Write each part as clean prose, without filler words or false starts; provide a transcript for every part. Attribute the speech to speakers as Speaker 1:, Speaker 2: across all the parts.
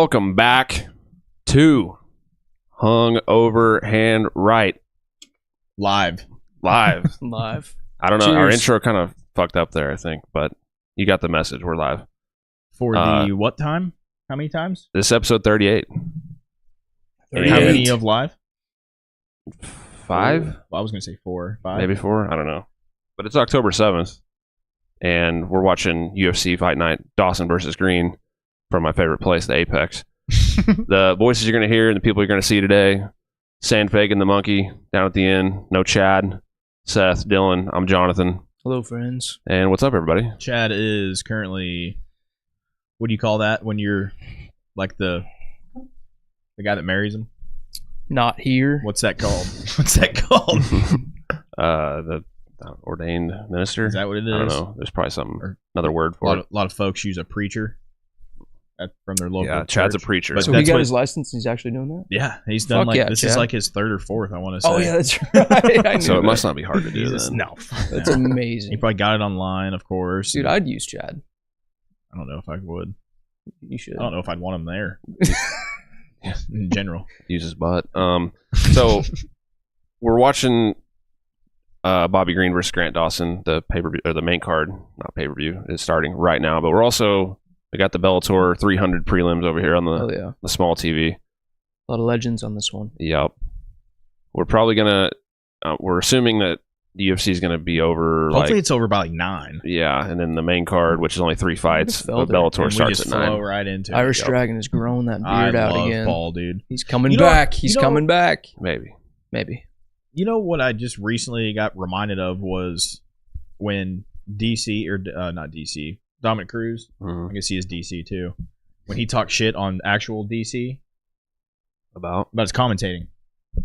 Speaker 1: Welcome back to Hung Over Hand Right.
Speaker 2: Live.
Speaker 1: I don't know.
Speaker 3: Cheers.
Speaker 1: Our intro kind of fucked up there, I think, but you got the message. We're live.
Speaker 2: For the what time? How many times?
Speaker 1: This is episode 38.
Speaker 2: How many of live?
Speaker 1: 5?
Speaker 2: Well, I was going to say 4. 5.
Speaker 1: Maybe 4? I don't know. But it's October 7th, and we're watching UFC Fight Night, Dawson versus Green, from my favorite place, the Apex. The voices you're going to hear and the people you're going to see today, Sandfag and the Monkey down at the end. No Chad, Seth, Dylan. I'm Jonathon.
Speaker 3: Hello, friends.
Speaker 1: And what's up, everybody?
Speaker 2: Chad is currently, what do you call that when you're like the guy that marries him?
Speaker 3: Not here.
Speaker 2: What's that called? What's that called?
Speaker 1: The ordained minister.
Speaker 2: Is that what it is?
Speaker 1: I don't know. There's probably another word for it.
Speaker 2: A lot of folks use a preacher from their local church.
Speaker 1: Chad's a preacher.
Speaker 2: But
Speaker 3: So he got his license and he's actually doing that?
Speaker 2: Yeah, he's done
Speaker 3: Fuck yeah,
Speaker 2: this
Speaker 3: Chad.
Speaker 2: is like his third or fourth, I want to say.
Speaker 3: Oh, yeah, that's right. I knew
Speaker 1: So it
Speaker 3: that.
Speaker 1: must not be hard to do
Speaker 2: Jesus,
Speaker 1: then.
Speaker 2: no.
Speaker 3: That's
Speaker 2: He
Speaker 3: amazing.
Speaker 2: probably got it online, of course.
Speaker 3: Dude, I'd use Chad.
Speaker 2: I don't know if I would.
Speaker 3: You should.
Speaker 2: I don't know if I'd want him there. In general.
Speaker 1: Use his butt. So we're watching Bobby Green versus Grant Dawson. The pay-per-view, or the main card, not pay-per-view, is starting right now. But we got the Bellator 300 prelims over here on
Speaker 3: Oh, yeah.
Speaker 1: the small TV.
Speaker 3: A lot of legends on this one.
Speaker 1: Yep. We're probably gonna. We're assuming that the UFC is gonna be over.
Speaker 2: Hopefully it's over by like 9.
Speaker 1: Yeah, and then the main card, which is only 3 fights, but
Speaker 3: Felder.
Speaker 1: Bellator
Speaker 2: And we
Speaker 1: starts
Speaker 2: just
Speaker 1: at 9.
Speaker 2: flow right into
Speaker 3: Irish
Speaker 2: it.
Speaker 3: Dragon is growing that
Speaker 2: I
Speaker 3: beard out
Speaker 2: love
Speaker 3: again.
Speaker 2: Paul, dude.
Speaker 3: He's coming
Speaker 2: You know-
Speaker 3: back.
Speaker 2: you
Speaker 3: He's
Speaker 2: know-
Speaker 3: coming back.
Speaker 1: Maybe.
Speaker 3: Maybe.
Speaker 2: You know what I just recently got reminded of was when DC, or not DC, Dominic Cruz,
Speaker 1: Mhm.
Speaker 2: I guess he is DC too, when he talked shit on actual DC
Speaker 1: About.
Speaker 2: about his commentating.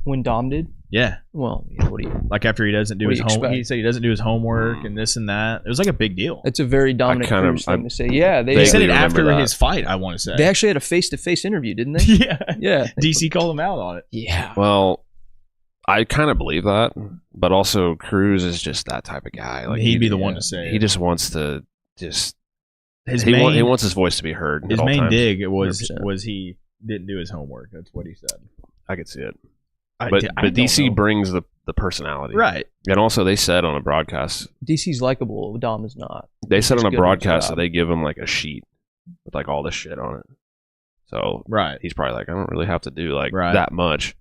Speaker 3: When Dom did?
Speaker 2: Yeah.
Speaker 3: Well, yeah, what do you...
Speaker 2: Like after he doesn't do
Speaker 3: What
Speaker 2: his
Speaker 3: do you
Speaker 2: homework.
Speaker 3: expect?
Speaker 2: He said he doesn't do his homework and this and that. It was like a big deal.
Speaker 3: It's a very Dominic
Speaker 1: kinda-
Speaker 3: Cruz thing to say. Yeah,
Speaker 2: He
Speaker 1: Vaguely
Speaker 2: said it
Speaker 1: remember
Speaker 2: after
Speaker 1: that.
Speaker 2: his fight, I want to say.
Speaker 3: they actually had a face-to-face interview, didn't they?
Speaker 2: yeah.
Speaker 3: Yeah.
Speaker 2: DC called him out on it.
Speaker 3: Yeah.
Speaker 1: Well, I kind of believe that, but also Cruz is just that type of guy. Like
Speaker 2: He'd be the one to say
Speaker 1: He
Speaker 2: it.
Speaker 1: just wants to just.
Speaker 2: His
Speaker 1: he
Speaker 2: main,
Speaker 1: wants his voice to be heard.
Speaker 2: his
Speaker 1: at all
Speaker 2: main
Speaker 1: times.
Speaker 2: dig was
Speaker 3: 100%.
Speaker 2: he didn't do his homework. That's what he said.
Speaker 1: I could see it,
Speaker 2: I
Speaker 1: but
Speaker 2: don't
Speaker 1: DC
Speaker 2: know.
Speaker 1: brings the personality,
Speaker 2: Right.
Speaker 1: And also they said on a broadcast,
Speaker 3: DC's likable. Dom is not.
Speaker 1: they said
Speaker 3: He's
Speaker 1: on a
Speaker 3: good at his
Speaker 1: broadcast
Speaker 3: job.
Speaker 1: that they give him like a sheet with like all this shit on it. So
Speaker 2: Right.
Speaker 1: he's probably like, I don't really have to do like
Speaker 2: Right.
Speaker 1: that much.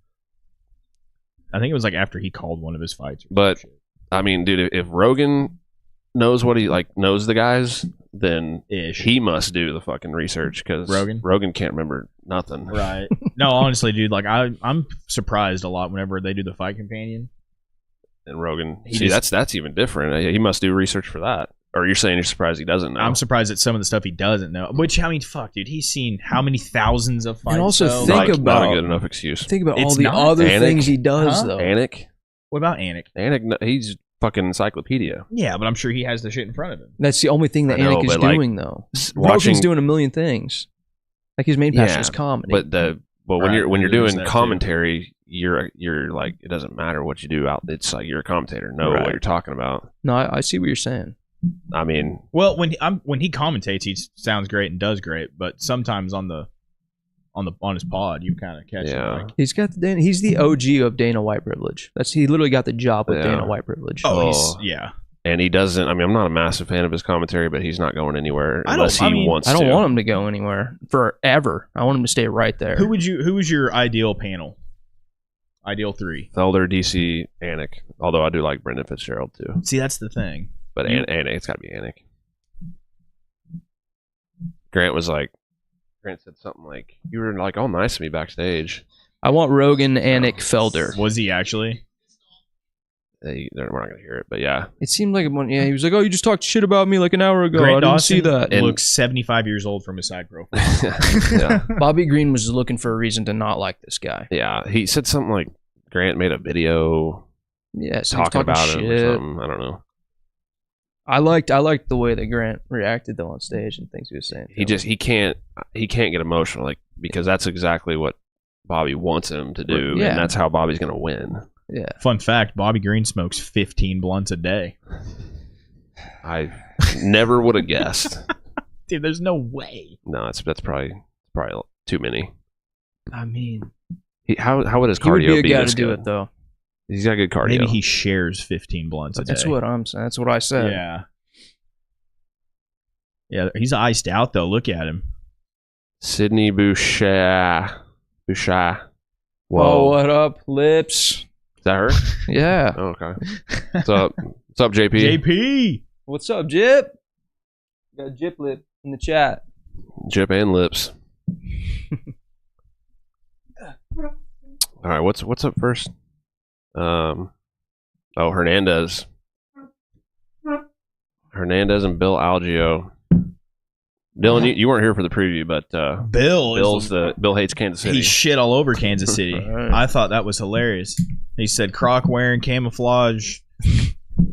Speaker 2: I think it was like after he called one of his fights. Or
Speaker 1: But-
Speaker 2: some shit.
Speaker 1: I mean, dude, if Rogan knows what he knows the guys, then
Speaker 2: Ish.
Speaker 1: he must do the fucking research because
Speaker 2: Rogan?
Speaker 1: can't remember nothing.
Speaker 2: Right. No, honestly, dude, like I'm surprised a lot whenever they do the fight companion.
Speaker 1: And Rogan,
Speaker 2: He
Speaker 1: see,
Speaker 2: just-
Speaker 1: that's even different. He must do research for that. Or you're saying you're surprised he doesn't know?
Speaker 2: I'm surprised at some of the stuff he doesn't know. Which, I mean, fuck, dude, he's seen how many thousands of fights.
Speaker 3: And also
Speaker 2: though?
Speaker 3: think
Speaker 1: not, not
Speaker 3: about-
Speaker 1: a good enough excuse.
Speaker 3: Think about
Speaker 2: It's
Speaker 3: all the
Speaker 2: not.
Speaker 3: other
Speaker 1: Anik?
Speaker 3: things he does,
Speaker 2: Huh?
Speaker 3: though.
Speaker 1: Anik,
Speaker 2: What about Anik?
Speaker 1: he's fucking encyclopedia.
Speaker 2: Yeah, but I'm sure he has the shit in front of him.
Speaker 3: That's the only thing that
Speaker 1: I know,
Speaker 3: Anik is
Speaker 1: but, like,
Speaker 3: doing, though.
Speaker 1: Watching,
Speaker 3: Rogan's doing a million things. Like his main passion
Speaker 1: Yeah,
Speaker 3: is comedy.
Speaker 1: but when
Speaker 2: Right,
Speaker 1: you're
Speaker 2: there's
Speaker 1: doing
Speaker 2: that too.
Speaker 1: commentary, you're like, it doesn't matter what you do out. It's like you're a commentator. Know
Speaker 3: Right.
Speaker 1: what you're talking about.
Speaker 3: No, I see what you're saying.
Speaker 1: I mean,
Speaker 2: Well, when he commentates, he sounds great and does great. But sometimes on his pod, you kind of catch
Speaker 1: Yeah.
Speaker 2: it. Like,
Speaker 3: He's the OG of Dana White privilege. He literally got the job with
Speaker 1: Yeah.
Speaker 3: Dana White privilege.
Speaker 1: Oh.
Speaker 2: yeah.
Speaker 1: and he doesn't. I mean, I'm not a massive fan of his commentary, but he's not going anywhere
Speaker 2: I don't-
Speaker 1: unless he
Speaker 2: I mean,
Speaker 1: wants
Speaker 3: I
Speaker 1: to.
Speaker 3: don't want him to go anywhere forever. I want him to stay right there.
Speaker 2: Who was your ideal panel? Ideal 3.
Speaker 1: Felder, DC, Anik. Although I do like Brendan Fitzgerald too.
Speaker 2: See, that's the thing.
Speaker 1: But
Speaker 2: You-
Speaker 1: Anik, it's got to be Anik. Grant said something like, "You were like all nice to me backstage."
Speaker 3: I want Rogan, Anik, Felder.
Speaker 2: Was he actually?
Speaker 1: We're not gonna hear it, but yeah.
Speaker 3: It seemed like he was like, "Oh, you just talked shit about me like an hour ago.
Speaker 2: Grant
Speaker 3: I didn't
Speaker 2: Dawson
Speaker 3: see that."
Speaker 1: And-
Speaker 2: looks 75 years old from his side profile.
Speaker 1: yeah,
Speaker 3: Bobby Green was looking for a reason to not like this guy.
Speaker 1: yeah. He said something like Grant made a video
Speaker 3: Yeah, so he's
Speaker 1: talking about him or
Speaker 3: shit.
Speaker 1: something. I don't know.
Speaker 3: I liked the way that Grant reacted though on stage and things he was saying.
Speaker 1: He can't get emotional, like, because that's exactly what Bobby wants him to do,
Speaker 3: Yeah.
Speaker 1: and that's how Bobby's gonna win.
Speaker 3: Yeah.
Speaker 2: Fun fact: Bobby Green smokes 15 blunts a day.
Speaker 1: I never would have guessed.
Speaker 2: Dude, there's no way.
Speaker 1: No, that's probably too many.
Speaker 3: I mean,
Speaker 1: How would his
Speaker 3: he would
Speaker 1: cardio
Speaker 3: be a guy
Speaker 1: this
Speaker 3: to do
Speaker 1: good?
Speaker 3: it though.
Speaker 1: He's got good cardio.
Speaker 2: Maybe he shares 15 blunts a day.
Speaker 3: That's what I'm saying. That's what I said.
Speaker 2: Yeah. Yeah, he's iced out though. Look at him.
Speaker 1: Sydney Boucher. Whoa.
Speaker 3: Oh, what up, lips?
Speaker 1: Is that her?
Speaker 3: Yeah.
Speaker 1: Oh, okay. What's up? What's up, JP?
Speaker 2: JP.
Speaker 3: What's up, Jip? Got Jip Lip in the chat.
Speaker 1: Jip and lips. All right, what's up first? Hernandez. Hernandez and Bill Algeo. Dylan, you weren't here for the preview, but Bill hates Kansas City.
Speaker 2: He shit all over Kansas City.
Speaker 3: Right.
Speaker 2: I thought that was hilarious. He said Croc wearing camouflage,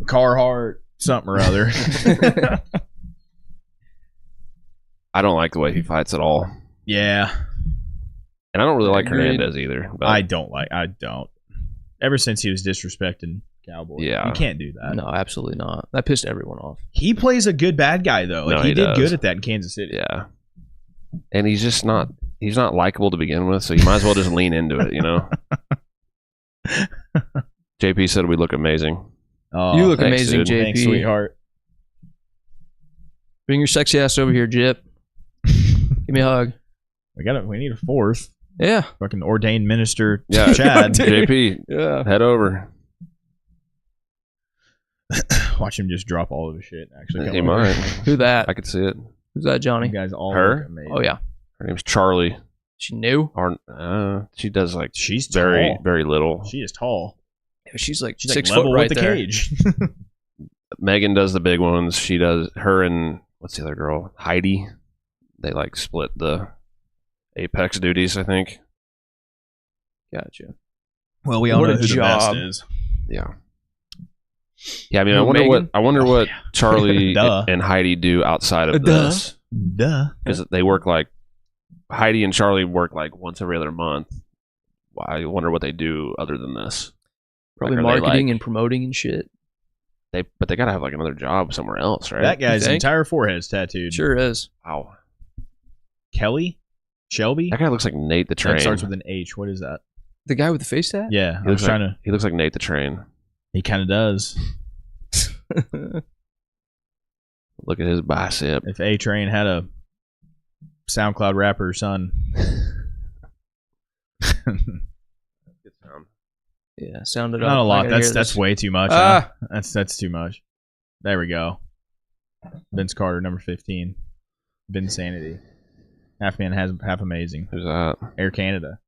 Speaker 2: Carhartt, something or other.
Speaker 1: I don't like the way he fights at all,
Speaker 2: Yeah,
Speaker 1: and I don't really like
Speaker 3: Agreed.
Speaker 1: Hernandez either. But
Speaker 2: I don't. Ever since he was disrespecting Cowboy,
Speaker 1: Yeah.
Speaker 2: you can't do that.
Speaker 3: No, absolutely not. That pissed everyone off.
Speaker 2: He plays a good bad guy though. Like
Speaker 1: No,
Speaker 2: he
Speaker 1: he
Speaker 2: did
Speaker 1: does.
Speaker 2: good at that in Kansas City.
Speaker 1: yeah, and he's just not. He's not likable to begin with, so you might as well just lean into it. You know. JP said we look amazing.
Speaker 2: Oh,
Speaker 3: You look
Speaker 1: thanks,
Speaker 3: amazing,
Speaker 1: dude.
Speaker 3: JP.
Speaker 2: thanks, sweetheart.
Speaker 3: Bring your sexy ass over here, Jip. Give me a hug.
Speaker 2: We need a fourth
Speaker 3: Yeah.
Speaker 2: fucking ordained minister.
Speaker 1: Yeah,
Speaker 2: Chad.
Speaker 1: JP,
Speaker 3: Yeah.
Speaker 1: head over.
Speaker 2: Watch him just drop all of his shit. Actually, come
Speaker 1: He
Speaker 2: over.
Speaker 1: might.
Speaker 3: Who that?
Speaker 1: I could see it.
Speaker 3: Who's that,
Speaker 2: You
Speaker 3: Johnny?
Speaker 2: guys all
Speaker 1: Her?
Speaker 2: look amazing.
Speaker 3: Oh, yeah.
Speaker 1: Her name's Charlie.
Speaker 3: She knew.
Speaker 1: She does like
Speaker 2: She's
Speaker 1: very,
Speaker 2: tall.
Speaker 1: very little.
Speaker 2: She is tall.
Speaker 3: She's like
Speaker 2: She's
Speaker 3: 6
Speaker 2: like
Speaker 3: foot
Speaker 2: level
Speaker 3: right
Speaker 2: with the
Speaker 3: there.
Speaker 2: cage.
Speaker 1: Megan does the big ones. She does her and what's the other girl? Heidi. They like split the Apex duties, I think.
Speaker 3: Gotcha.
Speaker 2: Well, we all
Speaker 3: What
Speaker 2: know
Speaker 3: a
Speaker 2: who the
Speaker 3: job.
Speaker 2: best is.
Speaker 1: Yeah. Yeah, I mean,
Speaker 3: Who,
Speaker 1: I wonder
Speaker 3: Megan?
Speaker 1: what Charlie
Speaker 2: Duh.
Speaker 1: and Heidi do outside of
Speaker 3: Duh.
Speaker 1: this,
Speaker 2: Duh.
Speaker 1: because they work like Heidi and Charlie work like once every other month. I wonder what they do other than this.
Speaker 3: Probably
Speaker 1: Like, are they,
Speaker 3: marketing
Speaker 1: like-
Speaker 3: and promoting and shit.
Speaker 1: But they gotta have like another job somewhere else, right?
Speaker 2: That guy's
Speaker 3: think?
Speaker 2: entire forehead's tattooed.
Speaker 3: Sure is.
Speaker 1: Wow,
Speaker 2: Kelly? Shelby?
Speaker 1: that guy looks like Nate the Train.
Speaker 2: That starts with an H. What is that?
Speaker 3: The guy with the face tat?
Speaker 2: Yeah,
Speaker 1: He
Speaker 2: I was
Speaker 1: looks
Speaker 2: trying
Speaker 1: like,
Speaker 2: to.
Speaker 1: He looks like Nate the Train.
Speaker 2: He kind of does.
Speaker 1: Look at his bicep.
Speaker 2: If A Train had a SoundCloud rapper son.
Speaker 1: Good sound.
Speaker 3: Yeah, sounded up.
Speaker 2: Not a
Speaker 3: I
Speaker 2: lot.
Speaker 3: gotta hear
Speaker 2: That's
Speaker 3: this.
Speaker 2: way too much.
Speaker 3: Ah.
Speaker 2: Huh? That's too much. There we go. Vince Carter, number 15. Vince Sanity. Half man, half amazing.
Speaker 1: Who's that?
Speaker 2: Air Canada.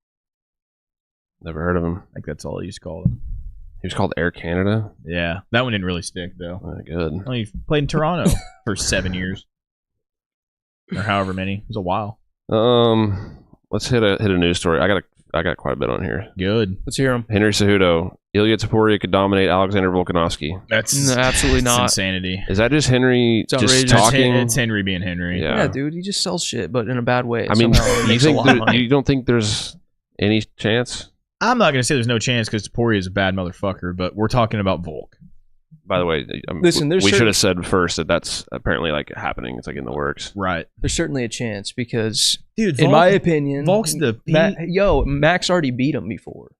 Speaker 1: Never heard of him.
Speaker 2: I think that's all he used to call them.
Speaker 1: He was called Air Canada.
Speaker 2: Yeah, that one didn't really stick though.
Speaker 1: Good.
Speaker 2: Well, he played in Toronto for 7 years, or however many. It was a while.
Speaker 1: Let's hit a news story. I got quite a bit on here.
Speaker 2: Good.
Speaker 3: Let's hear him.
Speaker 1: Henry Cejudo, Ilya Taporia could dominate Alexander Volkanovski.
Speaker 2: That's
Speaker 3: No, absolutely
Speaker 2: that's
Speaker 3: not.
Speaker 2: insanity.
Speaker 1: Is that just Henry
Speaker 3: It's
Speaker 1: just
Speaker 3: outrageous.
Speaker 1: talking?
Speaker 2: It's Henry being Henry.
Speaker 1: Yeah.
Speaker 3: Yeah, dude, he just sells shit, but in a bad way.
Speaker 1: I mean,
Speaker 3: Somehow it makes a lot of money.
Speaker 1: you don't think there's any chance?
Speaker 2: I'm not gonna say there's no chance because Taporia is a bad motherfucker, but we're talking about Volk.
Speaker 1: By the way,
Speaker 3: Listen,
Speaker 1: we
Speaker 3: there's
Speaker 1: should
Speaker 3: certain-
Speaker 1: have said first that that's apparently like happening. It's like in the works.
Speaker 2: Right,
Speaker 3: There's certainly a chance because,
Speaker 2: dude.
Speaker 3: in my opinion,
Speaker 2: Volk's the
Speaker 3: Max already beat him before,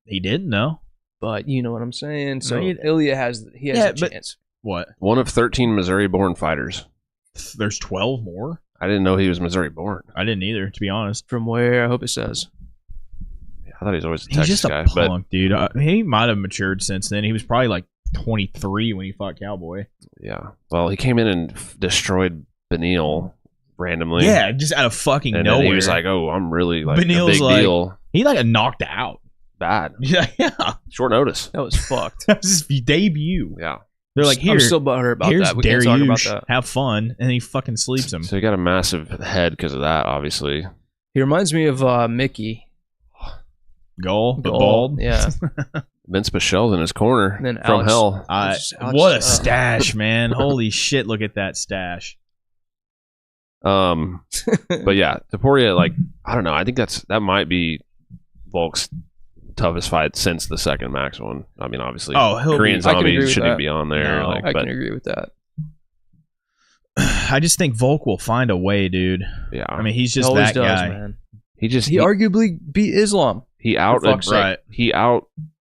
Speaker 2: he didn't know
Speaker 3: but you know what I'm saying. So
Speaker 2: Right.
Speaker 3: Ilya has
Speaker 2: Yeah,
Speaker 3: a
Speaker 2: but-
Speaker 3: chance.
Speaker 2: what.
Speaker 1: One of 13 Missouri-born fighters.
Speaker 2: There's 12 more.
Speaker 1: I didn't know he was Missouri-born.
Speaker 2: I didn't either, to be honest.
Speaker 3: From where I hope it says.
Speaker 1: I thought he was always a
Speaker 2: He's
Speaker 1: Texas
Speaker 2: just a
Speaker 1: guy,
Speaker 2: punk, dude. He might have matured since then. He was probably like 23 when he fought Cowboy.
Speaker 1: yeah. Well, he came in and destroyed Beneil randomly.
Speaker 2: Yeah, just out of fucking
Speaker 1: and
Speaker 2: nowhere.
Speaker 1: then he was like, "Oh, I'm really like
Speaker 2: Beneil's
Speaker 1: a big
Speaker 2: like-
Speaker 1: deal."
Speaker 2: he like knocked out.
Speaker 1: Bad,
Speaker 2: Yeah,
Speaker 1: short notice.
Speaker 3: That was fucked.
Speaker 2: that was his debut.
Speaker 1: Yeah.
Speaker 2: They're like, here,
Speaker 3: I'm still butthurt about
Speaker 2: here's
Speaker 3: that. We can't talk about
Speaker 2: Dariush.
Speaker 3: that.
Speaker 2: Have fun, and he fucking sleeps him.
Speaker 1: So he got a massive head because of that, obviously.
Speaker 3: He reminds me of Mickey.
Speaker 2: Goal, but
Speaker 3: Goal.
Speaker 2: bald.
Speaker 3: Yeah.
Speaker 1: Vince Pichel's in his corner
Speaker 3: And then
Speaker 1: from
Speaker 3: Alex-
Speaker 1: hell.
Speaker 3: Alex-
Speaker 2: What a
Speaker 3: uh,
Speaker 2: stash, man! Holy shit! Look at that stash.
Speaker 1: But yeah, Taporia, like, I don't know. I think that might be Volk's toughest fight since the second Max one. I mean, obviously,
Speaker 2: Oh, he'll
Speaker 1: Korean
Speaker 2: be,
Speaker 3: I can agree
Speaker 1: Zombie
Speaker 3: with
Speaker 1: shouldn't
Speaker 3: that.
Speaker 1: be on there.
Speaker 2: No,
Speaker 1: like,
Speaker 3: I
Speaker 1: but
Speaker 3: can agree with that.
Speaker 2: I just think Volk will find a way, dude.
Speaker 1: yeah,
Speaker 2: I mean, he's just
Speaker 3: Always
Speaker 2: that
Speaker 3: does,
Speaker 2: guy.
Speaker 3: man.
Speaker 1: He
Speaker 3: arguably beat Islam.
Speaker 1: He out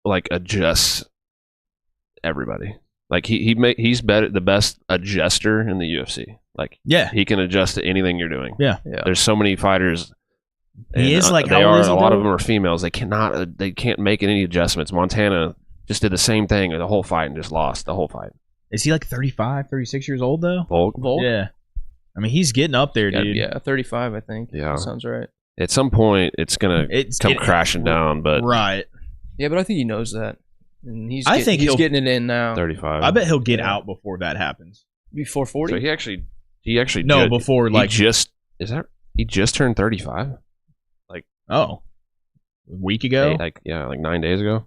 Speaker 1: like adjusts everybody. Like he's the best adjuster in the UFC. Like he can adjust to anything you're doing.
Speaker 2: Yeah.
Speaker 1: There's so many fighters.
Speaker 2: He is like
Speaker 1: a lot of them are females. They can't make any adjustments. Montana just did the same thing the whole fight and just lost the whole fight.
Speaker 2: Is he like 35, 36 years old though?
Speaker 1: Volk?
Speaker 2: Yeah. I mean, he's getting up there, dude.
Speaker 3: Yeah, 35, I think.
Speaker 1: Yeah.
Speaker 3: That sounds right.
Speaker 1: At some point, it's gonna come crashing down, but
Speaker 2: right.
Speaker 3: Yeah, but I think he knows that, and he's getting it in now.
Speaker 1: 35.
Speaker 2: I bet he'll get out before that happens.
Speaker 3: Before 40.
Speaker 1: So he actually
Speaker 2: before like
Speaker 1: he just turned 35.
Speaker 2: A week ago.
Speaker 1: Like 9 days ago.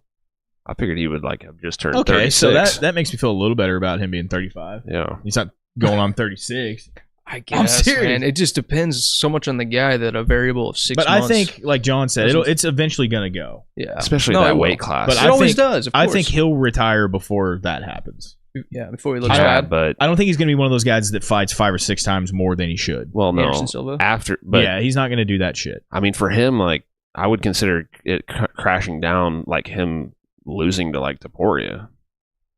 Speaker 1: I figured he would like have just turned.
Speaker 2: Okay,
Speaker 1: 36.
Speaker 2: so that makes me feel a little better about him being 35.
Speaker 1: Yeah,
Speaker 2: he's not going on 36.
Speaker 3: I guess, man. It just depends so much on the guy that a variable of 6 months.
Speaker 2: But I think, like John said, it's eventually going to go.
Speaker 3: Yeah.
Speaker 1: Especially that weight class.
Speaker 2: But
Speaker 3: it always does, of course.
Speaker 2: I think he'll retire before that happens.
Speaker 3: Yeah, before he looks bad.
Speaker 1: But
Speaker 2: I don't think he's going to be one of those guys that fights 5 or 6 times more than he should.
Speaker 1: Well, no.
Speaker 3: Anderson Silva?
Speaker 1: But
Speaker 2: he's not going to do that shit.
Speaker 1: I mean, for him, like, I would consider it crashing down like him losing to, like, Topuria.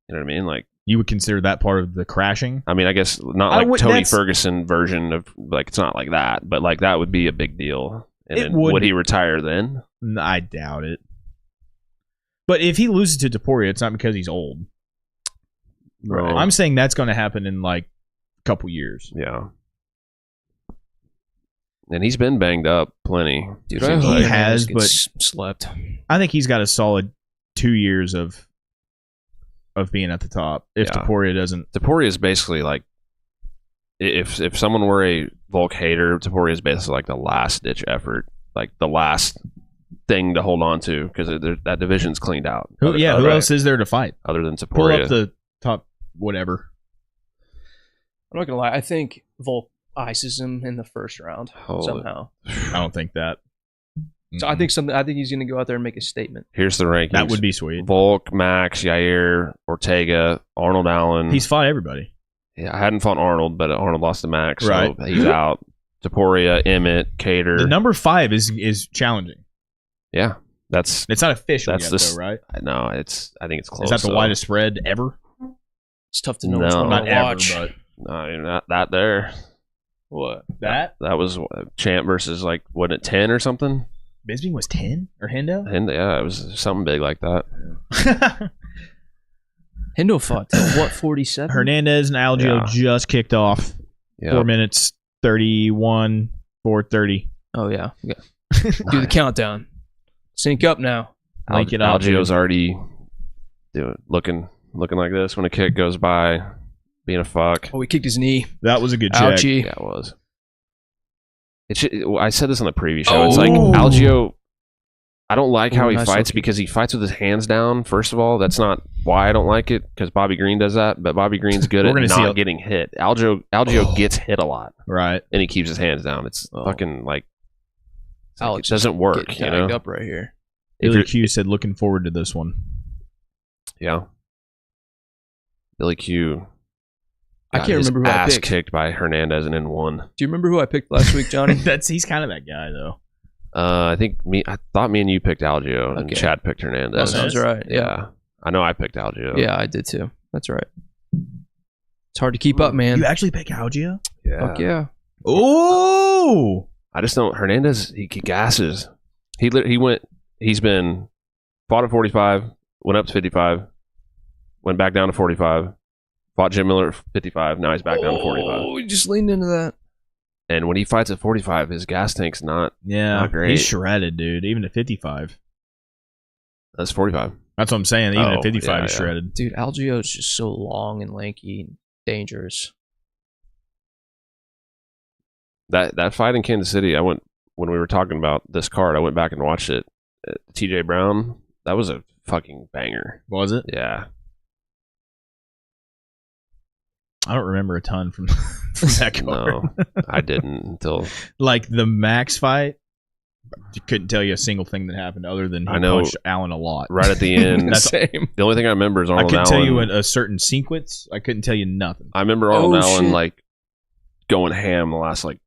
Speaker 1: You know what I mean? Like,
Speaker 2: you would consider that part of the crashing?
Speaker 1: I mean, I guess not like Tony Ferguson version of, like, it's not like that, but like that would be a big deal. And would he retire then?
Speaker 2: I doubt it. But if he loses to Topuria, it's not because he's old.
Speaker 1: Right.
Speaker 2: I'm saying that's going to happen in like a couple years.
Speaker 1: Yeah. And he's been banged up plenty.
Speaker 3: Dude,
Speaker 2: he has, but
Speaker 3: slept.
Speaker 2: I think he's got a solid 2 years of being at the top. If Topuria doesn't,
Speaker 1: Topuria is basically like, if someone were a Volk hater, Topuria is basically like the last ditch effort, like the last thing to hold on to because that division's cleaned out.
Speaker 2: Who else is there to fight
Speaker 1: other than Topuria?
Speaker 2: Pull up the top, whatever.
Speaker 3: I'm not gonna lie. I think Volk ices him in the first round somehow.
Speaker 2: I don't think that.
Speaker 3: So I think he's going to go out there and make a statement.
Speaker 1: Here's the rankings.
Speaker 2: That would be sweet.
Speaker 1: Volk, Max, Yair, Ortega, Arnold Allen.
Speaker 2: He's fought everybody.
Speaker 1: Yeah, I hadn't fought Arnold, but Arnold lost to Max, so he's out. Topuria, Emmett, Cater.
Speaker 2: The number 5 is challenging.
Speaker 1: Yeah, it's
Speaker 2: not official yet, though, right?
Speaker 1: No, I think it's close.
Speaker 2: Is that the widest spread ever?
Speaker 3: It's tough to know. No,
Speaker 2: not ever,
Speaker 3: but
Speaker 1: no, not that there.
Speaker 3: What
Speaker 1: that was Champ versus like wasn't it 10 or something?
Speaker 2: Bisping was 10 or Hendo?
Speaker 1: Yeah, it was something big like that.
Speaker 3: Hendo fought till what, 47?
Speaker 2: Hernandez and Algeo just kicked off. 4 minutes 31, 4:30.
Speaker 3: Oh yeah. Do the countdown. Sync up now.
Speaker 1: Algeo's already looking like this when a kick goes by, being a fuck.
Speaker 3: Oh, he kicked his knee.
Speaker 2: That was a good check.
Speaker 3: Ouchie.
Speaker 1: Yeah, it was. I said this on the preview show. It's like Algeo. I don't like how he fights because he fights with his hands down. First of all, that's not why I don't like it because Bobby Green does that. But Bobby Green's good at not getting hit. Algeo gets hit a lot,
Speaker 2: right?
Speaker 1: And he keeps his hands down. It's fucking like it doesn't work. You know,
Speaker 3: up right here.
Speaker 2: Billy Q said, "Looking forward to this one."
Speaker 1: Yeah, Billy Q.
Speaker 3: I can't remember who I picked.
Speaker 1: Kicked by Hernandez and then won.
Speaker 3: Do you remember who I picked last week, Johnny?
Speaker 2: He's kind of that guy though.
Speaker 1: I thought me and you picked Algeo and Chad picked Hernandez.
Speaker 3: That sounds right.
Speaker 1: Yeah. I know I picked Algeo.
Speaker 3: Yeah, I did too. That's right. It's hard to keep up, man.
Speaker 2: You actually pick Algeo?
Speaker 1: Yeah.
Speaker 3: Fuck yeah.
Speaker 2: Oh!
Speaker 1: I just don't. Hernandez, he gasses. He's been fought at 45, went up to 55, went back down to 45, fought Jim Miller at 55, now he's back down to 45.
Speaker 3: Oh, he just leaned into that.
Speaker 1: And when he fights at 45, his gas tank's not great.
Speaker 2: He's shredded, dude. Even at 55.
Speaker 1: That's 45.
Speaker 2: That's what I'm saying. Even at 55, he's shredded.
Speaker 3: Dude, Algeo is just so long and lanky and dangerous.
Speaker 1: That fight in Kansas City, when we were talking about this card, I went back and watched it. TJ Brown, that was a fucking banger.
Speaker 2: Was it?
Speaker 1: Yeah.
Speaker 2: I don't remember a ton from that card.
Speaker 1: No, I didn't until
Speaker 2: like the Max fight. Couldn't tell you a single thing that happened other than he punched Allen a lot.
Speaker 1: Right at the end.
Speaker 3: That's same.
Speaker 1: The only thing I remember is Arnold
Speaker 2: Allen. I
Speaker 1: couldn't
Speaker 2: tell you a certain sequence. I couldn't tell you nothing.
Speaker 1: I remember Arnold Allen like going ham the last like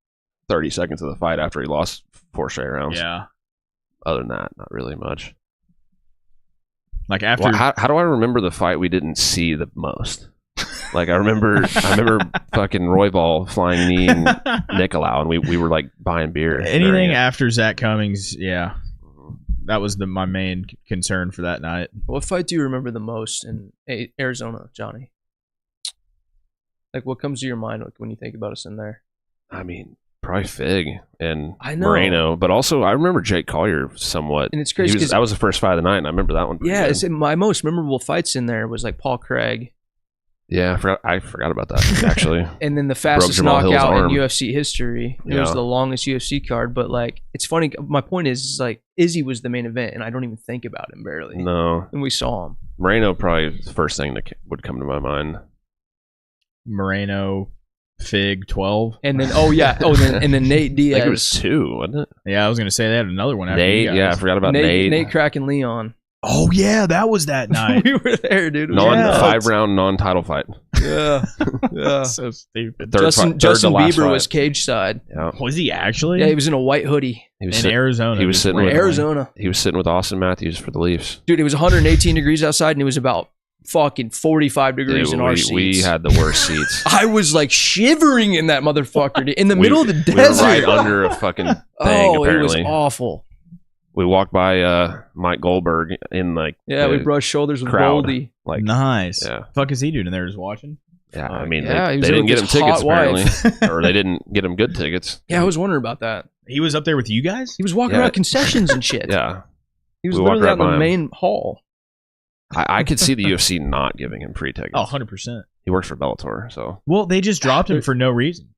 Speaker 1: 30 seconds of the fight after he lost 4 straight rounds.
Speaker 2: Yeah.
Speaker 1: Other than that, not really much.
Speaker 2: Like after.
Speaker 1: Well, how do I remember the fight we didn't see the most? Like I remember fucking Roybal flying knee and Nicolau, and we were like buying beer.
Speaker 2: Anything after Zach Cummings, yeah. That was my main concern for that night.
Speaker 3: What fight do you remember the most in Arizona, Johnny? Like, what comes to your mind when you think about us in there?
Speaker 1: I mean, probably Fig and
Speaker 3: I know.
Speaker 1: Morono, but also I remember Jake Collier somewhat.
Speaker 3: And it's crazy because
Speaker 1: that was the first fight of the night, and I remember that one.
Speaker 3: Yeah, my most memorable fights in there was like Paul Craig.
Speaker 1: Yeah, I forgot about that actually.
Speaker 3: And then the fastest knockout in UFC history. It was the longest UFC card, but like it's funny. My point is like Izzy was the main event, and I don't even think about him barely.
Speaker 1: No,
Speaker 3: and we saw him.
Speaker 1: Morono probably the first thing that would come to my mind.
Speaker 2: Morono, Fig, 12,
Speaker 3: and then and then Nate Diaz.
Speaker 1: I think it was 2, wasn't it?
Speaker 2: Yeah, I was gonna say they had another one. After
Speaker 1: Nate, yeah, I forgot about Nate.
Speaker 3: Nate Crack and Leon.
Speaker 2: Oh yeah, that was that night.
Speaker 3: We were there, dude.
Speaker 1: 5-round non-title fight.
Speaker 3: Yeah, yeah.
Speaker 2: So stupid.
Speaker 3: Justin Bieber was cage side.
Speaker 1: Yeah.
Speaker 2: Was he actually?
Speaker 3: Yeah, he was in a white hoodie.
Speaker 1: He was
Speaker 2: in Arizona.
Speaker 1: He was sitting with
Speaker 3: Arizona.
Speaker 1: He was sitting with Austin Matthews for the Leafs.
Speaker 3: Dude, it was 118 degrees outside, and it was about fucking 45 degrees in our seats.
Speaker 1: We had the worst seats.
Speaker 3: I was like shivering in that motherfucker in the middle of the desert.
Speaker 1: We were right under a fucking thing. Apparently,
Speaker 3: it was awful.
Speaker 1: We walked by Mike Goldberg in like
Speaker 3: we brushed shoulders with
Speaker 1: crowd.
Speaker 3: Goldie.
Speaker 2: Like nice.
Speaker 1: Yeah.
Speaker 2: Fuck is he doing in there? Just watching?
Speaker 1: Yeah, I mean,
Speaker 3: they
Speaker 1: didn't get him tickets apparently, or they didn't get him good tickets.
Speaker 3: Yeah, I was wondering about that.
Speaker 2: He was up there with you guys.
Speaker 3: He was walking around concessions and shit.
Speaker 1: Yeah,
Speaker 3: he was literally out in the main hall.
Speaker 1: I could see the UFC not giving him free tickets.
Speaker 2: 100%.
Speaker 1: He works for Bellator, so
Speaker 2: well, they just dropped him for no reason.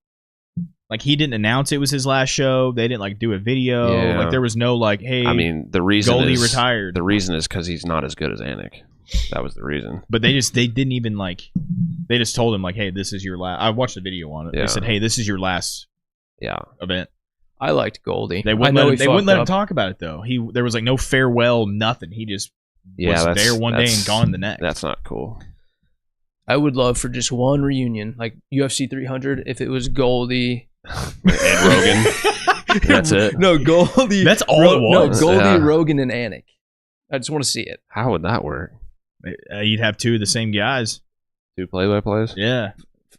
Speaker 2: Like he didn't announce it was his last show. They didn't like do a video.
Speaker 1: Yeah.
Speaker 2: Like there was no like, hey.
Speaker 1: I mean, the reason
Speaker 2: Goldie retired.
Speaker 1: The reason is because he's not as good as Anik. That was the reason.
Speaker 2: But they didn't even like. They just told him like, hey, this is your last. I watched the video on it. Yeah. They said, hey, this is your last. Event.
Speaker 3: I liked Goldie.
Speaker 2: They wouldn't let him talk about it though. There was like no farewell, nothing. He just was there one day and gone the next.
Speaker 1: That's not cool.
Speaker 3: I would love for just one reunion, like UFC 300, if it was Goldie
Speaker 1: and Rogan. That's it.
Speaker 3: No, Goldie.
Speaker 2: That's all it was.
Speaker 3: No, Goldie, Rogan, and Anik. I just want to see it.
Speaker 1: How would that work?
Speaker 2: You'd have 2 of the same guys.
Speaker 1: 2 play-by-plays?
Speaker 2: Yeah.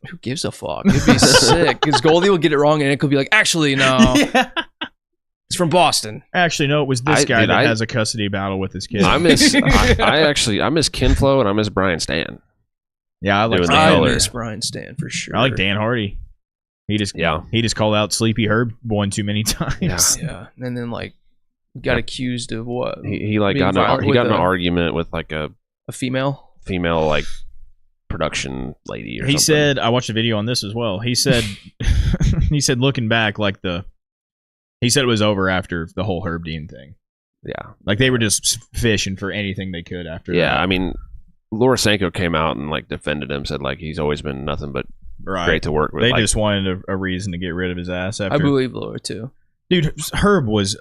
Speaker 3: Who gives a fuck? It'd be sick. Because Goldie will get it wrong and Anik will be like, actually, no. Yeah. It's from Boston.
Speaker 2: Actually, no, it was this guy that has a custody battle with his kid.
Speaker 1: I miss Kinflo and I miss Brian Stan.
Speaker 2: Yeah, I
Speaker 3: miss Brian Stan for sure.
Speaker 2: I like Dan Hardy. He just called out Sleepy Herb one too many times.
Speaker 3: Yeah. And then like got accused of what?
Speaker 1: He like got in an argument with like a
Speaker 3: female
Speaker 1: like production lady or something.
Speaker 2: He said, I watched a video on this as well. He said looking back like he said it was over after the whole Herb Dean thing.
Speaker 1: Yeah.
Speaker 2: Like they were just fishing for anything they could after that.
Speaker 1: Yeah, I mean Lorosenko came out and like defended him, said like he's always been nothing but great to work with.
Speaker 2: They just wanted a reason to get rid of his ass after.
Speaker 3: I believe Laura too.
Speaker 2: Dude, Herb was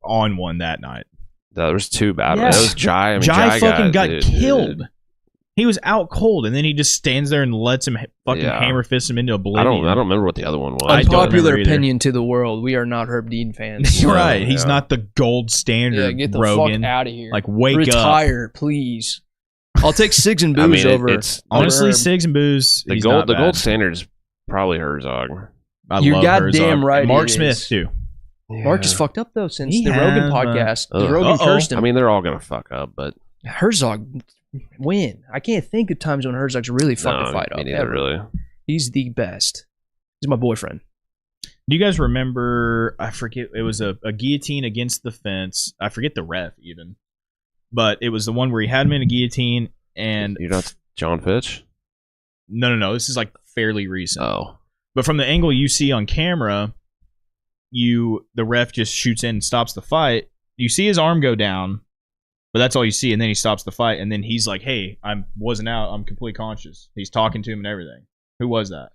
Speaker 2: on one that night.
Speaker 1: There was 2 bad ones. That was Jai.
Speaker 2: Jai fucking got killed. Dude. He was out cold, and then he just stands there and lets him fucking hammer fist him into oblivion.
Speaker 1: I don't remember what the other one was.
Speaker 3: Unpopular opinion to the world: we are not Herb Dean fans.
Speaker 2: You're right. He's not the gold standard.
Speaker 3: Yeah, get the
Speaker 2: Rogan.
Speaker 3: fuck out of here.
Speaker 2: Like wake up.
Speaker 3: Retire, please. I'll take Sigs and Booze over.
Speaker 2: Honestly, Sigs and Booze.
Speaker 1: The gold standard is probably Herzog.
Speaker 3: You're goddamn right.
Speaker 2: Mark Smith too.
Speaker 3: Yeah. Mark is fucked up though since the Rogan podcast. The Rogan cursed him.
Speaker 1: I mean, they're all gonna fuck up, but
Speaker 3: Herzog win. I can't think of times when Herzog's really fucking fight up.
Speaker 1: Neither, really.
Speaker 3: He's the best. He's my boyfriend.
Speaker 2: Do you guys remember? I forget. It was a guillotine against the fence. I forget the ref even, but it was the one where he had him in a guillotine and.
Speaker 1: You're not John Fitch?
Speaker 2: No. This is like fairly recent.
Speaker 1: Oh.
Speaker 2: But from the angle you see on camera, the ref just shoots in and stops the fight. You see his arm go down, but that's all you see, and then he stops the fight, and then he's like, "Hey, I wasn't out. I'm completely conscious." He's talking to him and everything. Who was that?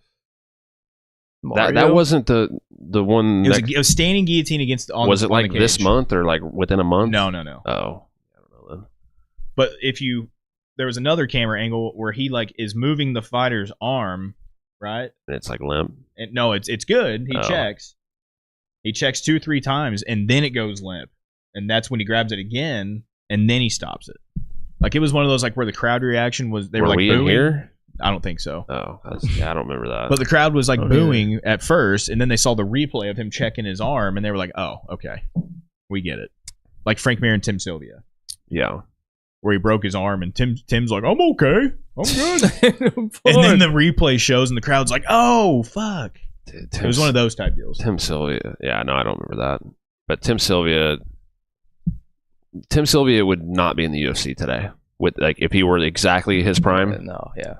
Speaker 1: That wasn't the one.
Speaker 2: It was standing guillotine against.
Speaker 1: Was it like this month or like within a month?
Speaker 2: No.
Speaker 1: Oh, I don't know then.
Speaker 2: But there was another camera angle where he like is moving the fighter's arm, right?
Speaker 1: And it's like limp.
Speaker 2: And no, it's good. He checks, He checks 2 or 3 times, and then it goes limp. And that's when he grabs it again, and then he stops it. Like, it was one of those, like, where the crowd reaction was, they were like,
Speaker 1: we
Speaker 2: booing.
Speaker 1: In here?
Speaker 2: I don't think so.
Speaker 1: Oh, I don't remember that.
Speaker 2: But the crowd was, like, booing at first, and then they saw the replay of him checking his arm, and they were like, oh, okay. We get it. Like Frank Mir and Tim Sylvia.
Speaker 1: Yeah.
Speaker 2: Where he broke his arm, and Tim's like, I'm okay. I'm good. And then the replay shows, and the crowd's like, oh, fuck. It was one of those type deals.
Speaker 1: Tim Sylvia. Yeah, no, I don't remember that. But Tim Sylvia would not be in the UFC today. With like, if he were exactly his prime,
Speaker 3: no, yeah,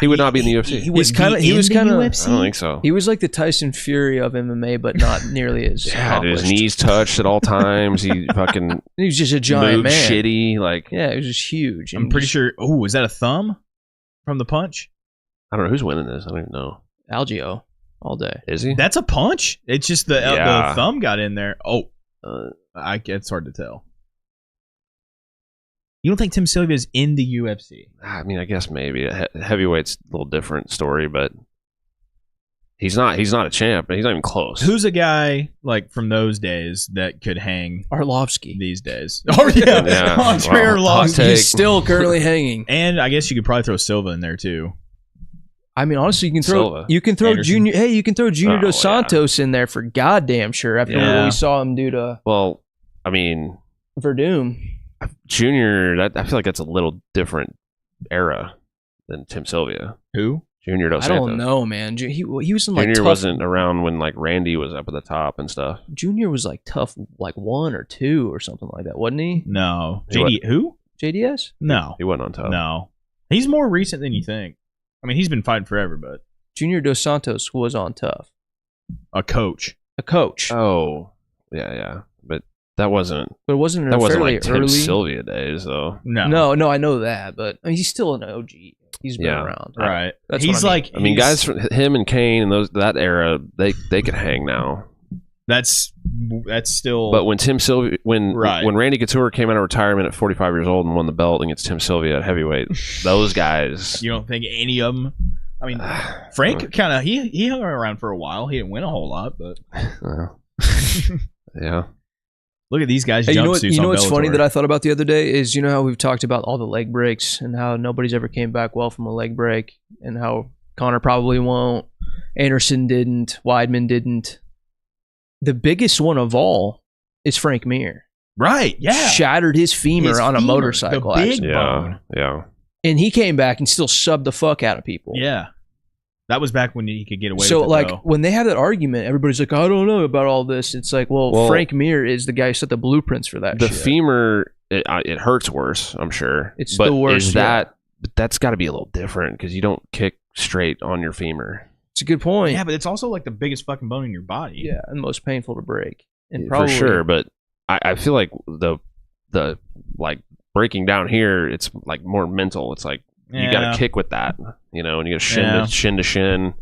Speaker 1: he would not be in the UFC.
Speaker 3: He was kind of.
Speaker 1: I don't think so.
Speaker 3: He was like the Tyson Fury of MMA, but not nearly as.
Speaker 1: His knees touched at all times. He fucking.
Speaker 3: He was just a giant
Speaker 1: moved
Speaker 3: man.
Speaker 1: Shitty, like.
Speaker 3: Yeah, it was just huge.
Speaker 2: I'm pretty sure. Oh, is that a thumb from the punch?
Speaker 1: I don't know who's winning this. I don't even know.
Speaker 3: Algeo all day.
Speaker 1: Is he?
Speaker 2: That's a punch. It's just the thumb got in there. Oh, it's hard to tell. You don't think Tim Sylvia's in the UFC?
Speaker 1: I mean, I guess maybe heavyweight's a little different story, but he's not a champ. He's not even close.
Speaker 2: Who's a guy like from those days that could hang
Speaker 3: Arlovsky
Speaker 2: these days? Oh yeah. Andre Arlovsky.
Speaker 3: He's still currently hanging.
Speaker 2: And I guess you could probably throw Silva in there too.
Speaker 3: I mean, honestly, you can throw
Speaker 2: Anderson.
Speaker 3: Junior. Hey, you can throw Junior Dos Santos in there for goddamn sure. After what we saw him do to.
Speaker 1: Well, I mean,
Speaker 3: Verdum.
Speaker 1: Junior, I feel like that's a little different era than Tim Sylvia.
Speaker 2: Who?
Speaker 1: Junior Dos Santos.
Speaker 3: I don't know, man. He was in like
Speaker 1: Junior
Speaker 3: tough,
Speaker 1: wasn't around when like Randy was up at the top and stuff.
Speaker 3: Junior was like tough, like 1 or 2 or something like that, wasn't he?
Speaker 2: No. Who?
Speaker 3: JDS?
Speaker 2: No.
Speaker 1: He wasn't on top.
Speaker 2: No. He's more recent than you think. I mean, he's been fighting forever, but
Speaker 3: Junior Dos Santos was on tough.
Speaker 2: A coach.
Speaker 1: Oh, yeah. But that wasn't.
Speaker 3: But it wasn't.
Speaker 1: That wasn't
Speaker 3: fairly
Speaker 1: like Tim
Speaker 3: early
Speaker 1: Sylvia days, though.
Speaker 2: No,
Speaker 3: I know that, but I mean, he's still an OG. He's been around,
Speaker 2: right?
Speaker 3: That's
Speaker 2: he's like.
Speaker 1: I mean, guys from him and Kane and that era, they could hang now.
Speaker 2: That's still.
Speaker 1: But when Tim Sylvia, when Randy Couture came out of retirement at 45 years old and won the belt against Tim Sylvia at heavyweight, those guys.
Speaker 2: You don't think any of them? I mean, Frank kind of he hung around for a while. He didn't win a whole lot, but
Speaker 1: yeah.
Speaker 2: Look at these guys.
Speaker 3: Hey, you know what's funny that I thought about the other day is how we've talked about all the leg breaks and how nobody's ever came back well from a leg break and how Connor probably won't, Anderson didn't, Weidman didn't. The biggest one of all is Frank Mir.
Speaker 2: Right, yeah.
Speaker 3: Shattered his femur on a motorcycle accident.
Speaker 1: Yeah.
Speaker 3: And he came back and still subbed the fuck out of people.
Speaker 2: Yeah. That was back when he could get away with it.
Speaker 3: So, like, when they have that argument, everybody's like, I don't know about all this. It's like, well, Frank Mir is the guy who set the blueprints for that shit.
Speaker 1: The femur, it hurts worse, I'm sure.
Speaker 3: It's the worst.
Speaker 1: But that's got to be a little different because you don't kick straight on your femur.
Speaker 3: It's a good point.
Speaker 2: Yeah, but it's also like the biggest fucking bone in your body.
Speaker 3: Yeah, and most painful to break. And
Speaker 1: for sure, but I feel like the like breaking down here, it's like more mental. It's like you got to kick with that, and you got to shin to shin.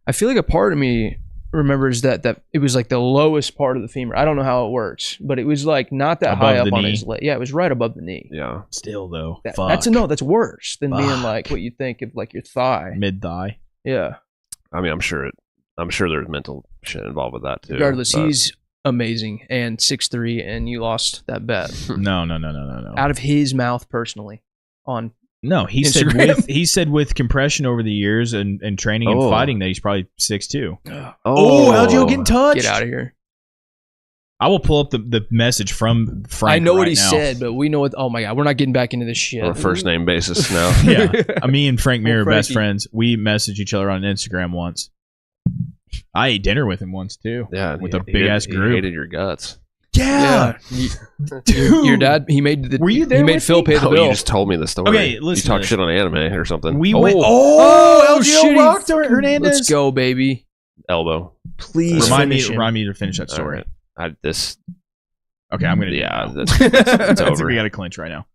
Speaker 3: I feel like a part of me remembers that it was like the lowest part of the femur. I don't know how it works, but it was like not that high up on his leg. Yeah, it was right above the knee.
Speaker 1: Yeah.
Speaker 2: Still though,
Speaker 3: that's worse than being like what you think of like your thigh,
Speaker 2: mid thigh.
Speaker 3: Yeah.
Speaker 1: I mean, I'm sure there's mental shit involved with that too.
Speaker 3: Regardless, he's amazing and 6'3", and you lost that bet.
Speaker 2: No.
Speaker 3: Out of his mouth personally.
Speaker 2: No, he said with compression over the years and training and fighting that he's probably 6'2". Algeo getting touched.
Speaker 3: Get out of here.
Speaker 2: I will pull up the message from Frank.
Speaker 3: I know what he
Speaker 2: now.
Speaker 3: said, but we know what. Oh my god, we're not getting back into this shit.
Speaker 1: On a first name basis now.
Speaker 2: Yeah, me and Frank Mir are best friends. We messaged each other on Instagram once. I ate dinner with him once too.
Speaker 1: Yeah,
Speaker 2: with a big ass group.
Speaker 1: He hated your guts.
Speaker 2: Yeah.
Speaker 3: Dude, your dad. He made the.
Speaker 2: Were you there?
Speaker 3: He made Phil pay the bill.
Speaker 1: You just told me the story.
Speaker 2: Okay, listen.
Speaker 1: You talk shit on anime or something.
Speaker 2: We went. Algeo rocked Hernandez.
Speaker 3: Let's go, baby.
Speaker 1: Elbow.
Speaker 3: Please
Speaker 2: remind me to finish that story.
Speaker 1: Right.
Speaker 2: Okay, I'm gonna.
Speaker 1: Yeah, it's over.
Speaker 2: We got to clinch right now.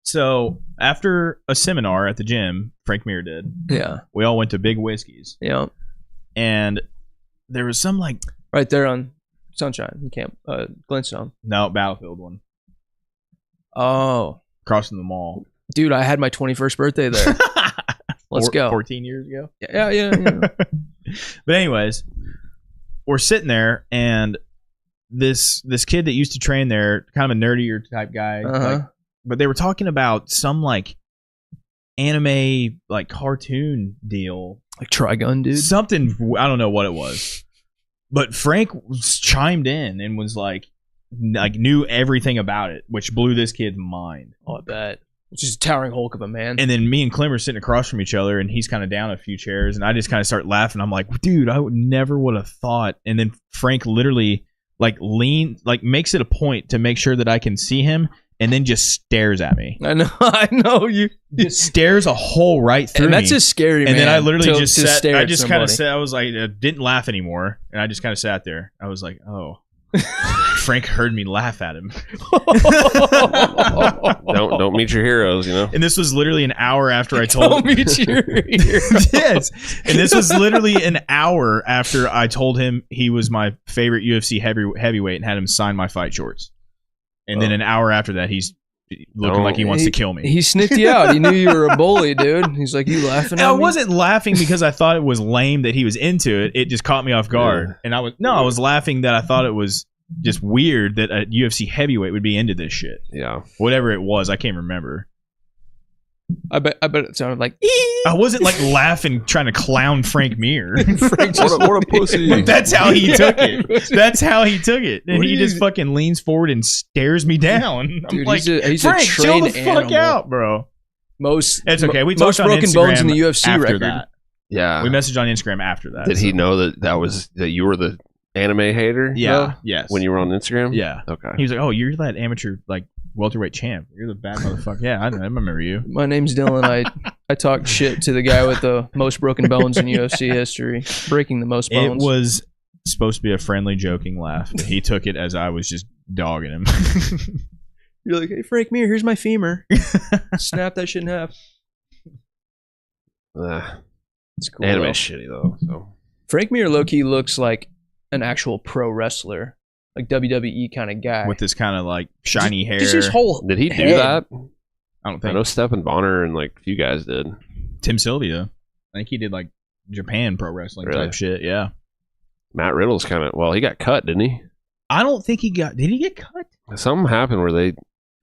Speaker 2: So after a seminar at the gym, Frank Mir did.
Speaker 3: Yeah.
Speaker 2: We all went to Big Whiskey's.
Speaker 3: Yeah.
Speaker 2: And there was some like
Speaker 3: right there on Sunshine in Camp Glintstone.
Speaker 2: No, Battlefield one.
Speaker 3: Oh.
Speaker 2: Crossing the mall.
Speaker 3: Dude, I had my 21st birthday there. Let's go.
Speaker 2: 14 years ago.
Speaker 3: Yeah.
Speaker 2: But anyways, we're sitting there, and this kid that used to train there, kind of a nerdier type guy, like, but they were talking about some like anime like cartoon deal,
Speaker 3: like Trigun, dude.
Speaker 2: Something, I don't know what it was, but Frank chimed in and was like knew everything about it, which blew this kid's mind.
Speaker 3: Oh, I bet. Just a towering hulk of a man.
Speaker 2: And then me and Clem are sitting across from each other, and he's kind of down a few chairs, and I just kind of start laughing. I'm like, dude, I never would have thought. And then Frank literally makes it a point to make sure that I can see him, and then just stares at me.
Speaker 3: I know you.
Speaker 2: Just stares a hole right through me.
Speaker 3: And that's just scary, man.
Speaker 2: And then I literally just sat.
Speaker 3: I
Speaker 2: just kind of sat. I was like, didn't laugh anymore, and I just kind of sat there. I was like, oh. Frank heard me laugh at him.
Speaker 1: Don't meet your heroes, you know.
Speaker 2: And this was literally an hour after I told him.
Speaker 3: Don't meet your heroes.
Speaker 2: Yes. And this was literally an hour after I told him he was my favorite UFC heavyweight and had him sign my fight shorts. And then an hour after that, he's looking like he wants to kill me.
Speaker 3: He sniffed you out. He knew you were a bully, dude. He's like, you laughing at me?
Speaker 2: I wasn't laughing because I thought it was lame that he was into it. It just caught me off guard. And I was laughing that I thought it was just weird that a UFC heavyweight would be into this shit.
Speaker 1: Yeah.
Speaker 2: Whatever it was, I can't remember.
Speaker 3: I bet it sounded like
Speaker 2: I wasn't like laughing trying to clown Frank Mir.
Speaker 3: Frank just,
Speaker 1: what a pussy.
Speaker 2: That's how he took it. That's how he took it. And he just fucking leans forward and stares me down. I'm
Speaker 3: dude,
Speaker 2: like,
Speaker 3: he's
Speaker 2: Frank,
Speaker 3: a
Speaker 2: chill the
Speaker 3: trained
Speaker 2: fuck
Speaker 3: animal.
Speaker 2: out, bro.
Speaker 3: It's
Speaker 2: okay. We
Speaker 3: most
Speaker 2: talked on
Speaker 3: broken
Speaker 2: Instagram
Speaker 3: bones in the UFC
Speaker 2: after
Speaker 3: record.
Speaker 2: that.
Speaker 1: Yeah.
Speaker 2: We messaged on Instagram after that.
Speaker 1: Did he know that you were the anime hater?
Speaker 2: Yeah.
Speaker 1: Though,
Speaker 2: yes.
Speaker 1: when you were on Instagram?
Speaker 2: Yeah.
Speaker 1: Okay.
Speaker 2: He was like, "Oh, you're that amateur like welterweight champ. You're the bad motherfucker." Yeah, I remember you.
Speaker 3: My name's Dylan. I talked shit to the guy with the most broken bones in UFC history, breaking the most bones.
Speaker 2: It was supposed to be a friendly, joking laugh, but he took it as I was just dogging him.
Speaker 3: You're like, "Hey, Frank Mir, here's my femur. Snap that shit in half."
Speaker 1: It's cool. Anime's shitty though. So
Speaker 3: Frank Mir low-key looks like an actual pro wrestler, like WWE kind of guy
Speaker 2: with this kind of like shiny hair.
Speaker 3: Just his whole
Speaker 1: did he do
Speaker 3: head.
Speaker 1: that?
Speaker 2: I don't think.
Speaker 1: I know Stephen Bonner and like a few guys did.
Speaker 2: Tim Sylvia. I think he did like Japan pro wrestling type shit. Yeah.
Speaker 1: Matt Riddle's kind of he got cut, didn't he?
Speaker 2: I don't think he got. Did he get cut?
Speaker 1: Something happened where they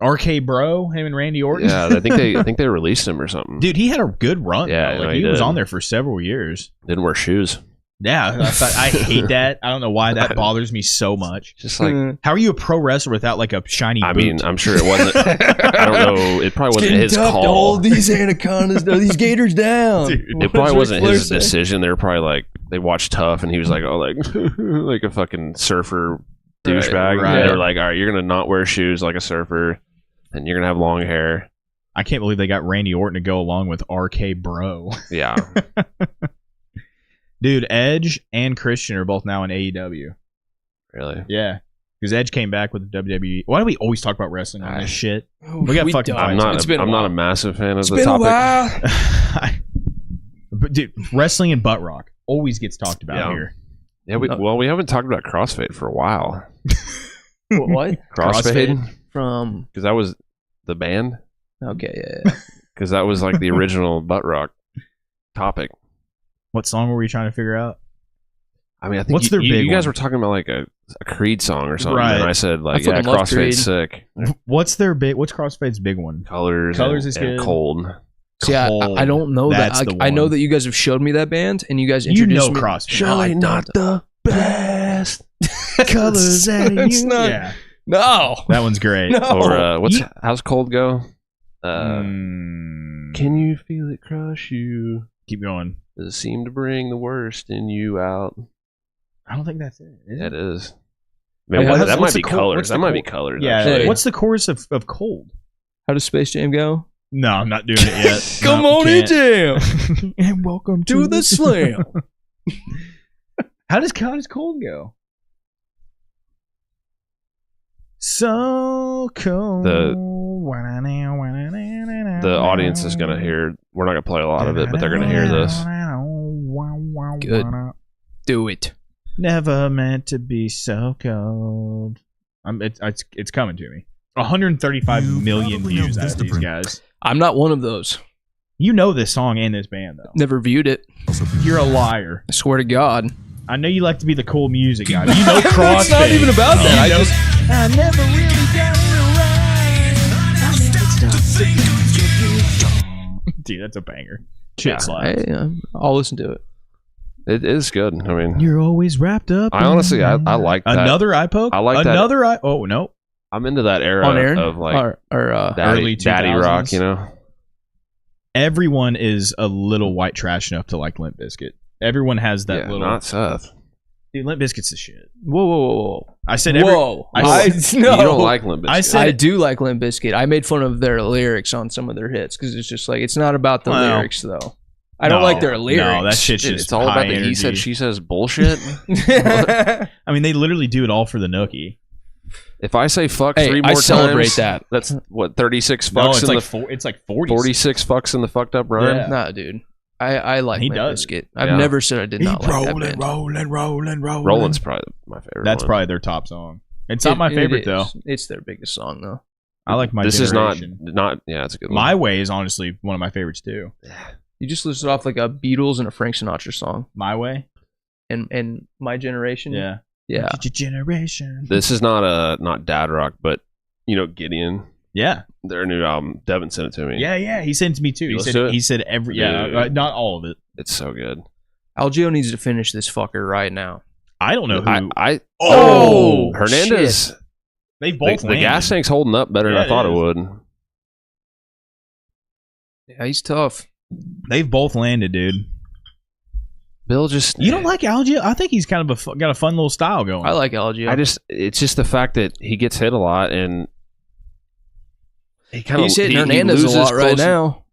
Speaker 2: RK Bro, him and Randy Orton.
Speaker 1: Yeah, I think they released him or something.
Speaker 2: Dude, he had a good run.
Speaker 1: Yeah,
Speaker 2: like, he was on there for several years.
Speaker 1: Didn't wear shoes.
Speaker 2: Yeah, I hate that. I don't know why that bothers me so much.
Speaker 1: Just like,
Speaker 2: how are you a pro wrestler without like a shiny boot?
Speaker 1: I mean, I'm sure it wasn't. I don't know. It probably wasn't his call.
Speaker 3: To hold these anacondas, these gators down.
Speaker 1: Dude, it probably wasn't his decision. They were probably like they watched Tough, and he was like, oh, like like a fucking surfer douchebag.
Speaker 2: Right.
Speaker 1: And they were like, all right, you're gonna not wear shoes like a surfer, and you're gonna have long hair.
Speaker 2: I can't believe they got Randy Orton to go along with RK Bro.
Speaker 1: Yeah.
Speaker 2: Dude, Edge and Christian are both now in AEW.
Speaker 1: Really?
Speaker 2: Yeah. Because Edge came back with the WWE. Why do we always talk about wrestling on this shit? We got fucking
Speaker 1: I'm not a massive fan of the
Speaker 2: topic. But dude, wrestling and butt rock always gets talked about here.
Speaker 1: Yeah, we haven't talked about CrossFade for a while.
Speaker 3: What?
Speaker 1: CrossFade?
Speaker 3: From
Speaker 1: because that was the band.
Speaker 3: Okay, yeah.
Speaker 1: Because that was like the original butt rock topic.
Speaker 2: What song were we trying to figure out?
Speaker 1: I mean, I think you guys were talking about like a Creed song or something, and I said like, yeah, CrossFade's sick.
Speaker 2: What's CrossFade's big one?
Speaker 1: Colors
Speaker 2: is
Speaker 1: and
Speaker 2: good.
Speaker 1: Cold.
Speaker 3: See, I don't know that. I know that you guys have showed me that band, and you guys introduced me.
Speaker 2: CrossFade.
Speaker 1: Surely not the best.
Speaker 2: Colors and
Speaker 3: it's not.
Speaker 2: Yeah.
Speaker 3: No,
Speaker 2: that one's great.
Speaker 3: No.
Speaker 1: Or how's Cold go? Can you feel it crush you?
Speaker 2: Keep going.
Speaker 1: Does it seem to bring the worst in you out?
Speaker 2: I don't think that's it.
Speaker 1: It is. Man, that might be Colors. That might be Colors.
Speaker 2: Yeah.
Speaker 1: Actually.
Speaker 2: What's the chorus of Cold?
Speaker 3: How does Space Jam go?
Speaker 2: No, I'm not doing it yet.
Speaker 3: Come on in, Jam.
Speaker 2: And welcome
Speaker 3: to the slam.
Speaker 2: How does Cold go? So cold.
Speaker 1: The audience is going to hear. We're not going to play a lot of it, but they're going to hear this.
Speaker 3: Good. Do it.
Speaker 2: Never meant to be so cold. It's coming to me. 135 million views out of these guys.
Speaker 3: I'm not one of those.
Speaker 2: You know this song and this band, though.
Speaker 3: Never viewed it.
Speaker 2: You're a liar.
Speaker 3: I swear to God.
Speaker 2: I know you like to be the cool music guy. You know CrossFit.
Speaker 3: It's not even about that.
Speaker 2: I never really got it right. Dude, that's a banger. Shit slaps.
Speaker 3: I'll listen to it.
Speaker 1: It is good. I mean,
Speaker 2: You're always wrapped up.
Speaker 1: I honestly, I like that.
Speaker 2: Another eye poke.
Speaker 1: I like
Speaker 2: another eye. Oh no,
Speaker 1: I'm into that era
Speaker 3: On Aaron?
Speaker 1: of like
Speaker 3: or
Speaker 2: early
Speaker 1: daddy
Speaker 2: 2000s.
Speaker 1: rock. You know,
Speaker 2: everyone is a little white trash enough to like Limp Bizkit. Everyone has that little.
Speaker 1: Not Seth.
Speaker 2: Dude, Limp Bizkit's the shit.
Speaker 3: whoa.
Speaker 2: I said
Speaker 3: Whoa.
Speaker 2: I
Speaker 3: No.
Speaker 1: You don't like Limp Bizkit.
Speaker 2: I said
Speaker 3: I do like Limp Bizkit. I made fun of their lyrics on some of their hits because it's just like it's not about the
Speaker 2: Well,
Speaker 3: lyrics though. I don't like their lyrics.
Speaker 2: No, that shit's just
Speaker 1: it's all
Speaker 2: high
Speaker 1: about the
Speaker 2: energy.
Speaker 1: he said, she says bullshit.
Speaker 2: I mean, they literally do it all for the nookie.
Speaker 1: If I say fuck
Speaker 3: Hey,
Speaker 1: 3 more
Speaker 3: I
Speaker 1: times,
Speaker 3: celebrate that.
Speaker 1: That's what 36 fucks
Speaker 2: No, it's
Speaker 1: in
Speaker 2: like
Speaker 1: the
Speaker 2: it's like 40.
Speaker 1: 46 fucks in the fucked up rhyme.
Speaker 2: Yeah.
Speaker 3: Nah, dude. I like
Speaker 2: He
Speaker 3: Limp
Speaker 2: does.
Speaker 3: Bizkit. I've
Speaker 1: Yeah.
Speaker 3: never said I did not like that band.
Speaker 2: rolling.
Speaker 1: Roland's probably my favorite.
Speaker 2: That's
Speaker 1: one.
Speaker 2: probably their top song. It's not my favorite though.
Speaker 3: It's their biggest song though.
Speaker 2: I like my.
Speaker 1: This
Speaker 2: Generation.
Speaker 1: is not. Yeah, it's a good one.
Speaker 2: My Way is honestly one of my favorites too.
Speaker 3: You just listed off like a Beatles and a Frank Sinatra song,
Speaker 2: My Way.
Speaker 3: and My Generation.
Speaker 2: Yeah.
Speaker 3: yeah.
Speaker 2: Generation.
Speaker 1: This is not dad rock, but you know Gideon,
Speaker 2: Yeah.
Speaker 1: their new album. Devin sent it to me.
Speaker 2: Yeah. He sent it to me too.
Speaker 1: You
Speaker 2: He
Speaker 1: listen
Speaker 2: said
Speaker 1: to it?
Speaker 2: he said every
Speaker 1: Dude.
Speaker 2: not all of it.
Speaker 1: It's so good.
Speaker 3: Algeo needs to finish this fucker right now.
Speaker 2: I don't know who.
Speaker 1: I
Speaker 3: Oh,
Speaker 1: Hernandez.
Speaker 2: They both
Speaker 1: The gas tank's holding up better than
Speaker 2: Yeah,
Speaker 1: I thought
Speaker 2: it
Speaker 1: it
Speaker 2: is.
Speaker 1: would.
Speaker 3: Yeah, he's tough.
Speaker 2: They've both landed, dude.
Speaker 1: Bill just
Speaker 2: You don't like Algeo? I think he's kind of got a fun little style going.
Speaker 3: I like Algeo.
Speaker 1: It's just the fact that he gets hit a lot and he kind of
Speaker 3: He's hitting Hernandez a lot right now.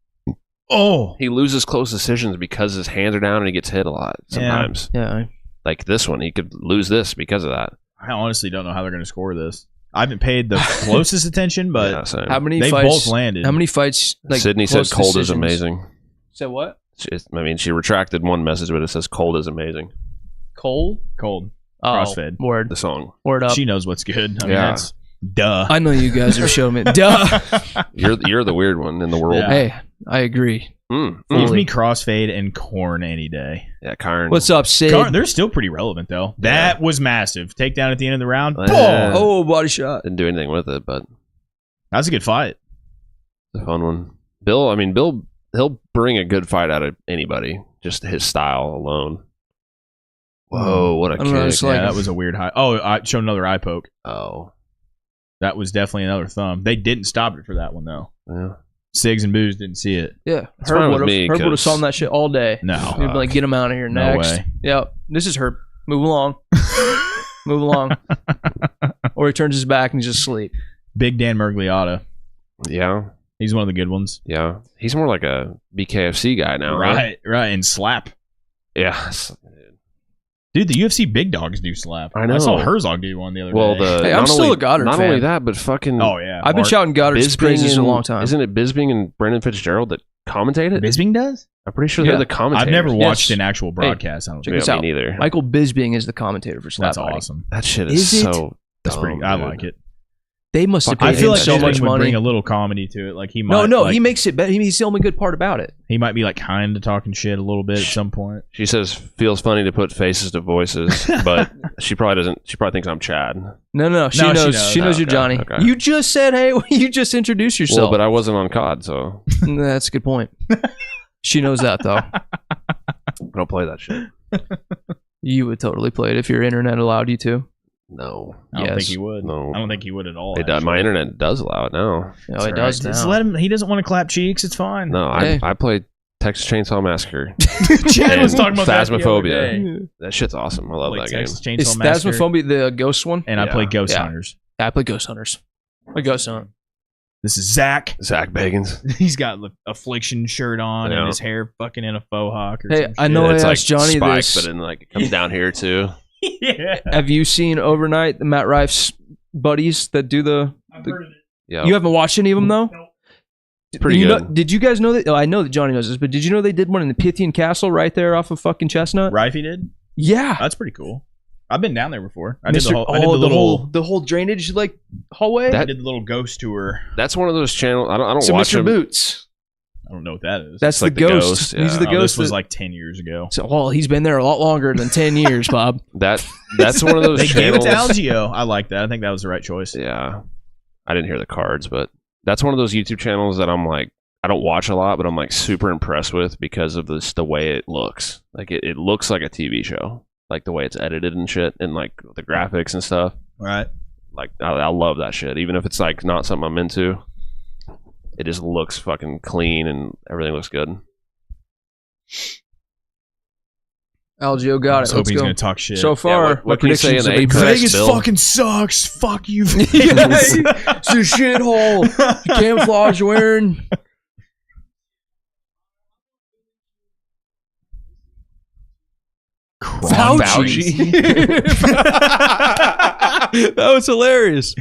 Speaker 2: Oh,
Speaker 1: He loses close decisions because his hands are down and he gets hit a lot sometimes.
Speaker 3: Yeah.
Speaker 1: Like this one, he could lose this because of that.
Speaker 2: I honestly don't know how they're going to score this. I haven't paid the closest attention, but
Speaker 1: Yeah, same.
Speaker 3: How many
Speaker 2: they
Speaker 3: fights?
Speaker 2: both landed.
Speaker 3: How many fights? Like
Speaker 1: Sydney said
Speaker 3: close
Speaker 1: cold is
Speaker 3: decisions?
Speaker 1: amazing.
Speaker 3: Said what?
Speaker 1: She retracted one message, but it says cold is amazing.
Speaker 3: Cold.
Speaker 2: Cold.
Speaker 3: Oh,
Speaker 2: Crossfade.
Speaker 3: Word.
Speaker 1: The song.
Speaker 3: Word up.
Speaker 2: She knows what's good. I mean,
Speaker 1: Yeah.
Speaker 2: that's duh.
Speaker 3: I know you guys have shown me. Duh.
Speaker 1: You're the weird one in the world.
Speaker 2: Yeah.
Speaker 3: Hey, I agree.
Speaker 2: Give
Speaker 3: fully.
Speaker 2: me Crossfade and Corn any day.
Speaker 1: Yeah, Karn.
Speaker 3: What's up, Sid?
Speaker 2: They're still pretty relevant though. That was massive. Takedown at the end of the round.
Speaker 1: Yeah.
Speaker 2: Boom!
Speaker 3: Oh, body shot.
Speaker 1: Didn't do anything with it, but
Speaker 2: That's a good fight.
Speaker 1: it's a fun one. Bill, he'll bring a good fight out of anybody. Just his style alone. Whoa, what a
Speaker 3: I don't know,
Speaker 1: kick.
Speaker 3: it's like-
Speaker 2: Yeah, that was a weird high. Oh, I showed another eye poke.
Speaker 1: Oh.
Speaker 2: That was definitely another thumb. They didn't stop it for that one though.
Speaker 1: Yeah.
Speaker 2: Sigs and Booze didn't see it.
Speaker 3: Yeah.
Speaker 1: That's fine with me,
Speaker 3: Herb would have
Speaker 1: 'cause-
Speaker 3: saw that shit all day.
Speaker 2: No.
Speaker 3: He'd be like, get him out of here
Speaker 2: No
Speaker 3: next.
Speaker 2: way.
Speaker 3: Yep. This is Herb. Move along. Move along. Or he turns his back and he's just asleep.
Speaker 2: Big Dan Mergliotta.
Speaker 1: Yeah.
Speaker 2: He's one of the good ones.
Speaker 1: Yeah. He's more like a BKFC guy now, right?
Speaker 2: Right. And slap.
Speaker 1: Yeah.
Speaker 2: Dude, the UFC big dogs do slap.
Speaker 1: I know.
Speaker 2: I saw Herzog do one the other
Speaker 1: Well,
Speaker 2: day.
Speaker 3: Hey, I'm
Speaker 1: not
Speaker 3: still
Speaker 1: only-
Speaker 3: a Goddard
Speaker 1: Not
Speaker 3: fan.
Speaker 1: only that, but fucking
Speaker 2: Oh, yeah.
Speaker 3: I've been
Speaker 2: Mark
Speaker 3: shouting Goddard's praises for a long time.
Speaker 1: Isn't it Bisbing and Brendan Fitzgerald that commentated?
Speaker 2: Bisbing does?
Speaker 1: I'm pretty sure
Speaker 3: Yeah.
Speaker 1: they're the commentators.
Speaker 2: I've never watched
Speaker 3: Yes.
Speaker 2: an actual broadcast. I don't
Speaker 3: check
Speaker 2: think.
Speaker 3: this
Speaker 1: Yeah,
Speaker 3: out.
Speaker 1: me neither.
Speaker 3: Michael Bisbing is the commentator for Slap
Speaker 2: That's
Speaker 3: Fighting.
Speaker 2: awesome.
Speaker 1: That shit is,
Speaker 3: Is it?
Speaker 1: so
Speaker 2: That's
Speaker 1: dumb,
Speaker 2: pretty. I
Speaker 1: dude.
Speaker 2: like it.
Speaker 3: They must have
Speaker 1: I
Speaker 3: paid
Speaker 2: I feel
Speaker 3: him
Speaker 2: like
Speaker 3: so
Speaker 2: Bisbing
Speaker 3: much
Speaker 2: would
Speaker 3: money.
Speaker 2: bring a little comedy to it. Like he might.
Speaker 3: No,
Speaker 2: like,
Speaker 3: he makes it better. He's the only good part about it.
Speaker 2: he might be like kind of talking shit a little bit at some point.
Speaker 1: She says feels funny to put faces to voices, but she probably doesn't. She probably thinks I'm Chad.
Speaker 3: No, she
Speaker 2: No, she
Speaker 3: knows.
Speaker 2: knows.
Speaker 3: She knows
Speaker 1: Oh,
Speaker 3: you're
Speaker 1: okay,
Speaker 3: Johnny.
Speaker 1: okay.
Speaker 3: You just said, hey, you just introduced yourself.
Speaker 1: Well, but I wasn't on COD, so
Speaker 3: That's a good point. She knows that, though.
Speaker 1: I don't play that shit.
Speaker 3: You would totally play it if your internet allowed you to.
Speaker 1: No,
Speaker 2: I don't
Speaker 3: Yes.
Speaker 2: think he would.
Speaker 1: No.
Speaker 2: I don't think he would at all.
Speaker 1: it does. My internet does allow it now.
Speaker 3: No,
Speaker 2: That's
Speaker 3: it
Speaker 2: all
Speaker 3: does
Speaker 2: right. Just
Speaker 3: now.
Speaker 2: let him. He doesn't want to clap cheeks. It's fine.
Speaker 1: No,
Speaker 3: Hey.
Speaker 1: I play Texas Chainsaw Massacre.
Speaker 2: Chad was
Speaker 1: And
Speaker 2: talking about that the other
Speaker 1: Phasmophobia.
Speaker 2: day.
Speaker 1: That shit's awesome. I love
Speaker 2: Like
Speaker 1: that game.
Speaker 2: Texas Chainsaw
Speaker 3: Is
Speaker 2: Massacre,
Speaker 3: Phasmophobia the ghost one?
Speaker 2: and I
Speaker 1: Yeah.
Speaker 2: play Ghost
Speaker 3: Yeah.
Speaker 2: Hunters.
Speaker 3: I play Ghost Hunters. I Ghost Hunt.
Speaker 2: This is Zach.
Speaker 1: Zach Bagans.
Speaker 2: He's got the Affliction shirt on
Speaker 1: Yeah.
Speaker 2: and his hair fucking in a faux hawk. Or
Speaker 3: Hey,
Speaker 2: some
Speaker 3: I know
Speaker 2: shit.
Speaker 1: It's
Speaker 3: I
Speaker 1: like
Speaker 3: asked Johnny
Speaker 1: spikes,
Speaker 3: this.
Speaker 1: but then like it comes down here too.
Speaker 2: Yeah.
Speaker 3: Have you seen Overnight, the Matt Rife's buddies that do the...
Speaker 2: I've heard of it.
Speaker 1: Yeah,
Speaker 3: You haven't watched any of them, though?
Speaker 1: pretty
Speaker 3: You
Speaker 1: good.
Speaker 3: know, did you guys know that? Oh, I know that Johnny knows this, but did you know they did one in the Pythian Castle right there off of fucking Chestnut?
Speaker 2: Rifey did.
Speaker 3: Yeah.
Speaker 2: That's pretty cool. I've been down there before. I did
Speaker 3: Mr.
Speaker 2: the whole. I did the little.
Speaker 3: drainage like hallway.
Speaker 1: That-
Speaker 2: I did the little ghost tour.
Speaker 1: That's one of those channels. I don't
Speaker 3: so
Speaker 1: watch
Speaker 3: Mr.
Speaker 1: them.
Speaker 3: Boots.
Speaker 2: I don't know what that is.
Speaker 3: That's the
Speaker 1: like the
Speaker 3: ghost.
Speaker 1: ghost,
Speaker 3: He's
Speaker 1: yeah.
Speaker 3: the
Speaker 2: Oh,
Speaker 3: ghost.
Speaker 2: this was like 10 years ago.
Speaker 3: So, well, he's been there a lot longer than 10 years, Bob.
Speaker 1: That's one of those
Speaker 2: They gave it
Speaker 1: channels.
Speaker 2: to Algeo. I like that. I think that was the right choice.
Speaker 1: Yeah. I didn't hear the cards, but that's one of those YouTube channels that I'm like, I don't watch a lot, but I'm like super impressed with because of the way it looks. Like it looks like a TV show, like the way it's edited and shit, and like the graphics and stuff.
Speaker 2: Right.
Speaker 1: Like I love that shit, even if it's like not something I'm into. It just looks fucking clean and everything looks good.
Speaker 3: Algeo
Speaker 2: I
Speaker 3: got
Speaker 2: was
Speaker 3: it. Let's
Speaker 2: hoping he's
Speaker 3: go.
Speaker 2: going to talk shit.
Speaker 3: So far,
Speaker 1: what can you say in
Speaker 3: predictions
Speaker 1: the
Speaker 3: have been
Speaker 1: Apex,
Speaker 3: correct.
Speaker 2: Vegas
Speaker 1: Bill?
Speaker 2: fucking sucks. Fuck you.
Speaker 3: It's a shithole. Camouflage wearing. Fauci. That was hilarious.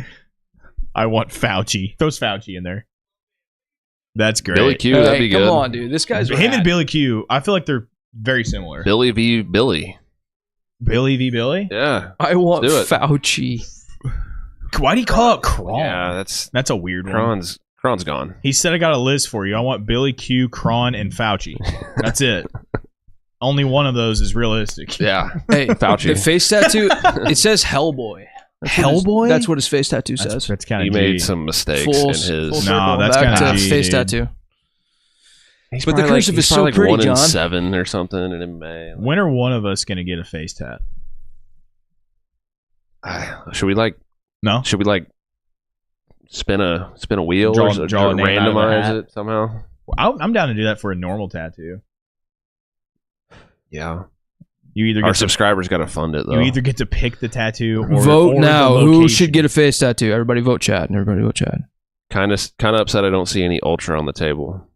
Speaker 2: I want Fauci. Throws Fauci in there. That's great.
Speaker 1: Billy Q, that'd be
Speaker 3: Come
Speaker 1: good.
Speaker 3: on, dude. This guy's
Speaker 2: Him
Speaker 3: rad.
Speaker 2: and Billy Q, I feel like they're very similar.
Speaker 1: Billy v. Billy.
Speaker 2: Billy v. Billy?
Speaker 1: Yeah.
Speaker 3: I want
Speaker 1: Do it.
Speaker 3: Fauci.
Speaker 2: Why do you call it Kron?
Speaker 1: Yeah,
Speaker 2: That's a weird one.
Speaker 1: Kron's gone.
Speaker 2: He said, I got a list for you. I want Billy Q, Kron, and Fauci. That's it. Only one of those is realistic.
Speaker 1: Yeah.
Speaker 3: Hey,
Speaker 1: Fauci.
Speaker 3: the face tattoo, it says Hellboy.
Speaker 2: Hellboy?
Speaker 3: That's what his face tattoo says.
Speaker 2: That's kind
Speaker 1: He
Speaker 2: of
Speaker 1: made some mistakes
Speaker 3: Full
Speaker 1: in his.
Speaker 2: No,
Speaker 3: circle
Speaker 2: that's
Speaker 3: back
Speaker 2: kinda
Speaker 3: to
Speaker 2: G,
Speaker 3: face
Speaker 2: dude.
Speaker 3: tattoo.
Speaker 1: He's
Speaker 3: But the
Speaker 1: probably
Speaker 3: cursive
Speaker 1: he's
Speaker 3: is so
Speaker 1: probably
Speaker 3: pretty,
Speaker 1: 1 in
Speaker 3: John.
Speaker 1: 7 or something in May.
Speaker 2: When are one of us going to get a face tat?
Speaker 1: Should we like
Speaker 2: No?
Speaker 1: spin a wheel
Speaker 2: Draw
Speaker 1: or
Speaker 2: a name out of a
Speaker 1: randomize
Speaker 2: hat.
Speaker 1: it somehow?
Speaker 2: I'm down to do that for a normal tattoo.
Speaker 1: Yeah.
Speaker 2: You either
Speaker 1: Our
Speaker 2: get to,
Speaker 1: subscribers got to fund it though.
Speaker 2: you either get to pick the tattoo or
Speaker 3: Vote
Speaker 2: or
Speaker 3: now.
Speaker 2: the
Speaker 3: Who
Speaker 2: location.
Speaker 3: should get a face tattoo? Everybody vote chat. And everybody vote chat.
Speaker 1: Kind of upset I don't see any ultra on the table.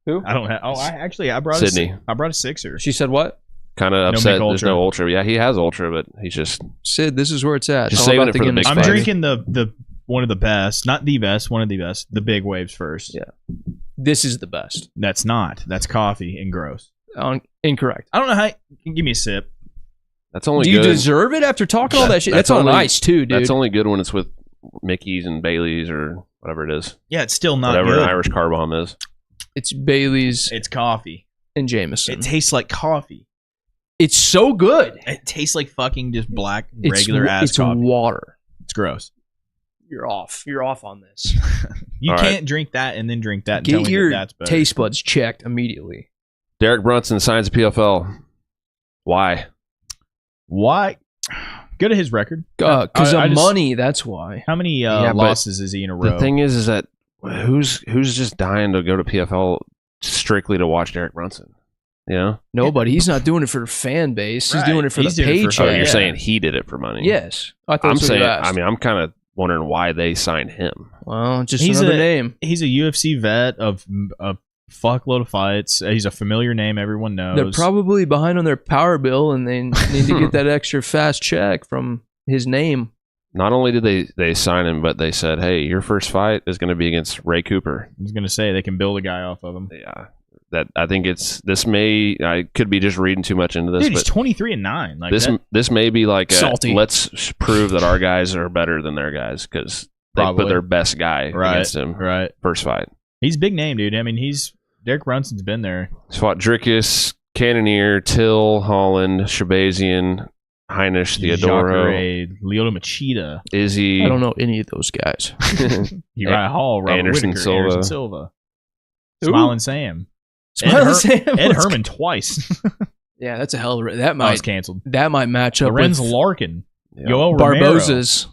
Speaker 3: Who?
Speaker 2: I don't have. Oh, I brought
Speaker 1: Sydney.
Speaker 2: I brought a sixer.
Speaker 3: She said what?
Speaker 1: Kind of
Speaker 2: No
Speaker 1: upset
Speaker 2: Mick
Speaker 1: there's
Speaker 2: Ultra.
Speaker 1: no ultra. Yeah, he has ultra, but he's just
Speaker 3: Sid, this is where it's at.
Speaker 1: Just
Speaker 3: It's all
Speaker 1: saving
Speaker 3: about
Speaker 1: it
Speaker 3: the
Speaker 1: for the
Speaker 3: gimmicks,
Speaker 1: big
Speaker 2: I'm
Speaker 1: fight.
Speaker 3: baby.
Speaker 2: drinking the one of the best, not the best, one of the best, the big waves first.
Speaker 3: Yeah. This is the best.
Speaker 2: That's not. That's coffee and gross.
Speaker 3: Incorrect.
Speaker 2: I don't know how. Give me a sip.
Speaker 1: that's only
Speaker 3: Do you
Speaker 1: good.
Speaker 3: deserve it after talking all that shit?
Speaker 1: That's
Speaker 3: That's on
Speaker 1: only-
Speaker 3: ice too, dude.
Speaker 1: That's only good when it's with Mickey's and Bailey's or whatever it is.
Speaker 2: Yeah, it's still not
Speaker 1: Whatever
Speaker 2: good.
Speaker 1: an Irish car bomb is.
Speaker 3: It's Bailey's
Speaker 2: It's coffee.
Speaker 3: and Jameson.
Speaker 2: It tastes like coffee.
Speaker 3: It's so good.
Speaker 2: It tastes like fucking just black
Speaker 3: It's
Speaker 2: regular ass
Speaker 3: it's
Speaker 2: coffee.
Speaker 3: water.
Speaker 2: It's gross.
Speaker 3: You're off. You're off on this.
Speaker 2: You
Speaker 1: All
Speaker 2: can't drink that and then drink that and tell
Speaker 3: Get
Speaker 2: me
Speaker 3: your
Speaker 2: that that's better.
Speaker 3: taste buds checked immediately.
Speaker 1: Derek Brunson signs a PFL. Why?
Speaker 2: Why? Go to his record.
Speaker 3: Because
Speaker 2: I
Speaker 3: of
Speaker 2: just-
Speaker 3: money, that's why.
Speaker 2: How many
Speaker 1: Yeah, but
Speaker 2: losses is he in a row?
Speaker 1: The thing is that who's just dying to go to PFL strictly to watch Derek Brunson? You know?
Speaker 3: Nobody. He's not doing it for the fan base. He's
Speaker 2: Right.
Speaker 3: doing it for
Speaker 2: He's
Speaker 3: the
Speaker 2: doing it for
Speaker 3: paycheck.
Speaker 1: Oh, you're
Speaker 2: yeah.
Speaker 1: saying he did it for money?
Speaker 3: Yes. I thought
Speaker 1: I'm
Speaker 3: that's what you
Speaker 1: saying.
Speaker 3: asked.
Speaker 1: I mean, I'm kind of wondering why they signed him.
Speaker 3: Well, just
Speaker 2: He's
Speaker 3: another
Speaker 2: a-
Speaker 3: name.
Speaker 2: He's a UFC vet of a fuckload of fights. He's a familiar name everyone knows.
Speaker 3: They're probably behind on their power bill, and they need to get that extra fast check from his name.
Speaker 1: Not only did they sign him, but they said, "Hey, your first fight is going to be against Ray Cooper."
Speaker 2: I was gonna say they can build a guy off of him.
Speaker 1: Yeah, that I think it's this may I could be just reading too much into this,
Speaker 2: Dude, he's
Speaker 1: but
Speaker 2: 23-9. Like
Speaker 1: this
Speaker 2: that,
Speaker 1: this may be like
Speaker 3: Salty.
Speaker 1: let's prove that our guys are better than their guys because they
Speaker 2: Probably.
Speaker 1: put their best guy
Speaker 2: right,
Speaker 1: against him
Speaker 2: right.
Speaker 1: first fight.
Speaker 2: He's a big name, dude. I mean, Derek Brunson's been there.
Speaker 1: He's fought Drickus, Cannoneer, Till, Holland, Shabazian, Heinisch, Theodoro,
Speaker 2: Jacare, Lyoto Machida,
Speaker 1: Izzy.
Speaker 3: I don't know any of those guys.
Speaker 2: Uriah Hall, Robert
Speaker 1: Anderson
Speaker 2: Whitaker,
Speaker 1: Silva.
Speaker 2: Anderson Silva,
Speaker 3: Who?
Speaker 2: Smiling Sam,
Speaker 3: Smiling Sam,
Speaker 2: Ed
Speaker 3: let's-
Speaker 2: Herman twice.
Speaker 3: Yeah, that's a hell of a... That
Speaker 2: That was
Speaker 3: might
Speaker 2: canceled.
Speaker 3: match up
Speaker 2: Lorenz
Speaker 3: with
Speaker 2: Larkin,
Speaker 1: Yeah.
Speaker 2: Yoel Romero.
Speaker 3: Barboza's.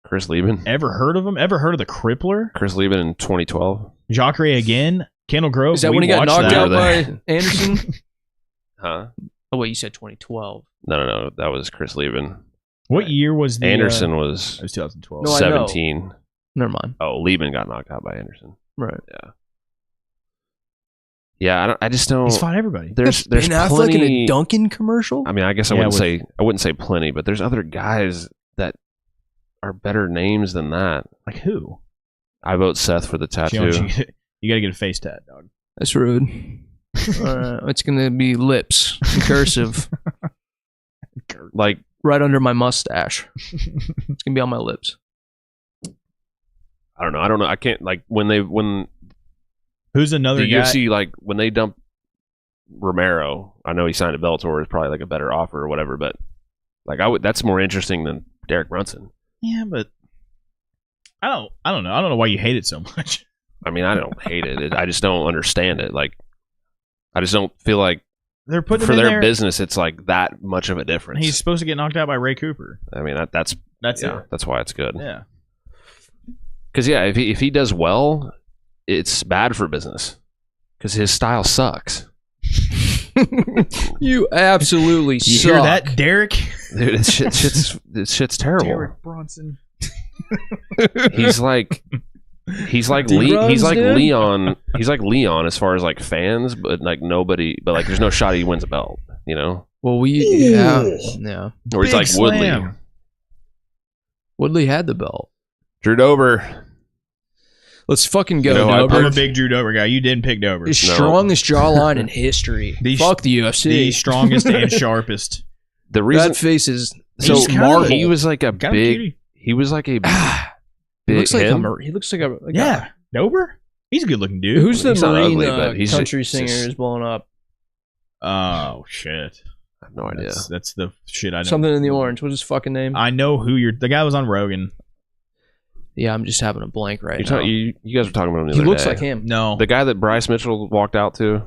Speaker 1: Chris Lieben.
Speaker 2: Ever heard of him? Ever heard of the Crippler?
Speaker 1: Chris Lieben in 2012.
Speaker 2: Jacare again. Kendall Grove.
Speaker 3: Is that
Speaker 2: we
Speaker 3: when he got
Speaker 2: watched
Speaker 3: knocked
Speaker 2: that.
Speaker 3: out
Speaker 1: Over
Speaker 3: by
Speaker 1: there.
Speaker 3: Anderson?
Speaker 1: Huh?
Speaker 3: Oh, wait, you said 2012.
Speaker 1: No. That was Chris Lieben.
Speaker 2: What year was the
Speaker 1: Anderson
Speaker 2: It
Speaker 1: was
Speaker 2: was 2012.
Speaker 3: No, I know.
Speaker 1: 17.
Speaker 3: Never mind.
Speaker 1: Oh, Lieben got knocked out by Anderson.
Speaker 3: Right.
Speaker 1: Yeah, I just don't.
Speaker 2: He's fought everybody.
Speaker 1: There's
Speaker 3: Ben Affleck in
Speaker 1: plenty.
Speaker 3: a Dunkin' commercial?
Speaker 1: I mean, I guess I
Speaker 2: Yeah,
Speaker 1: wouldn't say plenty, but there's other guys that are better names than that.
Speaker 2: Like who?
Speaker 1: I vote Seth for the tattoo.
Speaker 2: You gotta get a face tat, dog.
Speaker 3: That's rude. It's going to be lips in cursive
Speaker 1: Like,
Speaker 3: right under my mustache. It's going to be on my lips.
Speaker 1: I don't know. I can't like when
Speaker 2: Who's another
Speaker 1: the
Speaker 2: guy?
Speaker 1: UFC, like, when they dump Romero, I know he signed a Bellator, is probably like a better offer or whatever, but like that's more interesting than Derek Brunson.
Speaker 2: Yeah, but I don't know. I don't know why you hate it so much.
Speaker 1: I mean, I don't hate it. I just don't understand it. Like, I just don't feel like
Speaker 2: They're putting
Speaker 1: for
Speaker 2: him in
Speaker 1: their
Speaker 2: there.
Speaker 1: business, it's like that much of a difference.
Speaker 2: He's supposed to get knocked out by Ray Cooper.
Speaker 1: I mean, that's
Speaker 2: it.
Speaker 1: That's why it's good.
Speaker 2: Yeah.
Speaker 1: Because if he does well, it's bad for business. Because his style sucks.
Speaker 3: You absolutely
Speaker 2: You
Speaker 3: suck.
Speaker 2: hear that, Derek?
Speaker 1: Dude, shit's terrible.
Speaker 2: Derek Bronson.
Speaker 1: He's like
Speaker 3: D-Runs,
Speaker 1: he's like
Speaker 3: dude?
Speaker 1: Leon. He's like Leon as far as like fans, but like nobody. But like, there's no shot he wins a belt. You know.
Speaker 3: Well,
Speaker 1: Or he's like Woodley.
Speaker 3: Woodley had the belt.
Speaker 1: Drew Dober.
Speaker 3: Let's fucking go,
Speaker 1: You know,
Speaker 3: Dober.
Speaker 2: I'm a big Drew Dober guy. You didn't pick Dober.
Speaker 3: The strongest jawline in history. Fuck the UFC.
Speaker 2: The strongest and sharpest.
Speaker 1: The reason
Speaker 3: That face is
Speaker 1: so
Speaker 2: He's kinda
Speaker 1: he was like a
Speaker 2: Kinda
Speaker 1: big.
Speaker 2: cutie.
Speaker 1: He was like a
Speaker 3: he
Speaker 1: big.
Speaker 3: looks like
Speaker 1: him.
Speaker 3: he looks like a
Speaker 2: Yeah. Dober? He's a good looking dude.
Speaker 3: Who's the
Speaker 1: He's not
Speaker 3: Marine
Speaker 1: ugly, but he's
Speaker 3: country
Speaker 1: just-
Speaker 3: singer is blowing up?
Speaker 2: Oh, shit.
Speaker 1: I have no idea.
Speaker 2: That's the shit I know.
Speaker 3: Something in the orange. What's his fucking name?
Speaker 2: I know who you're. The guy was on Rogan.
Speaker 3: Yeah, I'm just having a blank right
Speaker 1: You're
Speaker 3: now.
Speaker 1: you guys were talking about him the
Speaker 3: He
Speaker 1: other
Speaker 3: looks
Speaker 1: day.
Speaker 3: like him.
Speaker 2: No.
Speaker 1: The guy that Bryce Mitchell walked out to.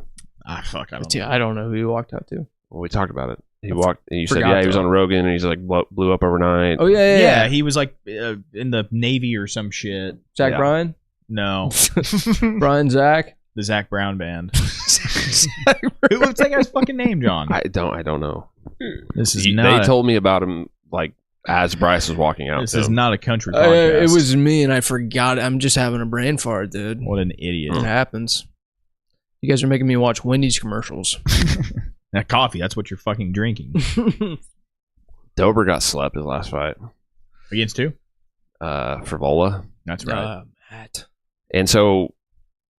Speaker 2: Fuck. I don't
Speaker 3: Yeah,
Speaker 2: know.
Speaker 3: I don't know who he walked out to.
Speaker 1: Well, we talked about it. He
Speaker 3: I
Speaker 1: walked. And you said,
Speaker 3: forgot
Speaker 1: yeah, he was
Speaker 3: though.
Speaker 1: on Rogan, and he's like blew up overnight.
Speaker 3: Oh yeah,
Speaker 2: Yeah, he was like in the Navy or some shit.
Speaker 3: Zach
Speaker 1: Yeah.
Speaker 3: Bryan,
Speaker 2: No.
Speaker 3: Brian Zach.
Speaker 2: The Zach Brown band. What's that guy's fucking name, John?
Speaker 1: I don't know.
Speaker 2: This is
Speaker 1: They
Speaker 2: not.
Speaker 1: told me about him like as Bryce was walking out.
Speaker 2: This
Speaker 1: to
Speaker 2: is
Speaker 1: him.
Speaker 2: not a country podcast.
Speaker 3: It was me, and I forgot. I'm just having a brain fart, dude.
Speaker 2: What an idiot.
Speaker 3: It happens. You guys are making me watch Wendy's commercials.
Speaker 2: That coffee. That's what you're fucking drinking.
Speaker 1: Dober got slept his last fight.
Speaker 2: Against who?
Speaker 1: Frivola.
Speaker 2: That's right.
Speaker 3: Matt.
Speaker 1: And so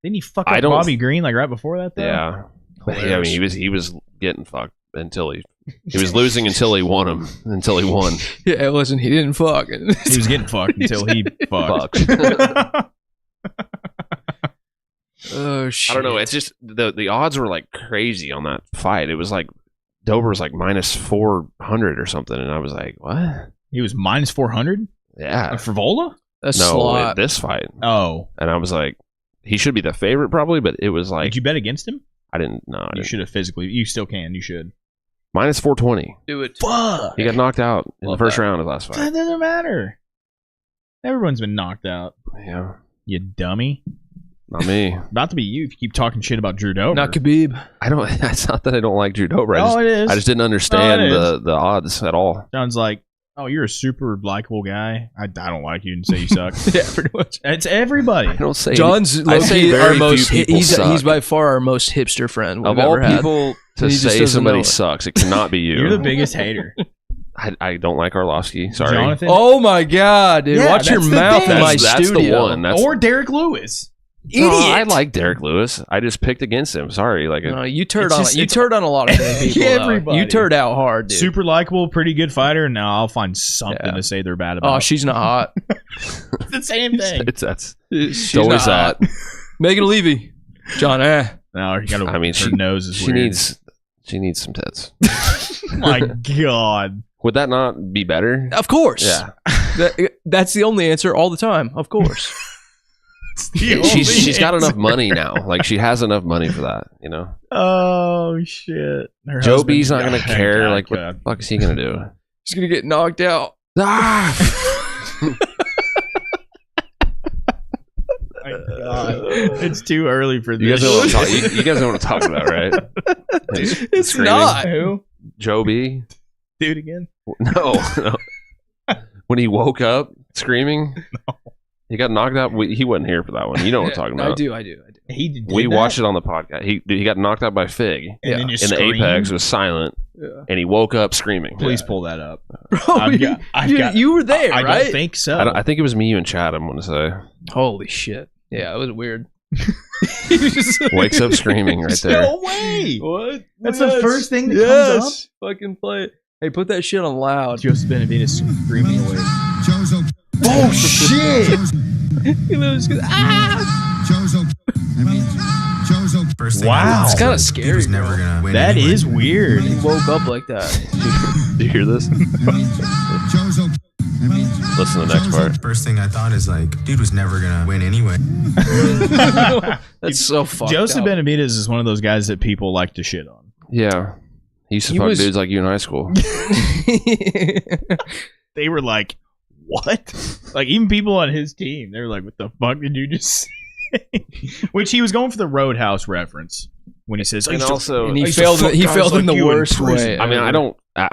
Speaker 2: Didn't he fuck
Speaker 1: I
Speaker 2: up
Speaker 1: don't-
Speaker 2: Bobby Green like right before that? Though?
Speaker 1: yeah. Yeah, I
Speaker 3: Hilarious.
Speaker 1: mean, he was getting fucked until he was losing until he won.
Speaker 3: Yeah, listen, he didn't fuck.
Speaker 2: He was getting fucked until he fucked.
Speaker 3: Oh shit!
Speaker 1: I don't know. It's just the odds were like crazy on that fight. It was like Dober was like minus 400 or something, and I was like, what?
Speaker 2: He was minus 400
Speaker 1: Yeah,
Speaker 2: for Vola.
Speaker 3: A
Speaker 1: no,
Speaker 3: slot.
Speaker 1: this fight,
Speaker 2: Oh,
Speaker 1: and I was like, he should be the favorite probably, but it was like
Speaker 2: did you bet against him?
Speaker 1: I didn't. No, I
Speaker 2: You
Speaker 1: didn't.
Speaker 2: should have physically. You still can. You should.
Speaker 1: Minus 420.
Speaker 3: Do it.
Speaker 2: Fuck.
Speaker 1: He got knocked out in
Speaker 3: Love
Speaker 1: the first
Speaker 3: that.
Speaker 1: round of last fight.
Speaker 2: That doesn't matter. Everyone's been knocked out.
Speaker 1: Yeah,
Speaker 2: You dummy.
Speaker 1: not me.
Speaker 2: About to be you if you keep talking shit about Drew Dober.
Speaker 3: Not Khabib.
Speaker 1: I don't. It's not that I don't like Drew Dober.
Speaker 2: It is.
Speaker 1: I just didn't understand
Speaker 2: No,
Speaker 1: the odds at all.
Speaker 2: Sounds like, oh, you're a super likable guy. I don't like you and say you suck.
Speaker 3: Yeah, pretty much.
Speaker 2: It's everybody.
Speaker 1: I don't say
Speaker 3: John's
Speaker 1: I say
Speaker 3: low-key
Speaker 1: very
Speaker 3: our
Speaker 1: few
Speaker 3: most.
Speaker 1: people
Speaker 3: He's
Speaker 1: suck.
Speaker 3: by far our most hipster friend we've
Speaker 1: Of all
Speaker 3: ever had.
Speaker 1: people to
Speaker 3: He just
Speaker 1: say
Speaker 3: doesn't
Speaker 1: somebody
Speaker 3: know it.
Speaker 1: sucks, it cannot be you.
Speaker 2: You're the biggest hater.
Speaker 1: I don't like Arlovsky. Sorry.
Speaker 2: Jonathan.
Speaker 3: Oh my god, dude!
Speaker 2: Yeah,
Speaker 3: Watch your
Speaker 2: that's the
Speaker 3: mouth
Speaker 2: thing.
Speaker 3: in my
Speaker 1: That's the
Speaker 3: studio.
Speaker 1: one. That's,
Speaker 2: or Derek Lewis.
Speaker 1: no,
Speaker 2: Idiot.
Speaker 1: I like Derek Lewis. I just picked against him. Sorry. Like,
Speaker 3: No, you turd
Speaker 2: It's
Speaker 3: on
Speaker 2: just-
Speaker 3: you
Speaker 2: it's-
Speaker 3: turd on a lot of good people. though.
Speaker 2: Everybody.
Speaker 3: You turd out hard, dude.
Speaker 2: Super likable, pretty good fighter. Now I'll find something
Speaker 3: Yeah.
Speaker 2: to say they're bad about.
Speaker 3: Oh, she's not hot.
Speaker 2: It's the same thing.
Speaker 1: that's
Speaker 3: She's
Speaker 1: always
Speaker 3: not hot. Megan Levy, John.
Speaker 2: No, you gotta,
Speaker 1: I mean,
Speaker 2: her nose is
Speaker 1: she
Speaker 2: weird.
Speaker 1: she needs some tits.
Speaker 2: My God.
Speaker 1: Would that not be better?
Speaker 3: Of course.
Speaker 1: Yeah.
Speaker 3: That's the only answer all the time. Of course.
Speaker 1: She's got enough money now. Like, she has enough money for that, you know?
Speaker 2: Oh shit. Her
Speaker 1: Joe
Speaker 2: husband-
Speaker 1: B's not going to
Speaker 2: God,
Speaker 1: care.
Speaker 2: God,
Speaker 1: Like, what
Speaker 2: God.
Speaker 1: the fuck is he going to do?
Speaker 3: She's gonna get knocked out.
Speaker 2: My God. It's too early for
Speaker 1: You guys
Speaker 2: this.
Speaker 1: know what I'm talking. You guys know what I'm talking about, right?
Speaker 3: It's
Speaker 1: Screaming.
Speaker 3: not.
Speaker 2: Who?
Speaker 1: Joe B.
Speaker 2: Do it again.
Speaker 1: No. When he woke up screaming, he got knocked out. He wasn't here for that one. You know what I'm talking about.
Speaker 3: I do. I do.
Speaker 2: He did
Speaker 1: We
Speaker 2: that?
Speaker 1: watched it on the podcast. He got knocked out by Fig,
Speaker 2: And then you
Speaker 1: and the
Speaker 2: screamed?
Speaker 1: Apex was silent,
Speaker 3: Yeah.
Speaker 1: and he woke up screaming.
Speaker 2: Please pull that up.
Speaker 3: Bro,
Speaker 2: I've got-
Speaker 3: you were there,
Speaker 2: I
Speaker 3: right?
Speaker 2: don't think so.
Speaker 1: I think it was me, you, and Chad. I'm going to say
Speaker 3: Holy shit. Yeah, it was weird. He was just
Speaker 1: wakes up screaming right there.
Speaker 2: No way.
Speaker 3: What?
Speaker 2: That's the first thing that comes up?
Speaker 3: Fucking play it. Hey, put that shit on loud.
Speaker 2: Joseph Benavides screaming away.
Speaker 4: Joe's okay.
Speaker 2: Oh shit!
Speaker 3: He literally just goes, ah!
Speaker 4: Joe's okay. I mean,
Speaker 2: Wow.
Speaker 3: It's kind of scary.
Speaker 4: He was never gonna win.
Speaker 2: That
Speaker 4: anyway.
Speaker 2: is weird.
Speaker 3: He woke up like that.
Speaker 1: Do you hear this? Listen to the next part.
Speaker 4: First thing I thought is like, dude was never gonna win anyway.
Speaker 3: That's so fucked
Speaker 2: Joseph
Speaker 3: up.
Speaker 2: Benavidez is one of those guys that people like to shit on.
Speaker 1: Yeah. He used to fuck dudes like you in high school.
Speaker 2: They were like, what? Like, even people on his team, they were like, what the fuck did you just say? Which he was going for the Roadhouse reference when he says,
Speaker 1: And also,
Speaker 3: And he failed in the worst way.
Speaker 1: I mean, I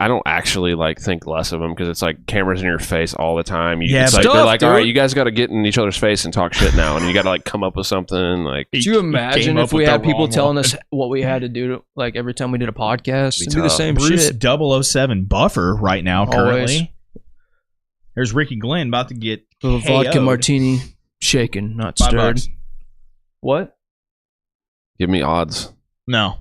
Speaker 1: don't actually like think less of him because it's like cameras in your face all the time.
Speaker 2: Yeah,
Speaker 1: it's
Speaker 2: but
Speaker 1: like, they're like, all right,
Speaker 3: dude.
Speaker 1: you guys got to get in each other's face and talk shit now, and you got to like come up with something. Like,
Speaker 3: Could you imagine if we had people telling us what we had to do to, like every time we did a podcast? It'd be the same
Speaker 2: Bruce
Speaker 3: shit.
Speaker 2: 007 buffer right now, currently.
Speaker 3: Always.
Speaker 2: There's Ricky Glenn about to get
Speaker 3: Little vodka
Speaker 2: KO'd.
Speaker 3: martini, shaken, not
Speaker 2: $5.
Speaker 3: stirred. What?
Speaker 1: give me odds.
Speaker 2: No,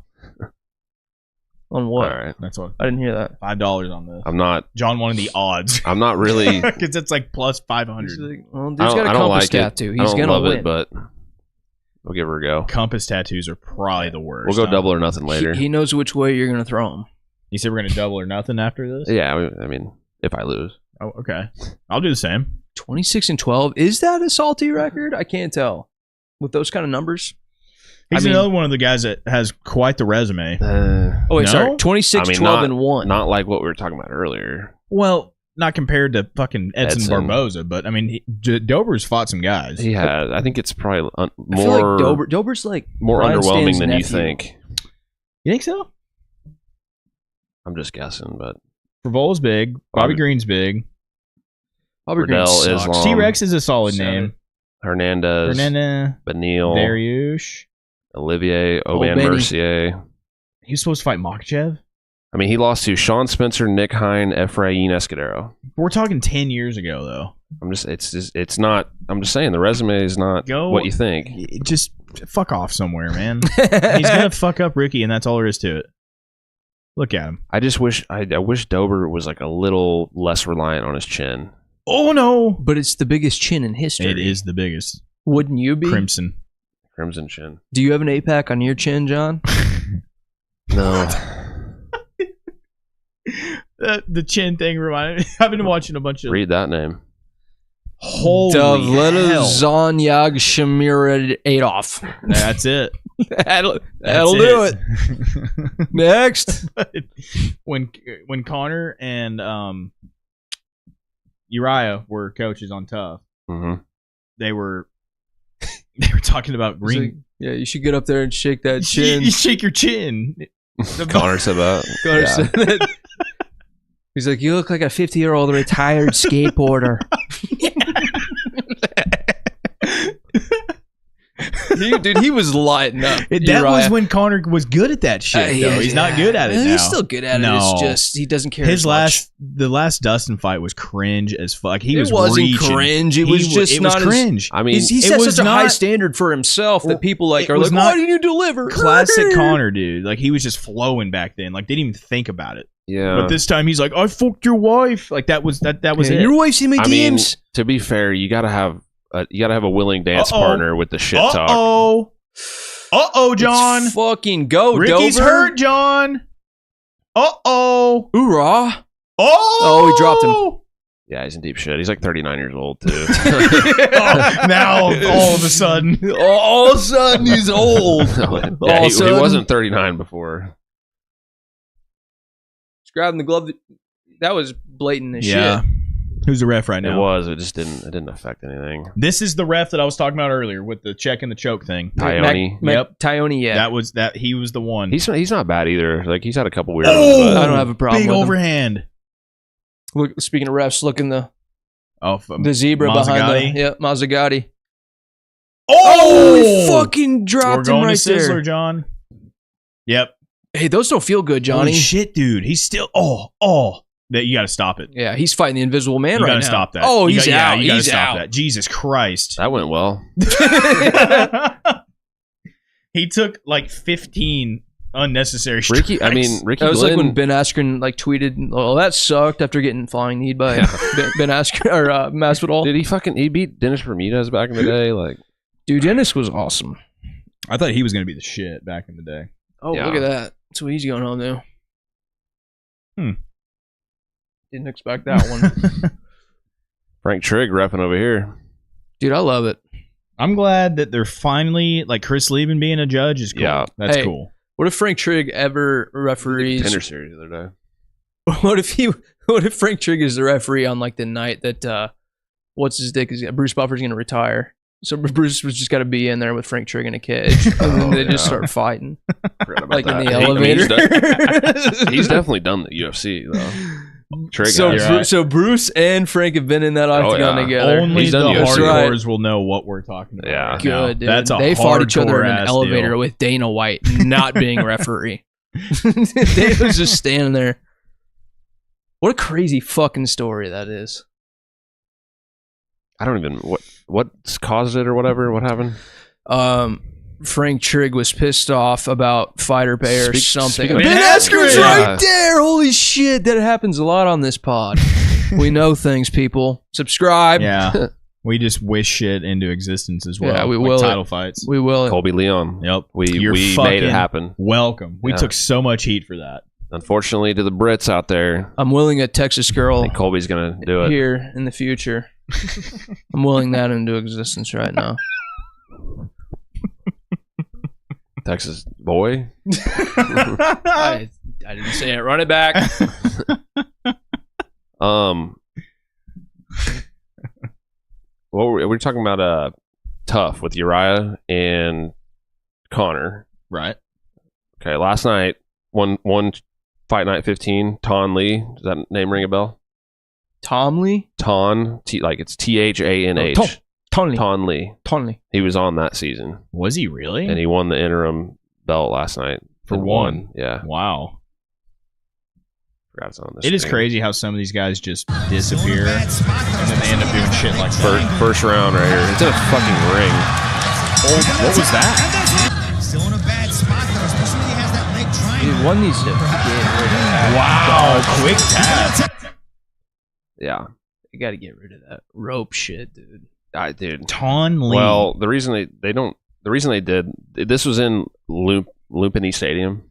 Speaker 3: On what?
Speaker 1: All right,
Speaker 2: that's what.
Speaker 3: I didn't hear that.
Speaker 2: $5 on this.
Speaker 1: I'm not.
Speaker 2: John wanted the odds
Speaker 1: I'm not really.
Speaker 2: because it's like plus
Speaker 3: He's
Speaker 2: 500.
Speaker 3: like, well, dude's
Speaker 1: I
Speaker 3: got a
Speaker 1: don't
Speaker 3: compass
Speaker 1: like it.
Speaker 3: tattoo.
Speaker 1: I
Speaker 3: He's
Speaker 1: don't
Speaker 3: gonna
Speaker 1: love
Speaker 3: win.
Speaker 1: it, but we'll give her a go.
Speaker 2: Compass tattoos are probably the worst.
Speaker 1: We'll go double or nothing later.
Speaker 3: He knows which way you're gonna throw him.
Speaker 2: You said we're gonna double or nothing after this?
Speaker 1: Yeah, I mean, if I lose,
Speaker 2: Oh, okay. I'll do the same.
Speaker 3: 26-12. Is that a salty record? I can't tell. With those kind of numbers.
Speaker 2: He's
Speaker 3: I mean-
Speaker 2: another one of the guys that has quite the resume.
Speaker 3: Oh wait,
Speaker 2: No?
Speaker 3: sorry. 26,
Speaker 1: I mean,
Speaker 3: 12, and 1.
Speaker 1: not like what we were talking about earlier.
Speaker 2: Well, not compared to fucking Edson
Speaker 1: Edson.
Speaker 2: Barboza, but I mean, Dober's fought some guys.
Speaker 1: He has. I think it's probably
Speaker 3: I
Speaker 1: more
Speaker 3: feel like Dober's like
Speaker 1: more
Speaker 3: Brian
Speaker 1: underwhelming
Speaker 3: Stan's
Speaker 1: than you
Speaker 3: nephew.
Speaker 1: think.
Speaker 2: You think so?
Speaker 1: I'm just guessing, but
Speaker 2: Fravola's big. Bobby Green's big.
Speaker 3: Bobby Green
Speaker 1: Riddell,
Speaker 3: sucks.
Speaker 1: Islam,
Speaker 2: T-Rex is a solid name.
Speaker 1: Hernandez,
Speaker 2: Hernandez,
Speaker 1: Benil,
Speaker 2: Dariush.
Speaker 1: Olivier, Oban
Speaker 3: Benny.
Speaker 1: Mercier.
Speaker 2: He was supposed to fight Makhachev.
Speaker 1: I mean, he lost to Sean Spencer, Nick Hine, Efrain Escudero.
Speaker 2: We're talking 10 years ago, though.
Speaker 1: It's not. I'm just saying the resume is not
Speaker 2: Go-
Speaker 1: what you think.
Speaker 2: Just fuck off somewhere, man. He's gonna fuck up Ricky, and that's all there is to it. Look at him.
Speaker 1: I just wish I wish Dober was like a little less reliant on his chin.
Speaker 2: Oh no!
Speaker 3: But it's the biggest chin in history.
Speaker 2: It is the biggest
Speaker 3: Wouldn't you be?
Speaker 2: crimson.
Speaker 1: Crimson chin.
Speaker 3: Do you have an APAC on your chin, John?
Speaker 1: No.
Speaker 2: The chin thing reminded me. I've been watching a bunch of.
Speaker 1: Read that name.
Speaker 2: Holy
Speaker 3: Davleta
Speaker 2: hell.
Speaker 3: Zonyag Shamir Adolf.
Speaker 2: That's it.
Speaker 3: That'll
Speaker 2: That's
Speaker 3: do it. Next.
Speaker 2: when Connor and Uriah were coaches on Tough,
Speaker 1: Mm-hmm.
Speaker 2: they were talking about
Speaker 3: He's
Speaker 2: green.
Speaker 3: like, yeah, you should get up there and shake that chin.
Speaker 2: You shake your chin.
Speaker 1: Connor said that.
Speaker 3: Connor
Speaker 1: Yeah.
Speaker 3: said that. He's like, you look like a 50-year-old retired skateboarder. He was lighting up.
Speaker 2: That
Speaker 3: Uriah.
Speaker 2: was when Connor was good at that shit. Though. He's not good at it now.
Speaker 3: He's still good at it.
Speaker 2: No.
Speaker 3: It's just he doesn't care.
Speaker 2: His
Speaker 3: as much.
Speaker 2: the last Dustin fight was cringe as fuck. He was
Speaker 3: It wasn't
Speaker 2: reaching.
Speaker 3: cringe. It
Speaker 2: He
Speaker 3: was
Speaker 2: wa-
Speaker 3: just
Speaker 2: it
Speaker 3: not
Speaker 2: was
Speaker 3: as-
Speaker 2: cringe.
Speaker 1: I mean,
Speaker 3: He
Speaker 2: it
Speaker 3: set
Speaker 2: was
Speaker 3: such a high
Speaker 2: not-
Speaker 3: standard for himself that people like
Speaker 2: it
Speaker 3: are
Speaker 2: was
Speaker 3: like,
Speaker 2: not
Speaker 3: why didn't you deliver?
Speaker 2: classic Connor, dude. Like he was just flowing back then. Like didn't even think about it.
Speaker 1: yeah.
Speaker 2: But this time he's like, I fucked your wife. Like that was it.
Speaker 3: Your wife's in my
Speaker 1: I mean,
Speaker 3: DMs.
Speaker 1: to be fair, you gotta have a willing dance
Speaker 2: Uh-oh.
Speaker 1: partner with the shit talk.
Speaker 2: Uh-oh, John.
Speaker 3: Let's fucking go,
Speaker 2: Ricky's
Speaker 3: Dober.
Speaker 2: hurt, John. Uh-oh.
Speaker 3: Hoorah.
Speaker 2: Oh,
Speaker 3: he dropped him.
Speaker 1: Yeah, he's in deep shit. He's like 39 years old too.
Speaker 2: Oh, now all of a sudden.
Speaker 3: All of a sudden he's old.
Speaker 1: Yeah,
Speaker 3: All
Speaker 1: he
Speaker 3: of a sudden-
Speaker 1: wasn't 39 before.
Speaker 3: He's grabbing the glove. That was blatant as
Speaker 2: Yeah.
Speaker 3: shit.
Speaker 2: Who's the ref right
Speaker 1: It
Speaker 2: now?
Speaker 1: was. It just didn't affect anything.
Speaker 2: This is the ref that I was talking about earlier with the check and the choke thing.
Speaker 1: Tyone.
Speaker 2: Yep.
Speaker 3: Tyone, yeah.
Speaker 2: He was the one.
Speaker 1: He's not bad either. Like he's had a couple weird.
Speaker 2: Oh!
Speaker 3: I don't have a problem
Speaker 2: Big
Speaker 3: with him.
Speaker 2: overhand.
Speaker 3: Look, speaking of refs, look in the zebra
Speaker 2: Mazzagatti?
Speaker 3: behind the Mazzagatti.
Speaker 2: Oh!
Speaker 3: He fucking
Speaker 2: We're
Speaker 3: dropped him
Speaker 2: going
Speaker 3: right
Speaker 2: to Sizzler,
Speaker 3: there.
Speaker 2: John. Yep.
Speaker 3: Hey, those don't feel good, Johnny.
Speaker 2: Holy shit, dude. He's still. That you got to stop it.
Speaker 3: Yeah, he's fighting the Invisible Man
Speaker 2: You
Speaker 3: right
Speaker 2: got
Speaker 3: now.
Speaker 2: to stop that.
Speaker 3: Oh,
Speaker 2: You
Speaker 3: he's
Speaker 2: got-
Speaker 3: out.
Speaker 2: You got to
Speaker 3: He's
Speaker 2: stop
Speaker 3: out.
Speaker 2: that. Jesus Christ.
Speaker 1: That went well.
Speaker 2: He took like 15 unnecessary
Speaker 1: Ricky.
Speaker 2: strikes.
Speaker 1: I mean, Ricky.
Speaker 3: That was
Speaker 1: Glenn,
Speaker 3: like when Ben Askren like tweeted, "Oh, that sucked," after getting flying kneed by Ben Askren or Masvidal.
Speaker 1: did he beat Dennis Bermudez back in the day? Like,
Speaker 3: Dude, Dennis was awesome.
Speaker 2: I thought he was going to be the shit back in the day.
Speaker 3: Oh,
Speaker 1: Yeah.
Speaker 3: look at that. That's what he's going on now. Didn't expect that one.
Speaker 1: Frank Trigg repping over here.
Speaker 3: Dude, I love it.
Speaker 2: I'm glad that they're finally, like, Chris Lieben being a judge is cool.
Speaker 1: Yeah.
Speaker 2: That's
Speaker 3: Hey,
Speaker 2: cool.
Speaker 3: What if Frank Trigg ever referees?
Speaker 1: Tender series the other day.
Speaker 3: What if Frank Trigg is the referee on like the night that what's his dick is Bruce Buffer's going to retire? So Bruce was just got to be in there with Frank Trigg in a cage, and then they just start fighting,
Speaker 1: Forgot about
Speaker 3: like
Speaker 1: that.
Speaker 3: in the
Speaker 1: He-
Speaker 3: elevator.
Speaker 1: He's definitely done the UFC though. Trigg
Speaker 3: So,
Speaker 1: has.
Speaker 3: so Bruce and Frank have been in that octagon
Speaker 1: yeah.
Speaker 3: together.
Speaker 2: Only
Speaker 1: He's
Speaker 2: the
Speaker 1: done UFC.
Speaker 2: hardcores will know what we're talking about.
Speaker 1: Yeah.
Speaker 2: right now.
Speaker 3: Good, dude.
Speaker 2: That's a
Speaker 3: they fought each other in an
Speaker 2: hardcore-ass
Speaker 3: elevator
Speaker 2: deal.
Speaker 3: with Dana White not being a referee. Dana was just standing there. What a crazy fucking story that is.
Speaker 1: I don't even what caused it or whatever. What happened?
Speaker 3: Frank Trigg was pissed off about fighter pay or something.
Speaker 1: speaking of-
Speaker 3: Ben Askren's
Speaker 1: Yeah.
Speaker 3: right there. Holy shit, that happens a lot on this pod. We know things, people. Subscribe.
Speaker 2: Yeah. We just wish shit into existence as well.
Speaker 3: Yeah, we
Speaker 2: like
Speaker 3: will.
Speaker 2: Title fights.
Speaker 3: We will.
Speaker 1: Colby Leon.
Speaker 2: Yep.
Speaker 1: We
Speaker 2: You're
Speaker 1: made
Speaker 2: fucking
Speaker 1: it happen.
Speaker 2: Welcome. We
Speaker 1: Yeah.
Speaker 2: took so much heat for that.
Speaker 1: Unfortunately, to the Brits out there,
Speaker 3: I'm willing a Texas
Speaker 1: I
Speaker 3: girl
Speaker 1: think Colby's gonna do it.
Speaker 3: here in the future. I'm willing that into existence right now.
Speaker 1: Texas boy.
Speaker 3: I didn't say it. Run it back.
Speaker 1: What were we talking about? Tough with Uriah and Connor.
Speaker 2: Right.
Speaker 1: Okay, last night, one Fight Night 15. Ton Lee. Does that name ring a bell?
Speaker 3: Tom Lee?
Speaker 1: Ton. Like it's THANH.
Speaker 3: Ton Lee.
Speaker 1: Ton Lee.
Speaker 3: Ton Lee.
Speaker 1: He was on that season,
Speaker 2: Was he really?
Speaker 1: and he won the interim belt last night
Speaker 2: For
Speaker 1: and
Speaker 2: one.
Speaker 1: won. Yeah,
Speaker 2: Wow.
Speaker 1: forgot it's on this.
Speaker 2: It is
Speaker 1: thing.
Speaker 2: crazy how some of these guys just disappear and then they end up doing shit like that.
Speaker 1: First round right here. It's in a fucking ring.
Speaker 2: What was that?
Speaker 5: Still in a bad spot though, especially when he has that leg triangle.
Speaker 3: Dude, one needs to get rid of that.
Speaker 2: Wow. Quick tap.
Speaker 1: Yeah,
Speaker 3: You got to get rid of that rope shit, dude.
Speaker 1: dude.
Speaker 2: Ton Lee.
Speaker 1: Well, the reason they did this was in Lumpini Stadium.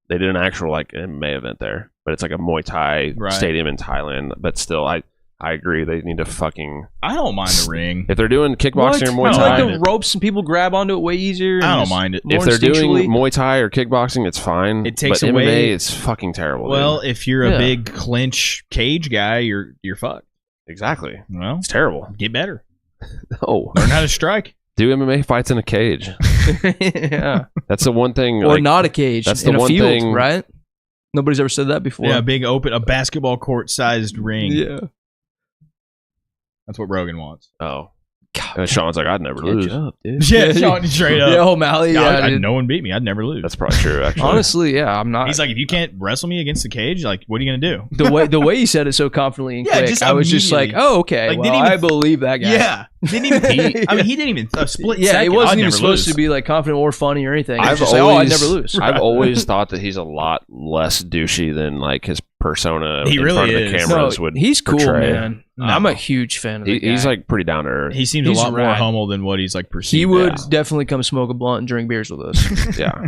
Speaker 1: They did an actual like MMA event there, but it's like a Muay Thai
Speaker 2: Right.
Speaker 1: stadium in Thailand. But still, I agree. They need to fucking
Speaker 2: I don't mind the ring.
Speaker 1: if they're doing kickboxing or Muay
Speaker 2: I don't
Speaker 1: Thai.
Speaker 2: mind
Speaker 3: Like the ropes and people grab onto it way easier.
Speaker 2: I
Speaker 3: and
Speaker 2: don't
Speaker 3: just
Speaker 2: mind it.
Speaker 3: more
Speaker 1: If they're doing
Speaker 3: instinctually.
Speaker 1: Muay Thai or kickboxing, it's fine.
Speaker 2: It takes
Speaker 1: but
Speaker 2: away-
Speaker 1: MMA, it's fucking terrible.
Speaker 2: Well,
Speaker 1: dude.
Speaker 2: if you're a
Speaker 3: Yeah.
Speaker 2: big clinch cage guy, you're fucked.
Speaker 1: exactly,
Speaker 2: Well,
Speaker 1: it's terrible.
Speaker 2: get better.
Speaker 1: Oh,
Speaker 2: Learn how to strike.
Speaker 1: do MMA fights in a cage.
Speaker 3: Yeah.
Speaker 1: That's the one thing.
Speaker 3: Or
Speaker 1: like,
Speaker 3: not a cage.
Speaker 1: that's
Speaker 3: in
Speaker 1: the
Speaker 3: a
Speaker 1: one
Speaker 3: field,
Speaker 1: thing-
Speaker 3: right? Nobody's ever said that before.
Speaker 2: Yeah, big open, a basketball court sized ring.
Speaker 3: Yeah.
Speaker 2: That's what Rogan wants.
Speaker 1: Oh,
Speaker 3: God,
Speaker 1: and Sean's like, I'd never lose.
Speaker 3: catch up, dude.
Speaker 2: Yeah, Sean, straight up.
Speaker 3: Yeah, O'Malley. Yeah, dude.
Speaker 2: no one beat me. I'd never lose.
Speaker 1: That's probably true. Actually,
Speaker 3: Honestly, yeah, I'm not.
Speaker 2: He's like, if you can't wrestle me against the cage, like, what are you gonna do?
Speaker 3: the way he said it so confidently and
Speaker 2: Yeah,
Speaker 3: quick.
Speaker 2: just
Speaker 3: I was just like,
Speaker 2: immediately.
Speaker 3: oh, okay.
Speaker 2: Like,
Speaker 3: Well,
Speaker 2: didn't even-
Speaker 3: I believe that guy.
Speaker 2: didn't even. I mean, he didn't even a split.
Speaker 3: Yeah,
Speaker 2: second.
Speaker 3: he wasn't
Speaker 2: I'd
Speaker 3: even
Speaker 2: never
Speaker 3: supposed
Speaker 2: lose.
Speaker 3: to be like confident or funny or anything. He was
Speaker 1: I've
Speaker 3: just like, oh, I'd
Speaker 1: always-
Speaker 3: never lose.
Speaker 1: I've always thought that he's a lot less douchey than like his persona
Speaker 2: He
Speaker 1: in
Speaker 2: really
Speaker 1: front of the
Speaker 2: is.
Speaker 1: cameras
Speaker 3: No,
Speaker 1: would.
Speaker 3: he's cool,
Speaker 1: portray.
Speaker 3: man.
Speaker 2: No.
Speaker 3: I'm a huge fan of the guy.
Speaker 1: He's like pretty down to earth.
Speaker 2: He seems
Speaker 3: He's
Speaker 2: a lot more
Speaker 3: rad.
Speaker 2: humble than what he's like perceived.
Speaker 3: he would
Speaker 2: as.
Speaker 3: definitely come smoke a blunt and drink beers with us.
Speaker 1: Yeah,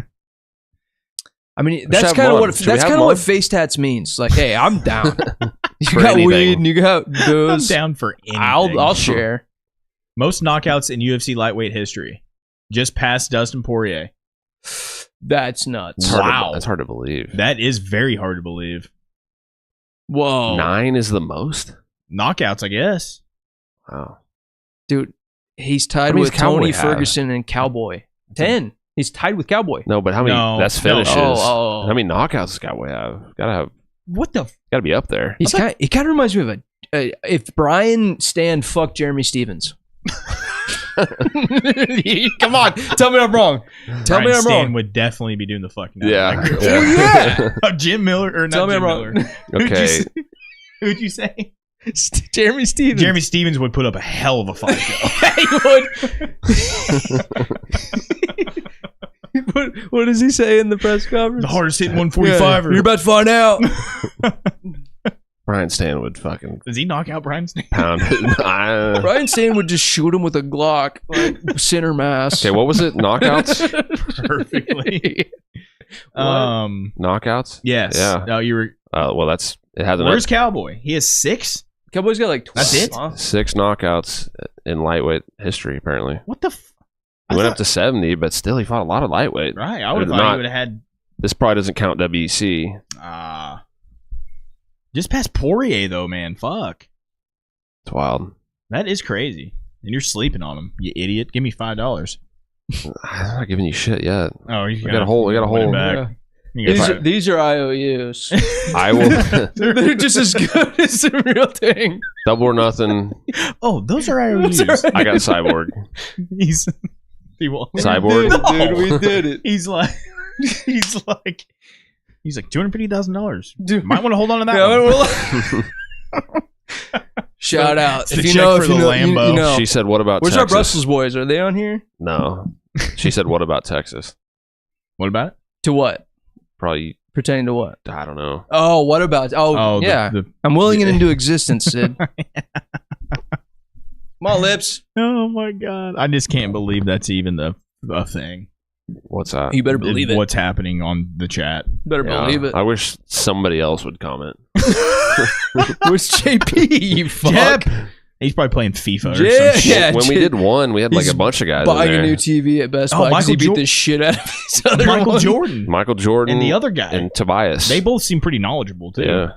Speaker 3: I mean,
Speaker 1: Should
Speaker 3: that's
Speaker 1: have
Speaker 3: kind of
Speaker 1: mud.
Speaker 3: what
Speaker 1: Should we
Speaker 3: that's
Speaker 1: have
Speaker 3: kind of what
Speaker 1: mud?
Speaker 3: face tats means. Like, hey, I'm down. You
Speaker 1: For
Speaker 3: got
Speaker 1: anything.
Speaker 3: weed and you got
Speaker 2: I'm
Speaker 3: booze.
Speaker 2: down for anything.
Speaker 3: I'll share.
Speaker 2: Most knockouts in UFC lightweight history, just past Dustin Poirier.
Speaker 3: That's nuts.
Speaker 1: It's hard to-
Speaker 2: Wow.
Speaker 1: that's hard to believe.
Speaker 2: That is very hard to believe.
Speaker 3: Whoa,
Speaker 1: 9 is the most.
Speaker 2: Knockouts, I guess.
Speaker 1: Wow.
Speaker 3: dude, he's tied
Speaker 1: How many
Speaker 3: with
Speaker 1: does Cowboy
Speaker 3: Tony
Speaker 1: have?
Speaker 3: Ferguson and Cowboy. 10. He's tied with Cowboy.
Speaker 1: No, but how many?
Speaker 2: No,
Speaker 1: that's
Speaker 2: no.
Speaker 1: finishes.
Speaker 3: Oh.
Speaker 1: How many knockouts does Cowboy have?
Speaker 2: What the?
Speaker 1: Gotta be up there.
Speaker 3: He kind of reminds me of if Brian Stan fucked Jeremy Stevens. Come on, tell me I'm wrong. Tell me
Speaker 2: Brian
Speaker 3: I'm
Speaker 2: Stan
Speaker 3: wrong.
Speaker 2: would definitely be doing the fucking.
Speaker 1: Yeah.
Speaker 3: Oh yeah,
Speaker 2: Oh, Jim Miller or not
Speaker 3: Tell me
Speaker 2: Jim
Speaker 3: I'm wrong.
Speaker 2: Miller. Who'd you
Speaker 1: Okay.
Speaker 2: say? Who'd you say?
Speaker 3: Jeremy Stevens.
Speaker 2: Jeremy Stevens would put up a hell of a fight.
Speaker 3: He would. What does he say in the press conference?
Speaker 2: The hardest hitting
Speaker 3: Yeah,
Speaker 2: 145er.
Speaker 3: you're about to find out.
Speaker 1: Brian Stan would fucking
Speaker 2: Does he knock out Brian Stan?
Speaker 1: pound it.
Speaker 3: Brian Stan would just shoot him with a Glock, like center mass.
Speaker 1: Okay, what was it? Knockouts?
Speaker 2: Perfectly.
Speaker 3: What?
Speaker 1: Knockouts?
Speaker 2: Yes.
Speaker 1: Yeah.
Speaker 2: No, you were.
Speaker 1: Well, it has
Speaker 2: Where's Cowboy? He has 6.
Speaker 3: Cowboy's got like 12.
Speaker 2: That's it?
Speaker 3: Huh?
Speaker 1: 6 knockouts in lightweight history, apparently.
Speaker 2: What the?
Speaker 1: He went up to 70, but still he fought a lot of lightweight.
Speaker 2: Right. I would have thought he would have had.
Speaker 1: This probably doesn't count WEC.
Speaker 2: Just past Poirier though, man. Fuck.
Speaker 1: It's wild.
Speaker 2: That is crazy. And you're sleeping on him, you idiot. Give me $5.
Speaker 1: I'm not giving you shit yet.
Speaker 2: Oh, you
Speaker 1: We got a whole.
Speaker 2: back.
Speaker 3: Yeah. These are IOUs.
Speaker 1: I will.
Speaker 3: They're just as good as the real thing.
Speaker 1: Double or nothing.
Speaker 2: Oh, those are IOUs.
Speaker 1: I got Cyborg.
Speaker 2: He's
Speaker 1: Cyborg.
Speaker 3: Dude, we did it.
Speaker 2: He's like $250,000.
Speaker 3: Dude.
Speaker 2: Might want to hold on to that
Speaker 3: Yeah,
Speaker 2: one.
Speaker 3: Shout out.
Speaker 2: It's
Speaker 3: If
Speaker 2: the
Speaker 3: you
Speaker 2: check
Speaker 3: know,
Speaker 2: for
Speaker 3: if you
Speaker 2: the
Speaker 3: know,
Speaker 2: Lambo.
Speaker 3: you know.
Speaker 1: She said, "What about
Speaker 3: Where's
Speaker 1: Texas?"
Speaker 3: our Brussels boys? Are they on here?
Speaker 1: No. She said, "What about Texas?"
Speaker 2: What about it?
Speaker 3: To what?
Speaker 1: Probably.
Speaker 3: Pertaining to what?
Speaker 1: I don't know.
Speaker 3: Oh, what about? Oh, yeah. I'm willing it into existence, Sid. Come on, Lips.
Speaker 2: Oh my god! I just can't believe that's even a thing.
Speaker 1: What's that?
Speaker 3: You better believe it.
Speaker 2: What's happening on the chat?
Speaker 3: Better
Speaker 1: Yeah,
Speaker 3: believe it.
Speaker 1: I wish somebody else would comment.
Speaker 3: Where's JP? You fuck.
Speaker 2: Jep. He's probably playing FIFA or
Speaker 3: Yeah,
Speaker 2: some shit.
Speaker 3: yeah.
Speaker 1: When we did one, we had like
Speaker 3: He's
Speaker 1: a bunch of guys in
Speaker 3: Buying
Speaker 1: there.
Speaker 3: a new TV at Best
Speaker 2: Oh,
Speaker 3: Buy because he
Speaker 2: Michael
Speaker 3: beat the shit out of his other
Speaker 2: Michael
Speaker 3: one.
Speaker 2: Jordan
Speaker 1: Michael Jordan
Speaker 2: and the other guy.
Speaker 1: and Tobias.
Speaker 2: They both seem pretty knowledgeable too.
Speaker 1: Yeah.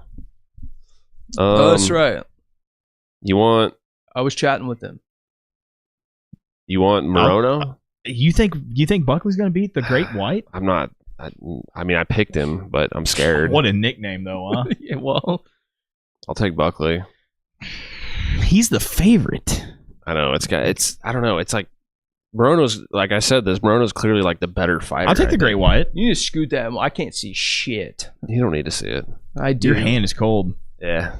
Speaker 3: Oh, that's right.
Speaker 1: You want
Speaker 3: I was chatting with them.
Speaker 1: Morono?
Speaker 2: You think Buckley's gonna beat the Great White?
Speaker 1: I'm not. I mean, I picked him, but I'm scared.
Speaker 2: What a nickname though, huh?
Speaker 3: Yeah, well,
Speaker 1: I'll take Buckley.
Speaker 2: He's the favorite.
Speaker 1: I know it's. I don't know. It's like Morono's. Like I said, Morono's clearly like the better fighter.
Speaker 2: I'll take the Great White.
Speaker 3: you need to scoot that. I can't see shit.
Speaker 1: You don't need to see it.
Speaker 3: I do.
Speaker 2: Your hand is cold.
Speaker 1: Yeah.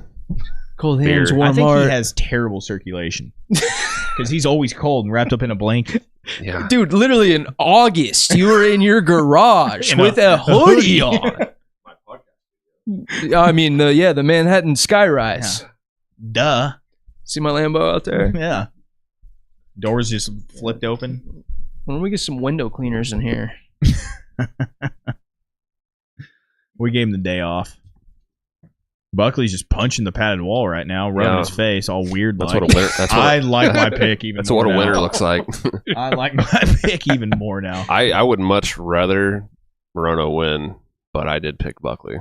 Speaker 3: Cold
Speaker 1: Beer.
Speaker 3: hands,
Speaker 2: I
Speaker 3: warm
Speaker 2: think
Speaker 3: heart.
Speaker 2: he has terrible circulation because he's always cold and wrapped up in a blanket.
Speaker 1: Yeah.
Speaker 3: Dude, literally in August, you were in your garage
Speaker 2: In a
Speaker 3: with a hoodie
Speaker 2: hoodie.
Speaker 3: on. I mean, the Manhattan skyrise.
Speaker 2: Duh.
Speaker 3: See my Lambo out there?
Speaker 2: Yeah. Doors just flipped open.
Speaker 3: When do we get some window cleaners in here?
Speaker 2: We gave him the day off. Buckley's just punching the padded wall right now, rubbing his face all weird.
Speaker 1: That's
Speaker 2: like.
Speaker 1: what a winner.
Speaker 2: I like my pick even.
Speaker 1: That's
Speaker 2: more
Speaker 1: what a
Speaker 2: now.
Speaker 1: winner looks like.
Speaker 2: I like my pick even more now.
Speaker 1: I would much rather Morono win, but I did pick Buckley.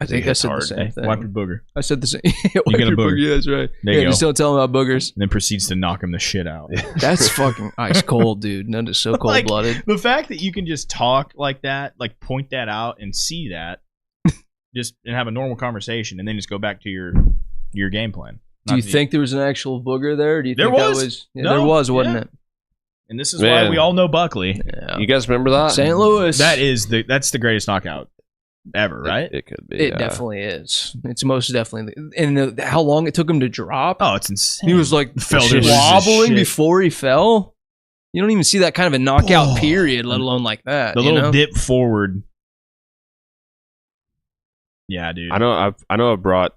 Speaker 3: I think I said the same
Speaker 2: Hey,
Speaker 3: thing.
Speaker 2: wipe your booger.
Speaker 3: I said the same.
Speaker 2: You get a booger.
Speaker 3: Yeah, that's right.
Speaker 2: There you
Speaker 3: Yeah,
Speaker 2: go.
Speaker 3: just don't tell him about boogers.
Speaker 2: And then proceeds to knock him the shit out.
Speaker 3: That's fucking ice cold, dude. That is so
Speaker 2: Like,
Speaker 3: cold blooded.
Speaker 2: The fact that you can just talk like that, like point that out and see that, just and have a normal conversation, and then just go back to your game plan.
Speaker 3: Do you think there was an actual booger there? Or do you
Speaker 2: There
Speaker 3: think
Speaker 2: was.
Speaker 3: that was? Yeah,
Speaker 2: No,
Speaker 3: there was, wasn't
Speaker 2: yeah.
Speaker 3: it?
Speaker 2: And this is
Speaker 1: Man.
Speaker 2: why we all know Buckley.
Speaker 3: Yeah.
Speaker 1: You guys remember that?
Speaker 3: St. Louis.
Speaker 2: That's the greatest knockout ever, right?
Speaker 1: It could be.
Speaker 3: It
Speaker 1: yeah.
Speaker 3: definitely is. It's most definitely. And how long it took him to drop?
Speaker 2: Oh, it's insane.
Speaker 3: He was like
Speaker 2: Fell to
Speaker 3: wobbling
Speaker 2: shit.
Speaker 3: before he fell. You don't even see that kind of a knockout
Speaker 2: Oh.
Speaker 3: period, let alone like that.
Speaker 2: the
Speaker 3: you
Speaker 2: little
Speaker 3: know?
Speaker 2: dip forward. Yeah, dude.
Speaker 1: I know I've brought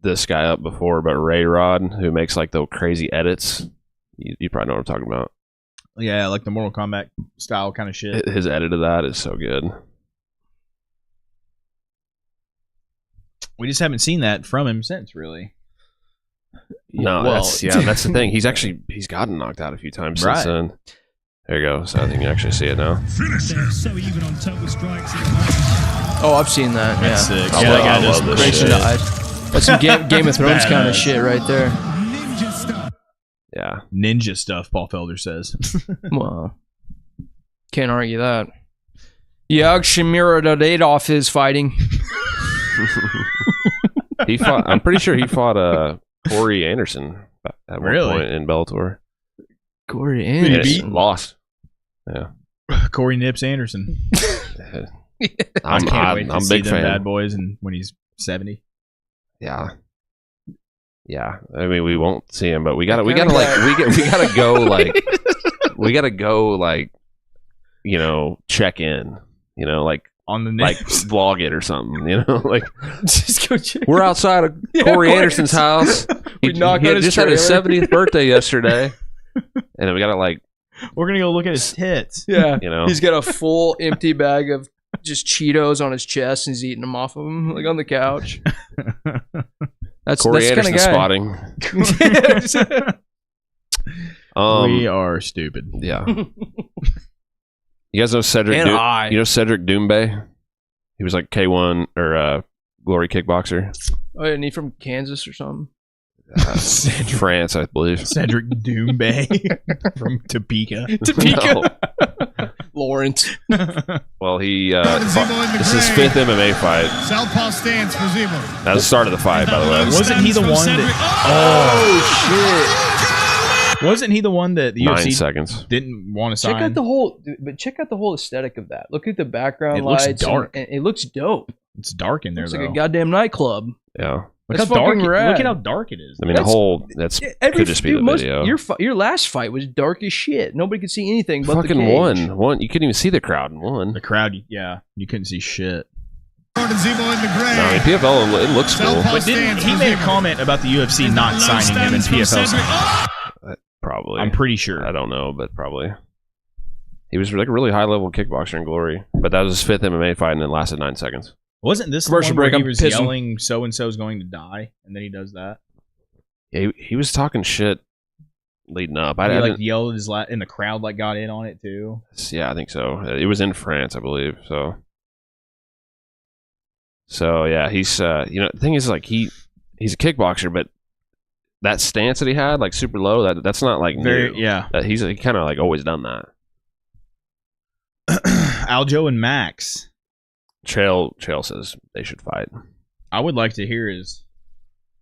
Speaker 1: this guy up before, but Ray Rod, who makes like the crazy edits. You probably know what I'm talking about.
Speaker 2: Yeah, like the Mortal Kombat style kind of shit.
Speaker 1: His edit of that is so good.
Speaker 2: We just haven't seen that from him since, really.
Speaker 1: No,
Speaker 3: well-
Speaker 1: that's the thing. He's gotten knocked out a few times
Speaker 2: Right.
Speaker 1: since then. There you go. So I think you can actually see it now.
Speaker 5: They're so even on total strikes.
Speaker 3: Oh, I've seen that.
Speaker 2: That's
Speaker 3: yeah.
Speaker 2: sick.
Speaker 1: I
Speaker 2: Yeah,
Speaker 1: love-
Speaker 2: that guy
Speaker 1: I
Speaker 2: does
Speaker 1: love this
Speaker 3: Great
Speaker 1: shit.
Speaker 3: shit. That's some Game of Thrones kind of
Speaker 2: badass.
Speaker 3: shit right there.
Speaker 5: Ninja stuff.
Speaker 1: Yeah.
Speaker 2: Ninja stuff, Paul Felder says.
Speaker 3: Well, can't argue that. Yag Shamiradadadov is fighting.
Speaker 1: He fought. I'm pretty sure he fought Corey Anderson at one
Speaker 2: Really?
Speaker 1: point in Bellator.
Speaker 3: Corey
Speaker 2: Who did he
Speaker 3: Anderson.
Speaker 2: beat?
Speaker 1: Lost. Yeah.
Speaker 2: Corey Nips Anderson. I
Speaker 1: I'm
Speaker 2: can't wait to
Speaker 1: I'm a
Speaker 2: see
Speaker 1: big
Speaker 2: them
Speaker 1: fan.
Speaker 2: bad boys and when he's 70.
Speaker 1: Yeah. Yeah. I mean, we won't see him, but we gotta
Speaker 3: kinda
Speaker 1: like
Speaker 3: guy.
Speaker 1: we gotta go like we gotta go like check in. Like
Speaker 2: on the
Speaker 1: like
Speaker 2: news.
Speaker 1: vlog it or something, you know, like
Speaker 3: Just go check.
Speaker 1: we're outside of Corey Anderson's house.
Speaker 3: We knocked on his
Speaker 1: just had his
Speaker 3: trailer.
Speaker 1: 70th birthday yesterday, and then we got to like,
Speaker 2: We're gonna go look at his tits.
Speaker 3: Yeah.
Speaker 1: you know,
Speaker 3: He's got a full empty bag of just Cheetos on his chest and he's eating them off of him, like on the couch. That's
Speaker 1: Corey
Speaker 3: the kind of
Speaker 1: Anderson
Speaker 3: guy.
Speaker 1: spotting.
Speaker 2: We are stupid.
Speaker 1: Yeah. You guys know Cedric?
Speaker 3: And high.
Speaker 1: You know Cedric Doumbé? He was like K1 or Glory kickboxer.
Speaker 3: Oh, isn't he from Kansas or something?
Speaker 1: France, I believe.
Speaker 2: Cedric Doumbé from Topeka.
Speaker 3: Topeka. Lawrence.
Speaker 1: Well, he
Speaker 5: Zebo in the
Speaker 1: this is his
Speaker 5: gray.
Speaker 1: 5th MMA fight.
Speaker 5: Southpaw stance for Zebo.
Speaker 1: That was the start of the fight, by the way.
Speaker 2: Wasn't he the one that? Wasn't he the one that the
Speaker 1: 9
Speaker 2: UFC
Speaker 1: seconds.
Speaker 2: didn't want to sign?
Speaker 3: Check out the whole aesthetic of that. Look at the background
Speaker 2: It looks
Speaker 3: lights.
Speaker 2: dark.
Speaker 3: And it looks dope.
Speaker 2: It's dark in there
Speaker 3: It's
Speaker 2: though.
Speaker 3: like a goddamn nightclub.
Speaker 1: Yeah.
Speaker 2: Look
Speaker 3: That's
Speaker 2: how dark.
Speaker 3: fucking rad.
Speaker 2: Look at how dark it is.
Speaker 1: I mean,
Speaker 3: That's-
Speaker 1: the whole could just be the video.
Speaker 3: Your last fight was dark as shit. Nobody could see anything but
Speaker 1: Fucking
Speaker 3: the cage.
Speaker 1: one. You couldn't even see the crowd in one.
Speaker 2: The crowd, yeah, you couldn't see shit.
Speaker 5: Jordan Zebo in the gray.
Speaker 1: No, I mean, PFL, it looks cool.
Speaker 5: Southpaw
Speaker 2: But didn't he made a comment about the UFC not signing him in PFL?
Speaker 1: Probably.
Speaker 2: I'm pretty sure.
Speaker 1: I don't know, but probably. He was like a really high level kickboxer in Glory, but that was his 5th MMA fight and it lasted 9 seconds.
Speaker 2: Wasn't this the
Speaker 3: Commercial
Speaker 2: one where
Speaker 3: break,
Speaker 2: he
Speaker 3: I'm
Speaker 2: was
Speaker 3: pissing.
Speaker 2: yelling so and so's going to die, and then he does that?
Speaker 1: He was talking shit leading up.
Speaker 2: He
Speaker 1: I
Speaker 2: like
Speaker 1: didn't,
Speaker 2: yelled at his and the crowd like got in on it too.
Speaker 1: yeah, I think so. It was in France, I believe. So yeah, he's the thing is like he's a kickboxer, but that stance that he had, like super low, that's not like
Speaker 2: Very
Speaker 1: new.
Speaker 2: yeah.
Speaker 1: He's kind of like always done that.
Speaker 2: Algeo and Max.
Speaker 1: Trail says they should fight.
Speaker 2: I would like to hear his.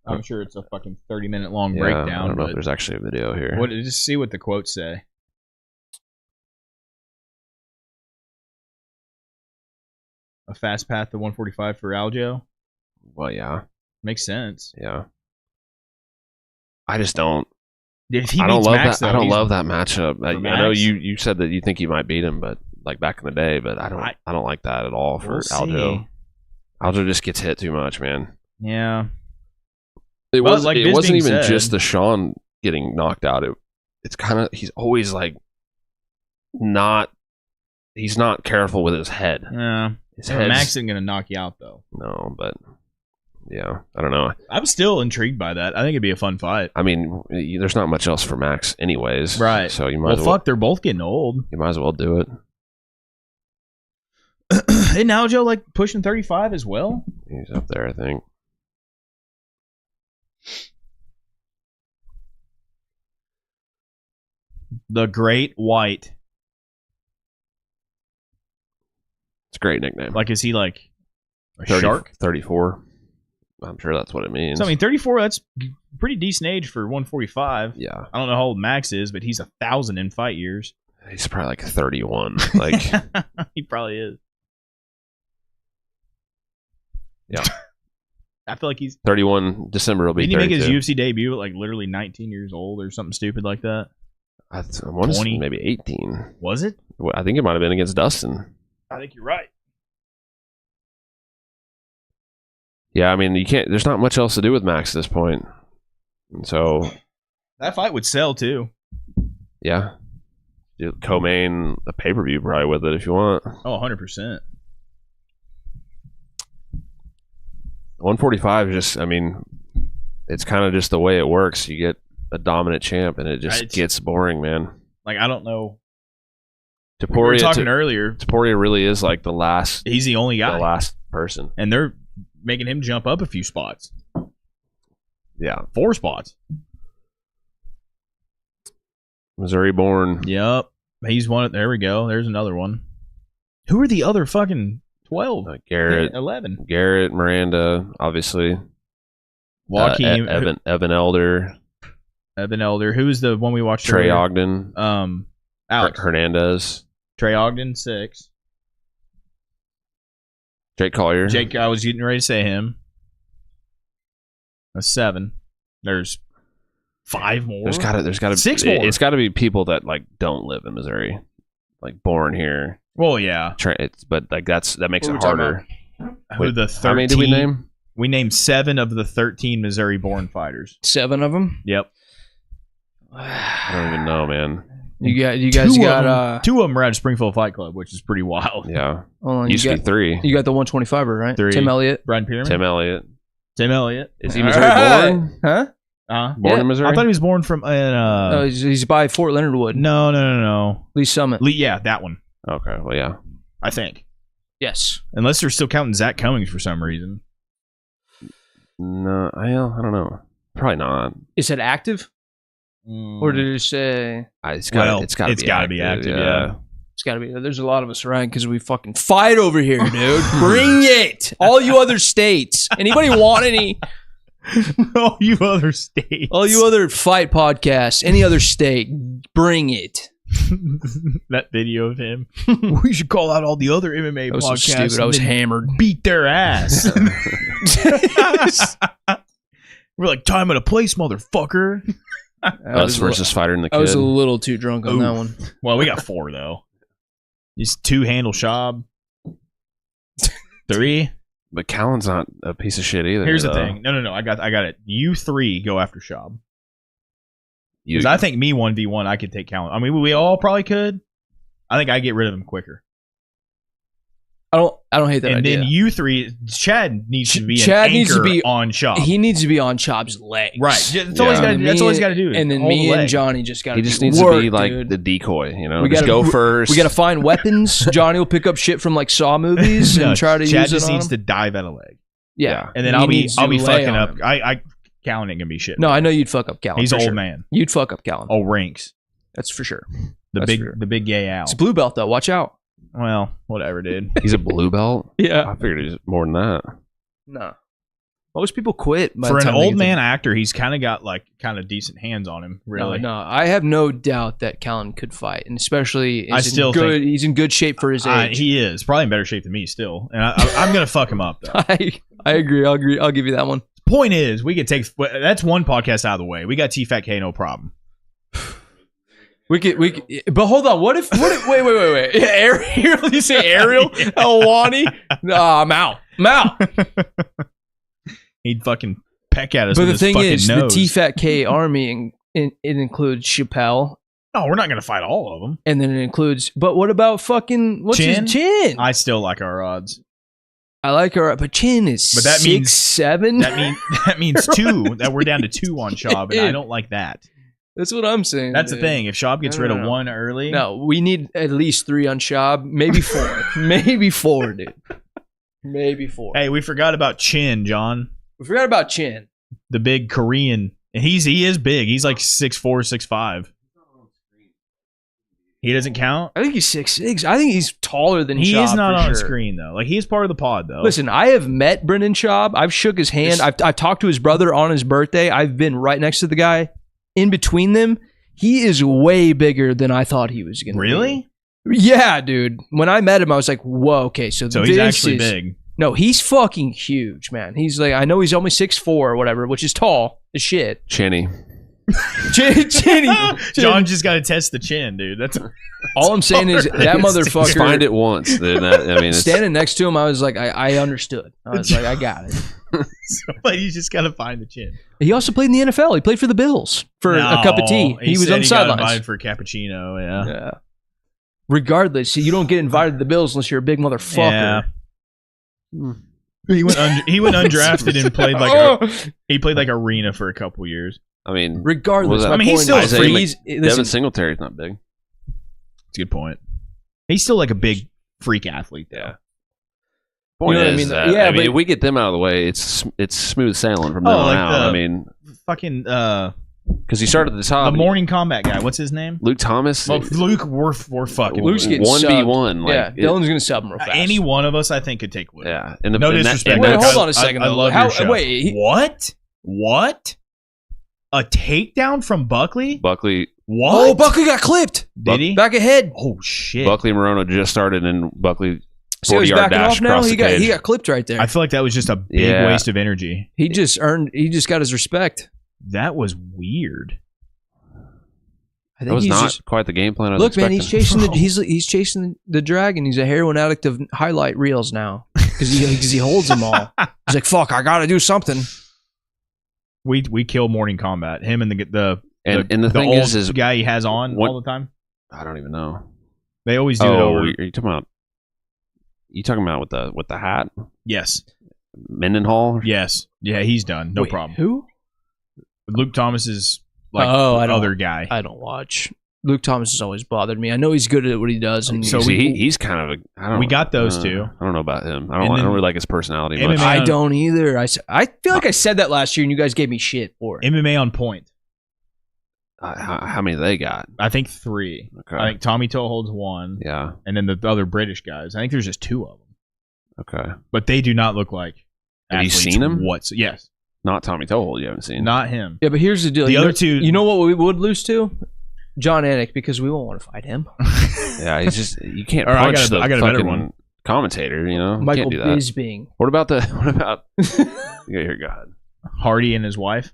Speaker 2: I'm sure it's a fucking 30-minute long
Speaker 1: Yeah,
Speaker 2: breakdown.
Speaker 1: I don't know if
Speaker 2: But
Speaker 1: there's actually a video here.
Speaker 2: just see what the quotes say. A fast path to 145 for Algeo
Speaker 1: Well, yeah,
Speaker 2: makes sense.
Speaker 1: yeah. I just don't.
Speaker 2: If he
Speaker 1: I don't
Speaker 2: beats
Speaker 1: love
Speaker 2: Max,
Speaker 1: that. I
Speaker 2: though,
Speaker 1: don't
Speaker 2: he's-
Speaker 1: love that matchup. I know
Speaker 2: Max?
Speaker 1: you said that you think you might beat him, but like back in the day. But I don't like that at all for
Speaker 2: We'll
Speaker 1: Algeo.
Speaker 2: see.
Speaker 1: Algeo just gets hit too much, man.
Speaker 2: Yeah.
Speaker 1: It
Speaker 2: But
Speaker 1: was
Speaker 2: like
Speaker 1: it
Speaker 2: Biz
Speaker 1: wasn't
Speaker 2: being
Speaker 1: even
Speaker 2: said-
Speaker 1: just the Sean getting knocked out. It's kind of he's always like he's not careful with his head.
Speaker 2: Yeah.
Speaker 1: His head's-
Speaker 2: Max isn't gonna knock you out though.
Speaker 1: no, but yeah, I don't know.
Speaker 2: I'm still intrigued by that. I think it'd be a fun fight.
Speaker 1: I mean, there's not much else for Max, anyways.
Speaker 2: Right.
Speaker 1: So you might
Speaker 2: Well,
Speaker 1: as well.
Speaker 2: fuck, they're both getting old.
Speaker 1: You might as well do it.
Speaker 2: Isn't Algeo like pushing 35 as well?
Speaker 1: He's up there, I think.
Speaker 2: The Great White.
Speaker 1: It's a great nickname.
Speaker 2: Like, is he like a
Speaker 1: 30
Speaker 2: shark?
Speaker 1: 34. I'm sure that's what it means.
Speaker 2: So, I mean, 34, that's pretty decent age for 145.
Speaker 1: yeah,
Speaker 2: I don't know how old Max is, but he's 1,000 in fight years.
Speaker 1: he's probably like 31. Like,
Speaker 2: He probably is.
Speaker 1: Yeah.
Speaker 2: I feel like he's.
Speaker 1: 31 December will be.
Speaker 2: Didn't he make his
Speaker 1: 32.
Speaker 2: UFC debut at like literally 19 years old or something stupid like that?
Speaker 1: I want to
Speaker 2: 20?
Speaker 1: say maybe 18.
Speaker 2: Was it?
Speaker 1: Well, I think it might have been against Dustin.
Speaker 2: I think you're right.
Speaker 1: Yeah, I mean, you can't. There's not much else to do with Max at this point. And so,
Speaker 2: That fight would sell too.
Speaker 1: yeah, you co-main a pay-per-view probably with it if you want.
Speaker 2: Oh, 100%.
Speaker 1: 145 is just. I mean, it's kind of just the way it works. You get a dominant champ, and it just
Speaker 2: It's-
Speaker 1: gets boring, man.
Speaker 2: Like, I don't know. We were talking earlier.
Speaker 1: Taporia really is like the last
Speaker 2: He's the only guy.
Speaker 1: the last person.
Speaker 2: And they're making him jump up a few spots.
Speaker 1: Yeah.
Speaker 2: 4 spots.
Speaker 1: Missouri born.
Speaker 2: Yep. He's one. There we go. There's another one. Who are the other fucking 12?
Speaker 1: Garrett.
Speaker 2: 11.
Speaker 1: Garrett, Miranda, obviously.
Speaker 2: Joaquin.
Speaker 1: Evan Elder.
Speaker 2: Evan Elder. Who's the one we watched
Speaker 1: Trey
Speaker 2: earlier?
Speaker 1: Ogden.
Speaker 2: Alex.
Speaker 1: Hernandez.
Speaker 2: Trey Ogden, 6.
Speaker 1: Jake Collier.
Speaker 2: Jake, I was getting ready to say him. That's 7. There's 5 more.
Speaker 1: There's gotta
Speaker 2: 6 more.
Speaker 1: It's gotta be people that like don't live in Missouri. like born here.
Speaker 2: Well, yeah.
Speaker 1: But like that makes
Speaker 3: What
Speaker 1: it
Speaker 3: are we talking
Speaker 1: harder.
Speaker 2: Who the 13?
Speaker 1: How many did we name?
Speaker 2: We named 7 of the 13 Missouri-born fighters.
Speaker 3: 7 of them.
Speaker 2: Yep.
Speaker 1: I don't even know, man.
Speaker 3: You guys got
Speaker 2: 2 of them are out of Springfield Fight Club, which is pretty wild.
Speaker 1: Yeah.
Speaker 3: hold on,
Speaker 1: Used to be 3.
Speaker 3: You got the 125er, right?
Speaker 2: 3.
Speaker 3: Tim Elliott.
Speaker 2: Brian Peterman.
Speaker 1: Tim Elliott.
Speaker 2: Is
Speaker 1: he Missouri born?
Speaker 3: Huh?
Speaker 1: Born in Missouri?
Speaker 2: I thought he was born from
Speaker 3: Oh, he's by Fort Leonard Wood.
Speaker 2: No.
Speaker 3: Lee Summit.
Speaker 2: Yeah, that one.
Speaker 1: Okay, well, yeah.
Speaker 2: I think.
Speaker 3: Yes.
Speaker 2: Unless they're still counting Zach Cummings for some reason.
Speaker 1: No, I don't know. Probably not.
Speaker 3: Is it active? Or did it say...
Speaker 1: It's got to be active, yeah.
Speaker 3: It's got to be. There's a lot of us around because we fucking fight over here, dude. Bring it. All you other states. Anybody want any...
Speaker 2: All you other states.
Speaker 3: All you other fight podcasts. Any other state. Bring it.
Speaker 2: That video of him. We should call out all the other MMA
Speaker 3: That was
Speaker 2: podcasts.
Speaker 3: so stupid. I was hammered.
Speaker 2: Beat their ass. We're like, time and a place, motherfucker.
Speaker 1: Us versus Fighter and the Kid.
Speaker 3: I was a little too drunk on that one.
Speaker 2: Well, we got 4 though. These 2 handle Shab. 3.
Speaker 1: But Callan's not a piece of shit either.
Speaker 2: Here's the thing. No. I got it. You 3 go after Shab. Because I think me 1v1, I could take Callan. I mean, we all probably could. I think I get rid of him quicker.
Speaker 3: I don't hate that
Speaker 2: and
Speaker 3: idea.
Speaker 2: then you 3, Chad needs to be
Speaker 3: Chad
Speaker 2: an
Speaker 3: needs to
Speaker 2: anchor
Speaker 3: be
Speaker 2: on Shab.
Speaker 3: He needs to be on Chop's legs.
Speaker 2: Right. That's all he's got to do.
Speaker 3: And then
Speaker 2: Hold
Speaker 3: me
Speaker 2: the
Speaker 3: and
Speaker 2: leg.
Speaker 3: Johnny just got to
Speaker 1: He just needs to be like the decoy, you know?
Speaker 3: We
Speaker 1: Just
Speaker 3: gotta-
Speaker 1: go first.
Speaker 3: We got to find weapons. Johnny will pick up shit from like Saw movies and try to
Speaker 2: Chad
Speaker 3: use it
Speaker 2: just
Speaker 3: on
Speaker 2: needs
Speaker 3: him.
Speaker 2: to dive at a leg.
Speaker 3: Yeah.
Speaker 2: And then
Speaker 3: He
Speaker 2: I'll be
Speaker 3: needs to lay
Speaker 2: fucking
Speaker 3: on
Speaker 2: up.
Speaker 3: him.
Speaker 2: I Callan ain't gonna be shit.
Speaker 3: No, I know you'd fuck up Callan.
Speaker 2: He's
Speaker 3: for
Speaker 2: an old
Speaker 3: sure.
Speaker 2: man.
Speaker 3: You'd fuck up Callan.
Speaker 2: Oh, Rinks.
Speaker 3: That's for sure.
Speaker 2: The
Speaker 3: That's fair.
Speaker 2: big gay owl.
Speaker 3: It's a blue belt though. Watch out.
Speaker 2: Well, whatever, dude.
Speaker 1: He's a blue belt?
Speaker 3: Yeah.
Speaker 1: I figured he was more than that.
Speaker 3: No. Most people quit by
Speaker 2: For
Speaker 3: the
Speaker 2: an
Speaker 3: time they
Speaker 2: old
Speaker 3: get
Speaker 2: man actor, he's kind of got like decent hands on him. Really.
Speaker 3: No, I have no doubt that Callan could fight, and especially he's in good shape for his age.
Speaker 2: He is probably in better shape than me still, and I'm gonna fuck him up though.
Speaker 3: I agree. I'll give you that one.
Speaker 2: Point is, we could take that's one podcast out of the way. We got T-Fat-K, no problem.
Speaker 3: We could, but hold on. What if wait. Ariel, you say Ariel? Helwani? Nah, I'm out.
Speaker 2: He'd fucking peck at us.
Speaker 3: But
Speaker 2: with
Speaker 3: the
Speaker 2: his
Speaker 3: thing
Speaker 2: fucking
Speaker 3: is,
Speaker 2: nose.
Speaker 3: the T-Fat-K army, it includes Chappelle,
Speaker 2: No, we're not gonna fight all of them.
Speaker 3: and then it includes. But what about fucking what's
Speaker 2: Chin?
Speaker 3: his Chin?
Speaker 2: I still like our odds.
Speaker 3: I like her, but Chin is
Speaker 2: But that means
Speaker 3: 6'7".
Speaker 2: That means 2. That we're down to 2 on Shab, and I don't like that.
Speaker 3: That's what I'm saying.
Speaker 2: That's the
Speaker 3: dude.
Speaker 2: thing. If Shab gets rid of
Speaker 3: No.
Speaker 2: 1 early,
Speaker 3: No, we need at least 3 on Shab, maybe 4. Maybe 4, dude. Maybe 4.
Speaker 2: Hey, we forgot about Chin, John,
Speaker 3: We forgot about Chin.
Speaker 2: the big Korean, and he is big. He's like 6'4", 6'5". He doesn't count.
Speaker 3: I think he's 6'6". I think he's taller than
Speaker 2: He
Speaker 3: Schaub
Speaker 2: is not
Speaker 3: for
Speaker 2: on
Speaker 3: sure.
Speaker 2: screen though. Like he's part of the pod though.
Speaker 3: Listen, I have met Brendan Schaub. I've shook his hand. I've talked to his brother on his birthday. I've been right next to the guy. In between them, he is way bigger than I thought he was going to be.
Speaker 2: Really?
Speaker 3: Yeah, dude. When I met him, I was like, whoa, okay. So
Speaker 2: So
Speaker 3: this
Speaker 2: he's actually
Speaker 3: is,
Speaker 2: big.
Speaker 3: No, he's fucking huge, man. He's like, I know he's only 6'4" or whatever, which is tall as shit.
Speaker 1: Chinny.
Speaker 3: Chinny.
Speaker 2: John just got to test the chin, dude. That's
Speaker 3: All I'm saying is that motherfucker.
Speaker 1: Find it once. Then I mean, it's,
Speaker 3: Standing next to him, I was like, I understood. I was like, I got it.
Speaker 2: but you just got to find the chin.
Speaker 3: He also played in the NFL. He played for the Bills for a cup of tea. He was on the
Speaker 2: He got
Speaker 3: sidelines.
Speaker 2: invited for a cappuccino. Yeah.
Speaker 3: Yeah. Regardless, you don't get invited to the Bills unless you're a big motherfucker.
Speaker 2: Yeah. He went undrafted and played like arena for a couple years.
Speaker 1: I mean,
Speaker 3: Regardless,
Speaker 1: I
Speaker 3: my
Speaker 2: mean, he's
Speaker 3: point
Speaker 2: still
Speaker 3: is,
Speaker 2: a freak.
Speaker 1: Devin Singletary's not big.
Speaker 2: That's a good point. He's still like a big freak athlete, though.
Speaker 1: Yeah. Point
Speaker 3: You know what I
Speaker 1: is
Speaker 3: mean?
Speaker 1: that,
Speaker 3: Yeah,
Speaker 1: I mean,
Speaker 3: but-
Speaker 1: if we get them out of the way, it's smooth sailing from now on out. I mean,
Speaker 2: fucking
Speaker 1: because he started at the top.
Speaker 2: the morning combat guy. What's his name?
Speaker 1: Luke Thomas.
Speaker 2: Well, Luke, we're fucking.
Speaker 3: Luke's getting
Speaker 1: 1v1. Like,
Speaker 3: yeah, Dylan's going to sub him real fast.
Speaker 2: Any one of us, I think, could take Luke.
Speaker 1: Yeah.
Speaker 2: No disrespect.
Speaker 3: Wait,
Speaker 2: Luke,
Speaker 3: hold on a second,
Speaker 2: I
Speaker 3: though.
Speaker 2: love
Speaker 3: How-
Speaker 2: your show.
Speaker 3: wait,
Speaker 2: What? A takedown from Buckley?
Speaker 1: Buckley.
Speaker 2: What?
Speaker 3: Oh, Buckley got clipped.
Speaker 2: Did he?
Speaker 3: Back ahead.
Speaker 2: Oh shit!
Speaker 1: Buckley Morono just started, and Buckley
Speaker 3: See how he's
Speaker 1: 40-yard
Speaker 3: backing
Speaker 1: dash
Speaker 3: off now?
Speaker 1: across
Speaker 3: He
Speaker 1: the
Speaker 3: got
Speaker 1: cage.
Speaker 3: clipped right there.
Speaker 2: I feel like that was just a big
Speaker 1: Yeah.
Speaker 2: waste of energy.
Speaker 3: He just got his respect.
Speaker 2: That was weird.
Speaker 3: I
Speaker 1: That was
Speaker 3: he's
Speaker 1: not
Speaker 3: just,
Speaker 1: quite the game plan I was
Speaker 3: look, man,
Speaker 1: expecting.
Speaker 3: he's chasing the dragon. He's a heroin addict of highlight reels now because he holds them all. He's like, fuck, I gotta do something.
Speaker 2: We kill Morning Combat. Him and the
Speaker 1: thing
Speaker 2: old
Speaker 1: is
Speaker 2: guy he has on all the time.
Speaker 1: I don't even know.
Speaker 2: They always do it over.
Speaker 1: Are you talking about? You talking about with the hat?
Speaker 2: Yes.
Speaker 1: Mendenhall?
Speaker 2: Yes. Yeah, he's done. No
Speaker 3: Wait,
Speaker 2: problem.
Speaker 3: Who?
Speaker 2: Luke Thomas is like other guy.
Speaker 3: I don't watch. Luke Thomas has always bothered me. I know he's good at what he does, and
Speaker 2: So
Speaker 1: he's kind of
Speaker 2: we got those two.
Speaker 1: I don't know about him. I
Speaker 2: And
Speaker 1: don't
Speaker 2: then
Speaker 1: really like his personality
Speaker 2: MMA
Speaker 1: much.
Speaker 3: I don't either. I feel like I said that last year, and you guys gave me shit for it.
Speaker 2: MMA on point.
Speaker 1: How many they got?
Speaker 2: I think 3.
Speaker 1: Okay.
Speaker 2: I think Tommy Toe holds 1.
Speaker 1: Yeah.
Speaker 2: And then the other British guys. I think there's just 2 of them.
Speaker 1: Okay.
Speaker 2: But they do not look like
Speaker 1: Have you
Speaker 2: athletes
Speaker 1: seen him?
Speaker 2: Yes.
Speaker 1: Not Tommy Toehold. You haven't seen.
Speaker 2: Not him.
Speaker 3: Yeah, but here's the deal.
Speaker 2: The
Speaker 3: You
Speaker 2: other
Speaker 3: know-
Speaker 2: two-
Speaker 3: You know what we would lose to? John Anik, because we won't want to fight him.
Speaker 1: Yeah, he's just you can't
Speaker 2: All right,
Speaker 1: punch
Speaker 2: I got a better
Speaker 1: fucking
Speaker 2: one.
Speaker 1: commentator. You know, you
Speaker 3: Michael
Speaker 1: can't do that.
Speaker 3: Bisping.
Speaker 1: What about Yeah, here, go ahead.
Speaker 2: Hardy and his wife.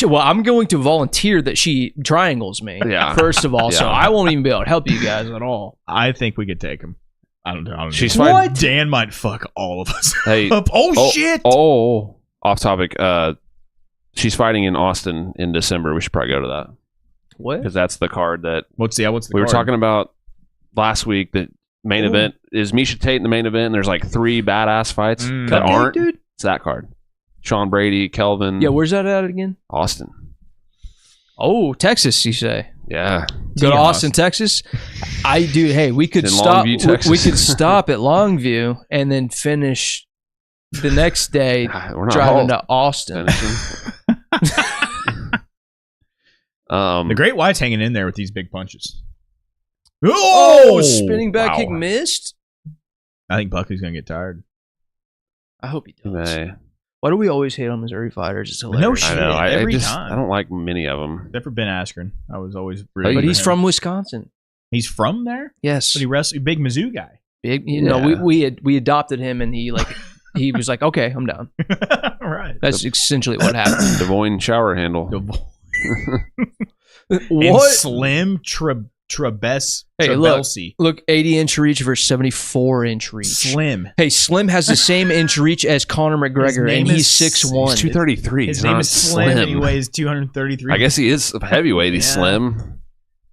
Speaker 3: Well, I'm going to volunteer that she triangles me.
Speaker 1: Yeah.
Speaker 3: First of all, so
Speaker 1: Yeah.
Speaker 3: I won't even be able to help you guys at all.
Speaker 2: I think we could take him. I don't know.
Speaker 1: She's
Speaker 2: know.
Speaker 1: fine.
Speaker 2: Dan might fuck all of us
Speaker 1: Hey,
Speaker 2: up. Oh, shit!
Speaker 1: Oh, off topic. She's fighting in Austin in December. We should probably go to that
Speaker 3: What?
Speaker 1: because that's the card that
Speaker 2: What's the
Speaker 1: we were
Speaker 2: card?
Speaker 1: talking about last week. The main event is Misha Tate in the main event. And there's like 3 badass fights that
Speaker 3: Cupcake,
Speaker 1: aren't.
Speaker 3: dude?
Speaker 1: It's that card. Sean Brady, Kelvin.
Speaker 3: Yeah, where's that at again?
Speaker 1: Austin.
Speaker 3: Oh, Texas, you say?
Speaker 1: Yeah.
Speaker 3: Go to
Speaker 2: Team
Speaker 3: Austin, Texas. Hey, we could
Speaker 1: In
Speaker 3: stop.
Speaker 1: Longview, Texas.
Speaker 3: We could stop at Longview and then finish the next day
Speaker 1: We're not
Speaker 3: driving
Speaker 1: all
Speaker 3: to Austin.
Speaker 1: finishing.
Speaker 2: The Great White's hanging in there with these big punches.
Speaker 3: Oh, spinning back
Speaker 1: wow.
Speaker 3: kick missed.
Speaker 2: I think Buckley's gonna get tired.
Speaker 3: I hope he does.
Speaker 1: May.
Speaker 3: Why do we always hate on Missouri fighters? It's hilarious.
Speaker 2: No shit.
Speaker 1: I know.
Speaker 2: Every
Speaker 1: I just
Speaker 2: time.
Speaker 1: I don't like many of them.
Speaker 2: Except for Ben Askren. I was always
Speaker 1: But
Speaker 2: rooting
Speaker 3: But
Speaker 2: for
Speaker 3: he's
Speaker 2: him.
Speaker 3: from Wisconsin.
Speaker 2: He's from there?
Speaker 3: Yes.
Speaker 2: But he wrestled big Mizzou guy.
Speaker 3: Big,
Speaker 1: Yeah.
Speaker 3: we adopted him, and he was like, okay, I'm down.
Speaker 2: Right.
Speaker 3: That's essentially what happened.
Speaker 1: Des Moines shower handle.
Speaker 2: And
Speaker 3: What?
Speaker 2: Slim Trebes
Speaker 3: Hey, look.
Speaker 2: Trebelsi.
Speaker 3: Look, 80-inch reach versus 74-inch reach.
Speaker 2: Slim.
Speaker 3: Hey, Slim has the same inch reach as Conor McGregor,
Speaker 2: name
Speaker 3: and he's
Speaker 2: is-
Speaker 3: 6'1".
Speaker 1: He's 233.
Speaker 2: His
Speaker 1: He's
Speaker 2: name
Speaker 1: not
Speaker 2: is Slim, and he weighs 233.
Speaker 1: I guess he is a heavyweight. He's
Speaker 2: Yeah.
Speaker 1: slim.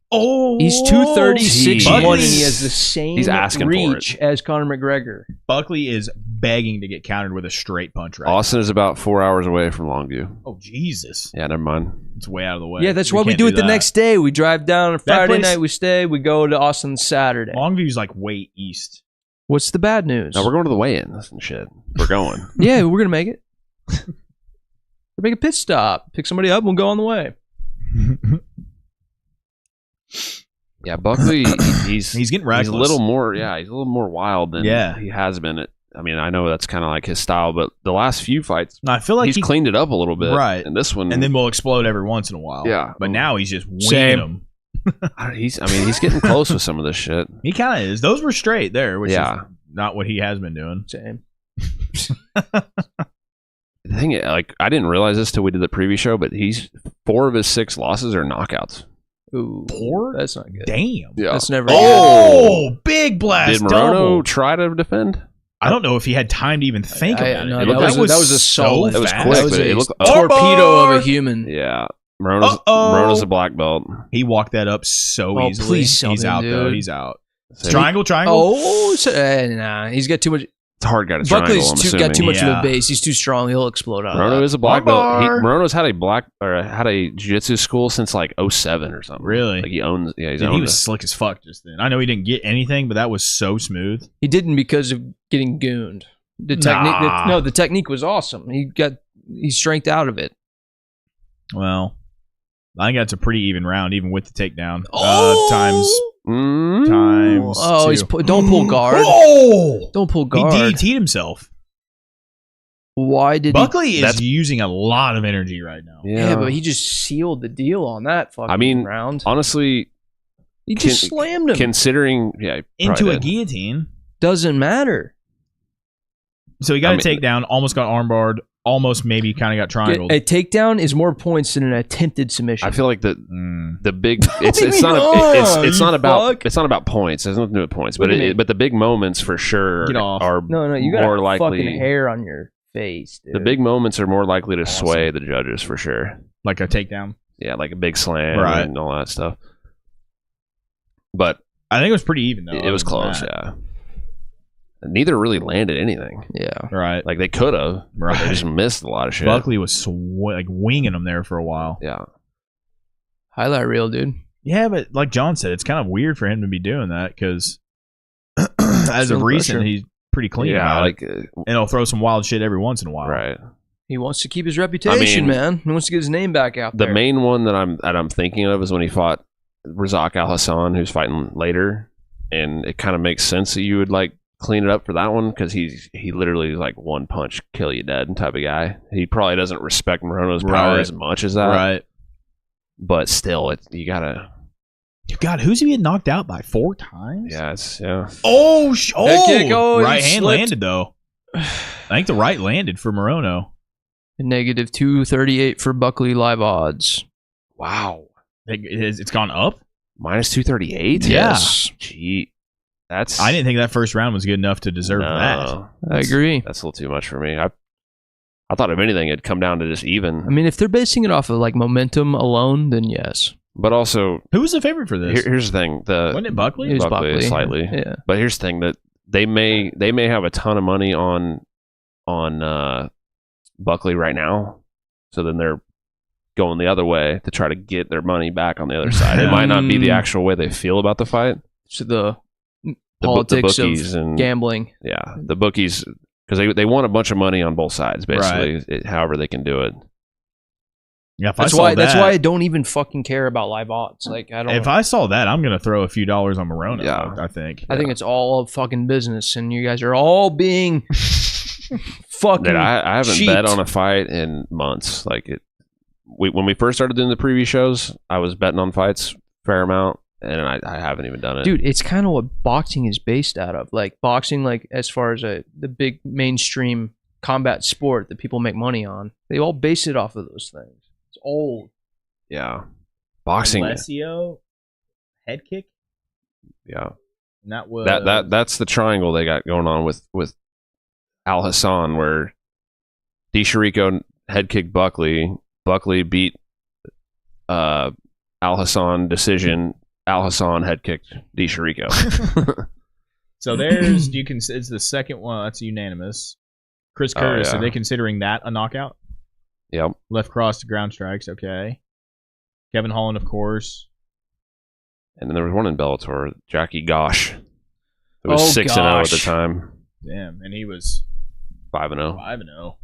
Speaker 2: Oh,
Speaker 3: He's 230, 6'1", and he
Speaker 2: Buckley's-
Speaker 3: has the same
Speaker 1: He's asking for
Speaker 3: reach
Speaker 1: it.
Speaker 3: as Conor McGregor.
Speaker 2: Buckley is begging to get countered with a straight punch right
Speaker 1: Austin is about 4 hours away from Longview.
Speaker 2: now. Oh, Jesus.
Speaker 1: Yeah, never mind.
Speaker 2: It's way out of the way.
Speaker 3: Yeah, that's why we
Speaker 2: can't
Speaker 3: do it the
Speaker 2: that.
Speaker 3: next day. We drive down on Friday
Speaker 2: place-
Speaker 3: night, we stay, we go to Austin Saturday.
Speaker 2: Longview's like way east.
Speaker 3: What's the bad news?
Speaker 1: No, we're going to the weigh-ins and shit. We're going.
Speaker 3: Yeah, we're going to make it. We'll make a pit stop. Pick somebody up and we'll go on the way.
Speaker 1: Yeah, Buckley. He's
Speaker 2: He's getting reckless.
Speaker 1: He's a little more. Yeah, he's a little more wild than
Speaker 2: Yeah.
Speaker 1: he has been. I mean, I know that's kind of like his style, but the last few fights,
Speaker 2: No, I feel like
Speaker 1: he's
Speaker 2: he
Speaker 1: cleaned it up a little bit.
Speaker 2: Right.
Speaker 1: And this one,
Speaker 2: and then we'll explode every once in a while.
Speaker 1: Yeah.
Speaker 2: But now he's just winging
Speaker 3: Same.
Speaker 2: them.
Speaker 1: he's getting close with some of this shit.
Speaker 2: He kind of is. Those were straight there, which
Speaker 1: Yeah.
Speaker 2: is not what he has been doing.
Speaker 3: Same.
Speaker 1: The thing, like, I didn't realize this till we did the preview show, but 4 of his 6 losses are knockouts.
Speaker 3: Ooh,
Speaker 2: 4?
Speaker 3: that's not good.
Speaker 2: Damn.
Speaker 1: Yeah.
Speaker 3: That's never
Speaker 2: Oh, big blast.
Speaker 1: Did Morono
Speaker 2: double.
Speaker 1: try to defend?
Speaker 2: I don't know if he had time to even think
Speaker 3: I-
Speaker 2: about
Speaker 3: no,
Speaker 2: it.
Speaker 3: that was a
Speaker 2: so
Speaker 3: solid-
Speaker 1: It was
Speaker 2: fast.
Speaker 1: quick,
Speaker 3: That was
Speaker 1: but
Speaker 3: a
Speaker 1: it looked.
Speaker 3: torpedo
Speaker 2: Armbar!
Speaker 3: of a human.
Speaker 1: Yeah, Morono's a black belt.
Speaker 2: He walked that up so
Speaker 3: Oh,
Speaker 2: easily.
Speaker 3: please sell
Speaker 2: He's
Speaker 3: him,
Speaker 2: out, though.
Speaker 3: dude.
Speaker 2: He's out.
Speaker 1: So
Speaker 2: Triangle.
Speaker 3: Oh, nah. He's got too much.
Speaker 1: It's hard. Got a triangle.
Speaker 3: Buckley's
Speaker 1: I'm
Speaker 3: got too
Speaker 1: assuming.
Speaker 3: much of
Speaker 2: Yeah.
Speaker 3: a base. He's too strong. He'll explode out of
Speaker 1: Morono
Speaker 3: that.
Speaker 1: is a black belt.
Speaker 2: Armbar.
Speaker 1: Morono's had a jiu-jitsu school since like 07 or something.
Speaker 2: Really?
Speaker 1: Like he owns. Yeah, he's
Speaker 2: Dude,
Speaker 1: owned
Speaker 2: he was
Speaker 1: it.
Speaker 2: slick as fuck just then. I know he didn't get anything, but that was so smooth.
Speaker 3: He didn't because of getting gooned. The technique.
Speaker 2: Nah.
Speaker 3: The technique was awesome. He strength out of it.
Speaker 2: Well, I think that's a pretty even round, even with the takedown.
Speaker 3: Oh!
Speaker 2: Times
Speaker 3: Oh,
Speaker 2: two.
Speaker 3: don't pull guard.
Speaker 2: Oh!
Speaker 3: Don't pull
Speaker 2: He
Speaker 3: guard.
Speaker 2: DDT'd himself.
Speaker 3: Why did
Speaker 2: Buckley is
Speaker 1: That's-
Speaker 2: using a lot of energy right now.
Speaker 3: he?
Speaker 1: Yeah,
Speaker 3: Yeah, but he just sealed the deal on that fucking
Speaker 1: I mean,
Speaker 3: round.
Speaker 1: honestly,
Speaker 3: He just slammed him.
Speaker 1: considering, yeah, he
Speaker 2: Into
Speaker 1: probably
Speaker 2: a
Speaker 1: did.
Speaker 2: guillotine.
Speaker 3: Doesn't matter.
Speaker 2: So he got
Speaker 1: I
Speaker 2: a takedown, almost got armbarred, almost maybe kind of got triangled.
Speaker 3: A takedown is more points than an attempted submission.
Speaker 1: I feel like the big it's not about points. It has nothing to do with points, but the big moments for sure are
Speaker 3: no, you got
Speaker 1: more likely.
Speaker 3: Fucking hair on your face, dude.
Speaker 1: The big moments are more likely to sway the judges for sure.
Speaker 2: Like a takedown.
Speaker 1: Yeah, like a big slam and all that stuff. But
Speaker 2: I think it was pretty even though.
Speaker 1: It was close, yeah. Neither really landed anything.
Speaker 3: Yeah.
Speaker 2: Right.
Speaker 1: Like they could have. Right. They just missed a lot of shit.
Speaker 2: Buckley was winging them there for a while.
Speaker 1: Yeah.
Speaker 3: Highlight reel, dude.
Speaker 2: Yeah, but like John said, it's kind of weird for him to be doing that because as of recent, he's pretty clean.
Speaker 1: Yeah,
Speaker 2: like, and he'll throw some wild shit every once in a while.
Speaker 1: Right.
Speaker 3: He wants to keep his reputation, man. He wants to get his name back out there.
Speaker 1: The main one that I'm thinking of is when he fought Razak Alhassan, who's fighting later, and it kind of makes sense that you would like clean it up for that one because he literally like one punch kill you dead type of guy. He probably doesn't respect Morono's power as much as that,
Speaker 2: right?
Speaker 1: But still, you gotta.
Speaker 2: God, who's he been knocked out by 4 times?
Speaker 1: Yeah.
Speaker 2: Oh, right hand
Speaker 3: slipped.
Speaker 2: Landed though. I think the right landed for Morono.
Speaker 3: Negative 238 for Buckley live odds.
Speaker 1: Wow,
Speaker 2: it's gone up.
Speaker 1: Minus 238.
Speaker 2: Yes.
Speaker 1: Gee. I
Speaker 2: didn't think that first round was good enough to deserve that.
Speaker 3: I agree.
Speaker 1: That's a little too much for me. I thought if anything it'd come down to just even.
Speaker 3: I mean, if they're basing it off of like momentum alone, then yes.
Speaker 1: But also,
Speaker 2: who was the favorite for this?
Speaker 1: Here's the thing:
Speaker 2: wasn't it Buckley?
Speaker 3: It was Buckley
Speaker 1: slightly.
Speaker 3: Yeah.
Speaker 1: But here's the thing: that they may have a ton of money on Buckley right now, so then they're going the other way to try to get their money back on the other side. It might not be the actual way they feel about the fight.
Speaker 3: So the politics
Speaker 1: bookies
Speaker 3: of
Speaker 1: and
Speaker 3: gambling.
Speaker 1: Yeah, the bookies, because they want a bunch of money on both sides, basically. However they can do it.
Speaker 2: Yeah,
Speaker 3: that's why I don't even fucking care about live odds. Like I don't.
Speaker 2: If I saw that, I'm gonna throw a few dollars on Morono.
Speaker 1: Yeah.
Speaker 2: I think
Speaker 3: it's all fucking business, and you guys are all being fucking.
Speaker 1: Dude, I haven't
Speaker 3: cheat.
Speaker 1: bet on a fight in months. Like when we first started doing the preview shows, I was betting on fights a fair amount, and I haven't even done it.
Speaker 3: Dude, it's kind of what boxing is based out of. Like boxing, like as far as the big mainstream combat sport that people make money on, they all base it off of those things. It's old.
Speaker 1: Yeah, boxing.
Speaker 2: Alessio head kick.
Speaker 1: Yeah,
Speaker 2: and that was
Speaker 1: that's the triangle they got going on with Alhassan, where DeChirico head kicked Buckley. Buckley beat Alhassan decision. Alhassan head kicked DeChirico.
Speaker 2: So there's it's the second one. That's unanimous. Chris Curtis. Are they considering that a knockout?
Speaker 1: Yep.
Speaker 2: Left cross to ground strikes. Okay. Kevin Holland, of course.
Speaker 1: And then there was one in Bellator, Jackie Gosh. It was 6-0 at the time.
Speaker 2: Damn, and he was
Speaker 1: 5-0.
Speaker 2: 5-0.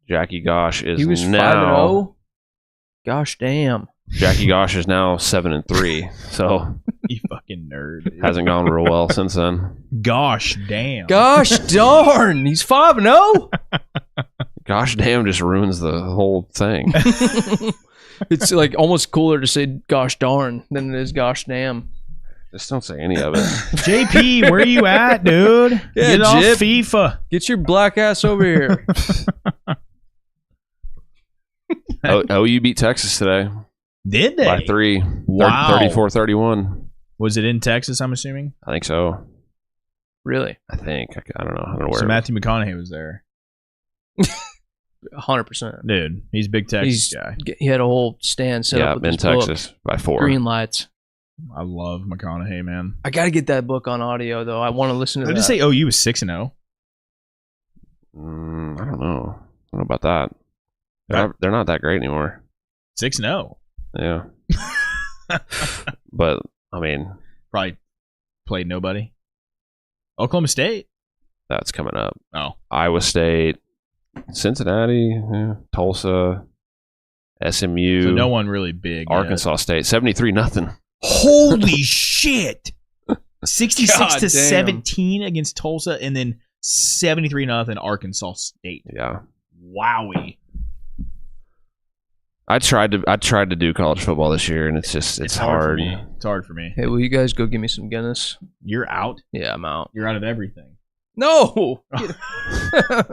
Speaker 1: Jackie Gosh is
Speaker 3: he was
Speaker 1: now
Speaker 3: 5-0. Gosh damn.
Speaker 1: Jackie Gosh is now 7-3. So
Speaker 2: you fucking nerd. Dude.
Speaker 1: Hasn't gone real well since then.
Speaker 2: Gosh damn.
Speaker 3: Gosh darn. He's 5-0.
Speaker 1: Gosh damn just ruins the whole thing.
Speaker 3: It's like almost cooler to say gosh darn than it is gosh damn.
Speaker 1: Just don't say any of it.
Speaker 2: JP, where you at, dude?
Speaker 3: Yeah,
Speaker 2: get off FIFA.
Speaker 3: Get your black ass over here.
Speaker 1: OU beat Texas today.
Speaker 2: Did they?
Speaker 1: By 3.
Speaker 2: Wow.
Speaker 1: 34-31.
Speaker 2: Was it in Texas, I'm assuming?
Speaker 1: I think so.
Speaker 3: Really?
Speaker 1: I think. I don't know. I don't know where.
Speaker 2: So Matthew McConaughey was there.
Speaker 3: 100%.
Speaker 2: Dude, he's a big Texas guy.
Speaker 3: He had a whole stand set up with
Speaker 1: in
Speaker 3: his
Speaker 1: Texas
Speaker 3: book.
Speaker 1: by 4.
Speaker 3: Green lights.
Speaker 2: I love McConaughey, man.
Speaker 3: I got to get that book on audio, though. I want to listen to that.
Speaker 2: Did you say OU was 6-0?
Speaker 1: I don't know. I don't know about that. They're not that great anymore.
Speaker 2: 6-0.
Speaker 1: Yeah. But, I mean.
Speaker 2: Probably played nobody. Oklahoma State.
Speaker 1: That's coming up.
Speaker 2: Oh.
Speaker 1: Iowa State. Cincinnati. Tulsa. SMU.
Speaker 2: So no one really big.
Speaker 1: Arkansas State. 73-0.
Speaker 2: Holy shit. 66-17
Speaker 3: damn.
Speaker 2: against Tulsa, and then 73-0 Arkansas State.
Speaker 1: Yeah.
Speaker 2: Wowie.
Speaker 1: I tried to do college football this year, and it's hard.
Speaker 2: It's hard for me.
Speaker 3: Hey, will you guys go give me some Guinness?
Speaker 2: You're out?
Speaker 3: Yeah, I'm out.
Speaker 2: You're out of everything.
Speaker 3: No.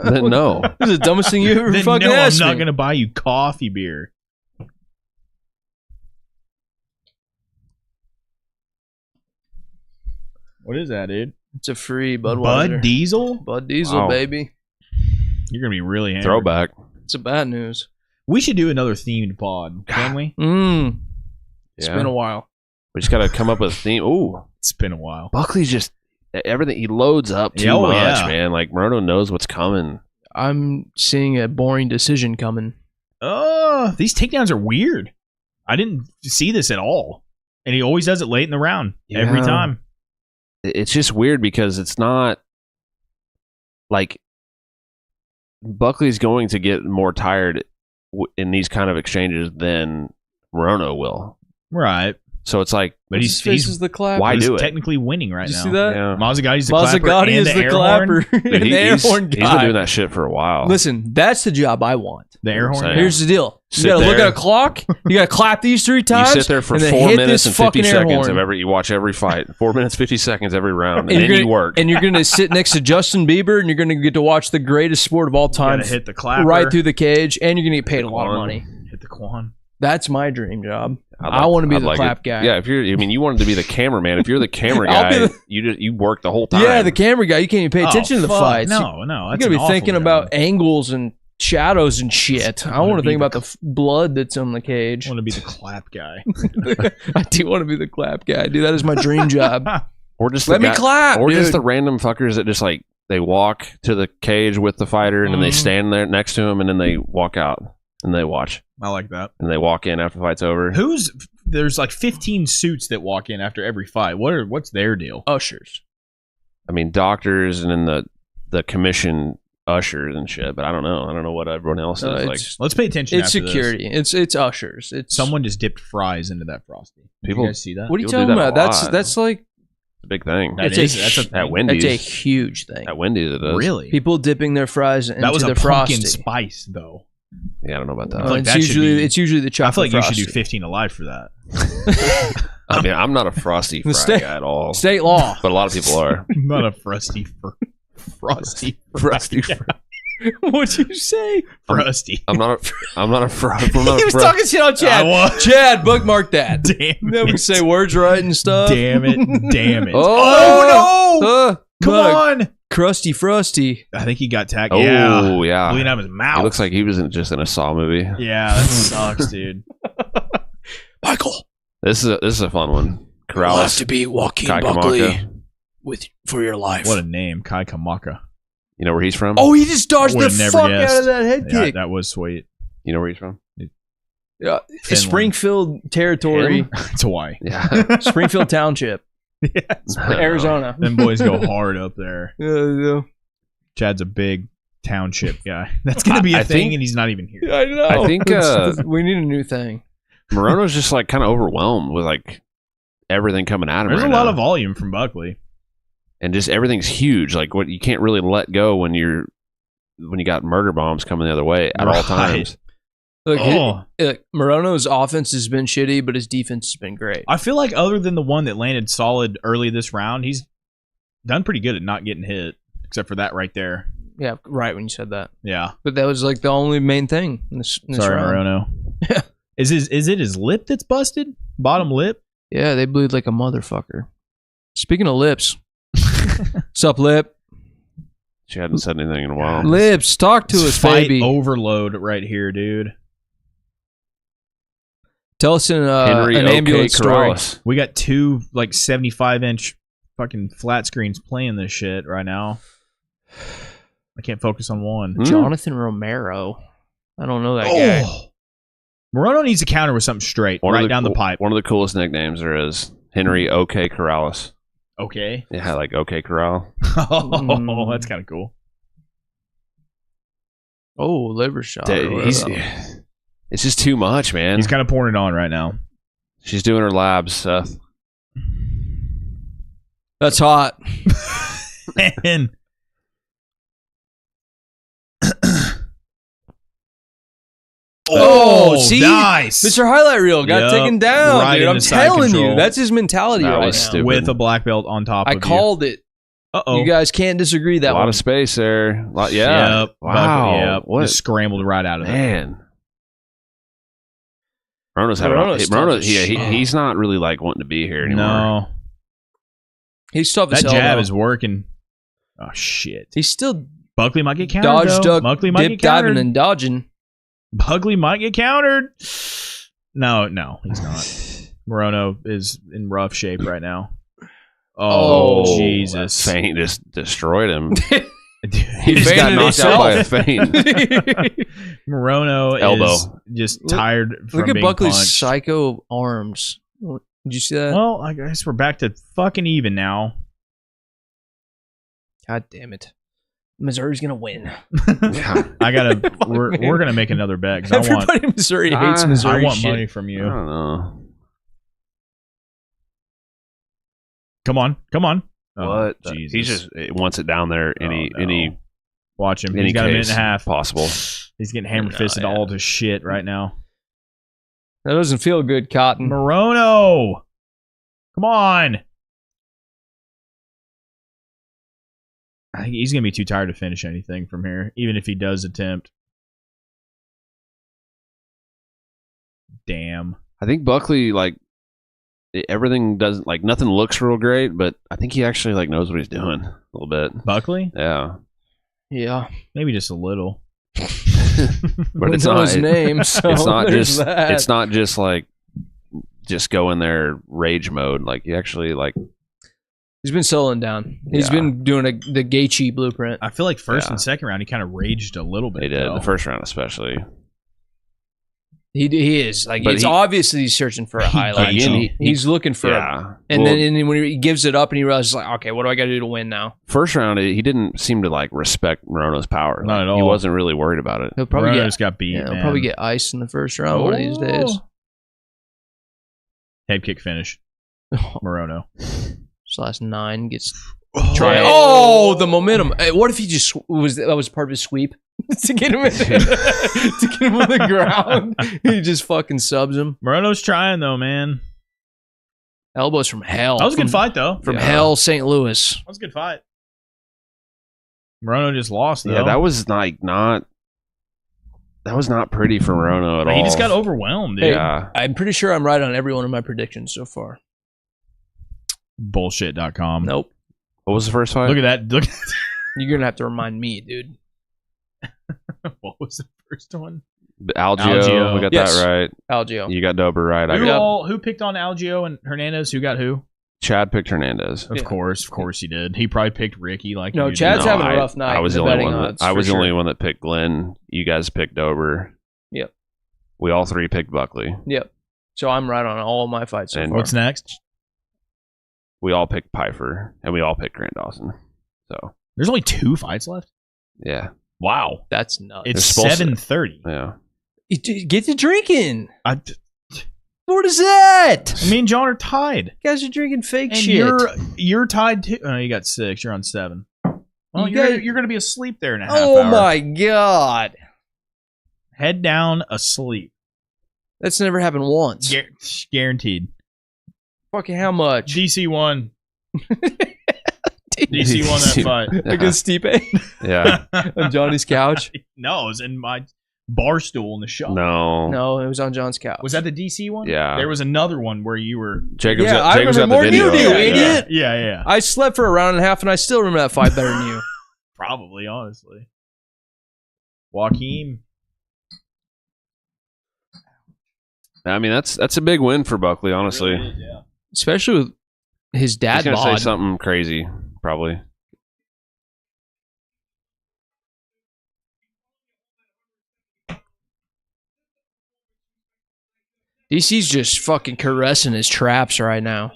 Speaker 1: Then no.
Speaker 3: This is the dumbest thing you ever
Speaker 2: Then
Speaker 3: fucking
Speaker 2: no, I'm
Speaker 3: asked
Speaker 2: not
Speaker 3: me.
Speaker 2: going to buy you coffee beer. What is that, dude?
Speaker 3: It's a free Budweiser.
Speaker 2: Bud Diesel?
Speaker 3: Bud Diesel,
Speaker 1: Wow.
Speaker 3: baby.
Speaker 2: You're going to be really hammered.
Speaker 1: Throwback.
Speaker 3: It's a bad news.
Speaker 2: We should do another themed pod, can we?
Speaker 3: It's
Speaker 1: Yeah.
Speaker 3: been a while.
Speaker 1: We just got to come up with a theme. Ooh,
Speaker 2: It's been a while.
Speaker 1: Buckley's just everything. He loads up too
Speaker 2: Oh,
Speaker 1: much,
Speaker 2: yeah.
Speaker 1: man. Like Morono knows what's coming.
Speaker 3: I'm seeing a boring decision coming.
Speaker 2: Oh, these takedowns are weird. I didn't see this at all. And he always does it late in the round. Every
Speaker 1: Yeah.
Speaker 2: time.
Speaker 1: It's just weird because it's not like Buckley's going to get more tired in these kind of exchanges than Morono will.
Speaker 2: Right.
Speaker 1: So it's like,
Speaker 2: But
Speaker 3: This is the clapper.
Speaker 1: Why
Speaker 2: he's
Speaker 1: do it?
Speaker 2: technically winning right
Speaker 3: Did you
Speaker 2: now.
Speaker 3: see that?
Speaker 1: yeah.
Speaker 2: Mazzagotti's the clapper
Speaker 3: Mazzagatti
Speaker 2: and
Speaker 3: is
Speaker 2: the
Speaker 3: the
Speaker 2: air
Speaker 3: clapper.
Speaker 2: horn.
Speaker 1: Dude,
Speaker 3: and the air horn
Speaker 1: he's been
Speaker 3: guy.
Speaker 1: doing that shit for a while.
Speaker 3: Listen, that's the job I want.
Speaker 2: The air horn.
Speaker 1: Yeah.
Speaker 3: Here's the deal. You
Speaker 1: Sit
Speaker 3: gotta look
Speaker 1: there.
Speaker 3: at a clock. You gotta clap these 3
Speaker 1: You
Speaker 3: times.
Speaker 1: sit there for
Speaker 3: and then
Speaker 1: 4
Speaker 3: hit
Speaker 1: minutes
Speaker 3: this
Speaker 1: and 50
Speaker 3: fucking air
Speaker 1: seconds
Speaker 3: horn.
Speaker 1: of you watch every fight. 4 minutes, 50 seconds every round. And,
Speaker 3: And
Speaker 1: then
Speaker 3: you're
Speaker 1: you
Speaker 3: gonna,
Speaker 1: work.
Speaker 3: and you're gonna sit next to Justin Bieber, and you're gonna get to watch the greatest sport of all time
Speaker 2: Gotta hit the clapper.
Speaker 3: right through the cage, and you're gonna get paid a lot of
Speaker 1: Quan.
Speaker 3: money.
Speaker 2: Hit the quan.
Speaker 3: That's my dream job.
Speaker 1: I'd
Speaker 3: I want to be
Speaker 1: I'd
Speaker 3: the
Speaker 1: like
Speaker 3: clap
Speaker 1: it.
Speaker 3: guy.
Speaker 1: Yeah, if you're, I mean, you wanted to be the cameraman. If you're the camera
Speaker 3: I'll be
Speaker 1: guy,
Speaker 3: the-
Speaker 1: you work the whole time.
Speaker 3: Yeah, the camera guy. You can't even pay attention to the
Speaker 2: fuck.
Speaker 3: fights.
Speaker 2: No,
Speaker 3: You
Speaker 2: that's
Speaker 3: gotta
Speaker 2: an
Speaker 3: be
Speaker 2: awful
Speaker 3: thinking
Speaker 2: job.
Speaker 3: about angles and shadows and shit. I
Speaker 2: wanna
Speaker 3: want to
Speaker 2: be
Speaker 3: think
Speaker 2: the
Speaker 3: about the blood that's on the cage.
Speaker 2: I want to be the clap guy.
Speaker 3: I do want to be the clap guy, dude. That is my dream job.
Speaker 1: or just
Speaker 3: Let
Speaker 1: the
Speaker 3: me clap,
Speaker 1: or
Speaker 3: dude.
Speaker 1: just the random fuckers that just like they walk to the cage with the fighter and then they
Speaker 2: Mhm.
Speaker 1: stand there next to him and then they walk out and they watch
Speaker 2: I like that.
Speaker 1: and they walk in after the fight's over.
Speaker 2: There's like 15 suits that walk in after every fight. What's their deal?
Speaker 3: Ushers.
Speaker 1: I mean, doctors and then the commission ushers and shit. But I don't know what everyone else is like.
Speaker 2: Let's pay attention.
Speaker 3: It's
Speaker 2: after
Speaker 3: security.
Speaker 2: This.
Speaker 3: It's ushers. It's
Speaker 2: Someone just dipped fries into that Frosty. Did
Speaker 1: People-
Speaker 2: you guys see that?
Speaker 3: What are you
Speaker 1: People do
Speaker 3: talking
Speaker 1: that a
Speaker 3: about?
Speaker 1: lot.
Speaker 3: That's like
Speaker 1: It's a big thing.
Speaker 2: That
Speaker 3: it's
Speaker 2: is-
Speaker 3: a,
Speaker 2: that's a
Speaker 1: At
Speaker 2: thing.
Speaker 1: Wendy's.
Speaker 3: That's a huge thing.
Speaker 1: At Wendy's it is.
Speaker 2: Really?
Speaker 3: People dipping their fries into
Speaker 2: That was
Speaker 3: the
Speaker 2: a pumpkin
Speaker 3: frosty.
Speaker 2: spice, though.
Speaker 1: Yeah, I don't know about that.
Speaker 2: feel like
Speaker 3: It's
Speaker 2: that should be-
Speaker 3: usually the
Speaker 2: I
Speaker 3: chocolate.
Speaker 2: feel like you should do
Speaker 3: frosty.
Speaker 2: 15 alive for that.
Speaker 1: I mean, I'm not a frosty fry
Speaker 3: State-
Speaker 1: guy at all,
Speaker 3: State law.
Speaker 1: but a lot of people are.
Speaker 2: Not a Frosty. Frosty.
Speaker 1: Frosty.
Speaker 3: What'd you say?
Speaker 2: Frosty.
Speaker 1: I'm not a. I'm not a fry. I'm
Speaker 3: He
Speaker 1: not a
Speaker 3: was
Speaker 1: fry.
Speaker 3: talking shit on Chad.
Speaker 2: I was.
Speaker 3: Chad, bookmark that.
Speaker 2: Damn
Speaker 3: Then we
Speaker 2: it.
Speaker 3: say words right and stuff.
Speaker 2: Damn it. Damn it.
Speaker 3: Oh,
Speaker 2: no! Come
Speaker 3: not a
Speaker 2: on!
Speaker 3: crusty frosty.
Speaker 2: I think he got tagged.
Speaker 1: Oh
Speaker 2: Yeah.
Speaker 1: yeah.
Speaker 2: Bleeding out of his mouth.
Speaker 1: He looks like he was just in a Saw movie.
Speaker 2: Yeah, that sucks, dude.
Speaker 3: Michael,
Speaker 1: This is a fun one.
Speaker 3: you'll have
Speaker 1: Corrales,
Speaker 3: to be Joaquin
Speaker 1: Kai
Speaker 3: Buckley
Speaker 1: Kamaka.
Speaker 3: for your life.
Speaker 2: What a name. Kai Kamaka.
Speaker 1: You know where he's from?
Speaker 3: Oh, he just dodged
Speaker 2: I
Speaker 3: the
Speaker 2: would've never
Speaker 3: fuck
Speaker 2: guessed.
Speaker 3: out of that head
Speaker 2: Yeah,
Speaker 3: kick.
Speaker 2: that was sweet.
Speaker 1: You know where he's from?
Speaker 3: Yeah,
Speaker 2: Finland.
Speaker 3: Springfield territory,
Speaker 1: Him?
Speaker 2: It's Hawaii.
Speaker 1: Yeah.
Speaker 3: Springfield Township,
Speaker 2: Yeah, it's-
Speaker 3: Arizona.
Speaker 2: them boys go hard up there.
Speaker 3: Yeah.
Speaker 2: Chad's a big township guy. That's going to be a
Speaker 1: I
Speaker 2: thing,
Speaker 1: think-
Speaker 2: and he's not even here.
Speaker 3: I know.
Speaker 1: I think,
Speaker 3: we need a new thing.
Speaker 1: Morono's just like kind of overwhelmed with like everything coming at him.
Speaker 2: There's
Speaker 1: right
Speaker 2: a lot
Speaker 1: now.
Speaker 2: of volume from Buckley.
Speaker 1: And just everything's huge. Like what you can't really let go when you got murder bombs coming the other way at all
Speaker 2: Right.
Speaker 1: times.
Speaker 3: Look,
Speaker 2: Oh.
Speaker 3: Morono's offense has been shitty, but his defense has been great.
Speaker 2: I feel like other than the one that landed solid early this round, he's done pretty good at not getting hit, except for that right there.
Speaker 3: Yeah, right when you said that.
Speaker 2: Yeah.
Speaker 3: But that was like the only main thing in this
Speaker 2: Sorry,
Speaker 3: round.
Speaker 2: Morono. Is it his lip that's busted? Bottom lip?
Speaker 3: Yeah, they bleed like a motherfucker. Speaking of lips, sup, lip?
Speaker 1: She hadn't said anything in a while.
Speaker 3: Lips, talk to us,
Speaker 2: Fight
Speaker 3: baby.
Speaker 2: overload right here, dude.
Speaker 3: Tell us an
Speaker 1: Henry
Speaker 3: ambulance story.
Speaker 1: Corrales.
Speaker 2: We got two like 75-inch fucking flat screens playing this shit right now. I can't focus on one.
Speaker 1: Hmm?
Speaker 3: Jonathon Romero. I don't know that guy.
Speaker 2: Oh. Morono needs to counter with something straight, right down the pipe.
Speaker 1: One of the coolest nicknames there is Henry OK Corrales.
Speaker 2: Okay.
Speaker 1: Yeah, like OK Corral.
Speaker 2: Oh, that's kind of cool.
Speaker 3: Oh, liver shot.
Speaker 1: It's just too much, man.
Speaker 2: He's kind of pouring it on right now.
Speaker 1: She's doing her labs, Seth.
Speaker 3: That's hot.
Speaker 2: And
Speaker 3: Oh, see?
Speaker 2: nice.
Speaker 3: Mr. Highlight Reel got
Speaker 2: Yep,
Speaker 3: taken down,
Speaker 2: right
Speaker 3: dude. I'm
Speaker 2: into side
Speaker 3: telling you.
Speaker 2: control.
Speaker 3: That's his mentality
Speaker 1: That
Speaker 3: right now.
Speaker 1: was stupid.
Speaker 2: With a black belt on top
Speaker 3: I
Speaker 2: of
Speaker 3: called it.
Speaker 2: Uh-oh.
Speaker 3: You guys can't disagree that
Speaker 1: a lot
Speaker 3: one.
Speaker 1: of space there. Yeah.
Speaker 2: Yep.
Speaker 1: Wow.
Speaker 2: Yep.
Speaker 1: What?
Speaker 2: Just scrambled right out of it.
Speaker 1: Man. Morono's having
Speaker 3: Morono's tough
Speaker 1: Morono,
Speaker 3: as
Speaker 1: yeah,
Speaker 3: shit.
Speaker 1: he's not really like wanting to be here anymore.
Speaker 2: No.
Speaker 3: He's tough as
Speaker 2: That
Speaker 3: hell.
Speaker 2: jab
Speaker 3: though.
Speaker 2: is working. Oh, shit.
Speaker 3: He's still
Speaker 2: Buckley might get countered,
Speaker 3: dodge,
Speaker 2: though.
Speaker 3: duck,
Speaker 2: Buckley might
Speaker 3: dip,
Speaker 2: get countered.
Speaker 3: diving, and dodging.
Speaker 2: Buckley might get countered. No, he's not. Morono is in rough shape right now. Oh, Jesus.
Speaker 1: That feint just destroyed him.
Speaker 2: He
Speaker 1: just got
Speaker 3: feinted
Speaker 1: knocked out by a feint.
Speaker 2: Morono
Speaker 1: Elbow.
Speaker 2: is just tired from
Speaker 3: Look at
Speaker 2: being
Speaker 3: Buckley's
Speaker 2: punched.
Speaker 3: psycho arms. Did you see that?
Speaker 2: Well, I guess we're back to fucking even now.
Speaker 3: God damn it. Missouri's going to win.
Speaker 2: I gotta. We're gonna make another bet because
Speaker 3: Everybody in Missouri hates Missouri
Speaker 2: I want
Speaker 3: shit.
Speaker 2: money from
Speaker 1: I
Speaker 2: you.
Speaker 1: don't know.
Speaker 2: Come on. Oh,
Speaker 1: What?
Speaker 2: Jesus.
Speaker 1: He just wants it down there any
Speaker 2: Watch him.
Speaker 1: any
Speaker 2: He's got a minute
Speaker 1: case
Speaker 2: and a half.
Speaker 1: possible.
Speaker 2: He's getting hammer fisted all to shit right now.
Speaker 3: That doesn't feel good, Cotton.
Speaker 2: Morono, come on. I think he's gonna be too tired to finish anything from here, even if he does attempt. Damn.
Speaker 1: I think Buckley everything doesn't nothing looks real great, but I think he actually knows what he's doing a little bit.
Speaker 2: Buckley?
Speaker 1: Yeah,
Speaker 3: Yeah.
Speaker 2: Maybe just a little.
Speaker 1: but
Speaker 3: We
Speaker 1: it's
Speaker 3: know
Speaker 1: not
Speaker 3: his name, so
Speaker 1: it's not
Speaker 3: there's
Speaker 1: just
Speaker 3: that.
Speaker 1: it's not just go in there rage mode. He actually
Speaker 3: He's been slowing down. He's
Speaker 1: Yeah.
Speaker 3: been doing the Gaethje blueprint.
Speaker 2: I feel like first
Speaker 1: Yeah.
Speaker 2: and second round he kind of raged a little bit.
Speaker 1: they did
Speaker 2: though.
Speaker 1: the first round especially.
Speaker 3: He is
Speaker 1: But
Speaker 3: it's obviously he's searching for a highlight.
Speaker 1: Again,
Speaker 3: He's looking for
Speaker 1: Yeah,
Speaker 3: and
Speaker 1: Well,
Speaker 3: then when he gives it up and he realizes okay, what do I got to do to win now?
Speaker 1: first round he didn't seem to respect Morono's power.
Speaker 2: Not at
Speaker 1: He
Speaker 2: all.
Speaker 1: wasn't really worried about it.
Speaker 3: He'll probably
Speaker 2: Morono
Speaker 3: get
Speaker 2: just got beat.
Speaker 3: he'll
Speaker 2: man.
Speaker 3: probably get iced in the first round one of these days.
Speaker 2: Head kick finish. Morono.
Speaker 3: Slash 9 gets
Speaker 2: Try it.
Speaker 3: Oh, the momentum. Hey, what if he just was part of his sweep to get him to get him on the ground? He just fucking subs him.
Speaker 2: Morono's trying though, man.
Speaker 3: Elbows from hell.
Speaker 2: That was a good fight though.
Speaker 3: From
Speaker 1: Yeah.
Speaker 3: hell, St. Louis.
Speaker 2: That was a good fight. Morono just lost though.
Speaker 1: Yeah, that was not pretty for Morono at all.
Speaker 2: He just got overwhelmed, dude.
Speaker 1: Yeah,
Speaker 3: I'm pretty sure I'm right on every one of my predictions so far.
Speaker 2: Bullshit.com.
Speaker 3: Nope.
Speaker 1: what was the first fight?
Speaker 2: Look at that. Look.
Speaker 3: You're gonna have to remind me, dude.
Speaker 2: What was the first one?
Speaker 1: Algeo. We got
Speaker 3: Yes.
Speaker 1: that right.
Speaker 3: Algeo.
Speaker 1: You got Dober right. I got
Speaker 2: Who picked on Algeo and Hernandez? Who got who?
Speaker 1: Chad picked Hernandez.
Speaker 2: Of course he did. He probably picked Ricky like
Speaker 3: No,
Speaker 2: you
Speaker 3: Chad's
Speaker 2: did.
Speaker 3: having a rough night.
Speaker 1: I was
Speaker 3: The
Speaker 1: the only
Speaker 3: betting
Speaker 1: one.
Speaker 3: odds,
Speaker 1: I was
Speaker 3: for
Speaker 1: the only
Speaker 3: sure.
Speaker 1: one that picked Glenn. You guys picked Dober.
Speaker 3: Yep.
Speaker 1: We all three picked Buckley.
Speaker 3: Yep. So I'm right on all of my fights so
Speaker 1: And
Speaker 3: far.
Speaker 2: What's next?
Speaker 1: We all picked Pyfer, and we all picked Grant Dawson. So
Speaker 2: There's only 2 fights left.
Speaker 1: yeah,
Speaker 2: Wow.
Speaker 3: That's nuts.
Speaker 2: It's
Speaker 1: supposed to-
Speaker 2: 7:30.
Speaker 1: yeah.
Speaker 3: Get to drinking.
Speaker 2: I
Speaker 3: What is that?
Speaker 2: me and John are tied.
Speaker 3: You guys are drinking fake
Speaker 2: And
Speaker 3: shit.
Speaker 2: you're tied too. Oh, you got 6. You're on 7. Well,
Speaker 3: You
Speaker 2: you're
Speaker 3: guys-
Speaker 2: going to be asleep there in a half
Speaker 3: Oh
Speaker 2: hour.
Speaker 3: my god.
Speaker 2: Head down asleep.
Speaker 3: That's never happened once.
Speaker 2: Guaranteed.
Speaker 3: Fucking how much?
Speaker 2: DC won. DC won that fight.
Speaker 3: Against Stipe
Speaker 1: Yeah.
Speaker 3: on Johnny's couch?
Speaker 2: No, it was in my bar stool in the shop.
Speaker 1: No.
Speaker 3: No, it was on John's couch.
Speaker 2: Was that the DC one?
Speaker 1: Yeah.
Speaker 2: There was another one where you were.
Speaker 1: Jacob's
Speaker 3: Yeah,
Speaker 1: got,
Speaker 3: I
Speaker 1: Jacob's got
Speaker 3: remember
Speaker 1: the
Speaker 3: more than
Speaker 1: video.
Speaker 3: you do,
Speaker 1: Yeah.
Speaker 3: idiot.
Speaker 2: Yeah.
Speaker 3: I slept for a round and a half, and I still remember that fight better than you.
Speaker 2: Probably, honestly. Joaquin.
Speaker 1: I mean, that's a big win for Buckley, honestly.
Speaker 2: Really is, yeah.
Speaker 3: Especially with his
Speaker 1: He's
Speaker 3: dad
Speaker 1: gonna say
Speaker 3: bod.
Speaker 1: something crazy, probably.
Speaker 3: DC's just fucking caressing his traps right now.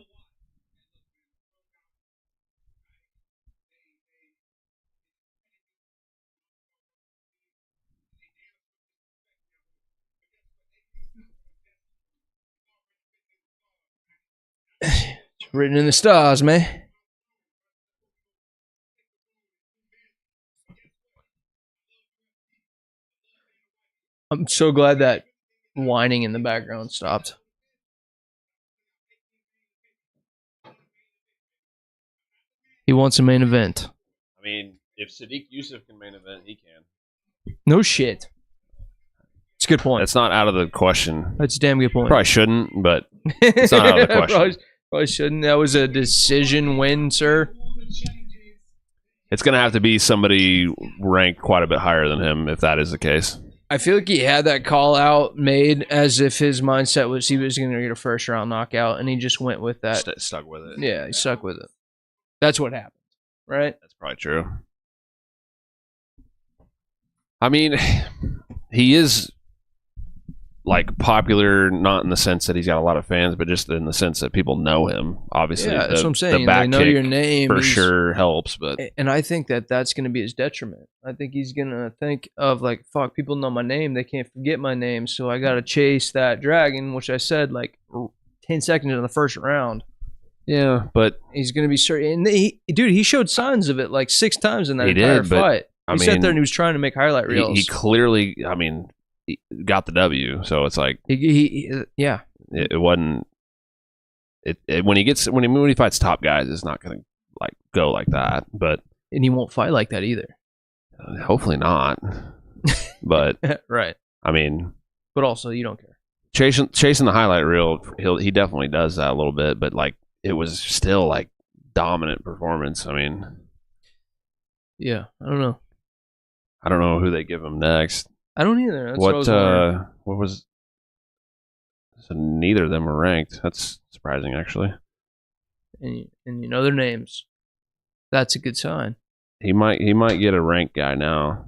Speaker 3: It's written in the stars, man. I'm so glad that whining in the background stopped. He wants a main event.
Speaker 1: I mean, if Sadiq Yusuf can main event, he can.
Speaker 3: No shit. It's a good point.
Speaker 1: That's not out of the question.
Speaker 3: That's a damn good point.
Speaker 1: Probably shouldn't, but it's not out of the question.
Speaker 3: Probably shouldn't. That was a decision win, sir.
Speaker 1: It's going to have to be somebody ranked quite a bit higher than him if that is the case.
Speaker 3: I feel like he had that call out made as if his mindset was he was going to get a first round knockout, and he just went with that.
Speaker 1: Stuck with it.
Speaker 3: Yeah, he stuck with it. That's what happened, right?
Speaker 1: That's probably true. I mean, he is like popular, not in the sense that he's got a lot of fans, but just in the sense that people know him. Obviously,
Speaker 3: Yeah, that's what I'm saying.
Speaker 1: The back
Speaker 3: They know
Speaker 1: kick
Speaker 3: your name
Speaker 1: for sure helps, but
Speaker 3: and I think that that's going to be his detriment. I think he's going to think of like, fuck, people know my name, they can't forget my name, so I got to chase that dragon, which I said like 10 seconds in the first round.
Speaker 1: yeah, but
Speaker 3: He's going to be certain. And he showed signs of it like 6 times in that entire fight. He sat there and he was trying to make highlight reels.
Speaker 1: he clearly, I mean, he got the W, so it's like
Speaker 3: yeah.
Speaker 1: It wasn't. When he fights top guys, it's not going to like go like that. But
Speaker 3: And he won't fight like that either.
Speaker 1: hopefully not. But
Speaker 3: Right.
Speaker 1: I mean,
Speaker 3: But also, you don't care.
Speaker 1: chasing the highlight reel, he definitely does that a little bit. But like, it was still like dominant performance. I mean,
Speaker 3: Yeah, I don't know.
Speaker 1: I don't know who they give him next.
Speaker 3: I don't either. That's what I was wondering.
Speaker 1: What was? So neither of them were ranked. That's surprising, actually.
Speaker 3: And you know their names. That's a good sign.
Speaker 1: He might get a ranked guy now.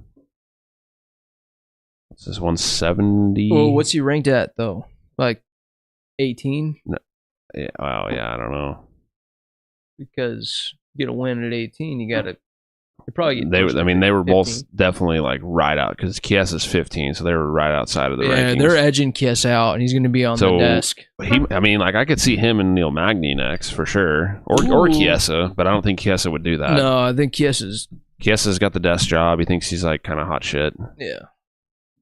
Speaker 1: What's this 170?
Speaker 3: Well, what's he ranked at though? Like 18?
Speaker 1: Yeah, well, yeah, I don't know.
Speaker 3: Because you get a win at 18, you got to. You probably get.
Speaker 1: They were
Speaker 3: 15.
Speaker 1: both definitely like right out because Kiesa's 15, so they were right outside of the
Speaker 3: Yeah,
Speaker 1: rankings.
Speaker 3: they're edging Kiesa out, and he's going to be on the desk.
Speaker 1: I could see him and Neil Magny next for sure, or Chiesa, but I don't think Chiesa would do that.
Speaker 3: No, I think
Speaker 1: Chiesa's got the desk job. He thinks he's like kind of hot shit.
Speaker 3: Yeah.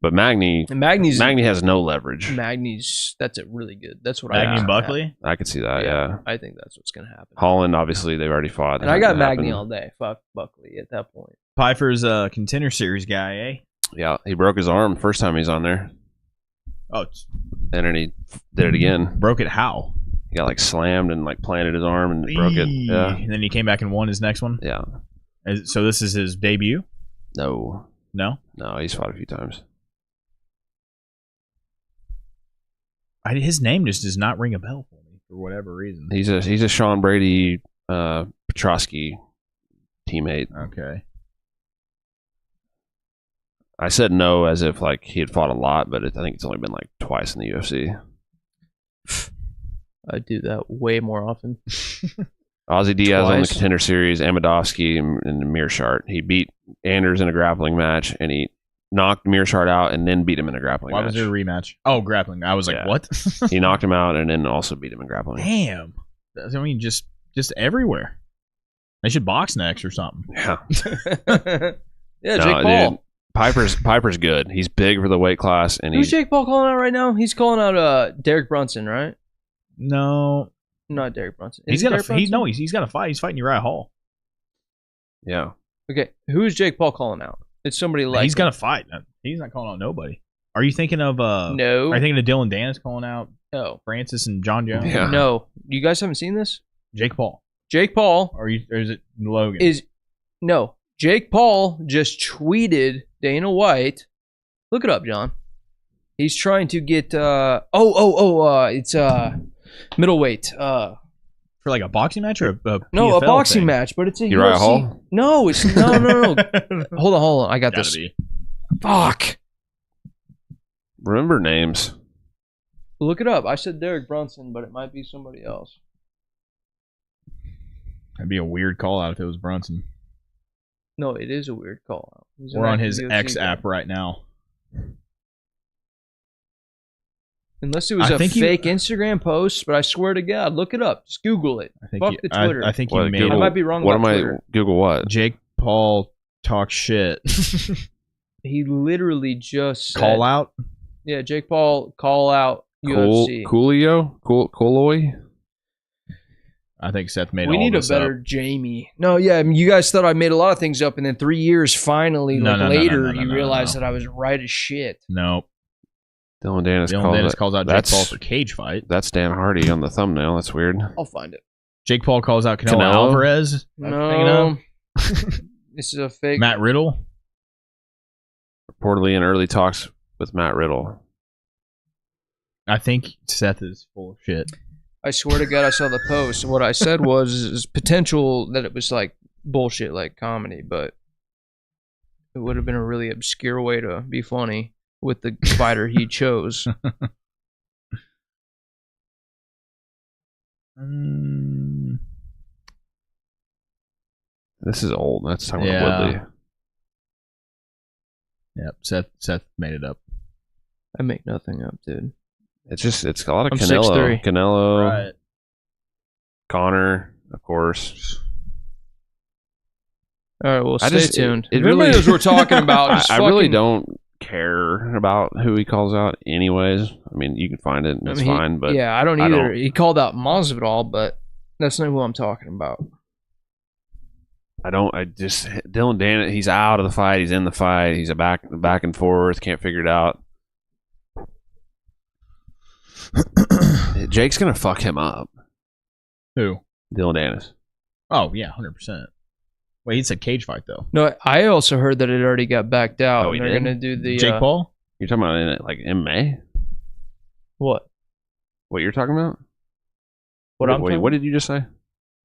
Speaker 1: But Magny has no leverage.
Speaker 3: That's it. Really good. That's what
Speaker 2: Magny
Speaker 3: I
Speaker 2: and Buckley.
Speaker 1: I could see that. Yeah.
Speaker 3: I think that's what's going to happen.
Speaker 1: Holland, obviously, they've already fought.
Speaker 3: And I got Magny all day. Fuck Buckley at that point.
Speaker 2: Pyfer's a contender series guy, eh?
Speaker 1: Yeah, he broke his arm first time he's on there.
Speaker 2: Oh,
Speaker 1: and then he did it again.
Speaker 2: Broke it how?
Speaker 1: He got like slammed and like planted his arm and broke it. Yeah.
Speaker 2: And then he came back and won his next one?
Speaker 1: Yeah.
Speaker 2: So this is his debut?
Speaker 1: No, he's fought a few times.
Speaker 2: His name just does not ring a bell for me for whatever reason.
Speaker 1: He's a Sean Brady Petrosky teammate.
Speaker 2: Okay.
Speaker 1: I said no as if like he had fought a lot, but I think it's only been like twice in the UFC.
Speaker 3: I do that way more often.
Speaker 1: Ozzy Diaz on the
Speaker 3: Twice.
Speaker 1: contender series, Amidovsky and Mearshart. He beat Anders in a grappling match, and he knocked Mearshart out and then beat him in a grappling
Speaker 2: Why
Speaker 1: match.
Speaker 2: was there a rematch? Oh, grappling. I was like,
Speaker 1: Yeah.
Speaker 2: what?
Speaker 1: He knocked him out and then also beat him in grappling.
Speaker 2: Damn. I mean, just everywhere. They should box next or something.
Speaker 1: Yeah.
Speaker 3: Yeah, Jake Paul.
Speaker 1: Dude, Piper's good. He's big for the weight class, and
Speaker 3: Who's
Speaker 1: he's
Speaker 3: Jake Paul calling out right now? He's calling out Derek Brunson, right?
Speaker 2: No.
Speaker 3: Not Derek Brunson.
Speaker 2: He's got to fight. He's fighting Uriah Hall.
Speaker 1: yeah.
Speaker 3: Okay, who's Jake Paul calling out? It's somebody like
Speaker 2: He's got to fight. He's not calling out nobody. Are you thinking of
Speaker 3: No.
Speaker 2: Are you thinking of Dylan Dennis calling out
Speaker 3: No.
Speaker 2: Francis and John Jones?
Speaker 1: Yeah.
Speaker 3: No. You guys haven't seen this?
Speaker 2: Jake Paul.
Speaker 3: Jake Paul
Speaker 2: Or is it Logan?
Speaker 3: Jake Paul just tweeted Dana White. Look it up, John. He's trying to get it's middleweight.
Speaker 2: For like a boxing match or a
Speaker 3: A
Speaker 2: PFL
Speaker 3: boxing
Speaker 2: thing?
Speaker 3: match, but it's a
Speaker 1: Uriah
Speaker 3: UFC.
Speaker 1: Hall?
Speaker 3: No, it's no. Hold on. I got
Speaker 2: Gotta
Speaker 3: this.
Speaker 2: be.
Speaker 3: Fuck.
Speaker 1: Remember names.
Speaker 3: Look it up. I said Derek Brunson, but it might be somebody else.
Speaker 2: That'd be a weird call out if it was Brunson.
Speaker 3: No, it is a weird call out.
Speaker 2: We're on his X app right now.
Speaker 3: Unless it was a fake Instagram post, but I swear to God, look it up. Just Google it. Fuck the Twitter.
Speaker 2: I think you
Speaker 1: What,
Speaker 2: made
Speaker 1: Google,
Speaker 3: I might be wrong
Speaker 1: What
Speaker 3: about
Speaker 1: am
Speaker 3: Twitter.
Speaker 1: I? Google what?
Speaker 2: Jake Paul talk shit.
Speaker 3: He literally just said,
Speaker 2: Call out.
Speaker 3: Yeah, Jake Paul call out UFC.
Speaker 1: Coolio? Cooloy?
Speaker 2: I think Seth made
Speaker 3: We
Speaker 2: all
Speaker 3: need a
Speaker 2: this
Speaker 3: better
Speaker 2: up.
Speaker 3: Jamie. No, yeah, I mean, you guys thought I made a lot of things up, and then 3 years finally, later, you realized that I was right as shit.
Speaker 2: Nope.
Speaker 1: Dylan Dennis
Speaker 2: calls out Jake Paul for cage fight.
Speaker 1: That's Dan Hardy on the thumbnail. That's weird.
Speaker 3: I'll find it.
Speaker 2: Jake Paul calls out Canelo Alvarez.
Speaker 3: No. This is a fake.
Speaker 2: Matt Riddle.
Speaker 1: Reportedly in early talks with Matt Riddle.
Speaker 2: I think Seth is full of shit.
Speaker 3: I swear to God, I saw the post. What I said was potential that it was like bullshit, like comedy, but it would have been a really obscure way to be funny with the fighter he chose.
Speaker 1: This is old. That's talking about Woodley.
Speaker 2: Yep, Seth made it up.
Speaker 3: I make nothing up, dude.
Speaker 1: It's a lot of
Speaker 3: I'm
Speaker 1: Canelo.
Speaker 3: 6'3".
Speaker 1: Canelo.
Speaker 2: Right.
Speaker 1: Connor, of course.
Speaker 3: All right, well, stay tuned.
Speaker 1: It
Speaker 3: Everybody
Speaker 1: really
Speaker 3: knows what we're talking about.
Speaker 1: I really don't care about who he calls out anyways. I mean, you can find it and it's fine, but
Speaker 3: yeah, I don't either. He called out Masvidal, but that's not who I'm talking about.
Speaker 1: Dylan Dennis, he's out of the fight, he's in the fight, he's a back and forth, can't figure it out. Jake's gonna fuck him up.
Speaker 2: Who?
Speaker 1: Dylan Dennis.
Speaker 2: Oh yeah, 100%. Wait, he said cage fight though.
Speaker 3: No, I also heard that it already got backed out.
Speaker 1: Oh,
Speaker 3: and
Speaker 1: he
Speaker 3: they're
Speaker 1: did?
Speaker 3: gonna do the
Speaker 2: Jake Paul?
Speaker 1: You're talking about in it like MMA?
Speaker 3: What?
Speaker 1: What you're talking about?
Speaker 3: What
Speaker 1: what did you just say?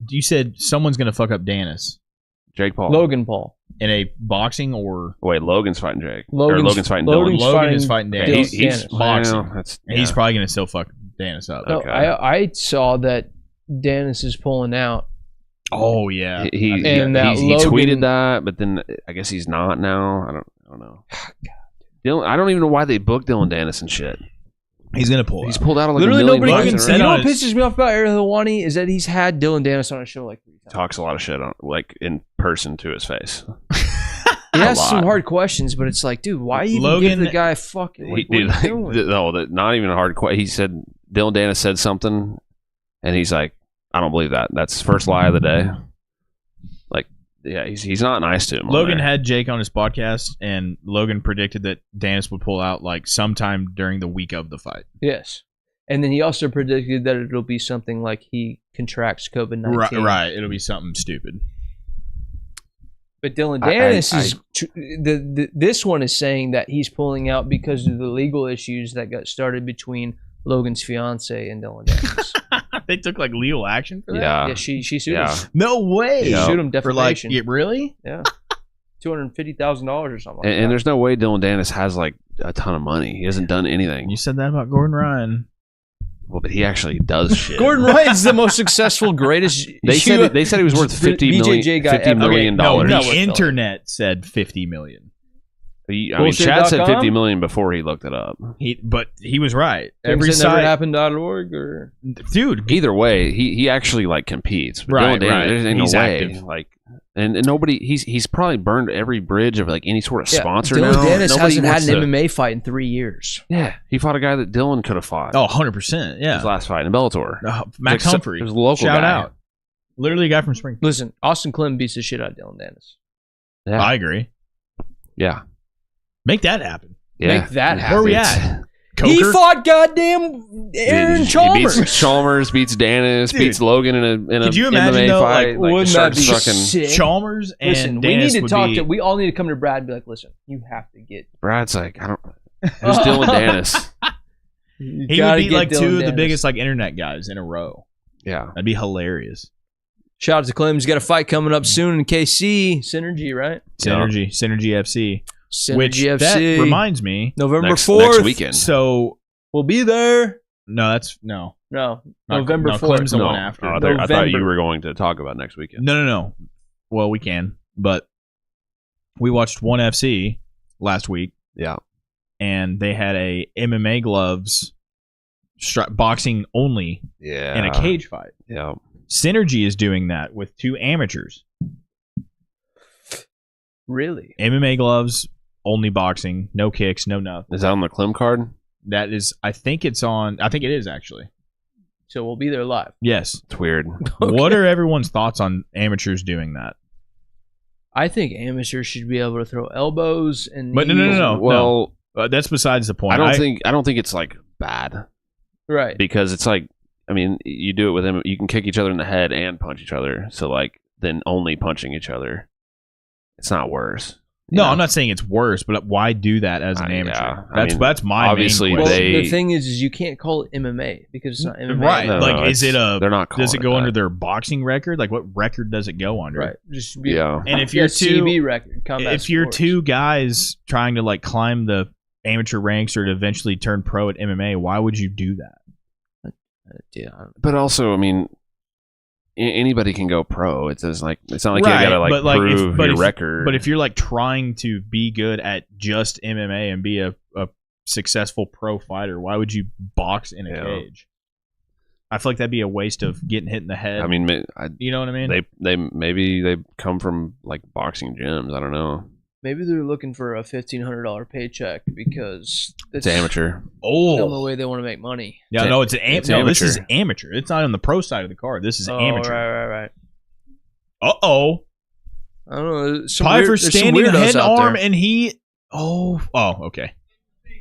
Speaker 2: You said someone's gonna fuck up Dennis
Speaker 1: Jake Paul.
Speaker 3: Logan Paul.
Speaker 2: in a boxing or
Speaker 1: Wait, Logan's fighting Jake.
Speaker 3: Logan's
Speaker 1: fighting
Speaker 3: Logan's
Speaker 1: Dylan.
Speaker 2: Logan is fighting Dennis.
Speaker 3: Dennis.
Speaker 2: He's boxing.
Speaker 1: Well, that's,
Speaker 2: And he's probably gonna still fuck Dennis up.
Speaker 3: No,
Speaker 1: Okay.
Speaker 3: I saw that Dennis is pulling out.
Speaker 2: Oh yeah.
Speaker 1: he
Speaker 3: And that
Speaker 1: he
Speaker 3: Logan-
Speaker 1: tweeted that, but then I guess he's not now. I don't know. Dylan, I don't even know why they booked Dylan Dennis and shit.
Speaker 2: He's gonna pull
Speaker 1: He's
Speaker 2: out.
Speaker 1: pulled out of like
Speaker 3: Literally
Speaker 1: a million
Speaker 3: nobody
Speaker 1: bucks
Speaker 3: can.
Speaker 1: in a
Speaker 3: You
Speaker 1: row.
Speaker 3: know
Speaker 2: on
Speaker 3: what
Speaker 2: his-
Speaker 3: pisses me off about Ariel Helwani is that he's had Dylan Dennis on a show like 3 times.
Speaker 1: Talks a lot of shit on like in person to his face.
Speaker 3: He
Speaker 1: a
Speaker 3: asks some
Speaker 1: lot.
Speaker 3: hard questions, but it's like, dude, why even
Speaker 2: Logan-
Speaker 3: give the guy a fucking? What are you doing?
Speaker 1: Not even a hard question. He said Dylan Dennis said something, and he's like, I don't believe that. That's first lie of the day. Like, yeah, he's not nice to him. on
Speaker 2: Logan
Speaker 1: there.
Speaker 2: had Jake on his podcast, and Logan predicted that Dennis would pull out like sometime during the week of the fight.
Speaker 3: Yes, and then he also predicted that it'll be something like he contracts COVID-19.
Speaker 2: Right. It'll be something stupid.
Speaker 3: But Dylan Dennis is this one is saying that he's pulling out because of the legal issues that got started between Logan's fiance and Dylan Dennis.
Speaker 2: They took like legal action for that.
Speaker 1: Yeah.
Speaker 3: She sued
Speaker 1: Yeah.
Speaker 3: him.
Speaker 2: No way.
Speaker 3: She
Speaker 1: Yeah.
Speaker 3: sued him
Speaker 2: For like,
Speaker 3: defamation.
Speaker 2: yeah, really?
Speaker 3: Yeah, $250,000 or something. Like
Speaker 1: And
Speaker 3: that.
Speaker 1: there's no way Dylan Dennis has like a ton of money. He hasn't done anything.
Speaker 2: You said that about Gordon Ryan.
Speaker 1: Well, but he actually does shit.
Speaker 3: Gordon Ryan's the most successful, greatest.
Speaker 1: They said he was worth
Speaker 3: BJJ guy
Speaker 1: $50
Speaker 3: ever.
Speaker 1: million.
Speaker 2: No,
Speaker 3: No,
Speaker 2: the
Speaker 3: it's
Speaker 2: internet said 50 million.
Speaker 1: I mean,
Speaker 3: Bullshit
Speaker 1: Chad said
Speaker 3: .com?
Speaker 1: 50 million before he looked it up.
Speaker 2: But he was right.
Speaker 3: Things
Speaker 2: Every
Speaker 3: that never
Speaker 2: site,
Speaker 3: happened.org or
Speaker 2: dude.
Speaker 1: Either way, he actually like competes. But
Speaker 2: Right,
Speaker 1: Dylan Dennis,
Speaker 2: right.
Speaker 1: There's ain't
Speaker 2: He's
Speaker 1: no way.
Speaker 2: active.
Speaker 1: Like, and nobody. He's probably burned every bridge of like any sort of sponsor.
Speaker 3: Dylan
Speaker 1: now.
Speaker 3: Dennis
Speaker 1: Nobody
Speaker 3: hasn't had
Speaker 1: wants
Speaker 3: an
Speaker 1: to-
Speaker 3: MMA fight in 3 years.
Speaker 1: Yeah, he fought a guy that Dylan could have fought.
Speaker 2: Oh, 100%.
Speaker 1: His
Speaker 2: Yeah.
Speaker 1: last fight in Bellator.
Speaker 2: Max
Speaker 1: Like,
Speaker 2: Humphrey.
Speaker 1: it was a local
Speaker 2: Shout
Speaker 1: guy.
Speaker 2: out. Literally a guy from Springfield.
Speaker 3: Listen, Austin Clem beats the shit out of Dylan Dennis.
Speaker 1: Yeah,
Speaker 2: I agree.
Speaker 1: yeah,
Speaker 2: Make that happen.
Speaker 1: yeah.
Speaker 3: Make that happen.
Speaker 2: Where we
Speaker 1: It's-
Speaker 2: at?
Speaker 3: He
Speaker 2: Coker?
Speaker 3: fought goddamn Aaron
Speaker 1: He
Speaker 3: Chalmers.
Speaker 1: beats Chalmers, beats Dennis,
Speaker 2: Dude.
Speaker 1: beats Logan in a
Speaker 2: Could you imagine,
Speaker 1: MMA
Speaker 2: though,
Speaker 1: fight.
Speaker 2: like,
Speaker 3: wouldn't that
Speaker 1: starts
Speaker 3: be
Speaker 1: fucking
Speaker 3: sick?
Speaker 2: Chalmers and
Speaker 3: Listen, we
Speaker 2: Dennis
Speaker 3: need to
Speaker 2: would
Speaker 3: talk
Speaker 2: be,
Speaker 3: to. We all need to come to Brad and be like, listen, you have to get.
Speaker 1: Brad's like, I don't. Who's Dylan Dennis?
Speaker 2: he would be like two of the biggest like internet guys in a row.
Speaker 1: Yeah,
Speaker 2: That'd be hilarious.
Speaker 3: Shout out to Clem. He's got a fight coming up soon in KC. Synergy, right?
Speaker 2: Synergy FC.
Speaker 3: Synergy
Speaker 2: Which
Speaker 3: FC.
Speaker 2: that reminds me.
Speaker 3: November
Speaker 1: next
Speaker 3: 4th.
Speaker 1: weekend.
Speaker 2: So
Speaker 3: We'll be there.
Speaker 2: no, that's no.
Speaker 3: No,
Speaker 2: Not-
Speaker 3: November
Speaker 2: no,
Speaker 3: 4th.
Speaker 2: Clem's the
Speaker 1: no,
Speaker 2: one after.
Speaker 1: I thought you
Speaker 3: November.
Speaker 1: were going to talk about next weekend.
Speaker 2: No. Well, we can, but we watched ONE FC last week,
Speaker 1: Yeah,
Speaker 2: and they had a MMA gloves, boxing only,
Speaker 1: yeah,
Speaker 2: and a cage fight.
Speaker 1: Yeah,
Speaker 2: Synergy is doing that with two amateurs.
Speaker 3: Really?
Speaker 2: MMA gloves, only boxing, no kicks, no nothing.
Speaker 1: is that on the Clem card?
Speaker 2: That is, I think it is actually.
Speaker 3: So we'll be there live.
Speaker 2: Yes.
Speaker 1: It's weird.
Speaker 3: Okay.
Speaker 2: What are everyone's thoughts on amateurs doing that?
Speaker 3: I think amateurs should be able to throw elbows and
Speaker 2: But
Speaker 3: knees.
Speaker 2: no.
Speaker 1: Well,
Speaker 2: That's besides the point.
Speaker 1: I don't think it's like bad
Speaker 3: Right.
Speaker 1: because it's like, I mean, you do it with him. You can kick each other in the head and punch each other. So like, then only punching each other, it's not worse.
Speaker 2: No,
Speaker 1: You know?
Speaker 2: I'm not saying it's worse, but why do that as an amateur?
Speaker 1: Yeah. I mean,
Speaker 2: That's my
Speaker 1: obviously
Speaker 2: main
Speaker 3: Well,
Speaker 2: question.
Speaker 1: they-
Speaker 3: the thing is you can't call it MMA because it's not MMA.
Speaker 2: Right.
Speaker 1: No,
Speaker 2: Like,
Speaker 1: no,
Speaker 2: is it
Speaker 1: they're not calling
Speaker 2: does it go
Speaker 1: that.
Speaker 2: under their boxing record? Like, what record does it go under?
Speaker 3: Right. Just be,
Speaker 1: Yeah.
Speaker 2: And if you're
Speaker 3: CB record, combat
Speaker 2: if you're
Speaker 3: sports.
Speaker 2: two guys trying to like climb the amateur ranks or to eventually turn pro at MMA, why would you do that?
Speaker 3: Yeah.
Speaker 1: But also, I mean, anybody can go pro. It's just like it's not like
Speaker 2: Right,
Speaker 1: you gotta like
Speaker 2: but, like, if-
Speaker 1: prove
Speaker 2: but
Speaker 1: your
Speaker 2: if-
Speaker 1: record.
Speaker 2: But if you're like trying to be good at just MMA and be a successful pro fighter, why would you box in a
Speaker 1: Yeah.
Speaker 2: cage? I feel like that'd be a waste of getting hit in the head.
Speaker 1: I mean,
Speaker 2: you know what I mean?
Speaker 1: they maybe they come from like boxing gyms. I don't know.
Speaker 3: Maybe they're looking for a $1,500 paycheck because
Speaker 1: It's amateur.
Speaker 3: the only
Speaker 2: Oh,
Speaker 3: way they want to make money.
Speaker 2: yeah, no, it's
Speaker 1: it's
Speaker 2: no. This is
Speaker 1: amateur.
Speaker 2: amateur. It's not on the pro side of the card. This is amateur.
Speaker 3: Right.
Speaker 2: Uh oh.
Speaker 3: I don't know. There's some
Speaker 2: Pifer
Speaker 3: there's some
Speaker 2: standing
Speaker 3: weirdos
Speaker 2: head
Speaker 3: out
Speaker 2: arm,
Speaker 3: there.
Speaker 2: and he. Oh, okay.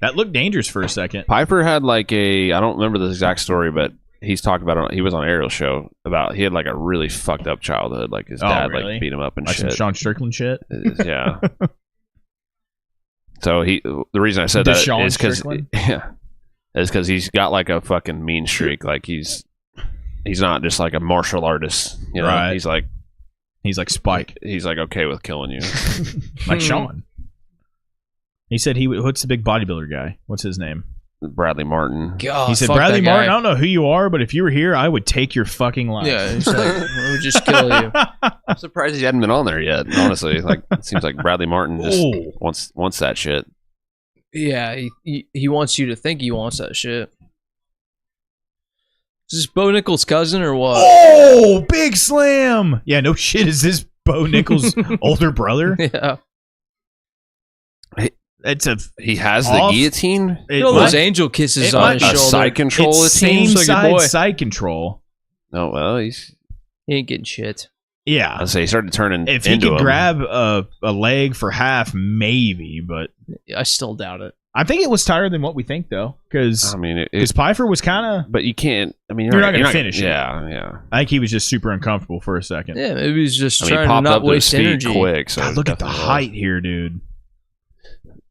Speaker 2: That looked dangerous for a second.
Speaker 1: Pyfer had like I don't remember the exact story, but he's talked about it. He was on Ariel's show about he had like a really fucked up childhood. Like his dad
Speaker 2: really?
Speaker 1: like beat him up and
Speaker 2: Like some
Speaker 1: shit.
Speaker 2: Sean Strickland shit.
Speaker 1: Yeah. So the reason I said that
Speaker 2: Deshaun
Speaker 1: is because
Speaker 2: Strickland?
Speaker 1: he's got like a fucking mean streak. Like he's not just like a martial artist. You know,
Speaker 2: Right.
Speaker 1: he's like
Speaker 2: Spike,
Speaker 1: he's like okay with killing you.
Speaker 2: like Sean. He said what's the big bodybuilder guy? What's his name?
Speaker 1: Bradley Martin.
Speaker 3: God,
Speaker 2: He said,
Speaker 3: fuck
Speaker 2: Bradley
Speaker 3: that guy.
Speaker 2: Martin, I don't know who you are, but if you were here, I would take your fucking life.
Speaker 3: Yeah, he's like, I would just kill you.
Speaker 1: I'm surprised he hadn't been on there yet. Honestly, like it seems like Bradley Martin just
Speaker 2: Ooh.
Speaker 1: wants that shit.
Speaker 3: Yeah, he wants you to think he wants that shit. Is this Bo Nichols' cousin or what?
Speaker 2: Oh, big slam! Yeah, no shit. Is this Bo Nichols' older brother?
Speaker 3: Yeah.
Speaker 2: It's a
Speaker 1: He has the
Speaker 2: Off-
Speaker 1: guillotine.
Speaker 2: it
Speaker 3: You know
Speaker 2: might-
Speaker 3: those angel kisses
Speaker 2: it
Speaker 3: on
Speaker 2: might
Speaker 3: his
Speaker 2: be
Speaker 1: A
Speaker 3: shoulder.
Speaker 1: side control.
Speaker 2: it's
Speaker 1: It
Speaker 2: same
Speaker 1: seems.
Speaker 3: like a boy.
Speaker 2: side control.
Speaker 1: Oh well, he's.
Speaker 3: He ain't getting shit.
Speaker 2: Yeah.
Speaker 1: I'd say he started turning.
Speaker 2: If he
Speaker 1: into
Speaker 2: could
Speaker 1: him.
Speaker 2: grab a leg for half, maybe, but
Speaker 3: I still doubt it.
Speaker 2: I think it was tighter than what we think, though, because
Speaker 1: I mean,
Speaker 2: Pyfer was kind of.
Speaker 1: but you can't. I mean,
Speaker 2: You're not gonna finish it.
Speaker 1: Yeah.
Speaker 2: I think he was just super uncomfortable for a second.
Speaker 3: Yeah, maybe he's just
Speaker 1: I mean, he
Speaker 3: trying to
Speaker 1: popped
Speaker 3: not
Speaker 1: up to his
Speaker 3: waste
Speaker 1: feet
Speaker 3: energy.
Speaker 1: quick. So
Speaker 2: God, look at the
Speaker 1: definitely
Speaker 2: height here, dude.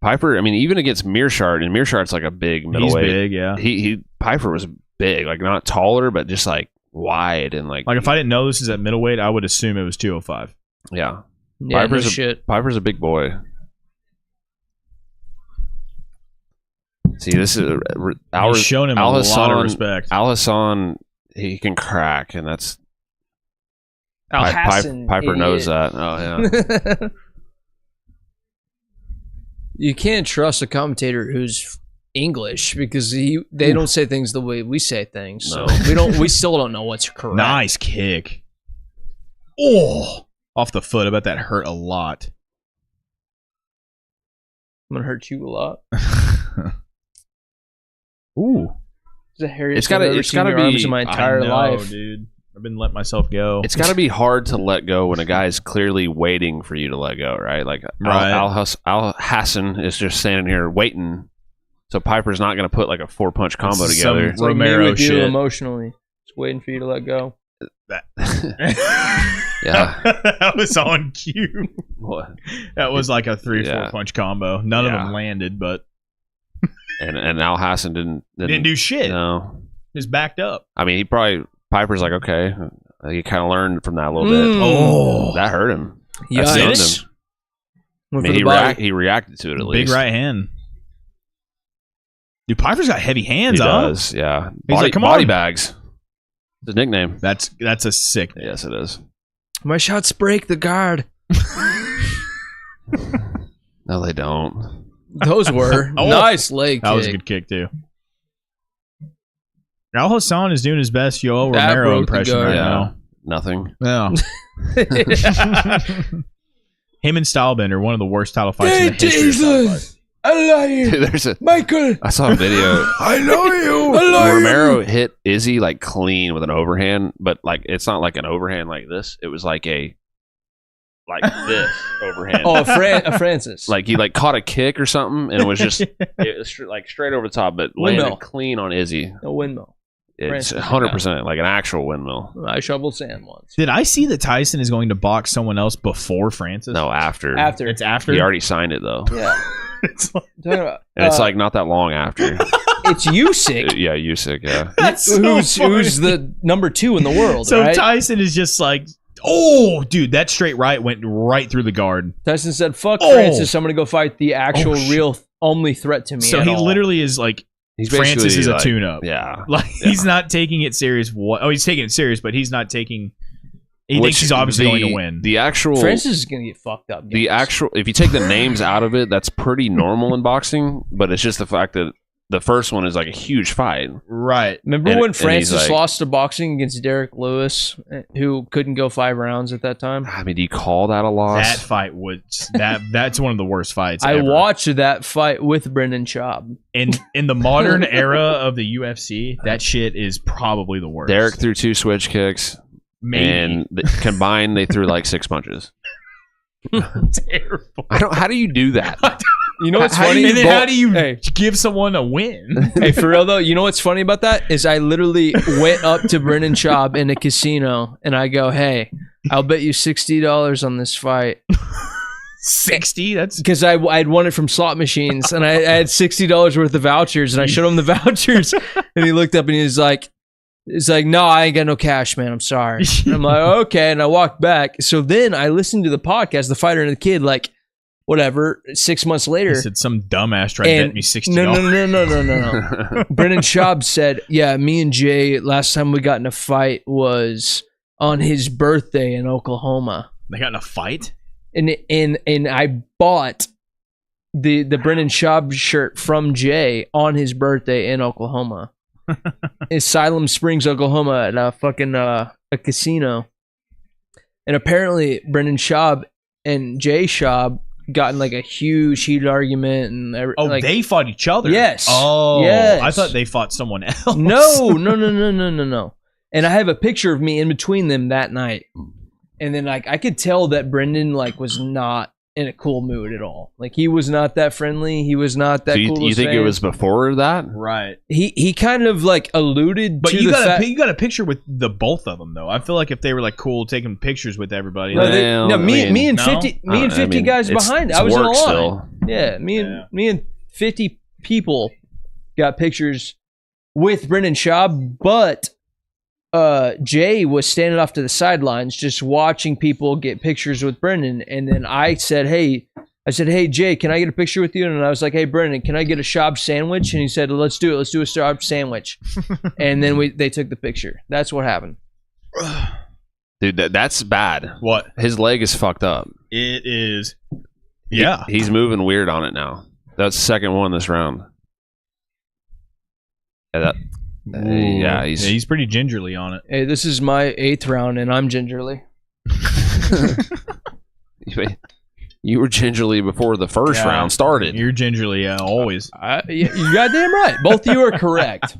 Speaker 1: Pyfer. I mean, even against Mearshart, and Mearshart's like a big
Speaker 2: He's
Speaker 1: middleweight.
Speaker 2: big, yeah.
Speaker 1: He Pyfer was big, like not taller, but just like wide and like.
Speaker 2: Like if I didn't know this is at middleweight, I would assume it was 205.
Speaker 1: Yeah,
Speaker 3: Yeah, no
Speaker 1: Piper's a-
Speaker 3: shit.
Speaker 1: Piper's a big boy. See, this is
Speaker 2: He's shown him a lot of respect.
Speaker 1: Alhassan, he can crack, and that's
Speaker 3: Alhassan,
Speaker 1: Pyfer knows
Speaker 3: idiot.
Speaker 1: that. Oh yeah.
Speaker 3: You can't trust a commentator who's English because they don't say things the way we say things. So
Speaker 1: No.
Speaker 3: we still don't know what's correct.
Speaker 2: Nice kick. Oh, off the foot. I bet that hurt a lot.
Speaker 3: I'm gonna hurt you a lot.
Speaker 2: Ooh,
Speaker 3: It's the hairiest
Speaker 1: It's gotta-
Speaker 3: I've ever
Speaker 1: it's
Speaker 3: seen
Speaker 1: gotta
Speaker 3: your
Speaker 1: be-
Speaker 3: arms in my entire
Speaker 2: I know,
Speaker 3: life.
Speaker 2: dude. I've been letting myself go.
Speaker 1: It's got to be hard to let go when a guy is clearly waiting for you to let go, right? Like
Speaker 2: Right.
Speaker 1: Alhassan is just standing here waiting, so Piper's not going to put like a 4-punch combo
Speaker 2: It's
Speaker 1: together.
Speaker 3: It's like
Speaker 2: Romero
Speaker 3: me with you
Speaker 2: shit.
Speaker 3: emotionally. Just waiting for you to let go.
Speaker 1: Yeah.
Speaker 2: That was on cue.
Speaker 1: What?
Speaker 2: That was like a 3 or 4
Speaker 1: Yeah.
Speaker 2: punch combo. None of
Speaker 1: Yeah.
Speaker 2: them landed, but
Speaker 1: And Alhassan
Speaker 2: didn't do shit.
Speaker 1: No,
Speaker 2: Just backed up.
Speaker 1: I mean Piper's like, okay, he kind of learned from that a little bit.
Speaker 2: Oh.
Speaker 1: That hurt him. That
Speaker 3: Yikes.
Speaker 1: stunned
Speaker 2: Yikes.
Speaker 1: him. I
Speaker 3: Went
Speaker 1: mean,
Speaker 3: for the body.
Speaker 1: he reacted to it at
Speaker 2: Big
Speaker 1: least.
Speaker 2: right hand. Dude, Piper's got heavy hands,
Speaker 1: He
Speaker 2: huh?
Speaker 1: does, yeah.
Speaker 2: He's like, "Come
Speaker 1: body
Speaker 2: on."
Speaker 1: bags. His nickname.
Speaker 2: That's a sick.
Speaker 1: Yes, it is.
Speaker 3: My shots break the guard.
Speaker 1: No, they don't.
Speaker 3: Those were
Speaker 2: Oh.
Speaker 3: nice leg
Speaker 2: That was a
Speaker 3: kick.
Speaker 2: good kick too. Alhassan is doing his best Yoel
Speaker 3: That
Speaker 2: Romero
Speaker 3: broke the
Speaker 2: impression
Speaker 3: guard.
Speaker 2: right
Speaker 1: Yeah. Nothing.
Speaker 2: now. Yeah. Him and Stylebender, one of the worst title fights in the history of title fights.
Speaker 1: Dude,
Speaker 3: Michael.
Speaker 1: I saw a video.
Speaker 3: I know you.
Speaker 1: Romero hit Izzy like clean with an overhand, but like it's not like an overhand like this. It was like this overhand.
Speaker 3: Oh, Francis.
Speaker 1: Like he like caught a kick or something, and it was just like straight over the top, but
Speaker 3: Windmill.
Speaker 1: landed clean on Izzy.
Speaker 3: A windmill.
Speaker 1: It's
Speaker 3: Francis,
Speaker 1: 100% like an actual windmill.
Speaker 3: I shoveled sand once.
Speaker 2: Did I see that Tyson is going to box someone else before Francis?
Speaker 1: No, after.
Speaker 2: It's after.
Speaker 1: He already signed it though.
Speaker 3: Yeah.
Speaker 2: It's like,
Speaker 1: And it's like not that long after.
Speaker 3: It's Usyk.
Speaker 1: Yeah, Usyk. Yeah.
Speaker 2: that's so
Speaker 3: who's
Speaker 2: funny.
Speaker 3: the number 2 in the world,
Speaker 2: So
Speaker 3: right?
Speaker 2: Tyson is just like, oh, dude, that straight right went right through the guard.
Speaker 3: Tyson said, fuck
Speaker 2: Oh.
Speaker 3: Francis, I'm going to go fight the actual
Speaker 2: shit.
Speaker 3: real only threat to me.
Speaker 2: So
Speaker 3: at
Speaker 2: he
Speaker 3: all.
Speaker 2: literally is like,
Speaker 1: He's
Speaker 2: Francis
Speaker 1: basically
Speaker 2: is a
Speaker 1: like-
Speaker 2: tune-up.
Speaker 1: Yeah.
Speaker 2: Like he's not taking it serious. He's taking it serious, but he's not taking. He thinks he's obviously going to win.
Speaker 1: The actual
Speaker 3: Francis is going to get fucked up.
Speaker 1: the
Speaker 3: guys.
Speaker 1: actual if you take the names out of it, that's pretty normal in boxing, but it's just the fact that the first one is like a huge fight.
Speaker 2: Right.
Speaker 3: Remember
Speaker 1: and-
Speaker 3: when
Speaker 1: and he's
Speaker 3: Francis
Speaker 1: like-
Speaker 3: lost to boxing against Derek Lewis, who couldn't go 5 rounds at that time?
Speaker 1: I mean, do you call that a loss?
Speaker 2: That fight was that's one of the worst fights.
Speaker 3: I
Speaker 2: ever.
Speaker 3: watched that fight with Brendan Schaub.
Speaker 2: in the modern era of the UFC. That shit is probably the worst.
Speaker 1: Derek threw 2 switch kicks,
Speaker 2: Maybe.
Speaker 1: and combined they threw like 6 punches.
Speaker 2: Terrible.
Speaker 1: How do you do that?
Speaker 3: You know what's
Speaker 1: How do
Speaker 3: funny?
Speaker 1: you
Speaker 2: And then how do you
Speaker 3: Hey.
Speaker 2: give someone a win?
Speaker 3: Hey, for real though, you know what's funny about that is I literally went up to Brendan Schaub in a casino and I go, "Hey, I'll bet you $60 on this fight."
Speaker 2: 60? That's
Speaker 3: Because I'd won it from slot machines and I had $60 worth of vouchers and I showed him the vouchers and he looked up and he's like, no, I ain't got no cash, man. I'm sorry. And I'm like, okay. And I walked back. So then I listened to the podcast, The Fighter and the Kid, like whatever, 6 months later.
Speaker 2: I said some dumbass tried to
Speaker 3: And
Speaker 2: bet me $60.
Speaker 3: no. Brendan Schaub said, yeah, me and Jay, last time we got in a fight was on his birthday in Oklahoma.
Speaker 2: They got in a fight?
Speaker 3: And I bought the Brendan Schaub shirt from Jay on his birthday in Oklahoma. In Salem Springs, Oklahoma, at a fucking a casino. And apparently Brendan Schaub and Jay Schaub got in like a huge heated argument and
Speaker 2: They fought each other.
Speaker 3: Yes.
Speaker 2: Oh,
Speaker 3: Yes.
Speaker 2: I thought they fought someone else.
Speaker 3: No. And I have a picture of me in between them that night. And then like I could tell that Brendan like was not in a cool mood at all. Like he was not that friendly. He was not that
Speaker 1: So
Speaker 3: cool.
Speaker 1: you think it was before that?
Speaker 2: Right.
Speaker 3: He kind of like alluded
Speaker 2: But
Speaker 3: to
Speaker 2: you
Speaker 3: the fact.
Speaker 2: got a picture with the both of them though. I feel like if they were like cool taking pictures with everybody.
Speaker 3: No,
Speaker 1: Well,
Speaker 3: me
Speaker 1: I mean,
Speaker 3: and
Speaker 2: no?
Speaker 3: 50 guys
Speaker 1: it's-
Speaker 3: behind.
Speaker 1: it's
Speaker 3: I was in a
Speaker 1: work
Speaker 3: line.
Speaker 1: still.
Speaker 3: Yeah, me and 50 people got pictures with Brendan Schaub, but Jay was standing off to the sidelines just watching people get pictures with Brendan. And then I said, hey, Jay, can I get a picture with you? And I was like, hey, Brendan, can I get a Schaub sandwich? And he said, let's do it. Let's do a Schaub sandwich. And then they took the picture. That's what happened.
Speaker 1: Dude, that's bad.
Speaker 2: What?
Speaker 1: His leg is fucked up.
Speaker 2: It is. Yeah.
Speaker 1: He's moving weird on it now. That's the second one this round. Yeah,
Speaker 2: he's pretty gingerly on it.
Speaker 3: Hey, this is my 8th round, and I'm gingerly.
Speaker 1: You were gingerly before the first
Speaker 2: Yeah.
Speaker 1: round started.
Speaker 2: You're gingerly, always.
Speaker 3: You goddamn right. Both of you are correct.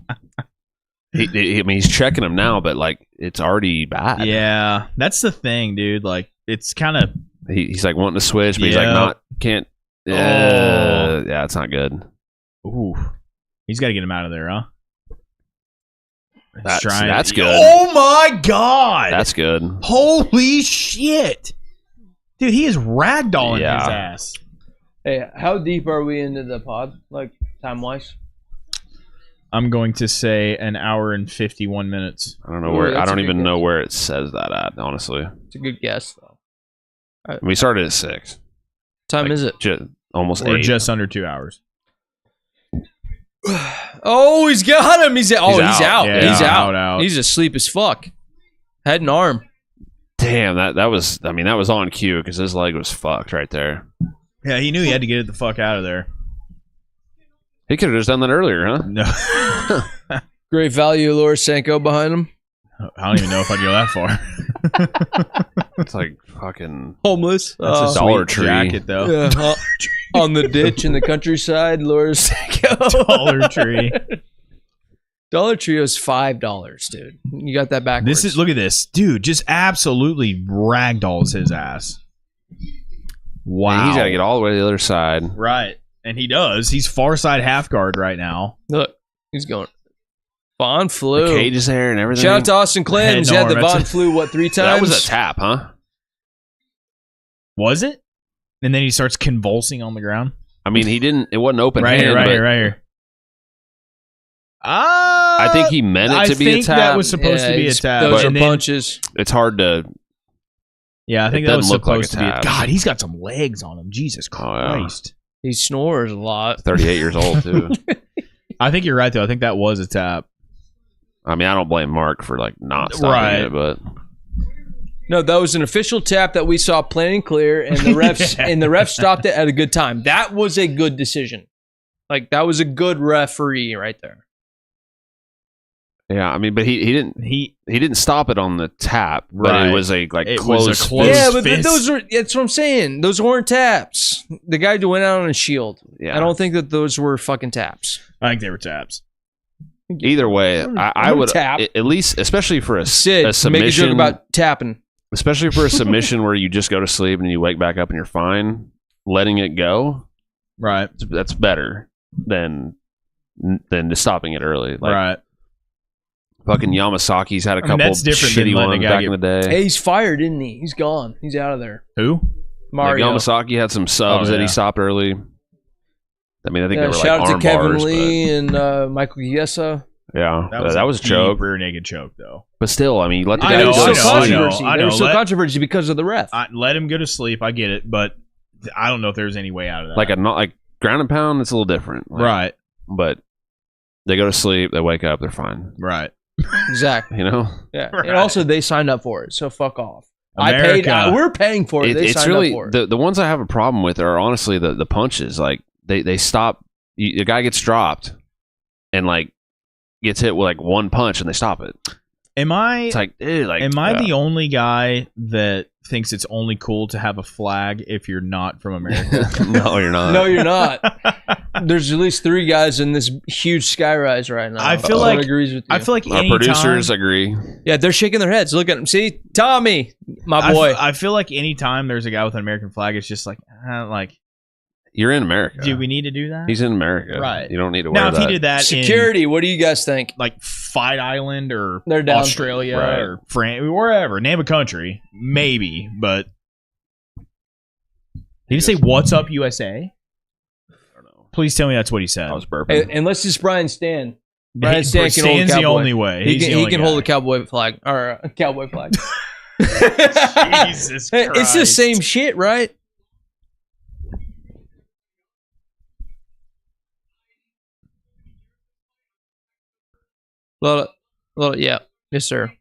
Speaker 1: I mean, he's checking him now, but like it's already bad.
Speaker 2: Yeah, that's the thing, dude. Like, it's kind of.
Speaker 1: He's like wanting to switch, but he's like
Speaker 2: Yeah.
Speaker 1: can't.
Speaker 2: Oh.
Speaker 1: Yeah, it's not good.
Speaker 2: Ooh, he's got to get him out of there, huh?
Speaker 1: That's good.
Speaker 2: Oh my god,
Speaker 1: That's good.
Speaker 2: holy shit, dude! He is ragdolling
Speaker 1: Yeah.
Speaker 2: his ass.
Speaker 3: Hey, how deep are we into the pod, like time-wise?
Speaker 2: I'm going to say an hour and 51 minutes.
Speaker 1: I don't know
Speaker 3: Ooh,
Speaker 1: where. I
Speaker 3: that's a
Speaker 1: don't
Speaker 3: good
Speaker 1: even
Speaker 3: guess.
Speaker 1: know where it says that at. Honestly,
Speaker 3: It's a good guess, though.
Speaker 1: we started at 6.
Speaker 3: Time
Speaker 1: Like,
Speaker 3: is it?
Speaker 1: Almost
Speaker 2: Or
Speaker 1: 8.
Speaker 2: just under 2 hours.
Speaker 3: Oh, he's got him. He's out.
Speaker 2: Yeah,
Speaker 3: he's out.
Speaker 2: out.
Speaker 3: He's asleep as fuck. Head and arm.
Speaker 1: Damn, that was. I mean, that was on cue because his leg was fucked right there.
Speaker 2: Yeah, he knew he had to get it the fuck out of there.
Speaker 1: He could have just done that earlier, huh?
Speaker 2: No,
Speaker 3: Great value, Lorosenko behind him.
Speaker 2: I don't even know if I'd go that far.
Speaker 1: It's like fucking.
Speaker 3: Homeless.
Speaker 2: That's a
Speaker 1: Dollar
Speaker 2: sweet
Speaker 1: Tree.
Speaker 2: jacket, though.
Speaker 3: Yeah, on the ditch in the countryside, Laura's
Speaker 2: Dollar Tree.
Speaker 3: Dollar Tree was $5, dude. You got that backwards.
Speaker 2: Look at this, dude. Just absolutely ragdolls his ass. Wow,
Speaker 1: And he's got to get all the way to the other side.
Speaker 2: right, and he does. He's far side half guard right now.
Speaker 3: Look, he's going. Von flew.
Speaker 1: The cage is there and everything.
Speaker 3: Shout out to Austin Clem. He had the Von flew, 3 times?
Speaker 1: That was a tap, huh?
Speaker 2: Was it? And then he starts convulsing on the ground.
Speaker 1: I mean, he didn't. It wasn't open
Speaker 2: Right
Speaker 1: hand.
Speaker 2: here.
Speaker 1: I think he meant it to be a
Speaker 2: think
Speaker 1: tap.
Speaker 2: that was supposed to be a tap.
Speaker 3: Those are
Speaker 2: And then-
Speaker 3: punches.
Speaker 1: It's hard to.
Speaker 2: Yeah, I think
Speaker 1: It
Speaker 2: that was
Speaker 1: doesn't look like
Speaker 2: supposed
Speaker 1: a
Speaker 2: to be.
Speaker 1: tap.
Speaker 2: God, he's got some legs on him. Jesus
Speaker 1: Oh, yeah.
Speaker 2: Christ.
Speaker 3: He snores a lot.
Speaker 1: 38 years old too.
Speaker 2: I think you're right though. I think that was a tap.
Speaker 1: I mean, I don't blame Mark for like not stopping
Speaker 2: Right.
Speaker 1: it, but
Speaker 3: No, that was an official tap that we saw plain and clear, and the refs stopped it at a good time. That was a good decision. Like that was a good referee right there.
Speaker 1: yeah, I mean, but he didn't stop it on the tap, but
Speaker 2: Right.
Speaker 1: it was a
Speaker 2: It
Speaker 1: close.
Speaker 2: was a close
Speaker 3: Yeah, but
Speaker 2: fist.
Speaker 3: those are. That's what I'm saying. Those weren't taps. The guy went out on a shield.
Speaker 1: Yeah.
Speaker 3: I don't think that those were fucking taps.
Speaker 2: I think they were taps.
Speaker 1: Either way, I would
Speaker 3: tap.
Speaker 1: at least, especially for a
Speaker 3: Sid, make a
Speaker 1: submission,
Speaker 3: joke about tapping.
Speaker 1: especially for a submission where you just go to sleep and you wake back up and you're fine. Letting it go,
Speaker 2: Right.
Speaker 1: that's better than just stopping it early. Like,
Speaker 2: right.
Speaker 1: Fucking Yamasaki's had a
Speaker 2: I mean,
Speaker 1: couple
Speaker 2: that's different than
Speaker 1: shitty
Speaker 2: letting a
Speaker 1: ones
Speaker 2: guy
Speaker 1: back
Speaker 2: get-
Speaker 1: in the day.
Speaker 3: Hey, he's fired, isn't he? He's gone. He's out of there.
Speaker 2: Who?
Speaker 1: Like
Speaker 3: Mario.
Speaker 1: Yamasaki had some subs
Speaker 2: Oh,
Speaker 1: that
Speaker 2: yeah.
Speaker 1: he stopped early. I mean, I think
Speaker 3: Yeah,
Speaker 1: they were
Speaker 3: shout
Speaker 1: like
Speaker 3: out
Speaker 1: arm
Speaker 3: to Kevin
Speaker 1: bars,
Speaker 3: Lee and Michael Chiesa.
Speaker 1: but yeah, that
Speaker 2: a
Speaker 1: was a
Speaker 2: deep
Speaker 1: choke.
Speaker 2: rear naked choke though.
Speaker 1: But still, I mean, let the
Speaker 2: I
Speaker 1: guy
Speaker 3: There
Speaker 2: know,
Speaker 3: was
Speaker 1: go
Speaker 3: so
Speaker 1: to
Speaker 2: I know,
Speaker 1: sleep.
Speaker 3: controversy.
Speaker 2: I
Speaker 3: There was
Speaker 2: know.
Speaker 3: so
Speaker 2: Let-
Speaker 3: controversy because of the ref.
Speaker 2: Let him go to sleep. I get it, but I don't know if there's any way out of that.
Speaker 1: Like ground and pound, it's a little different. Like,
Speaker 2: right.
Speaker 1: But they go to sleep, they wake up, they're fine.
Speaker 2: Right.
Speaker 3: Exactly.
Speaker 1: You know,
Speaker 3: Yeah.
Speaker 2: Right.
Speaker 3: And also, they signed up for it, so fuck off.
Speaker 2: America.
Speaker 3: We're paying for it. They
Speaker 1: it's
Speaker 3: signed
Speaker 1: really
Speaker 3: up for it.
Speaker 1: the ones I have a problem with are honestly the punches. Like they stop. The guy gets dropped and like gets hit with like one punch and they stop it.
Speaker 2: Am I
Speaker 1: It's like, dude, like,
Speaker 2: am I
Speaker 1: yeah.
Speaker 2: the only guy that thinks it's only cool to have a flag if you're not from America?
Speaker 1: No, you're not.
Speaker 3: No, you're not. There's at least 3 guys in this huge skyrise right now.
Speaker 2: I feel
Speaker 3: Someone
Speaker 2: like-
Speaker 3: agrees with you.
Speaker 2: I feel like
Speaker 1: Our
Speaker 2: any
Speaker 1: producers
Speaker 2: time,
Speaker 1: agree.
Speaker 3: Yeah, they're shaking their heads. Look at him. See, Tommy, my boy.
Speaker 2: I feel like any time there's a guy with an American flag, it's just like
Speaker 1: You're in America.
Speaker 2: do we need to do that?
Speaker 1: He's in America.
Speaker 2: Right.
Speaker 1: You don't need to wear
Speaker 2: Now, if
Speaker 1: that.
Speaker 2: he did that
Speaker 3: Security. What do you guys think?
Speaker 2: in like Fight Island or
Speaker 3: They're down.
Speaker 2: Australia
Speaker 1: Right.
Speaker 2: or France, wherever, name a country, maybe, but did he say "What's up, USA"?
Speaker 1: I don't know.
Speaker 2: Please tell me that's what he said.
Speaker 1: I was
Speaker 3: Hey,
Speaker 1: burping.
Speaker 3: unless it's Brian Stan. Brian Stan can hold a
Speaker 2: Stan's
Speaker 3: cowboy.
Speaker 2: the only way.
Speaker 3: He
Speaker 2: He's
Speaker 3: can,
Speaker 2: the
Speaker 3: he
Speaker 2: only
Speaker 3: can
Speaker 2: guy.
Speaker 3: hold a cowboy flag or a cowboy flag.
Speaker 2: Jesus
Speaker 3: Hey, it's the
Speaker 2: Christ.
Speaker 3: same shit, right? Yeah. Yes, sir.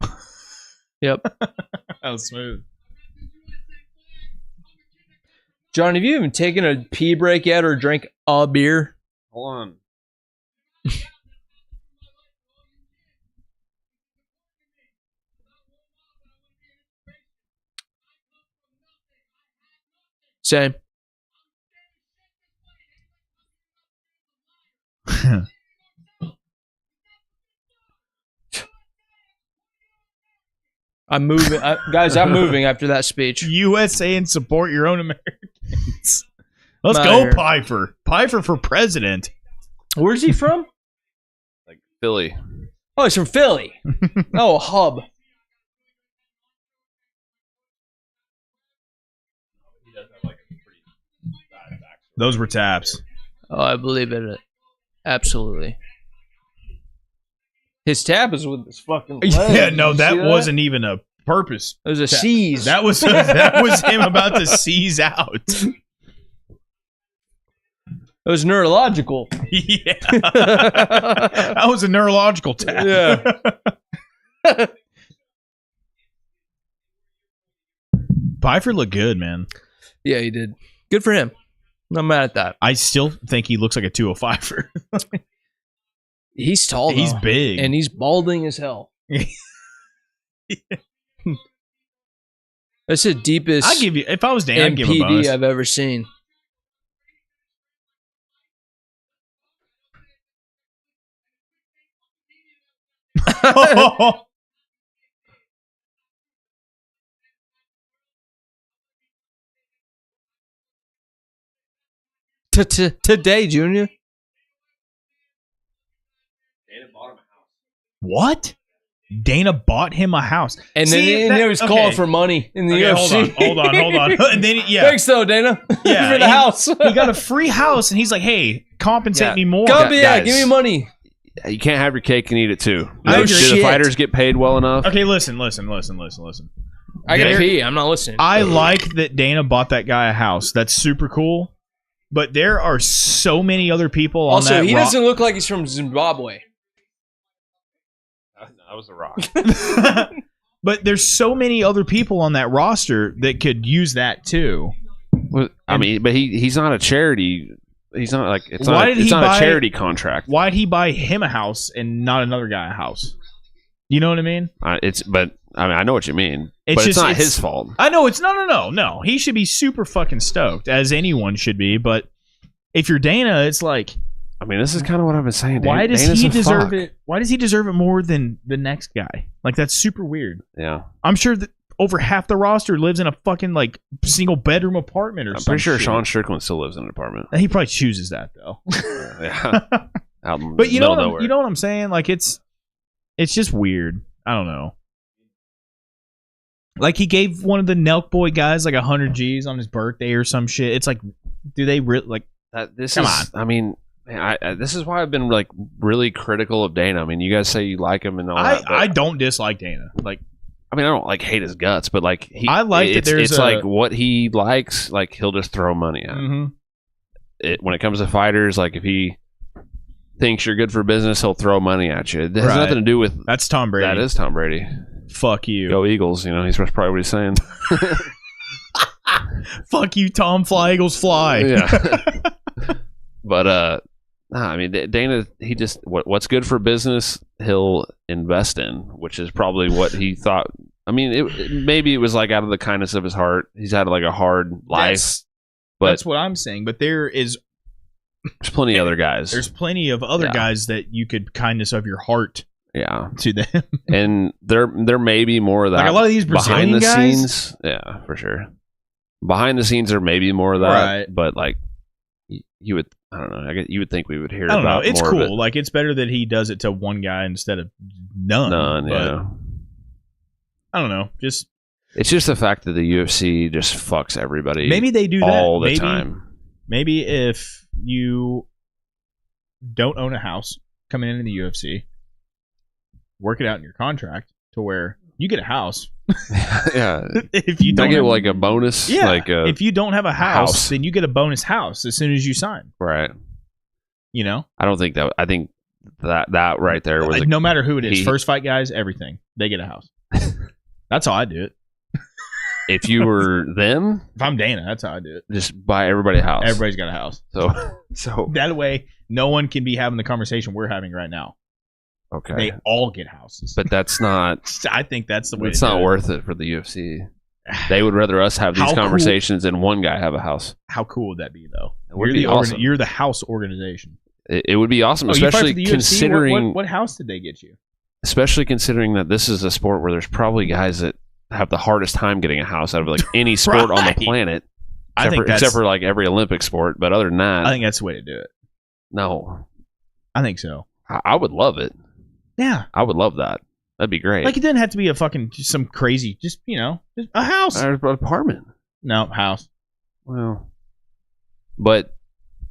Speaker 3: Yep.
Speaker 2: That was smooth.
Speaker 3: John, have you even taken a pee break yet or drank a beer?
Speaker 1: Hold on.
Speaker 3: Same. I'm moving. Guys, I'm moving after that speech.
Speaker 2: USA and support your own Americans. Let's
Speaker 3: Outta
Speaker 2: go,
Speaker 3: here.
Speaker 2: Pyfer. Pyfer for president.
Speaker 3: Where's he from?
Speaker 1: Like Philly.
Speaker 3: Oh, he's from Philly. Oh, a hub.
Speaker 2: Those were taps.
Speaker 3: Oh, I believe it. Absolutely. His tap is with his fucking leg.
Speaker 2: Yeah, no,
Speaker 3: You
Speaker 2: that
Speaker 3: see
Speaker 2: wasn't even a purpose.
Speaker 3: It was a seize.
Speaker 2: That was him about to seize out.
Speaker 3: It was neurological.
Speaker 2: Yeah, that was a neurological tap.
Speaker 3: Yeah.
Speaker 2: Pyfer looked good, man.
Speaker 3: Yeah, he did. Good for him. Not mad at that.
Speaker 2: I still think he looks like a 205er.
Speaker 3: He's tall,
Speaker 2: He's
Speaker 3: though.
Speaker 2: big.
Speaker 3: And he's balding as hell. That's the deepest
Speaker 2: I give you, if I was Dan, I'd give him a
Speaker 3: MPD
Speaker 2: bonus.
Speaker 3: I've ever seen. Today, Junior.
Speaker 2: What? Dana bought him a house.
Speaker 3: And then he was calling for money in the UFC.
Speaker 2: Hold on. And then,
Speaker 3: Thanks, though, Dana.
Speaker 2: Yeah,
Speaker 3: for the house.
Speaker 2: He got a free house, and he's like, hey, compensate me more.
Speaker 3: Give me money.
Speaker 1: You can't have your cake and eat it too.
Speaker 2: No
Speaker 1: Do the fighters get paid well enough?
Speaker 2: Okay, listen. I
Speaker 3: gotta pee. I'm not listening.
Speaker 2: I like that Dana bought that guy a house. That's super cool. But there are so many other people on that.
Speaker 3: Also, he doesn't look like he's from Zimbabwe.
Speaker 1: That was The Rock.
Speaker 2: But there's so many other people on that roster that could use that too.
Speaker 1: Well, I mean, but he's not a charity. He's not like it's not a charity contract.
Speaker 2: Why'd he buy him a house and not another guy a house? You know what I mean?
Speaker 1: I know what you mean. But it's not his fault.
Speaker 2: I know it's no. He should be super fucking stoked, as anyone should be. But if you're Dana, it's like,
Speaker 1: I mean, this is kind of what I've been saying.
Speaker 2: Why does he deserve it? Why does he deserve it more than the next guy? Like, that's super weird.
Speaker 1: Yeah,
Speaker 2: I'm sure that over half the roster lives in a fucking like single bedroom apartment or something.
Speaker 1: I'm pretty sure Sean Strickland still lives in an apartment.
Speaker 2: He probably chooses that though.
Speaker 1: Yeah,
Speaker 2: but you know what I'm saying? Like, it's just weird. I don't know. Like, he gave one of the Nelk Boy guys like 100 G's on his birthday or some shit. It's like, do they really like
Speaker 1: that?
Speaker 2: Come on.
Speaker 1: I mean. This is why I've been like really critical of Dana. I mean, you guys say you like him and all that.
Speaker 2: I don't dislike Dana. Like,
Speaker 1: I mean, I don't like hate his guts, but like
Speaker 2: I like that there's
Speaker 1: like what he likes. Like, he'll just throw money at.
Speaker 2: Mm-hmm.
Speaker 1: When it comes to fighters, like if he thinks you're good for business, he'll throw money at you. It has nothing to do with
Speaker 2: that's Tom Brady.
Speaker 1: That is Tom Brady.
Speaker 2: Fuck you.
Speaker 1: Go Eagles. You know, he's probably what he's saying.
Speaker 2: Fuck you, Tom. Fly Eagles fly.
Speaker 1: Yeah. But I mean, Dana, he just what's good for business, he'll invest in, which is probably what he thought. I mean, maybe it was like out of the kindness of his heart. He's had like a hard life, but
Speaker 2: that's what I'm saying. But there's
Speaker 1: plenty of other guys.
Speaker 2: There's plenty of other guys that you could kindness of your heart.
Speaker 1: Yeah,
Speaker 2: to them,
Speaker 1: and there may be more of that.
Speaker 2: Like a lot of these Brazilian
Speaker 1: behind the
Speaker 2: guys?
Speaker 1: scenes. Yeah, for sure. Behind the scenes, there may be more of that,
Speaker 2: right.
Speaker 1: But like you would. I don't know. I guess you would think we would hear.
Speaker 2: I don't
Speaker 1: about
Speaker 2: know. It's
Speaker 1: more
Speaker 2: cool.
Speaker 1: Of it.
Speaker 2: Like, it's better that he does it to one guy instead of none.
Speaker 1: Yeah.
Speaker 2: I don't know.
Speaker 1: It's just the fact that the UFC just fucks everybody.
Speaker 2: Maybe they do
Speaker 1: all
Speaker 2: that
Speaker 1: the time.
Speaker 2: Maybe if you don't own a house coming into the UFC, work it out in your contract to where you get a house.
Speaker 1: Yeah.
Speaker 2: If you don't
Speaker 1: get like a bonus.
Speaker 2: Yeah.
Speaker 1: Like
Speaker 2: if you don't have a house, then you get a bonus house as soon as you sign.
Speaker 1: Right.
Speaker 2: You know?
Speaker 1: I don't think that. I think that right there was
Speaker 2: no matter who it is, first fight guys, everything, they get a house. That's how I do it.
Speaker 1: If you were them,
Speaker 2: if I'm Dana, that's how I do it.
Speaker 1: Just buy everybody a house.
Speaker 2: Everybody's got a house.
Speaker 1: So
Speaker 2: that way, no one can be having the conversation we're having right now.
Speaker 1: Okay.
Speaker 2: They all get houses.
Speaker 1: But that's not.
Speaker 2: I think that's the way.
Speaker 1: It's not worth it for the UFC. They would rather us have these conversations than one guy have a house.
Speaker 2: How cool would that be, though?
Speaker 1: It would be awesome.
Speaker 2: You're the house organization.
Speaker 1: It would be awesome, especially considering
Speaker 2: what house did they get you?
Speaker 1: Especially considering that this is a sport where there's probably guys that have the hardest time getting a house out of like any sport on the planet. Except for like every Olympic sport, but other than that,
Speaker 2: I think that's the way to do it.
Speaker 1: No,
Speaker 2: I think so.
Speaker 1: I would love it.
Speaker 2: Yeah,
Speaker 1: I would love that. That'd be great.
Speaker 2: Like, it didn't have to be some crazy, just just a house
Speaker 1: or an apartment.
Speaker 2: No, house.
Speaker 1: Well, but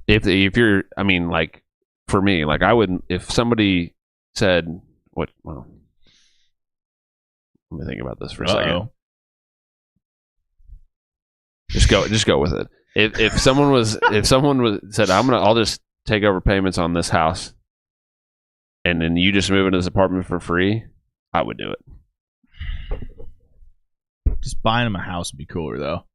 Speaker 1: if you're, I mean, like for me, like I wouldn't. If somebody said, "What?" Well, let me think about this for a second. Just go with it. If someone said, I'll just take over payments on this house, and then you just move into this apartment for free, I would do it.
Speaker 2: Just buying them a house would be cooler, though.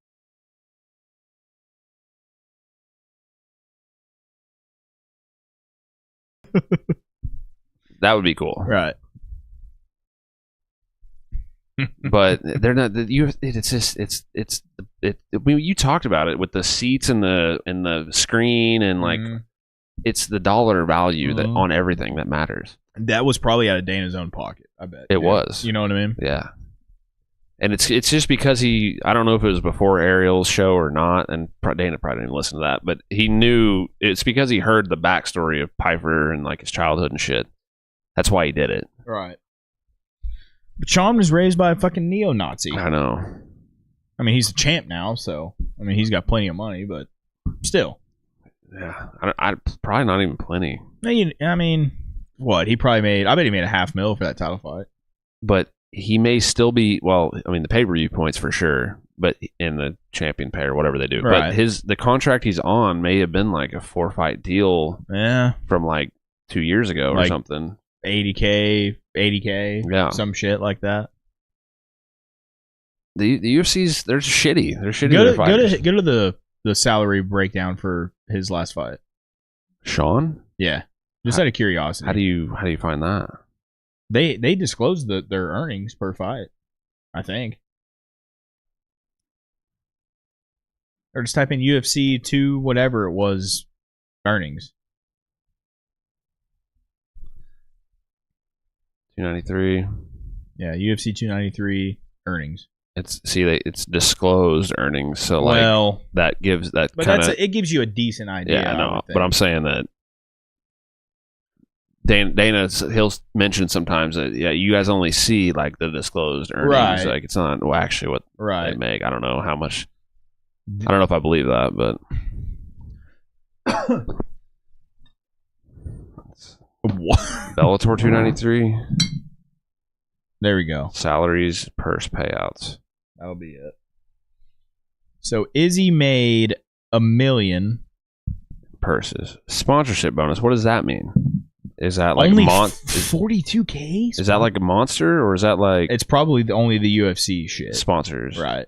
Speaker 1: That would be cool,
Speaker 2: right?
Speaker 1: But they're not. It's just you talked about it with the seats and the screen and like it's the dollar value that on everything that matters.
Speaker 2: That was probably out of Dana's own pocket. I bet
Speaker 1: it was.
Speaker 2: You know what I mean?
Speaker 1: Yeah. And it's just because I don't know if it was before Ariel's show or not, and Dana probably didn't listen to that, but he knew it's because he heard the backstory of Pyfer and like his childhood and shit. That's why he did it.
Speaker 2: Right. But Sean was raised by a fucking neo-Nazi.
Speaker 1: I know.
Speaker 2: I mean, he's a champ now, so I mean, he's got plenty of money, but still.
Speaker 1: Yeah, I probably not even plenty.
Speaker 2: I mean, what he probably made? I bet he made $500,000 for that title fight.
Speaker 1: But he may still be. Well, I mean, the pay-per-view points for sure, but in the champion pay or whatever they do.
Speaker 2: Right.
Speaker 1: But the contract he's on may have been like a 4-fight deal.
Speaker 2: Yeah.
Speaker 1: From like 2 years ago or something.
Speaker 2: $80K,
Speaker 1: yeah,
Speaker 2: some shit like that.
Speaker 1: The UFC's they're shitty. They're shitty.
Speaker 2: Go to the salary breakdown for his last fight.
Speaker 1: Sean?
Speaker 2: Yeah. Just out of curiosity.
Speaker 1: How do you find that?
Speaker 2: They disclose their earnings per fight, I think. Or just type in UFC 2 whatever it was earnings.
Speaker 1: 293.
Speaker 2: Yeah, UFC 293 earnings.
Speaker 1: It's disclosed earnings, so that gives that.
Speaker 2: But it gives you a decent idea.
Speaker 1: Yeah, I know. But I'm saying that Dana he'll mention sometimes that you guys only see like the disclosed earnings.
Speaker 2: Right.
Speaker 1: Like it's not actually what they make. I don't know how much. I don't know if I believe that, but. Bellator 293.
Speaker 2: There we go.
Speaker 1: Salaries, purse payouts.
Speaker 2: That'll be it. So Izzy made $1 million.
Speaker 1: Purses. Sponsorship bonus. What does that mean? Is that like
Speaker 2: only $42K?
Speaker 1: Is that like a monster, or is that like?
Speaker 2: It's probably only the UFC shit.
Speaker 1: Sponsors,
Speaker 2: right?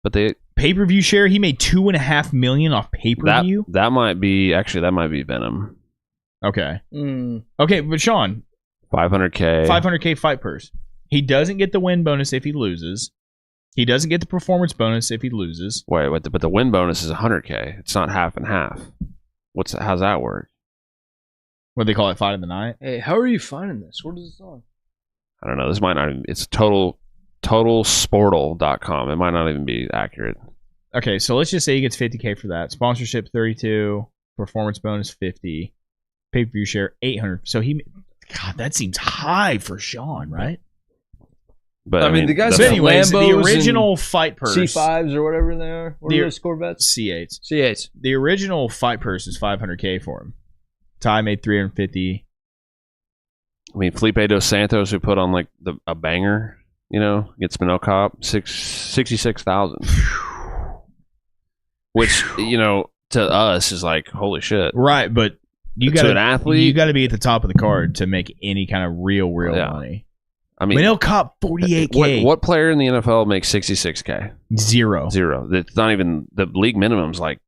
Speaker 1: But they
Speaker 2: pay-per-view share. He made $2.5 million off pay-per-view.
Speaker 1: That might be Venom.
Speaker 2: Okay. Okay, but Sean,
Speaker 1: $500K.
Speaker 2: $500K fight purse. He doesn't get the win bonus if he loses. He doesn't get the performance bonus if he loses.
Speaker 1: Wait, but the win bonus is $100K. It's not half and half. How's that work?
Speaker 2: What do they call it? Fight of the night?
Speaker 3: Hey, how are you finding this? What is this on?
Speaker 1: I don't know. This might not even, it's totalsportal.com. It might not even be accurate.
Speaker 2: Okay, so let's just say he gets $50K for that. Sponsorship 32, performance bonus 50, pay-per-view share 800. So God, that seems high for Sean, right?
Speaker 3: But I mean the guys.
Speaker 2: But anyways, the original fight purse,
Speaker 3: C5s or whatever they are. What are those Corvettes?
Speaker 2: C8s.
Speaker 3: C8s.
Speaker 2: The original fight purse is $500K for him. Ty made $350.
Speaker 1: I mean, Felipe Dos Santos, who put on like a banger, gets Minnow Cop, $66,000, which to us is like holy shit,
Speaker 2: right? But
Speaker 1: to an athlete,
Speaker 2: you got to be at the top of the card to make any kind of real money.
Speaker 1: I mean,
Speaker 2: Minnow Cop $48K.
Speaker 1: What player in the NFL makes $66K?
Speaker 2: Zero.
Speaker 1: It's not even the league minimum's like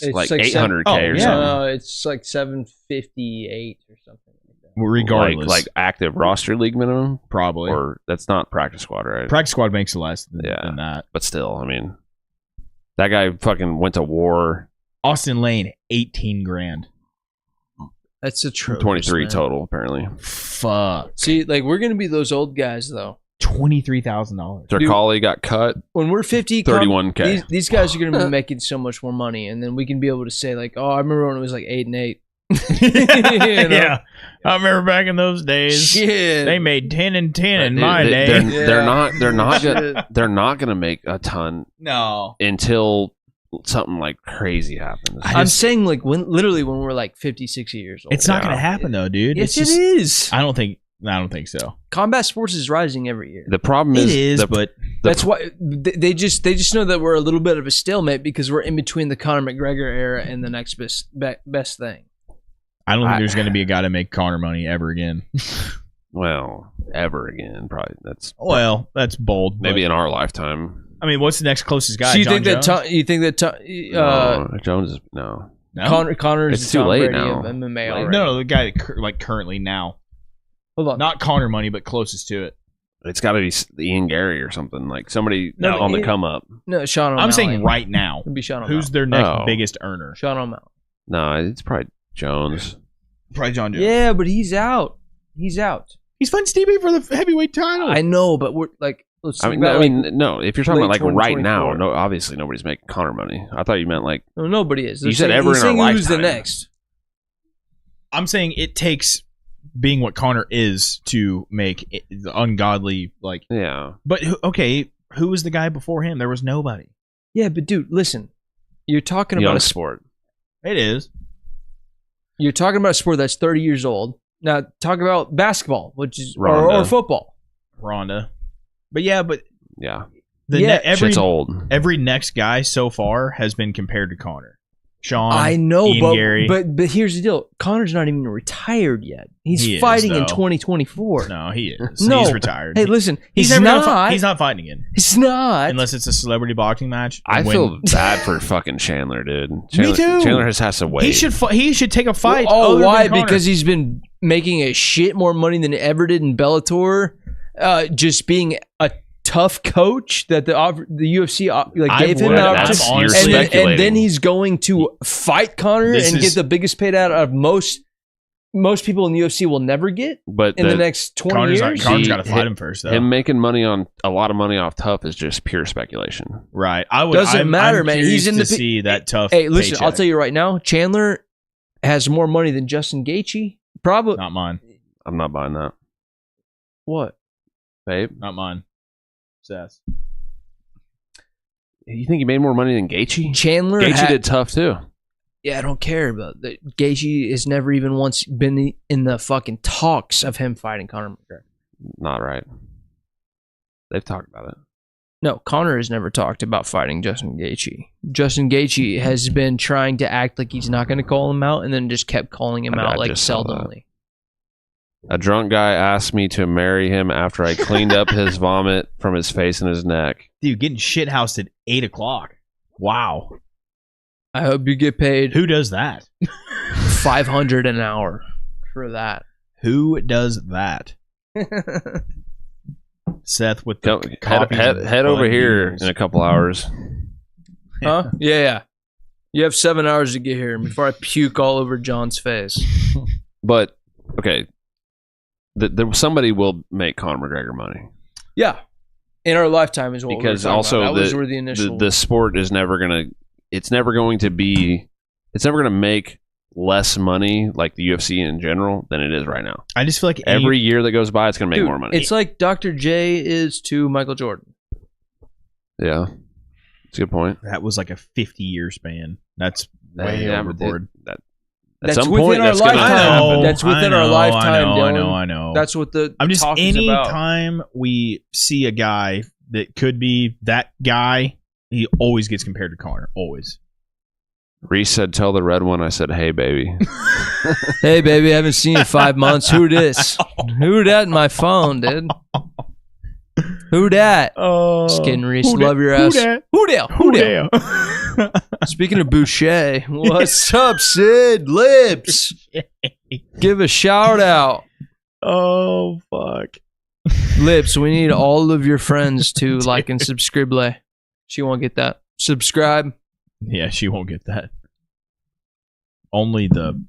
Speaker 1: $800K or something.
Speaker 3: No, it's like $758 or something like that.
Speaker 2: Regardless,
Speaker 1: like active roster league minimum,
Speaker 2: probably,
Speaker 1: or that's not practice squad, right?
Speaker 2: Practice squad makes less than that,
Speaker 1: but still, I mean, that guy fucking went to war.
Speaker 2: Austin Lane, $18,000.
Speaker 3: That's a true
Speaker 1: 23
Speaker 3: man.
Speaker 1: Total, apparently.
Speaker 2: Fuck.
Speaker 3: See, like we're gonna be those old guys though.
Speaker 2: $23,000.
Speaker 1: Zerkali got cut.
Speaker 3: When we're 50,
Speaker 1: $31K.
Speaker 3: These guys are gonna be making so much more money, and then we can be able to say like, "Oh, I remember when it was like 8 and 8."
Speaker 2: Yeah, I remember back in those days.
Speaker 3: Shit.
Speaker 2: They made 10 and 10 in my day.
Speaker 1: They're not gonna make a ton.
Speaker 2: No,
Speaker 1: until something like crazy happens.
Speaker 3: I'm saying like when we're like 50, 60 years old.
Speaker 2: It's not gonna happen though, dude.
Speaker 3: Yes, it is.
Speaker 2: I don't think so.
Speaker 3: Combat sports is rising every year.
Speaker 1: The problem is,
Speaker 2: but
Speaker 3: that's why they just know that we're a little bit of a stalemate because we're in between the Conor McGregor era and the next best thing.
Speaker 2: I don't think there's going to be a guy to make Conor money ever again.
Speaker 1: Well, ever again, probably. That's
Speaker 2: bold.
Speaker 1: Maybe in our lifetime.
Speaker 2: I mean, what's the next closest guy?
Speaker 3: So you
Speaker 2: John
Speaker 3: think
Speaker 2: Jones?
Speaker 1: Jones is no.
Speaker 3: Conor is
Speaker 1: it's too late now.
Speaker 3: MMA
Speaker 2: already. No, the guy like currently now.
Speaker 3: Hold on,
Speaker 2: not Conor money, but closest to it.
Speaker 1: It's got to be Ian Gary or something like somebody on the come up.
Speaker 3: No, Sean O'Malley.
Speaker 2: I'm saying right now.
Speaker 3: It'd be Sean O'Malley.
Speaker 2: Who's their next biggest earner?
Speaker 3: Sean O'Malley.
Speaker 1: No, it's probably Jones.
Speaker 2: Probably John Jones.
Speaker 3: Yeah, but he's out. He's out.
Speaker 2: He's fighting Stevie for the heavyweight title.
Speaker 3: I know, but we're like, let's
Speaker 1: I
Speaker 3: think
Speaker 1: mean,
Speaker 3: about
Speaker 1: no. If you're talking about
Speaker 3: late
Speaker 1: like right now,
Speaker 3: 2024.
Speaker 1: no. Obviously, nobody's making Conor money. I thought you meant like
Speaker 3: no, nobody is.
Speaker 1: You said ever in our
Speaker 3: who's the
Speaker 1: lifetime.
Speaker 3: next?
Speaker 2: I'm saying it takes being what Conor is to make it the ungodly like.
Speaker 1: yeah.
Speaker 2: But who was the guy before him? There was nobody.
Speaker 3: Yeah, but dude, listen. You're talking
Speaker 1: Young
Speaker 3: about
Speaker 1: sport.
Speaker 2: It is.
Speaker 3: You're talking about a sport that's 30 years old. Now, talk about basketball, which is or
Speaker 1: Ronda.
Speaker 3: football.
Speaker 2: Ronda. But yeah,
Speaker 1: Yeah. Shit's old.
Speaker 2: every next guy so far has been compared to Conor. Sean,
Speaker 3: I know,
Speaker 2: Ian Gary.
Speaker 3: but here's the deal. Conor's not even retired yet. He's
Speaker 2: He is,
Speaker 3: fighting in
Speaker 2: though.
Speaker 3: 2024.
Speaker 2: No, he is.
Speaker 3: No.
Speaker 2: He's retired.
Speaker 3: Hey, listen,
Speaker 2: he's
Speaker 3: he's
Speaker 2: never
Speaker 3: not.
Speaker 2: he's not fighting again
Speaker 3: He's not.
Speaker 2: unless it's a celebrity boxing match.
Speaker 1: I
Speaker 2: When-
Speaker 1: feel bad for fucking Chandler, dude. Chandler,
Speaker 2: too.
Speaker 1: Chandler has to wait.
Speaker 2: He should take a fight.
Speaker 3: Oh,
Speaker 2: other
Speaker 3: why?
Speaker 2: than Conor.
Speaker 3: Because he's been making a shit more money than he ever did in Bellator. Just being a tough coach that the UFC gave him
Speaker 2: would-
Speaker 3: the
Speaker 2: that's
Speaker 3: opportunity.
Speaker 2: honestly-
Speaker 3: And then
Speaker 1: speculating.
Speaker 3: he's going to fight Conor
Speaker 2: This
Speaker 3: and
Speaker 2: is-
Speaker 3: get the biggest payout out of most people in the UFC will never get
Speaker 1: but
Speaker 3: in the next 20
Speaker 2: Conor's
Speaker 3: years.
Speaker 2: Conor's got to
Speaker 1: He-
Speaker 2: fight him first, though.
Speaker 1: him making money on a lot of money off Tough is just pure speculation.
Speaker 2: Right. I would.
Speaker 3: Doesn't matter,
Speaker 2: I'm
Speaker 3: man.
Speaker 2: curious
Speaker 3: He's in
Speaker 2: to
Speaker 3: the
Speaker 2: see that tough.
Speaker 3: Hey, listen,
Speaker 2: paycheck.
Speaker 3: I'll tell you right now, Chandler has more money than Justin Gaethje. Probably
Speaker 2: Not mine.
Speaker 1: I'm not buying that,
Speaker 3: what?
Speaker 1: babe.
Speaker 2: Not mine. Seth.
Speaker 1: You think he made more money than Gaethje?
Speaker 3: Chandler
Speaker 1: Gaethje did Tough too.
Speaker 3: Yeah, I don't care about that. Gaethje has never even once been in the fucking talks of him fighting Conor McGregor.
Speaker 1: Not right. They've talked about it.
Speaker 3: No, Conor has never talked about fighting Justin Gaethje. Justin Gaethje has been trying to act like he's not going to call him out, and then just kept calling him
Speaker 1: I
Speaker 3: out like
Speaker 1: just saw that.
Speaker 3: seldomly.
Speaker 1: A drunk guy asked me to marry him after I cleaned up his vomit from his face and his neck.
Speaker 2: Dude, getting shithoused at 8 o'clock. Wow.
Speaker 3: I hope you get paid
Speaker 2: Who does that?
Speaker 3: $500 an hour for that.
Speaker 2: Who does that? Seth with the
Speaker 1: Head over here in a couple hours.
Speaker 3: Huh? Yeah. You have 7 hours to get here before I puke all over John's face.
Speaker 1: But okay, somebody will make Conor McGregor money
Speaker 3: Yeah. In our lifetime is what
Speaker 1: because
Speaker 3: we were talking
Speaker 1: also
Speaker 3: about. That was where the initial...
Speaker 1: the sport is never gonna. It's never going to make less money like the UFC in general than it is right now.
Speaker 2: I just feel like
Speaker 1: Every year that goes by, it's gonna make
Speaker 3: Dude,
Speaker 1: more money.
Speaker 3: It's like Dr. J is to Michael Jordan.
Speaker 1: Yeah, it's a good point.
Speaker 2: that was like a 50-year span. That's way
Speaker 1: Yeah,
Speaker 2: overboard.
Speaker 1: At some point,
Speaker 3: within our
Speaker 1: that's gonna
Speaker 3: lifetime.
Speaker 1: happen.
Speaker 3: That's within our lifetime,
Speaker 2: I
Speaker 3: Dylan.
Speaker 2: know.
Speaker 3: That's what the
Speaker 2: I'm just
Speaker 3: talk is about.
Speaker 2: anytime we see a guy that could be that guy, he always gets compared to Conor. Always.
Speaker 1: Reese said, "Tell the red one." I said, "Hey, baby."
Speaker 3: Hey, baby, I haven't seen you in 5 months. Who this? Who that in my phone, dude? Who that?
Speaker 2: Oh,
Speaker 3: Just kidding, Reese. Love your ass. Who that? Who that? Speaking of Boucher, what's up, Sid? Lips. Give a shout out.
Speaker 2: Oh fuck.
Speaker 3: Lips, we need all of your friends to like and subscribe. She won't get that. Subscribe.
Speaker 2: Yeah, she won't get that. Only the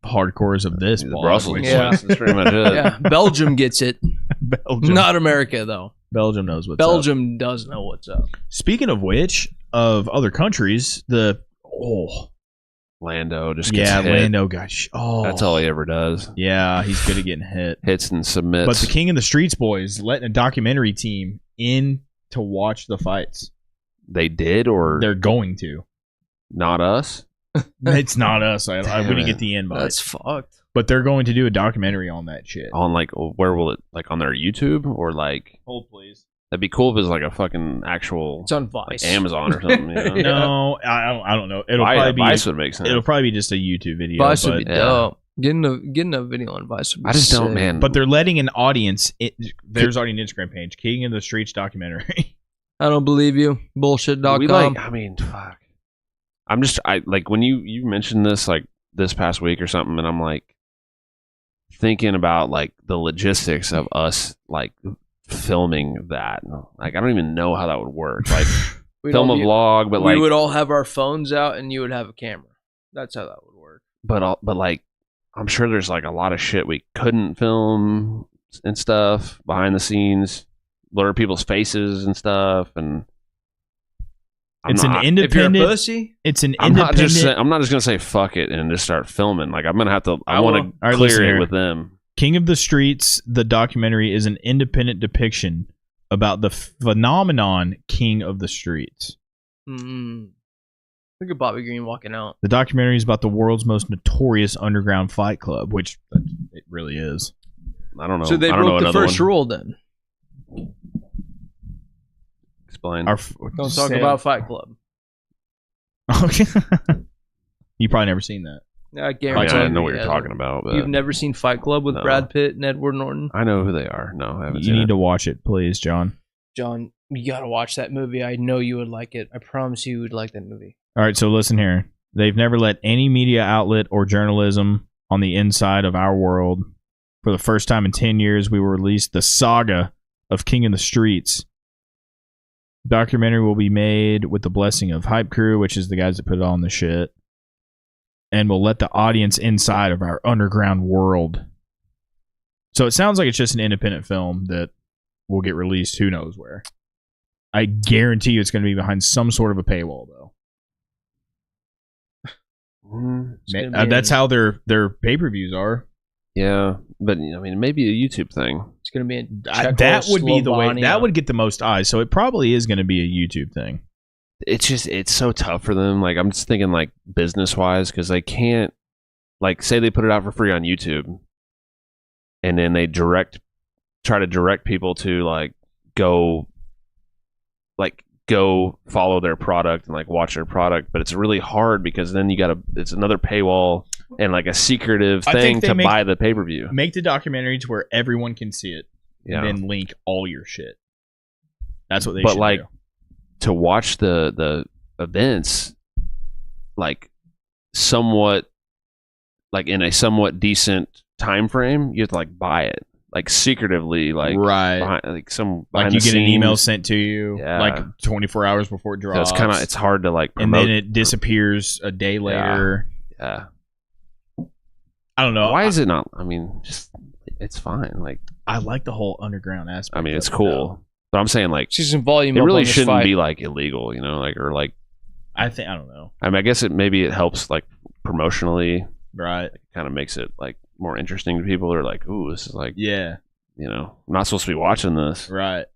Speaker 2: hardcores of this.
Speaker 1: The
Speaker 2: pod,
Speaker 1: Brussels.
Speaker 2: which-
Speaker 3: Yeah.
Speaker 1: That's pretty much it.
Speaker 3: Yeah, Belgium gets it.
Speaker 2: Belgium.
Speaker 3: Not America, though.
Speaker 2: Belgium knows what's up.
Speaker 3: Belgium does know what's up.
Speaker 2: Speaking of which, of other countries,
Speaker 1: Lando just gets hit.
Speaker 2: Lando got
Speaker 1: That's all he ever does.
Speaker 2: Yeah, he's good at getting hit.
Speaker 1: Hits and submits.
Speaker 2: But the King of the Streets boys letting a documentary team in to watch the fights.
Speaker 1: They did, or
Speaker 2: They're going to.
Speaker 1: not us?
Speaker 2: It's not us. I
Speaker 1: Damn
Speaker 2: wouldn't
Speaker 1: it.
Speaker 2: get the invite.
Speaker 3: That's fucked.
Speaker 2: But they're going to do a documentary on that shit.
Speaker 1: On like, where will it? Like on their YouTube, or like?
Speaker 2: Hold please.
Speaker 1: That'd be cool if it was like a fucking actual
Speaker 3: It's on
Speaker 1: like
Speaker 3: Vice.
Speaker 1: Amazon or something. You know?
Speaker 3: Yeah.
Speaker 2: No, I don't know. It'll probably be
Speaker 1: Vice would make sense.
Speaker 2: it'll probably be just a YouTube video.
Speaker 3: Vice
Speaker 2: but,
Speaker 3: would be
Speaker 1: yeah.
Speaker 3: dope. Getting a video on Vice would be
Speaker 1: I just don't,
Speaker 3: sick.
Speaker 1: man.
Speaker 2: but they're letting an audience. There's already an Instagram page, King of the Streets documentary.
Speaker 3: I don't believe you. Bullshit.com.
Speaker 1: We like, I mean, fuck. I'm just, like when you mentioned this like this past week or something, and I'm like thinking about like the logistics of us like filming that. Like I don't even know how that would work. Like
Speaker 3: We'd
Speaker 1: film a
Speaker 3: all be-
Speaker 1: vlog, but
Speaker 3: we
Speaker 1: like
Speaker 3: would all have our phones out and you would have a camera. That's how that would work.
Speaker 1: but like, I'm sure there's like a lot of shit we couldn't film and stuff behind the scenes, blur people's faces and stuff, and
Speaker 2: It's an
Speaker 3: If you're a
Speaker 2: independent.
Speaker 3: pussy,
Speaker 2: It's an
Speaker 1: I'm not
Speaker 2: independent.
Speaker 1: just gonna say fuck it and just start filming. Like I'm gonna have to. I want to
Speaker 2: All right,
Speaker 1: clear
Speaker 2: listen
Speaker 1: it
Speaker 2: here.
Speaker 1: with them.
Speaker 2: King of the Streets, the documentary, is an independent depiction about the phenomenon King of the Streets.
Speaker 3: Look at Bobby Green walking out.
Speaker 2: The documentary is about the world's most notorious underground fight club, which it really is.
Speaker 1: I don't know.
Speaker 3: So they
Speaker 1: I don't know
Speaker 3: broke the
Speaker 1: another
Speaker 3: first
Speaker 1: one.
Speaker 3: rule then.
Speaker 1: Explain.
Speaker 3: Don't talk about Fight Club.
Speaker 2: Okay. You probably never seen that.
Speaker 3: I
Speaker 1: I
Speaker 3: guarantee.
Speaker 1: know what
Speaker 3: you
Speaker 1: you're
Speaker 3: have.
Speaker 1: talking about. But
Speaker 3: You've never seen Fight Club with
Speaker 1: No.
Speaker 3: Brad Pitt and Edward Norton?
Speaker 1: I know who they are. No, I haven't
Speaker 2: You
Speaker 1: seen
Speaker 2: need
Speaker 1: it.
Speaker 2: to watch it, please, John.
Speaker 3: John, you gotta watch that movie. I know you would like it. I promise you would like that movie.
Speaker 2: All right, so listen here. They've never let any media outlet or journalism on the inside of our world. For the first time in 10 years, we will release the saga of King of the Streets. Documentary will be made with the blessing of Hype Crew, which is the guys that put it on the shit, and will let the audience inside of our underground world. So it sounds like it's just an independent film that will get released who knows where. I guarantee you it's going to be behind some sort of a paywall, though. That's how their pay-per-views are.
Speaker 1: Yeah, but I mean, maybe a YouTube thing.
Speaker 3: It's gonna be in
Speaker 2: That would be the way.
Speaker 3: Czechoslovakia.
Speaker 2: That would get the most eyes. So it probably is going to be a YouTube thing.
Speaker 1: It's so tough for them. Like I'm just thinking, like business wise, because they can't, like, say they put it out for free on YouTube, and then they try to direct people to go follow their product and like watch their product, but it's really hard because then it's another paywall and like a secretive
Speaker 2: I think
Speaker 1: thing
Speaker 2: they
Speaker 1: to
Speaker 2: make-
Speaker 1: buy the pay-per-view.
Speaker 2: Make the documentary to where everyone can see it,
Speaker 1: Yeah,
Speaker 2: and then link all your shit. That's what they
Speaker 1: but
Speaker 2: should
Speaker 1: like
Speaker 2: do.
Speaker 1: to watch the events like somewhat like in a somewhat decent time frame, you have to like buy it like secretively, like
Speaker 2: Right.
Speaker 1: behind, like
Speaker 2: Like you get an email sent to you
Speaker 1: Yeah.
Speaker 2: like 24 hours before it
Speaker 1: So
Speaker 2: drops.
Speaker 1: it's hard to like
Speaker 2: and
Speaker 1: promote.
Speaker 2: then it disappears a day later.
Speaker 1: Yeah.
Speaker 2: I don't know.
Speaker 1: Why is it not? I mean, just it's fine. Like
Speaker 2: I like the whole underground aspect.
Speaker 1: I mean, it's
Speaker 2: of it,
Speaker 1: cool,
Speaker 2: though.
Speaker 1: but I'm saying like
Speaker 3: See some volume.
Speaker 1: it
Speaker 3: up
Speaker 1: really
Speaker 3: on this
Speaker 1: shouldn't
Speaker 3: fight.
Speaker 1: be like illegal, you know, like or like.
Speaker 2: I don't know.
Speaker 1: I mean, I guess maybe it helps like promotionally.
Speaker 2: Right.
Speaker 1: It kind of makes it like more interesting to people. They're like, "Ooh, this is like,
Speaker 2: Yeah.
Speaker 1: you know, I'm not supposed to be watching this."
Speaker 2: Right.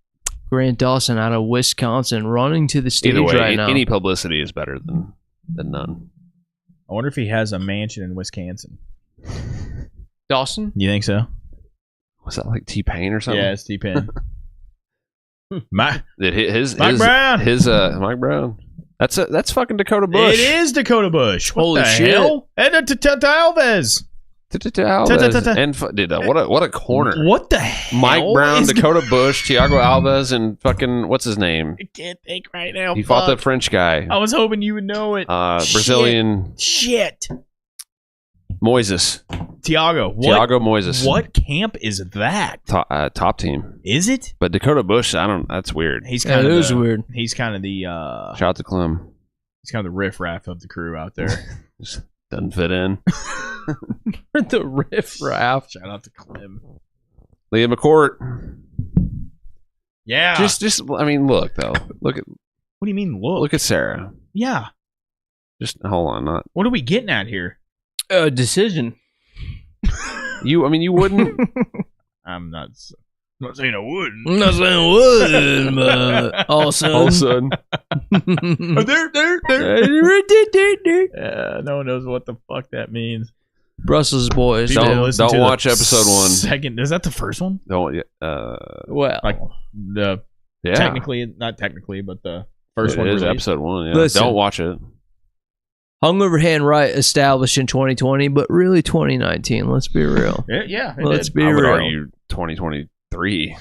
Speaker 3: Grant Dawson out of Wisconsin running to the stage
Speaker 1: Either way,
Speaker 3: right now.
Speaker 1: any publicity is better than none.
Speaker 2: I wonder if he has a mansion in Wisconsin.
Speaker 3: Dawson?
Speaker 2: You think so?
Speaker 1: Was that like T-Pain or something?
Speaker 2: Yeah, it's T-Pain. Mike
Speaker 1: His
Speaker 2: Brown.
Speaker 1: Mike Brown. That's fucking Dakota Bush.
Speaker 2: It is Dakota Bush. What
Speaker 3: Holy
Speaker 2: the
Speaker 3: shit.
Speaker 2: hell? And Alves.
Speaker 1: Alves. And dude, what a corner.
Speaker 2: What the hell?
Speaker 1: Mike Brown,
Speaker 2: is
Speaker 1: Dakota Bush, Thiago Alves, and fucking what's his name?
Speaker 2: I can't think right now.
Speaker 1: He fought the
Speaker 2: Fuck.
Speaker 1: French guy,
Speaker 2: I was hoping you would know it.
Speaker 1: Brazilian
Speaker 2: Shit.
Speaker 1: Moises.
Speaker 2: Tiago. What?
Speaker 1: Thiago Moises.
Speaker 2: What camp is that?
Speaker 1: Top team.
Speaker 2: Is it?
Speaker 1: But Dakota Bush, that's weird.
Speaker 2: He's
Speaker 3: Yeah,
Speaker 2: kind
Speaker 3: it
Speaker 2: of
Speaker 3: is weird.
Speaker 2: He's kind of the
Speaker 1: Shout out to Clem.
Speaker 2: he's kind of the riff-raff of the crew out there.
Speaker 1: Just doesn't fit in.
Speaker 3: The riff raff.
Speaker 2: Shout out to Clem.
Speaker 1: Liam McCourt.
Speaker 2: Yeah.
Speaker 1: Just I mean, look though. Look at
Speaker 2: What do you mean? Look.
Speaker 1: Sarah.
Speaker 2: Yeah.
Speaker 1: Just hold on, not
Speaker 2: What are we getting at here?
Speaker 3: Decision.
Speaker 1: you. I mean, you wouldn't.
Speaker 2: I'm not saying I wouldn't.
Speaker 3: I'm not saying would, but all of a sudden.
Speaker 1: All of a sudden,
Speaker 2: Yeah, no one knows what the fuck that means.
Speaker 3: Brussels boys.
Speaker 2: People
Speaker 1: Don't
Speaker 2: listen to the
Speaker 1: watch episode 1.
Speaker 2: Second, is that the first one?
Speaker 1: don't.
Speaker 3: Well,
Speaker 2: Like the
Speaker 1: Yeah,
Speaker 2: not technically, but the first
Speaker 1: it
Speaker 2: one
Speaker 1: is
Speaker 2: released.
Speaker 1: episode 1. Yeah,
Speaker 3: Listen.
Speaker 1: don't watch it.
Speaker 3: hungover hand right established in 2020, but really 2019. Let's be real.
Speaker 2: Yeah, it
Speaker 3: Let's
Speaker 2: did.
Speaker 3: be
Speaker 1: I would
Speaker 3: real.
Speaker 1: argue 2023.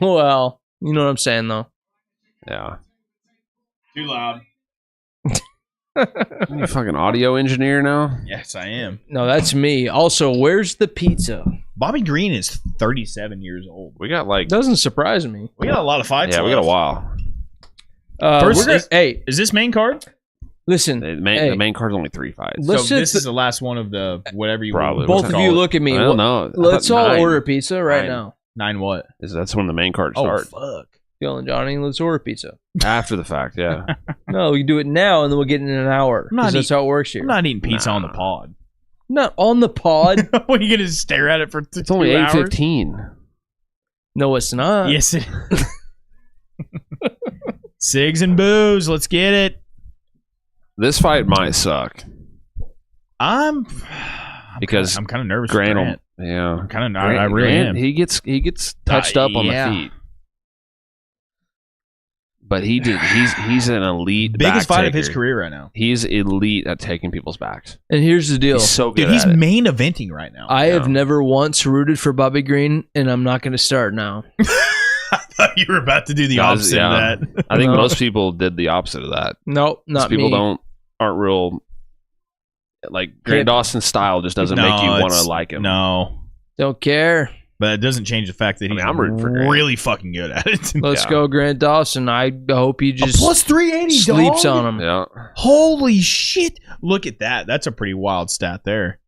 Speaker 3: Well, you know what I'm saying, though.
Speaker 1: Yeah,
Speaker 2: Too loud.
Speaker 1: you fucking audio engineer now.
Speaker 2: Yes, I am.
Speaker 3: No, that's me. Also, where's the pizza?
Speaker 2: Bobby Green is 37 years old.
Speaker 1: We got like
Speaker 3: Doesn't surprise me.
Speaker 2: We got a lot of fights.
Speaker 1: we got a while.
Speaker 3: First,
Speaker 2: First-
Speaker 3: hey,
Speaker 2: Is this main card?
Speaker 3: Listen,
Speaker 1: The main card's only 3 fights.
Speaker 3: Let's
Speaker 2: So
Speaker 3: just-
Speaker 2: this is the last one of the whatever you
Speaker 1: Probably.
Speaker 3: both
Speaker 1: What's
Speaker 3: of
Speaker 1: it
Speaker 3: you
Speaker 1: called?
Speaker 3: look at me.
Speaker 1: I don't know.
Speaker 3: Let's
Speaker 1: I thought
Speaker 3: all
Speaker 1: 9.
Speaker 3: order pizza right
Speaker 1: 9.
Speaker 3: now.
Speaker 2: 9 what?
Speaker 1: That's when the main card starts.
Speaker 2: fuck.
Speaker 3: Phil and Johnny, let's order pizza.
Speaker 1: After the fact, yeah.
Speaker 3: No, we can do it now, and then we'll get it in an hour.
Speaker 2: I'm not
Speaker 3: 'Cause that's how it works here.
Speaker 2: I'm not eating pizza
Speaker 1: Nah.
Speaker 2: on the pod.
Speaker 3: Not on the pod.
Speaker 2: What are you gonna stare at it for
Speaker 1: It's only 8:15.
Speaker 3: No, it's not.
Speaker 2: Yes, it. Cigs and booze. Let's get it.
Speaker 1: This fight might suck because
Speaker 2: I'm kind of nervous.
Speaker 1: Grant,
Speaker 2: for Grant.
Speaker 1: yeah,
Speaker 2: I'm kind of. I really
Speaker 1: Grant,
Speaker 2: am.
Speaker 1: He gets touched up on
Speaker 3: yeah.
Speaker 1: the feet, but he's an elite,
Speaker 2: Biggest
Speaker 1: back
Speaker 2: fight of his
Speaker 1: taker.
Speaker 2: career right now.
Speaker 1: He's elite at taking people's backs.
Speaker 3: And here's the deal.
Speaker 1: He's so good.
Speaker 2: Dude, he's
Speaker 1: at it.
Speaker 2: main eventing right now.
Speaker 3: I have
Speaker 1: Yeah.
Speaker 3: never once rooted for Bobby Green, and I'm not going to start now.
Speaker 2: I thought you were about to do the
Speaker 1: Guys,
Speaker 2: opposite
Speaker 1: yeah.
Speaker 2: of that.
Speaker 1: I think
Speaker 3: No.
Speaker 1: most people did the opposite of that.
Speaker 3: Nope, not
Speaker 1: People
Speaker 3: me.
Speaker 1: aren't real. Like Grant
Speaker 3: Hip.
Speaker 1: Dawson's style just doesn't make you want to
Speaker 2: it's-
Speaker 1: like him.
Speaker 2: No,
Speaker 3: Don't care.
Speaker 2: but it doesn't change the fact that
Speaker 1: I mean,
Speaker 2: he's
Speaker 1: I'm rooting for Grant.
Speaker 2: really fucking good at it.
Speaker 3: Let's
Speaker 1: Yeah.
Speaker 3: go, Grant Dawson. I hope he just
Speaker 2: plus 380
Speaker 3: sleeps
Speaker 2: dog.
Speaker 3: on him.
Speaker 1: Yeah.
Speaker 2: Holy shit! Look at that. That's a pretty wild stat there.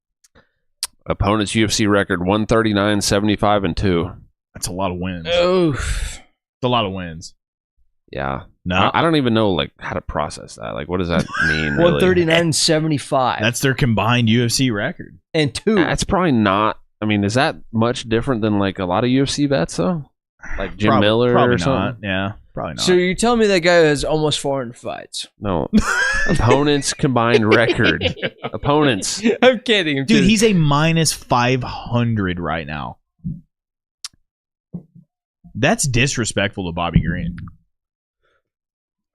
Speaker 1: Opponent's UFC record 139, 75, and 2.
Speaker 2: That's a lot of wins.
Speaker 3: Oof.
Speaker 2: It's a lot of wins.
Speaker 1: Yeah.
Speaker 2: No,
Speaker 1: I don't even know like how to process that. Like, what does that mean? Really?
Speaker 3: 139.75.
Speaker 2: that's their combined UFC record.
Speaker 3: and 2.
Speaker 1: That's probably not. I mean, is that much different than like a lot of UFC vets though? Like Jim Miller
Speaker 2: probably
Speaker 1: or something?
Speaker 2: not. Yeah, probably not.
Speaker 3: So you tell me that guy has almost 400 fights.
Speaker 1: No. Opponent's combined record. Opponents.
Speaker 3: I'm kidding.
Speaker 2: Dude, he's a minus 500 right now. That's disrespectful to Bobby Green.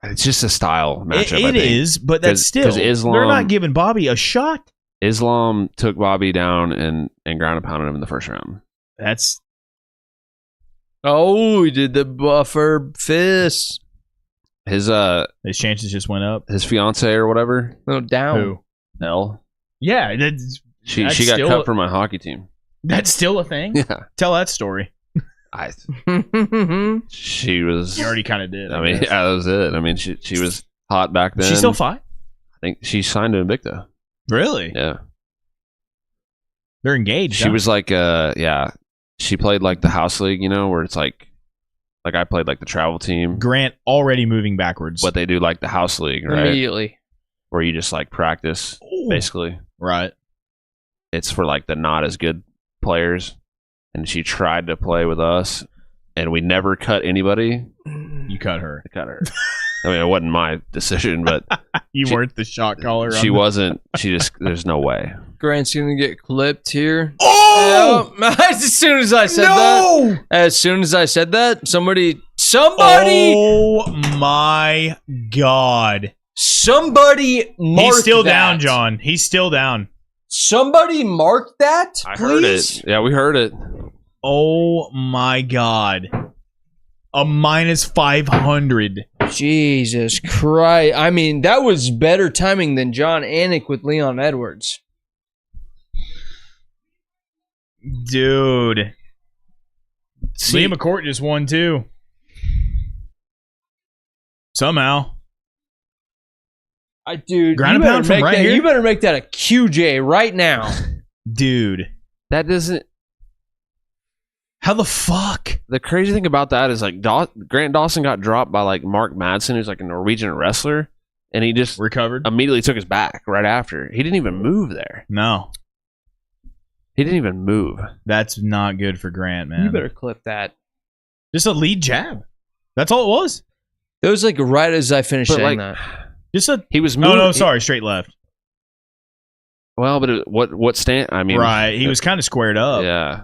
Speaker 1: It's just a style matchup.
Speaker 2: It is, but that's
Speaker 1: 'Cause-
Speaker 2: still
Speaker 1: 'cause Islam-
Speaker 2: they're not giving Bobby a shot.
Speaker 1: Islam took Bobby down and ground and pounded him in the first round.
Speaker 2: That's
Speaker 3: Oh, he did the buffer fist.
Speaker 1: His
Speaker 2: chances just went up.
Speaker 1: his fiance or whatever,
Speaker 3: No, down.
Speaker 2: Who?
Speaker 1: Elle,
Speaker 2: Yeah, that's
Speaker 1: she
Speaker 2: That's
Speaker 1: got
Speaker 2: still-
Speaker 1: cut from my hockey team.
Speaker 2: that's still a thing.
Speaker 1: Yeah.
Speaker 2: Tell that story.
Speaker 1: She was.
Speaker 2: You already kind of did.
Speaker 1: I mean,
Speaker 2: guess.
Speaker 1: yeah, that was it. I mean, she was hot back then.
Speaker 2: She still fight?
Speaker 1: I think she signed to Invicta.
Speaker 2: Really?
Speaker 1: Yeah.
Speaker 2: They're engaged.
Speaker 1: She was like, yeah. She played like the house league, you know, where it's like I played like the travel team.
Speaker 2: Grant already moving backwards.
Speaker 1: But they do like the house league, right?
Speaker 3: Immediately.
Speaker 1: Where you just like practice, basically.
Speaker 2: Right.
Speaker 1: It's for like the not as good players. And she tried to play with us, and we never cut anybody.
Speaker 2: You cut her.
Speaker 1: I cut her. I mean, it wasn't my decision, but
Speaker 2: You
Speaker 1: She-
Speaker 2: weren't the shot caller.
Speaker 1: she wasn't. She just, there's no way.
Speaker 3: Grant's going to get clipped here.
Speaker 2: Oh!
Speaker 3: Yep. As soon as I said that. As soon as I said that, somebody
Speaker 2: Oh my God.
Speaker 3: mark
Speaker 2: He's still
Speaker 3: that.
Speaker 2: down, John. He's still down.
Speaker 3: Somebody mark that,
Speaker 1: I
Speaker 3: please?
Speaker 1: heard it. Yeah, we heard it.
Speaker 2: Oh my God. A minus 500.
Speaker 3: Jesus Christ. I mean, that was better timing than John Anik with Leon Edwards.
Speaker 2: Dude.
Speaker 1: See,
Speaker 2: Liam McCourt just won too. Somehow.
Speaker 3: Dude,
Speaker 2: Ground
Speaker 3: you
Speaker 2: and
Speaker 3: better
Speaker 2: pound from
Speaker 3: make
Speaker 2: right
Speaker 3: that-
Speaker 2: here?
Speaker 3: You better make that a QJ right now.
Speaker 2: Dude.
Speaker 1: that doesn't.
Speaker 2: How the fuck?
Speaker 1: The crazy thing about that is like Grant Dawson got dropped by like Mark Madsen, who's like a Norwegian wrestler, and he just
Speaker 2: Recovered?
Speaker 1: immediately took his back right after. He didn't even move there.
Speaker 2: No.
Speaker 1: He didn't even move.
Speaker 2: That's not good for Grant, man.
Speaker 3: You better clip that.
Speaker 2: Just a lead jab. That's all it was.
Speaker 3: It was like right as I finished
Speaker 1: But
Speaker 3: saying
Speaker 1: like,
Speaker 3: that.
Speaker 2: Just a.
Speaker 1: he was
Speaker 2: No,
Speaker 1: moving.
Speaker 2: no, sorry. Straight left.
Speaker 1: Well, but what stand? I mean,
Speaker 2: Right. He was kind of squared up.
Speaker 1: Yeah.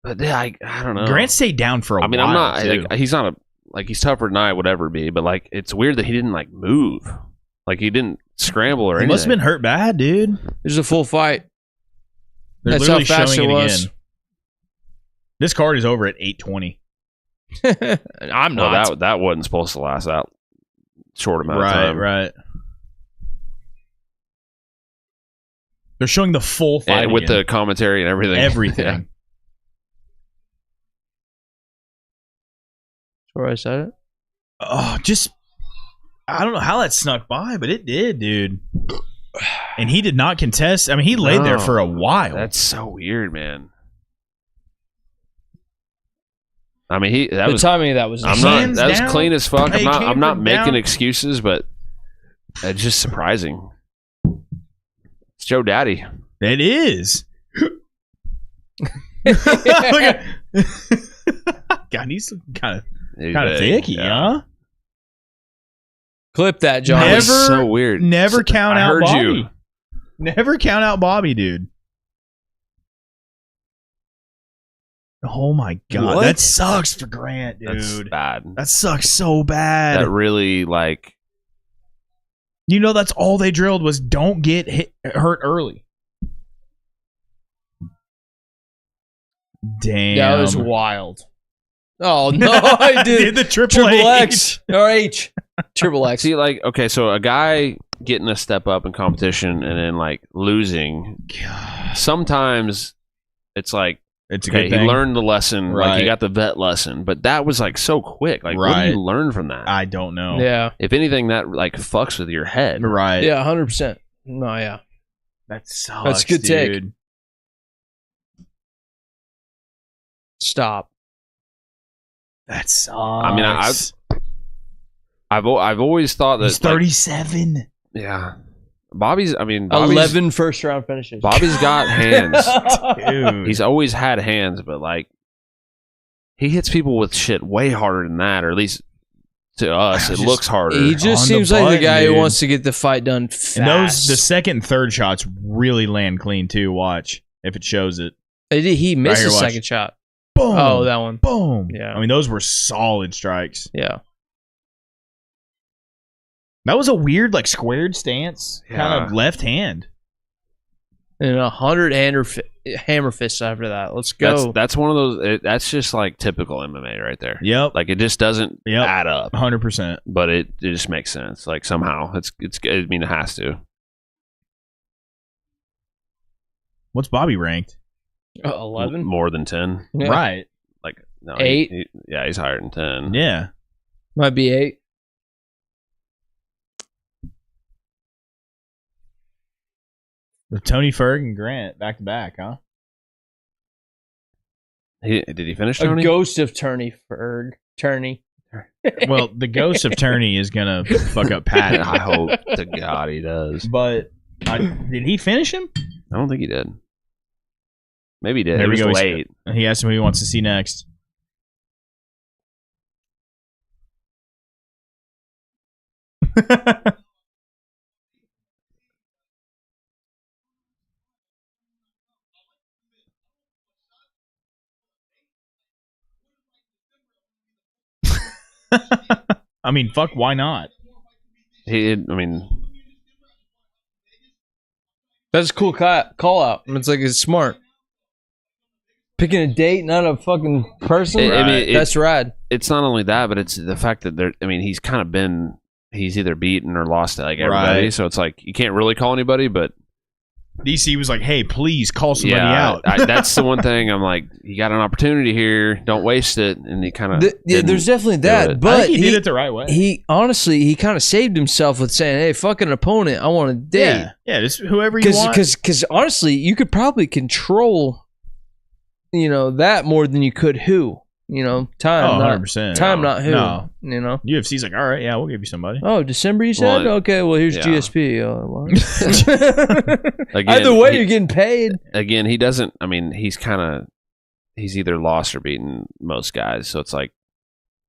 Speaker 1: But yeah, I don't know.
Speaker 2: Grant stayed down for a while.
Speaker 1: I mean, I'm not.
Speaker 2: too.
Speaker 1: Like, he's not a. Like he's tougher than I would ever be. But like, it's weird that he didn't like move. Like he didn't scramble or
Speaker 2: He
Speaker 1: anything.
Speaker 2: must have been hurt bad, dude.
Speaker 3: It was a full fight.
Speaker 2: They're
Speaker 3: That's how
Speaker 2: literally
Speaker 3: fast
Speaker 2: showing
Speaker 3: it
Speaker 2: it
Speaker 3: was.
Speaker 2: again. This card is over at 8:20.
Speaker 3: I'm
Speaker 1: Well,
Speaker 3: not.
Speaker 1: that wasn't supposed to last that short amount of
Speaker 2: Right,
Speaker 1: time.
Speaker 2: right. They're showing the full fight
Speaker 1: And with
Speaker 2: again.
Speaker 1: the commentary and everything.
Speaker 2: everything.
Speaker 1: Yeah.
Speaker 3: Where I said it.
Speaker 2: Oh, just I don't know how that snuck by, but it did, dude. And he did not contest. I mean, he laid there for a while.
Speaker 1: That's so weird, man. I mean,
Speaker 3: The timing of that was
Speaker 1: I'm
Speaker 3: insane.
Speaker 1: not. That was
Speaker 2: down.
Speaker 1: clean as fuck.
Speaker 2: Hey,
Speaker 1: I'm not
Speaker 2: came
Speaker 1: making
Speaker 2: down.
Speaker 1: excuses, but it's just surprising. It's Joe Daddy.
Speaker 2: It is. Look at- God, he's kind of
Speaker 1: Big,
Speaker 2: thicky,
Speaker 1: yeah.
Speaker 2: huh?
Speaker 3: Clip that, John.
Speaker 1: That
Speaker 2: Never-
Speaker 1: was so weird.
Speaker 2: Never count
Speaker 1: I
Speaker 2: out
Speaker 1: heard
Speaker 2: Bobby.
Speaker 1: you.
Speaker 2: Never count out Bobby, dude. Oh my god,
Speaker 3: What?
Speaker 2: that sucks for Grant,
Speaker 1: That's
Speaker 2: dude.
Speaker 1: bad.
Speaker 2: That sucks so bad.
Speaker 1: That really like.
Speaker 2: You know, that's all they drilled was don't get hurt early. Damn.
Speaker 3: That was wild. Oh no, I did
Speaker 2: the triple
Speaker 3: X or H. Triple X.
Speaker 1: See, like, okay, so a guy getting a step up in competition and then like losing.
Speaker 2: God.
Speaker 1: Sometimes it's like,
Speaker 2: It's a
Speaker 1: okay,
Speaker 2: good
Speaker 1: he
Speaker 2: thing.
Speaker 1: learned the lesson, like
Speaker 2: Right.
Speaker 1: he got the vet lesson, but that was like so quick. Like, what
Speaker 2: Right.
Speaker 1: do you learn from that?
Speaker 2: I don't know.
Speaker 3: Yeah.
Speaker 1: If anything, that like fucks with your head.
Speaker 2: Right.
Speaker 3: Yeah, 100%. No, yeah.
Speaker 2: That sucks.
Speaker 3: That's a good take.
Speaker 2: dude.
Speaker 3: Stop.
Speaker 2: That sucks.
Speaker 1: I mean, I've always thought that
Speaker 2: He's 37.
Speaker 1: yeah, Bobby's
Speaker 3: 11 first round finishes.
Speaker 1: Bobby's got hands.
Speaker 2: Dude.
Speaker 1: He's always had hands, but like he hits people with shit way harder than that, or at least to us, it
Speaker 2: Just-
Speaker 1: looks harder.
Speaker 3: He just
Speaker 2: On the
Speaker 3: seems like the
Speaker 2: button,
Speaker 3: guy who
Speaker 2: dude.
Speaker 3: wants to get the fight done fast.
Speaker 2: And the second and third shots really land clean too. Watch if it shows it.
Speaker 3: He missed
Speaker 2: here,
Speaker 3: the
Speaker 2: watch.
Speaker 3: second shot.
Speaker 2: Boom.
Speaker 3: Oh, that one.
Speaker 2: Boom.
Speaker 3: Yeah.
Speaker 2: I mean, those were solid strikes.
Speaker 3: Yeah.
Speaker 2: That was a weird, like, squared stance, kind of
Speaker 1: Yeah.
Speaker 2: left hand.
Speaker 3: And 100 hammer fists after that. Let's go.
Speaker 1: That's one of those. That's just like typical MMA right there.
Speaker 2: Yep.
Speaker 1: Like it just doesn't
Speaker 2: Yep.
Speaker 1: add up,
Speaker 2: 100%.
Speaker 1: but it just makes sense. Like somehow it's. I mean, it has to.
Speaker 2: What's Bobby ranked?
Speaker 3: 11?
Speaker 1: More than 10.
Speaker 3: Yeah.
Speaker 2: Right.
Speaker 1: Like no,
Speaker 3: 8?
Speaker 1: Yeah, he's higher than 10.
Speaker 2: Yeah.
Speaker 3: Might be 8.
Speaker 2: The Tony Ferg and Grant back to back, huh?
Speaker 1: Did he finish
Speaker 3: A
Speaker 1: Tony?
Speaker 3: ghost of Turney Ferg. Turney.
Speaker 2: Well, the ghost of Turney is gonna fuck up Pat.
Speaker 1: I hope to God he does.
Speaker 2: But did he finish him?
Speaker 1: I don't think he did. Maybe he did.
Speaker 2: There
Speaker 1: It
Speaker 2: we
Speaker 1: was
Speaker 2: go.
Speaker 1: late.
Speaker 2: He asked him who he wants to see next. I mean, fuck, why not?
Speaker 1: I mean,
Speaker 3: That's a cool call out. It's like it's smart. Picking a date, not a fucking person.
Speaker 1: I mean,
Speaker 3: That's rad.
Speaker 1: it's not only that, but it's the fact that there. I mean, he's kind of been. He's either beaten or lost to like everybody,
Speaker 2: Right.
Speaker 1: so it's like you can't really call anybody. But
Speaker 2: DC was like, hey, please call somebody out.
Speaker 1: that's the one thing I'm like, you got an opportunity here, don't waste it. And he kind of
Speaker 3: Yeah, there's definitely that.
Speaker 1: it.
Speaker 2: I
Speaker 3: But
Speaker 2: think he did it the right way.
Speaker 3: he honestly, he kind of saved himself with saying, hey, fuck an opponent. I want a date.
Speaker 2: Yeah, just whoever you want.
Speaker 3: Because honestly, you could probably control, that more than you could who. Time.
Speaker 2: Oh,
Speaker 3: not,
Speaker 2: 100%.
Speaker 3: time, not who.
Speaker 2: No.
Speaker 3: UFC's
Speaker 2: like, all right, yeah, we'll give you somebody.
Speaker 3: Oh, December, you said?
Speaker 1: Well,
Speaker 3: okay, well, here's
Speaker 1: yeah.
Speaker 3: GSP.
Speaker 1: Again,
Speaker 3: Either way, you're getting paid.
Speaker 1: Again, he doesn't. I mean, he's either lost or beaten most guys. So it's like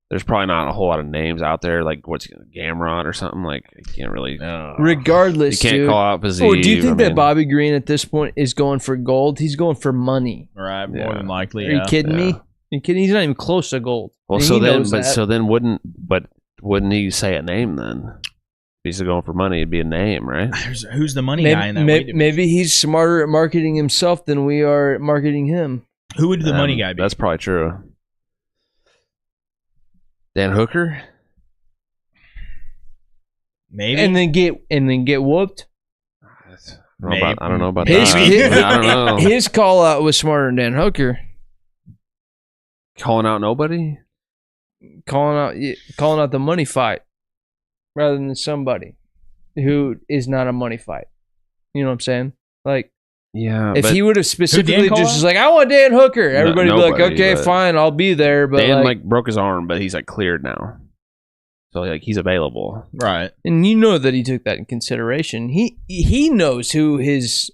Speaker 1: there's probably not a whole lot of names out there. Like what's Gamrot or something. Like you can't really.
Speaker 3: Regardless,
Speaker 1: You can't
Speaker 3: dude.
Speaker 1: call out Physique.
Speaker 3: Or do you think
Speaker 1: I
Speaker 3: that
Speaker 1: mean,
Speaker 3: Bobby Green at this point is going for gold? He's going for money.
Speaker 2: Right, more
Speaker 1: Yeah.
Speaker 2: than likely.
Speaker 3: Are you
Speaker 2: Yeah.
Speaker 3: kidding me?
Speaker 1: Yeah.
Speaker 3: Are you kidding? He's not even close to gold.
Speaker 1: Well,
Speaker 3: And
Speaker 1: so
Speaker 3: he
Speaker 1: then,
Speaker 3: knows that.
Speaker 1: wouldn't he say a name then? If he's going for money, it'd be a name, right?
Speaker 2: Who's the money guy in that weight division?
Speaker 3: Maybe he's smarter at marketing himself than we are at marketing him.
Speaker 2: Who would the money guy be?
Speaker 1: That's probably true. Dan Hooker.
Speaker 2: Maybe.
Speaker 3: And then get whooped.
Speaker 1: I don't know about
Speaker 3: His,
Speaker 1: that.
Speaker 3: his,
Speaker 1: I don't know.
Speaker 3: his call out was smarter than Dan Hooker.
Speaker 1: Calling out nobody.
Speaker 3: Calling out the money fight. rather than somebody who is not a money fight. You know what I'm saying? Like,
Speaker 1: Yeah,
Speaker 3: if he would have specifically
Speaker 2: call
Speaker 3: just
Speaker 2: out?
Speaker 3: was like, I want Dan Hooker, everybody would be like,
Speaker 1: nobody,
Speaker 3: okay,
Speaker 1: but
Speaker 3: fine, I'll be there. But
Speaker 1: Dan
Speaker 3: like,
Speaker 1: broke his arm, but he's like cleared now, so like he's available.
Speaker 2: Right.
Speaker 3: and you know that he took that in consideration. He knows who his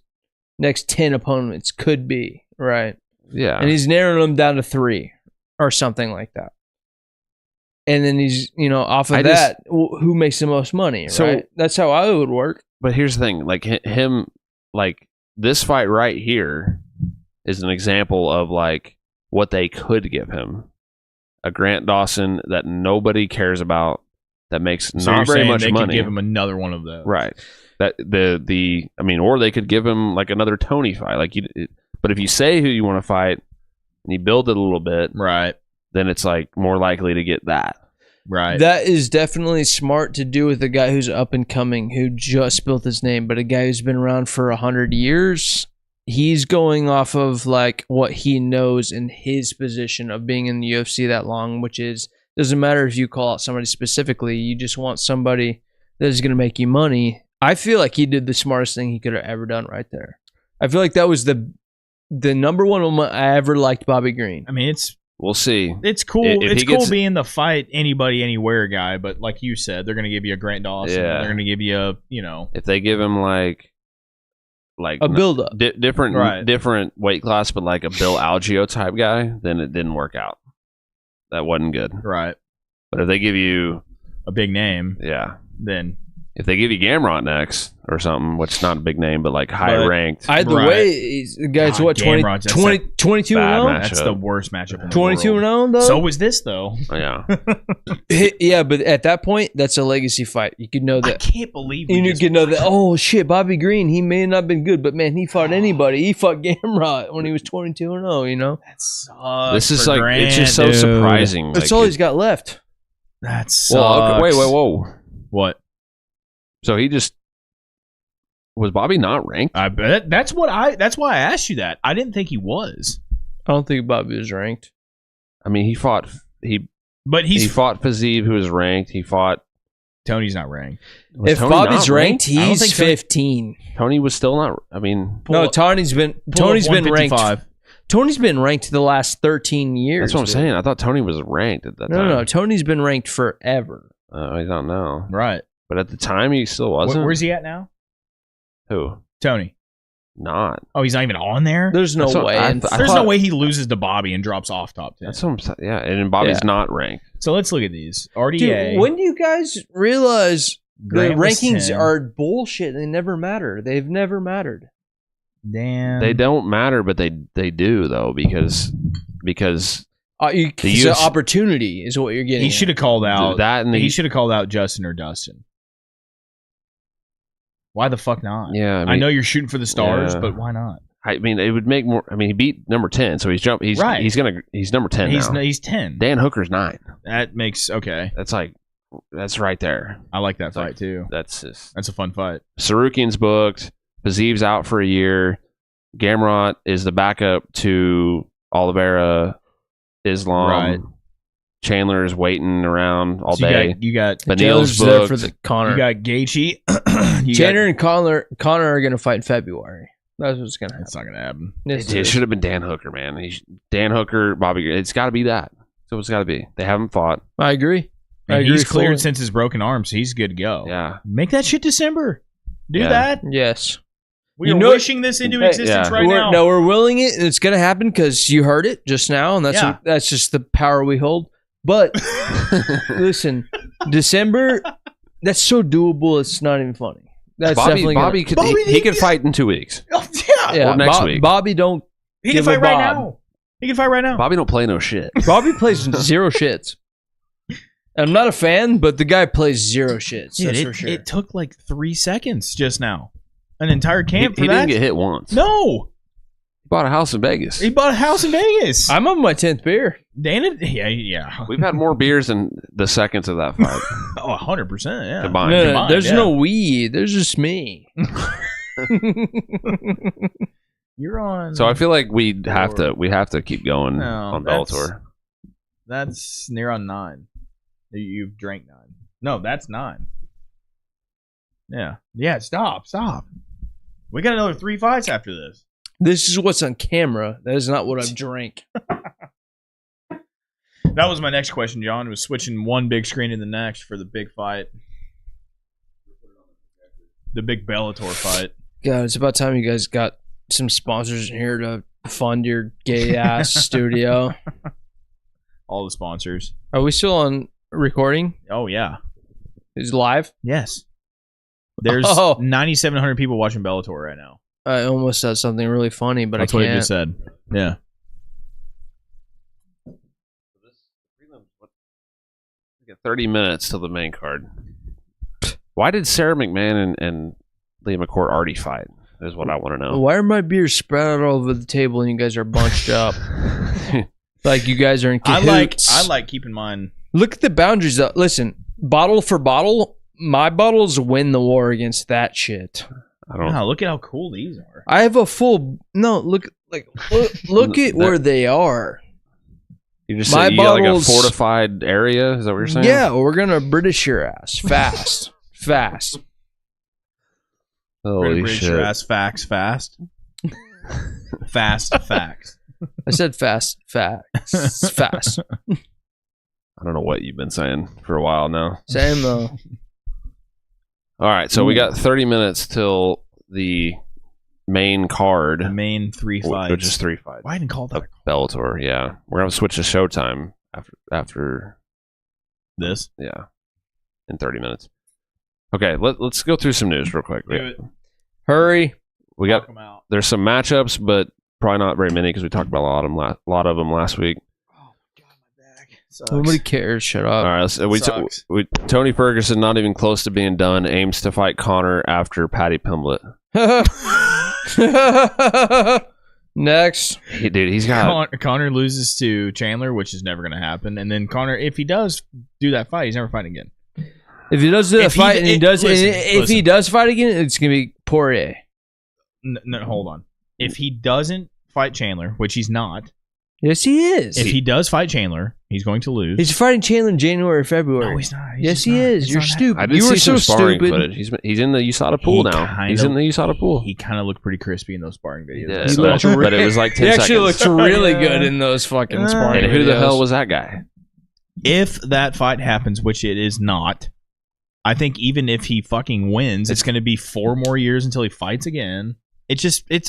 Speaker 3: next 10 opponents could be, right?
Speaker 1: Yeah,
Speaker 3: And he's narrowing them down to 3 or something like that. And then he's, off of that, who makes the most money,
Speaker 1: So-
Speaker 3: right? That's how I would work.
Speaker 1: but here's the thing: like him, like this fight right here is an example of like what they could give him. A Grant Dawson that nobody cares about, that makes
Speaker 2: So
Speaker 1: not
Speaker 2: you're
Speaker 1: very
Speaker 2: saying
Speaker 1: much
Speaker 2: they
Speaker 1: money.
Speaker 2: could give him another one of those.
Speaker 1: Right. That or they could give him like another Tony fight. Like but if you say who you want to fight and you build it a little bit,
Speaker 2: Right.
Speaker 1: then it's like more likely to get that.
Speaker 2: Right.
Speaker 3: That is definitely smart to do with a guy who's up and coming, who just built his name, but a guy who's been around for 100 years. He's going off of like what he knows in his position of being in the UFC that long, which is, doesn't matter if you call out somebody specifically, you just want somebody that is going to make you money. I feel like he did the smartest thing he could have ever done right there. I feel like that was the number one moment I ever liked Bobby Green.
Speaker 2: I mean,
Speaker 1: We'll see.
Speaker 2: it's cool.
Speaker 1: If
Speaker 2: It's
Speaker 1: he
Speaker 2: cool
Speaker 1: gets-
Speaker 2: being the fight anybody anywhere guy, but like you said, they're going to give you a Grant Dawson.
Speaker 1: Yeah.
Speaker 2: They're going to give you a,
Speaker 1: If they give him like
Speaker 3: A build-up.
Speaker 1: different weight class, but like a Bill Algeo type guy, then it didn't work out. That wasn't good.
Speaker 2: right,
Speaker 1: But if they give you,
Speaker 2: a big name,
Speaker 1: yeah,
Speaker 2: then
Speaker 1: if they give you Gamrot next or something, which is not a big name, but like high ranked,
Speaker 3: Either
Speaker 2: Right.
Speaker 3: way, the guy's
Speaker 2: God,
Speaker 3: what, 20,
Speaker 2: Gamrot's- that's
Speaker 3: 20, 22
Speaker 1: bad
Speaker 3: and 0?
Speaker 1: match.
Speaker 2: that's
Speaker 1: Matchup.
Speaker 2: the worst matchup in the
Speaker 3: 22 and
Speaker 2: world.
Speaker 3: 0 though?
Speaker 2: So was this though.
Speaker 1: yeah,
Speaker 3: Yeah, but at that point, that's a legacy fight. You could know
Speaker 2: I
Speaker 3: that.
Speaker 2: can't believe we
Speaker 3: You
Speaker 2: just
Speaker 3: could know that.
Speaker 2: watched
Speaker 3: Oh shit, Bobby Green. He may not have been good, but man, he fought anybody. He fought Gamrot when he was 22 and 0. You know,
Speaker 2: That sucks.
Speaker 1: this is
Speaker 2: for
Speaker 1: like
Speaker 2: Grant,
Speaker 1: it's just so
Speaker 2: dude.
Speaker 1: surprising.
Speaker 3: that's
Speaker 1: like,
Speaker 3: all he's got left.
Speaker 2: That sucks.
Speaker 1: Well, okay, wait, whoa.
Speaker 2: What?
Speaker 1: So he just was Bobby not ranked?
Speaker 2: I bet that's why I asked you that. I didn't think he was,
Speaker 3: I don't think Bobby was ranked.
Speaker 1: I mean, he fought
Speaker 2: but
Speaker 1: he fought Fiziev, who was ranked. He fought.
Speaker 2: Tony's not ranked.
Speaker 1: Was
Speaker 3: If
Speaker 1: Tony
Speaker 3: Bobby's
Speaker 1: not
Speaker 3: ranked,
Speaker 2: I don't
Speaker 3: he's
Speaker 2: think so.
Speaker 3: 15.
Speaker 1: Tony was still not. I mean,
Speaker 3: No, Tony's been
Speaker 2: Pull up
Speaker 3: ranked.
Speaker 2: 155.
Speaker 3: Tony's been ranked the last 13 years.
Speaker 1: that's what I'm
Speaker 3: dude.
Speaker 1: saying. I thought Tony was ranked at that
Speaker 3: No,
Speaker 1: time.
Speaker 3: no, Tony's been ranked forever.
Speaker 1: I don't know.
Speaker 2: Right.
Speaker 1: But at the time, he still wasn't.
Speaker 2: Where's he at now?
Speaker 1: Who?
Speaker 2: Tony.
Speaker 1: Not.
Speaker 2: Oh, he's not even on there.
Speaker 3: There's no
Speaker 1: That's what
Speaker 3: way.
Speaker 1: I
Speaker 3: And
Speaker 1: th- I
Speaker 2: There's
Speaker 1: thought-
Speaker 2: no way he loses to Bobby and drops off top 10.
Speaker 1: That's what I'm saying. Yeah, and then Bobby's
Speaker 3: Yeah.
Speaker 1: not ranked.
Speaker 2: So let's look at these. RDA.
Speaker 3: Dude, when do you guys realize
Speaker 2: Grant
Speaker 3: the
Speaker 2: was
Speaker 3: rankings
Speaker 2: 10.
Speaker 3: are bullshit? They never matter. They've never mattered.
Speaker 2: Damn.
Speaker 1: They don't matter, but they do though because
Speaker 3: It's
Speaker 1: The
Speaker 3: an
Speaker 1: UFC
Speaker 3: opportunity is what you're getting.
Speaker 2: He
Speaker 3: at.
Speaker 2: should have called out.
Speaker 1: that and
Speaker 2: He
Speaker 1: the
Speaker 2: should have called out Justin or Dustin. Why the fuck not?
Speaker 1: yeah.
Speaker 2: I know you're shooting for the stars,
Speaker 1: Yeah.
Speaker 2: but why not?
Speaker 1: I mean, it would make more. I mean, he beat number 10, so he's jumped. He's
Speaker 2: Right.
Speaker 1: He's number 10 now.
Speaker 2: He's 10.
Speaker 1: Dan Hooker's 9.
Speaker 2: That makes okay.
Speaker 1: That's right there.
Speaker 2: I like that
Speaker 1: It's like-
Speaker 2: fight too.
Speaker 1: That's just
Speaker 2: That's a fun fight.
Speaker 1: Sarukian's booked. Fazeev's out for a year. Gamrot is the backup to Oliveira, Islam.
Speaker 2: Right.
Speaker 1: Chandler is waiting around all
Speaker 2: So
Speaker 1: day.
Speaker 2: you got
Speaker 1: Benil's
Speaker 3: Taylor's there
Speaker 1: booked.
Speaker 3: for the Connor.
Speaker 2: you got Gaethje. You
Speaker 3: Tanner and Connor are going to fight in February. That's what's going to happen.
Speaker 2: That's not gonna happen.
Speaker 3: Yes,
Speaker 1: It should have been Dan Hooker, man. Dan Hooker, Bobby. It's got to be that. So it's got to be. They haven't fought.
Speaker 3: I agree. I
Speaker 2: And
Speaker 3: agree
Speaker 2: he's cleared
Speaker 3: fully.
Speaker 2: since his broken arm, so he's good to go.
Speaker 1: Yeah.
Speaker 2: Make that shit December. Do
Speaker 1: Yeah.
Speaker 2: that.
Speaker 3: Yes.
Speaker 2: We
Speaker 3: You
Speaker 2: are
Speaker 3: know-
Speaker 2: wishing this into
Speaker 3: Hey,
Speaker 2: existence
Speaker 1: yeah.
Speaker 2: right now.
Speaker 3: No, we're willing it, and it's going to happen because you heard it just now, and
Speaker 2: Yeah.
Speaker 3: that's just the power we hold. But listen, December, that's so doable. It's not even funny. That's definitely
Speaker 1: Bobby could
Speaker 2: Bobby,
Speaker 1: he could fight in 2 weeks.
Speaker 2: Oh, yeah.
Speaker 3: Yeah,
Speaker 1: or next week.
Speaker 3: Bobby don't.
Speaker 2: He
Speaker 3: Give
Speaker 2: can
Speaker 3: a
Speaker 2: fight right
Speaker 3: Bob.
Speaker 2: now. He can fight right now.
Speaker 1: Bobby don't play no shit.
Speaker 3: Bobby plays zero shits. I'm not a fan, but the guy plays zero shits.
Speaker 2: Dude,
Speaker 3: That's for sure.
Speaker 2: it took like 3 seconds just now. An entire
Speaker 1: He,
Speaker 2: camp for
Speaker 1: he
Speaker 2: that.
Speaker 1: didn't get hit once.
Speaker 2: No,
Speaker 1: He bought a house in Vegas.
Speaker 2: he bought a house in Vegas.
Speaker 3: I'm on my 10th beer.
Speaker 2: Dana, yeah.
Speaker 1: We've had more beers than the seconds of that fight
Speaker 2: Oh, 100%. Yeah.
Speaker 1: combined.
Speaker 3: No,
Speaker 2: combined,
Speaker 3: there's
Speaker 2: yeah.
Speaker 3: no weed. There's just me.
Speaker 2: You're on.
Speaker 1: So I feel like we have to keep going
Speaker 2: No,
Speaker 1: on
Speaker 2: that's-
Speaker 1: Bellator.
Speaker 2: That's near on 9. You've drank 9. No, that's 9. Yeah. Stop. We got another 3 fights after this.
Speaker 3: This is what's on camera. That is not what I've drank.
Speaker 2: That was my next question, John. Was switching one big screen to the next for the big fight. The big Bellator fight.
Speaker 3: God, it's about time you guys got some sponsors in here to fund your gay ass studio.
Speaker 2: All the sponsors.
Speaker 3: Are we still on recording?
Speaker 2: Oh, yeah.
Speaker 3: Is it live?
Speaker 2: Yes. There's 9,700 people watching Bellator right now.
Speaker 3: I almost said something really funny, but
Speaker 2: That's
Speaker 3: I can't.
Speaker 2: what you just said. Yeah.
Speaker 1: We got 30 minutes till the main card. Why did Sarah McMahon and Leah McCourt already fight? Is what I want to know.
Speaker 3: Why are my beers spread out all over the table and you guys are bunched up? Like you guys are in cahoots.
Speaker 2: I like keeping mine.
Speaker 3: Look at the boundaries. Listen, bottle for bottle, my bottles win the war against that shit.
Speaker 1: I don't.
Speaker 2: Wow, look at how cool these are.
Speaker 3: I have a full. No, look at where they are.
Speaker 1: You just said you got like a fortified area. Is that what you're saying?
Speaker 3: Yeah, we're gonna British your ass fast.
Speaker 1: Holy
Speaker 2: British
Speaker 1: shit!
Speaker 2: your ass fast. Fast facts.
Speaker 3: I said fast.
Speaker 1: I don't know what you've been saying for a while now.
Speaker 3: Same though.
Speaker 1: All right, so we got 30 minutes till the main card.
Speaker 2: The main 3 fights.
Speaker 1: Which is 3 fights.
Speaker 2: Why didn't call that?
Speaker 1: Bellator, yeah. We're going to switch to Showtime after
Speaker 2: this.
Speaker 1: Yeah, in 30 minutes. Okay, let's go through some news real quick.
Speaker 2: Do it.
Speaker 3: Hurry.
Speaker 1: We got. There's some matchups, but probably not very many because we talked about a lot of them last week.
Speaker 2: Oh God, my back sucks.
Speaker 3: Nobody cares. Shut up.
Speaker 1: All right, Tony Ferguson, not even close to being done, aims to fight Connor after Paddy Pimblett.
Speaker 3: Next.
Speaker 1: He's got
Speaker 2: Connor loses to Chandler, which is never going to happen. And then Connor, if he does do that fight, he's never fighting again.
Speaker 3: If he does the fight and he does, if he does fight again, it's gonna be Poirier.
Speaker 2: No, hold on. If he doesn't fight Chandler, which he's not.
Speaker 3: Yes, he is.
Speaker 2: If he does fight Chandler, he's going to lose.
Speaker 3: He's fighting Chandler in January or February.
Speaker 2: No, he's not.
Speaker 3: Yes, he is. You're stupid.
Speaker 1: I did
Speaker 3: you were
Speaker 1: see some
Speaker 3: so
Speaker 1: sparring
Speaker 3: stupid.
Speaker 1: footage. He's in the USADA pool now. He's in the USADA pool.
Speaker 2: He kind of looked pretty crispy in those sparring videos.
Speaker 1: Yeah, but it was like 10 seconds.
Speaker 3: He actually looked really good in those fucking sparring
Speaker 1: And
Speaker 3: videos.
Speaker 1: who the hell was that guy?
Speaker 2: If that fight happens, which it is not, I think even if he fucking wins, it's going to be 4 more years until he fights again.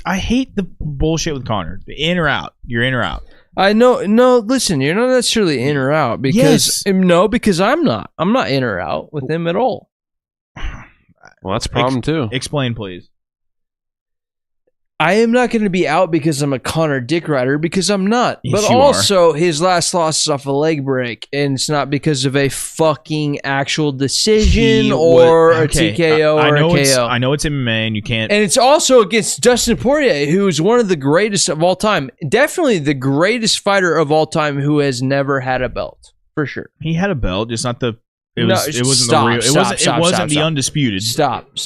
Speaker 2: I hate the bullshit with Connor. In or out. You're in or out.
Speaker 3: I know. No, listen, you're not necessarily in or out because because I'm not. I'm not in or out with him at all.
Speaker 1: Well, that's a problem too.
Speaker 2: Explain, please.
Speaker 3: I am not going to be out because I'm a Connor dick rider because I'm not.
Speaker 2: Yes,
Speaker 3: but also, his last loss is off a leg break, and it's not because of a fucking actual decision or a TKO or a KO.
Speaker 2: I know it's MMA, and you can't.
Speaker 3: And it's also against Dustin Poirier, who is one of the greatest of all time. Definitely the greatest fighter of all time who has never had a belt, for sure.
Speaker 2: He had a belt, just not the. It wasn't
Speaker 3: stop,
Speaker 2: the real.
Speaker 3: stop,
Speaker 2: it wasn't the undisputed.
Speaker 3: Stop.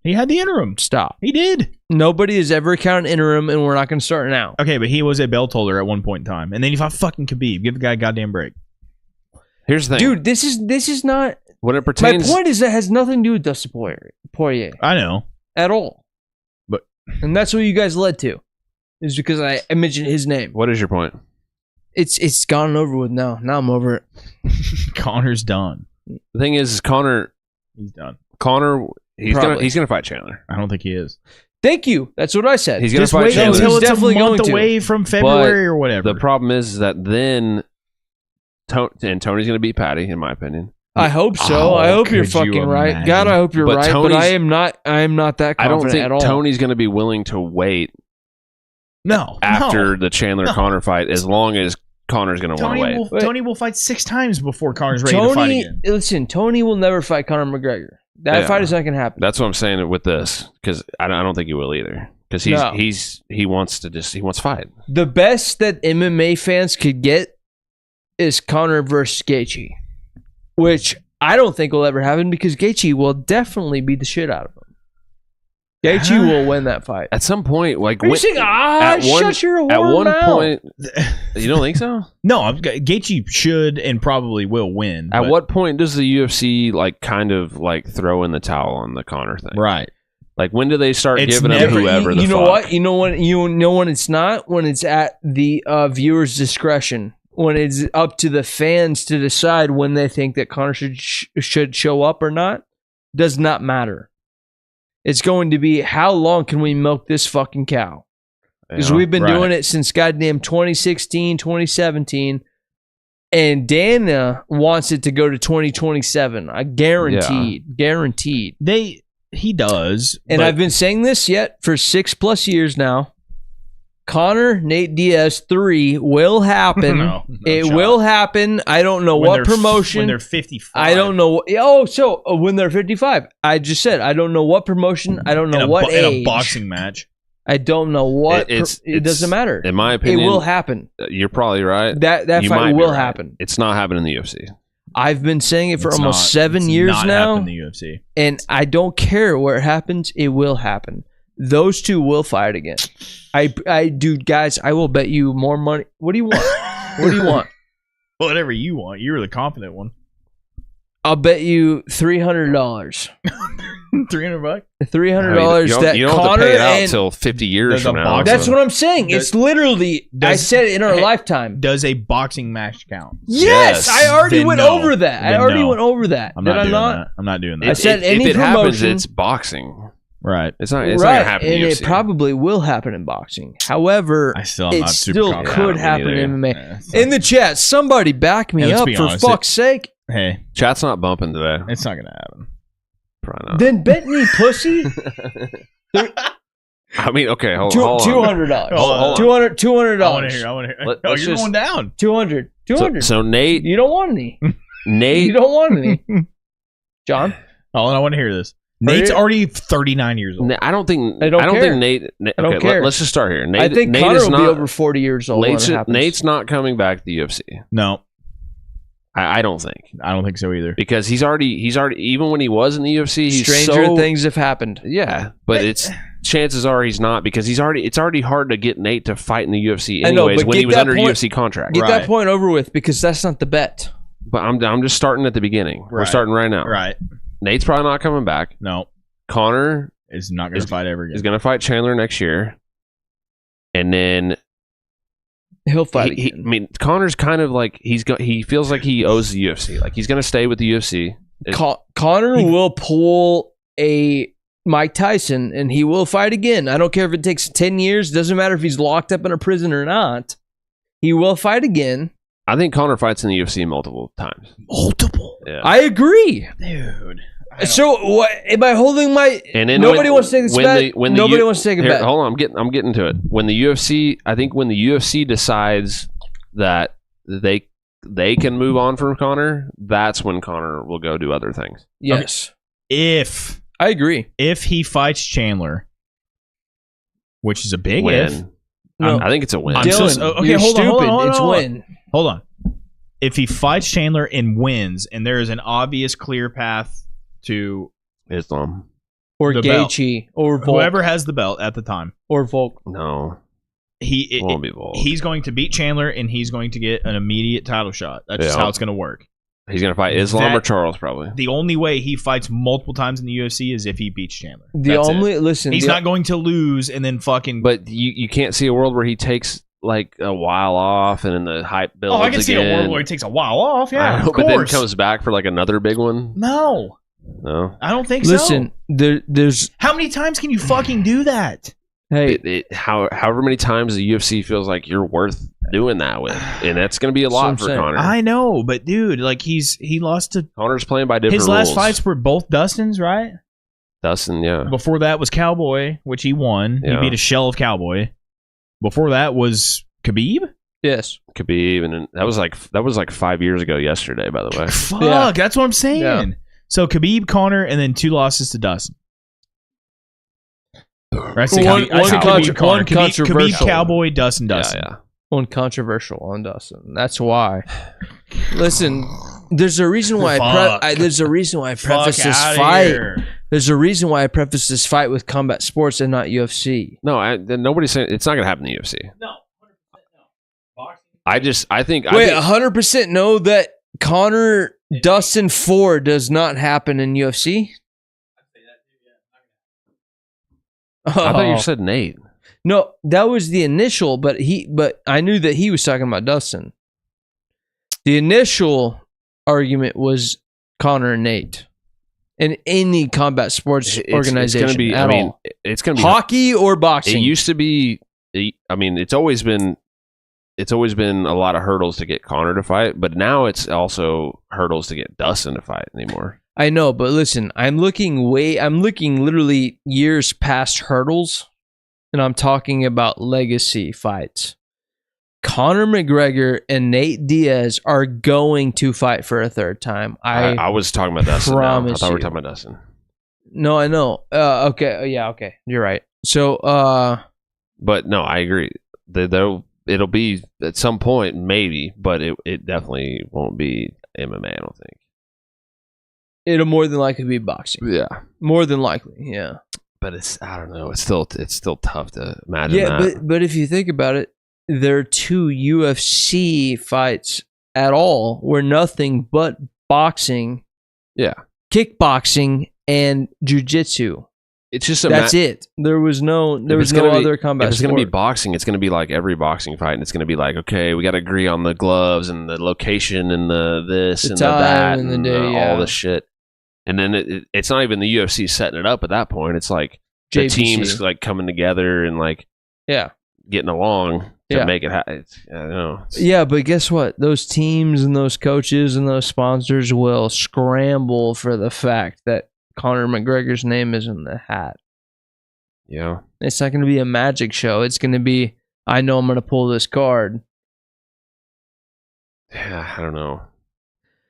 Speaker 2: He had the interim.
Speaker 3: Stop.
Speaker 2: He did.
Speaker 3: Nobody has ever counted interim, and we're not going to start now.
Speaker 2: Okay, but he was a belt holder at one point in time, and then he fought fucking Khabib. Give the guy a goddamn break.
Speaker 1: Here's the thing,
Speaker 3: dude. This is not.
Speaker 1: When it pertains,
Speaker 3: my point is that has nothing to do with Dustin Poirier.
Speaker 2: I know
Speaker 3: at all,
Speaker 2: but
Speaker 3: and that's what you guys led to, is because I mentioned his name.
Speaker 1: What is your point?
Speaker 3: It's gone over with now. Now I'm over it.
Speaker 2: Connor's done.
Speaker 1: The thing is Connor.
Speaker 2: He's done.
Speaker 1: Connor. He's gonna fight Chandler.
Speaker 2: I don't think he is.
Speaker 3: Thank you. That's what I said.
Speaker 1: He's gonna fight Chandler.
Speaker 2: Until it's definitely a month away from February or whatever.
Speaker 1: The problem is that then, Tony's gonna beat Paddy, in my opinion.
Speaker 3: I hope so. I hope you're fucking right. God, I hope you're right. But I am not. I am not that confident at all.
Speaker 1: Tony's gonna be willing to wait. After the Chandler Connor fight, as long as Connor's gonna want to wait.
Speaker 2: Tony will fight 6 times before Connor's ready to fight again.
Speaker 3: Listen, Tony will never fight Conor McGregor. That fight is not going to happen.
Speaker 1: That's what I'm saying with this, because I don't think he will either. Because he wants to fight.
Speaker 3: The best that MMA fans could get is Conor versus Gaethje, which I don't think will ever happen because Gaethje will definitely beat the shit out of him. Gaethje will win that fight.
Speaker 1: At some point, like
Speaker 3: Are you saying, shut your
Speaker 1: at
Speaker 3: horn
Speaker 1: one
Speaker 3: mouth.
Speaker 1: point, you don't think so?
Speaker 2: No, Gaethje should and probably will win.
Speaker 1: At
Speaker 2: but-
Speaker 1: what point does the UFC like kind of like throw in the towel on the Conor thing?
Speaker 2: Right.
Speaker 1: Like when do they start
Speaker 2: It's
Speaker 1: giving him
Speaker 2: never-
Speaker 1: whoever
Speaker 3: you
Speaker 1: the
Speaker 3: know
Speaker 1: fuck?
Speaker 3: what? You know when it's not? When it's at the viewer's discretion. When it's up to the fans to decide when they think that Conor should show up or not, does not matter. It's going to be how long can we milk this fucking cow? Because we've been doing it since goddamn 2016, 2017, and Dana wants it to go to 2027. I guaranteed.
Speaker 2: He does.
Speaker 3: And
Speaker 2: but
Speaker 3: I've been saying this for 6+ years now. Conor, Nate Diaz 3 will happen.
Speaker 2: No
Speaker 3: It
Speaker 2: shot.
Speaker 3: will happen. I don't know
Speaker 2: When
Speaker 3: what
Speaker 2: they're-
Speaker 3: promotion.
Speaker 2: when they're 55.
Speaker 3: I don't know. When they're 55. I just said I don't know what promotion. I don't know what
Speaker 2: in
Speaker 3: age.
Speaker 2: a boxing match.
Speaker 3: I don't know what.
Speaker 1: It's
Speaker 3: it doesn't matter.
Speaker 1: In my
Speaker 3: It
Speaker 1: opinion,
Speaker 3: will happen.
Speaker 1: You're probably right.
Speaker 3: That
Speaker 1: You
Speaker 3: fight
Speaker 1: might be
Speaker 3: will
Speaker 1: right.
Speaker 3: happen.
Speaker 1: It's not happening in the UFC.
Speaker 3: I've been saying it for
Speaker 2: It's
Speaker 3: almost
Speaker 2: not-
Speaker 3: 7
Speaker 2: it's
Speaker 3: years
Speaker 2: not
Speaker 3: now,
Speaker 2: happening in the UFC.
Speaker 3: and I don't care where it happens. It will happen. Those two will fight again. Dude, guys, I will bet you more money. What do you want? What do you want?
Speaker 2: Whatever you want. You're the confident one.
Speaker 3: I'll bet you $300.
Speaker 2: $300.
Speaker 3: $300 that
Speaker 1: you don't have
Speaker 3: Conor
Speaker 1: to pay it out
Speaker 3: and
Speaker 1: until 50 years
Speaker 2: There's
Speaker 1: from
Speaker 2: a
Speaker 1: now.
Speaker 2: box-
Speaker 3: that's
Speaker 1: so-
Speaker 3: what I'm saying. It's literally. I said it in our lifetime.
Speaker 2: Does a boxing match count?
Speaker 3: Yes, I already
Speaker 2: Then
Speaker 3: went
Speaker 2: no.
Speaker 3: over that. I
Speaker 2: Then
Speaker 3: already
Speaker 2: no.
Speaker 3: went over that.
Speaker 2: I'm
Speaker 3: Did
Speaker 2: not
Speaker 3: I
Speaker 2: doing
Speaker 3: not?
Speaker 2: that. I'm not doing that.
Speaker 3: I said any
Speaker 1: if it happens,
Speaker 3: promotion-
Speaker 1: it's boxing.
Speaker 2: Right.
Speaker 1: It's not. It's
Speaker 3: Right,
Speaker 1: not gonna happen.
Speaker 3: and
Speaker 1: in
Speaker 3: it
Speaker 1: UFC.
Speaker 3: probably will happen in boxing. However,
Speaker 2: I still am
Speaker 3: it
Speaker 2: not super
Speaker 3: still
Speaker 2: confident.
Speaker 3: could
Speaker 1: Yeah,
Speaker 3: happen
Speaker 1: me
Speaker 3: in MMA.
Speaker 2: Yeah, it's
Speaker 3: In the chat, somebody back me
Speaker 2: Yeah, let's
Speaker 3: up
Speaker 2: be
Speaker 3: for
Speaker 2: honest.
Speaker 3: fuck's sake.
Speaker 2: Hey,
Speaker 1: Chat's not bumping today.
Speaker 2: it's not gonna happen.
Speaker 1: Probably not.
Speaker 3: Then bet me, pussy.
Speaker 1: I mean, okay, hold on.
Speaker 3: $200.
Speaker 2: Hold
Speaker 1: on.
Speaker 3: $200.
Speaker 2: I want to hear. I want to hear.
Speaker 1: Let-
Speaker 2: Oh,
Speaker 1: let's
Speaker 2: you're
Speaker 1: just-
Speaker 2: going down.
Speaker 3: 200.
Speaker 1: So,
Speaker 3: 200.
Speaker 1: so Nate,
Speaker 3: You don't want any. You
Speaker 1: Nate,
Speaker 3: don't want any. John?
Speaker 2: Oh, and I want to hear this. Nate's already 39 years old.
Speaker 1: I don't think.
Speaker 3: I don't care.
Speaker 1: think Nate.
Speaker 3: I don't
Speaker 1: okay,
Speaker 3: care.
Speaker 1: let's just start here. Nate,
Speaker 3: I think
Speaker 1: Nate
Speaker 3: Conor
Speaker 1: is
Speaker 3: will
Speaker 1: not,
Speaker 3: be over 40 years old when it happens.
Speaker 1: Nate's not coming back to the UFC.
Speaker 2: No,
Speaker 1: I don't think
Speaker 2: I don't think so either.
Speaker 1: because he's already even when he was in the UFC, he's
Speaker 3: Stranger
Speaker 1: so,
Speaker 3: things have happened.
Speaker 1: Yeah, but it's chances are he's not because it's already hard to get Nate to fight in the UFC
Speaker 3: I know,
Speaker 1: anyways
Speaker 3: but
Speaker 1: when
Speaker 3: get
Speaker 1: he was
Speaker 3: that
Speaker 1: under
Speaker 3: point-
Speaker 1: UFC contract.
Speaker 3: Get
Speaker 2: Right.
Speaker 3: that point over with because that's not the bet.
Speaker 1: But I'm just starting at the beginning. We're
Speaker 2: Right.
Speaker 1: starting right now.
Speaker 2: Right.
Speaker 1: Nate's probably not coming back.
Speaker 2: No,
Speaker 1: Conor
Speaker 2: is not going to fight ever again.
Speaker 1: is going to fight Chandler next year, and then
Speaker 3: He'll fight
Speaker 1: I
Speaker 3: again.
Speaker 1: mean, Conor's kind of like he feels like he owes the UFC. Like he's going to stay with the UFC.
Speaker 3: Conor will pull a Mike Tyson and he will fight again. I don't care if it takes 10 years. Doesn't matter if he's locked up in a prison or not. He will fight again.
Speaker 1: I think Conor fights in the UFC multiple times.
Speaker 2: Multiple.
Speaker 1: Yeah.
Speaker 3: I agree.
Speaker 2: Dude.
Speaker 3: So what am I holding my?
Speaker 1: And then
Speaker 3: Nobody wants to take this bet. Nobody wants to take a
Speaker 1: Here,
Speaker 3: bet.
Speaker 1: Hold on, I'm getting to it. When the UFC decides that they can move on from Conor, that's when Conor will go do other things.
Speaker 3: Yes,
Speaker 2: If
Speaker 3: I agree.
Speaker 2: he fights Chandler, which is a big
Speaker 1: Win.
Speaker 2: if.
Speaker 3: No.
Speaker 1: I think it's a win.
Speaker 2: I'm so-
Speaker 3: Dylan,
Speaker 2: okay,
Speaker 3: you're
Speaker 2: hold on,
Speaker 3: stupid.
Speaker 2: hold on, hold on,
Speaker 3: It's
Speaker 2: hold on.
Speaker 3: win.
Speaker 2: Hold on. If he fights Chandler and wins, and there is an obvious clear path to
Speaker 1: Islam.
Speaker 3: Or
Speaker 2: The belt.
Speaker 3: Gaethje, or Volk,
Speaker 2: whoever has the belt at the time,
Speaker 3: or Volk.
Speaker 1: No,
Speaker 2: he
Speaker 1: it won't be Volk.
Speaker 2: he's going to beat Chandler, and he's going to get an immediate title shot. That's just
Speaker 1: Yeah.
Speaker 2: how it's going to work.
Speaker 1: He's gonna fight Islam
Speaker 2: That-
Speaker 1: or Charles probably.
Speaker 2: The only way he fights multiple times in the UFC is if he beats Chandler.
Speaker 3: The
Speaker 2: That's it.
Speaker 3: only listen.
Speaker 2: He's
Speaker 3: the-
Speaker 2: not going to lose and then fucking.
Speaker 1: But you can't see a world where he takes like a while off and then the hype builds.
Speaker 2: I can see a
Speaker 1: again.
Speaker 2: world where he takes a while off. Yeah,
Speaker 1: I know,
Speaker 2: of
Speaker 1: but then
Speaker 2: course.
Speaker 1: comes back for like another big one.
Speaker 2: No,
Speaker 1: No,
Speaker 2: I don't think
Speaker 3: Listen,
Speaker 2: so.
Speaker 3: there's
Speaker 2: How many times can you fucking do that?
Speaker 3: hey.
Speaker 1: however many times the UFC feels like you're worth doing that with, and that's going to be a
Speaker 3: That's what
Speaker 1: lot
Speaker 3: I'm
Speaker 1: for
Speaker 3: saying.
Speaker 1: Conor.
Speaker 2: I know, but dude, like he lost to
Speaker 1: Conor's playing by different
Speaker 2: his last
Speaker 1: rules.
Speaker 2: fights were both Dustin's, right?
Speaker 1: Dustin, yeah,
Speaker 2: Before that was Cowboy, which he won.
Speaker 1: Yeah.
Speaker 2: He beat a shell of Cowboy. Before that was Khabib.
Speaker 3: Yes.
Speaker 1: Khabib, and that was like 5 years ago yesterday. By the way,
Speaker 2: Fuck,
Speaker 3: Yeah.
Speaker 2: that's what I'm saying.
Speaker 3: Yeah.
Speaker 2: So Khabib, Conor, and then 2 losses to Dustin. Or I say
Speaker 3: One-
Speaker 2: Khabib- I say
Speaker 3: one
Speaker 2: Khabib,
Speaker 3: contra-
Speaker 2: Conor.
Speaker 3: one
Speaker 2: Khabib,
Speaker 3: controversial.
Speaker 2: Cowboy, Dustin,
Speaker 1: yeah,
Speaker 2: Dustin.
Speaker 1: yeah.
Speaker 3: One controversial on Dustin. That's why. Listen, there's a reason why
Speaker 2: Fuck.
Speaker 3: there's a reason why I
Speaker 2: Fuck
Speaker 3: preface this
Speaker 2: outta
Speaker 3: fight
Speaker 2: here.
Speaker 3: There's a reason why I prefaced this fight with combat sports and not UFC.
Speaker 1: No, nobody's saying it's not going to happen in the UFC.
Speaker 2: No, 100% no. Boxing.
Speaker 1: I think.
Speaker 3: Wait, 100% know that Conor Dustin 4 does not happen in UFC?
Speaker 1: I thought you said Nate.
Speaker 3: No, that was the initial, but I knew that he was talking about Dustin. The initial argument was Conor and Nate. In any combat sports organization
Speaker 1: it's gonna be,
Speaker 3: at all.
Speaker 1: It's going to be
Speaker 3: hockey or boxing.
Speaker 1: It used to be. I mean, it's always been a lot of hurdles to get Conor to fight, but now it's also hurdles to get Dustin to fight anymore.
Speaker 3: I know, but listen, I'm looking literally years past hurdles, and I'm talking about legacy fights. Conor McGregor and Nate Diaz are going to fight for a third time.
Speaker 1: I was talking about Dustin. I thought we were talking about Dustin.
Speaker 3: No, I know. Okay, yeah, okay, you're right. So,
Speaker 1: but no, I agree. It'll be at some point, maybe, but it definitely won't be MMA. I don't think.
Speaker 3: It'll more than likely be boxing.
Speaker 1: Yeah,
Speaker 3: more than likely. Yeah,
Speaker 1: but I don't know. It's still tough to imagine.
Speaker 3: Yeah,
Speaker 1: that.
Speaker 3: but if you think about it, there are 2 UFC fights at all where nothing but boxing, kickboxing, and jiu-jitsu.
Speaker 1: It's just
Speaker 3: that's it. There was no other combat.
Speaker 1: If it's going to be boxing, it's going to be like every boxing fight, and it's going to be like, okay, we got to agree on the gloves and the location and the this and the that and the day, all this shit. And then it's not even the UFC setting it up at that point. It's like the teams like coming together and like getting along to make it happen. I don't know.
Speaker 3: Yeah, but guess what? Those teams and those coaches and those sponsors will scramble for the fact that Conor McGregor's name is in the hat.
Speaker 1: Yeah.
Speaker 3: It's not going to be a magic show. It's going to be, I know I'm going to pull this card.
Speaker 1: Yeah, I don't know.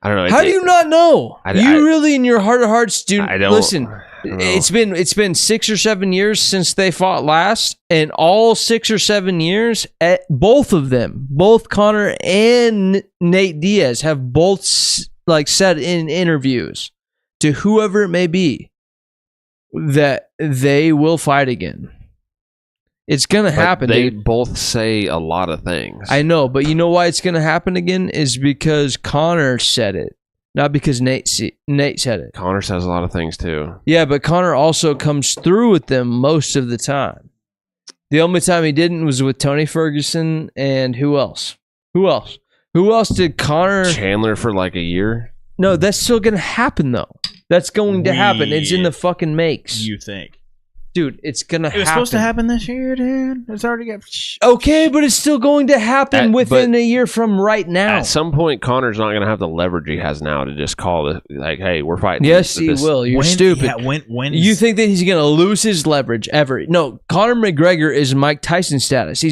Speaker 3: How do you not know? You really, in your heart of hearts, dude. Listen, it's been 6 or 7 years since they fought last, and all 6 or 7 years, both of them, both Conor and Nate Diaz, have both said in interviews to whoever it may be that they will fight again. It's going to happen.
Speaker 1: They both say a lot of things.
Speaker 3: I know, but you know why it's going to happen again is because Conor said it, not because Nate said it.
Speaker 1: Conor says a lot of things too.
Speaker 3: Yeah, but Conor also comes through with them most of the time. The only time he didn't was with Tony Ferguson and who else? Who else did Conor...
Speaker 1: Chandler for like a year?
Speaker 3: No, that's still going to happen though. That's going to happen. It's in the fucking makes.
Speaker 2: You think?
Speaker 3: Dude, it's going to happen.
Speaker 2: It was supposed to happen this year, dude. It's already got...
Speaker 3: Okay, but it's still going to happen within a year from right now.
Speaker 1: At some point, Conor's not going to have the leverage he has now to just call it like, hey, we're fighting.
Speaker 3: Yes, he will. You're stupid.
Speaker 2: Yeah, when
Speaker 3: you think that he's going to lose his leverage ever? No, Conor McGregor is Mike Tyson status.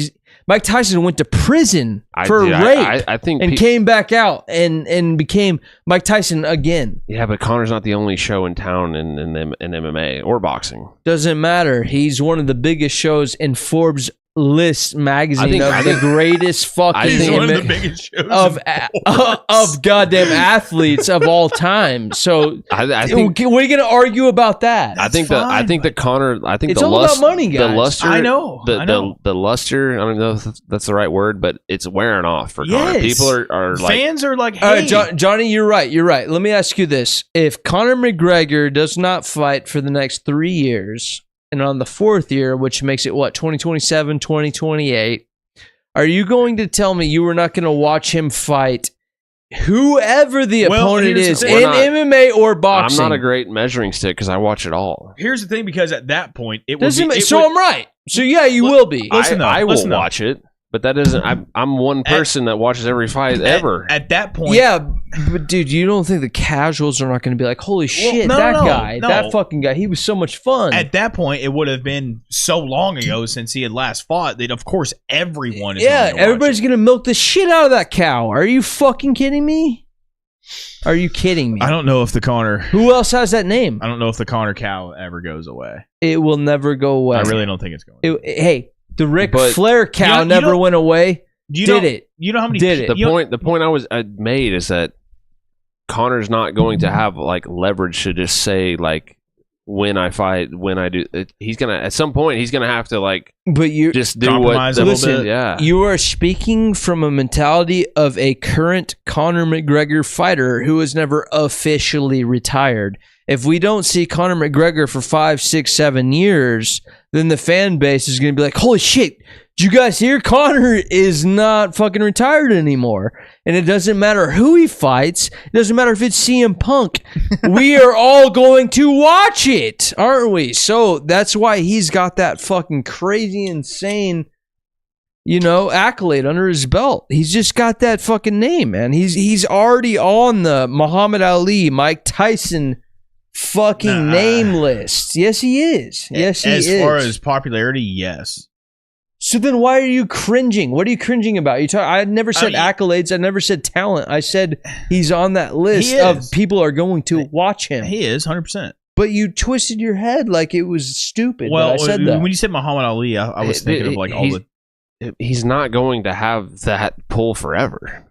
Speaker 3: Mike Tyson went to prison for rape
Speaker 1: I think
Speaker 3: and came back out and became Mike Tyson again.
Speaker 1: Yeah, but Conor's not the only show in town in MMA or boxing.
Speaker 3: Doesn't matter. He's one of the biggest shows in Forbes List magazine of the greatest fucking
Speaker 2: he's one of the biggest shows
Speaker 3: of goddamn athletes of all time. So
Speaker 1: I think
Speaker 3: we're gonna argue about that.
Speaker 1: I think that Conor. I think
Speaker 3: it's all about money, guys.
Speaker 1: The luster.
Speaker 2: I know.
Speaker 1: The luster. I don't know if that's the right word, but it's wearing off for Conor. People are like
Speaker 2: fans are like, hey,
Speaker 3: Johnny, you're right. Let me ask you this: if Conor McGregor does not fight for the next 3 years, and on the 4th year, which makes it, 2027, 2028, are you going to tell me you were not going to watch him fight whoever the opponent is in MMA or boxing?
Speaker 1: I'm not a great measuring stick because I watch it all.
Speaker 2: Here's the thing, because at that point, I'm
Speaker 3: right. So yeah, you will be.
Speaker 1: I will watch it. But that doesn't. I'm one person that watches every fight ever.
Speaker 2: At that point,
Speaker 3: yeah. But dude, you don't think the casuals are not going to be like, "Holy shit, that fucking guy, he was so much fun."
Speaker 2: At that point, it would have been so long ago since he had last fought that, of course, everyone is.
Speaker 3: Yeah, everybody's going to milk the shit out of that cow. Are you fucking kidding me? Are you kidding me?
Speaker 2: I don't know if the Conor.
Speaker 3: Who else has that name?
Speaker 2: I don't know if the Conor cow ever goes away.
Speaker 3: It will never go away.
Speaker 2: I really don't think it's going.
Speaker 3: Hey. The Ric Flair cow never went away.
Speaker 2: You know how many
Speaker 3: did it?
Speaker 1: The point I made is that Conor's not going to have like leverage to just say like when I fight, when I do. He's gonna at some point. He's gonna have to like.
Speaker 3: But you
Speaker 1: just do
Speaker 2: compromise
Speaker 1: what.
Speaker 2: a little bit.
Speaker 1: Yeah.
Speaker 3: You are speaking from a mentality of a current Conor McGregor fighter who has never officially retired. If we don't see Conor McGregor for 5, 6, 7 years, then the fan base is going to be like, holy shit, did you guys hear? Conor is not fucking retired anymore. And it doesn't matter who he fights. It doesn't matter if it's CM Punk. We are all going to watch it, aren't we? So that's why he's got that fucking crazy, insane, accolade under his belt. He's just got that fucking name, man. He's already on the Muhammad Ali, Mike Tyson fucking name list. Yes, he is. Yes, he is.
Speaker 2: As far as popularity, yes.
Speaker 3: So then why are you cringing? What are you cringing about? I never said accolades. I never said talent. I said he's on that list of people are going to watch him.
Speaker 2: He is, 100%.
Speaker 3: But you twisted your head like it was stupid.
Speaker 2: Well,
Speaker 3: I said that.
Speaker 2: When you said Muhammad Ali, I was thinking of like all the...
Speaker 1: He's not going to have that pull forever.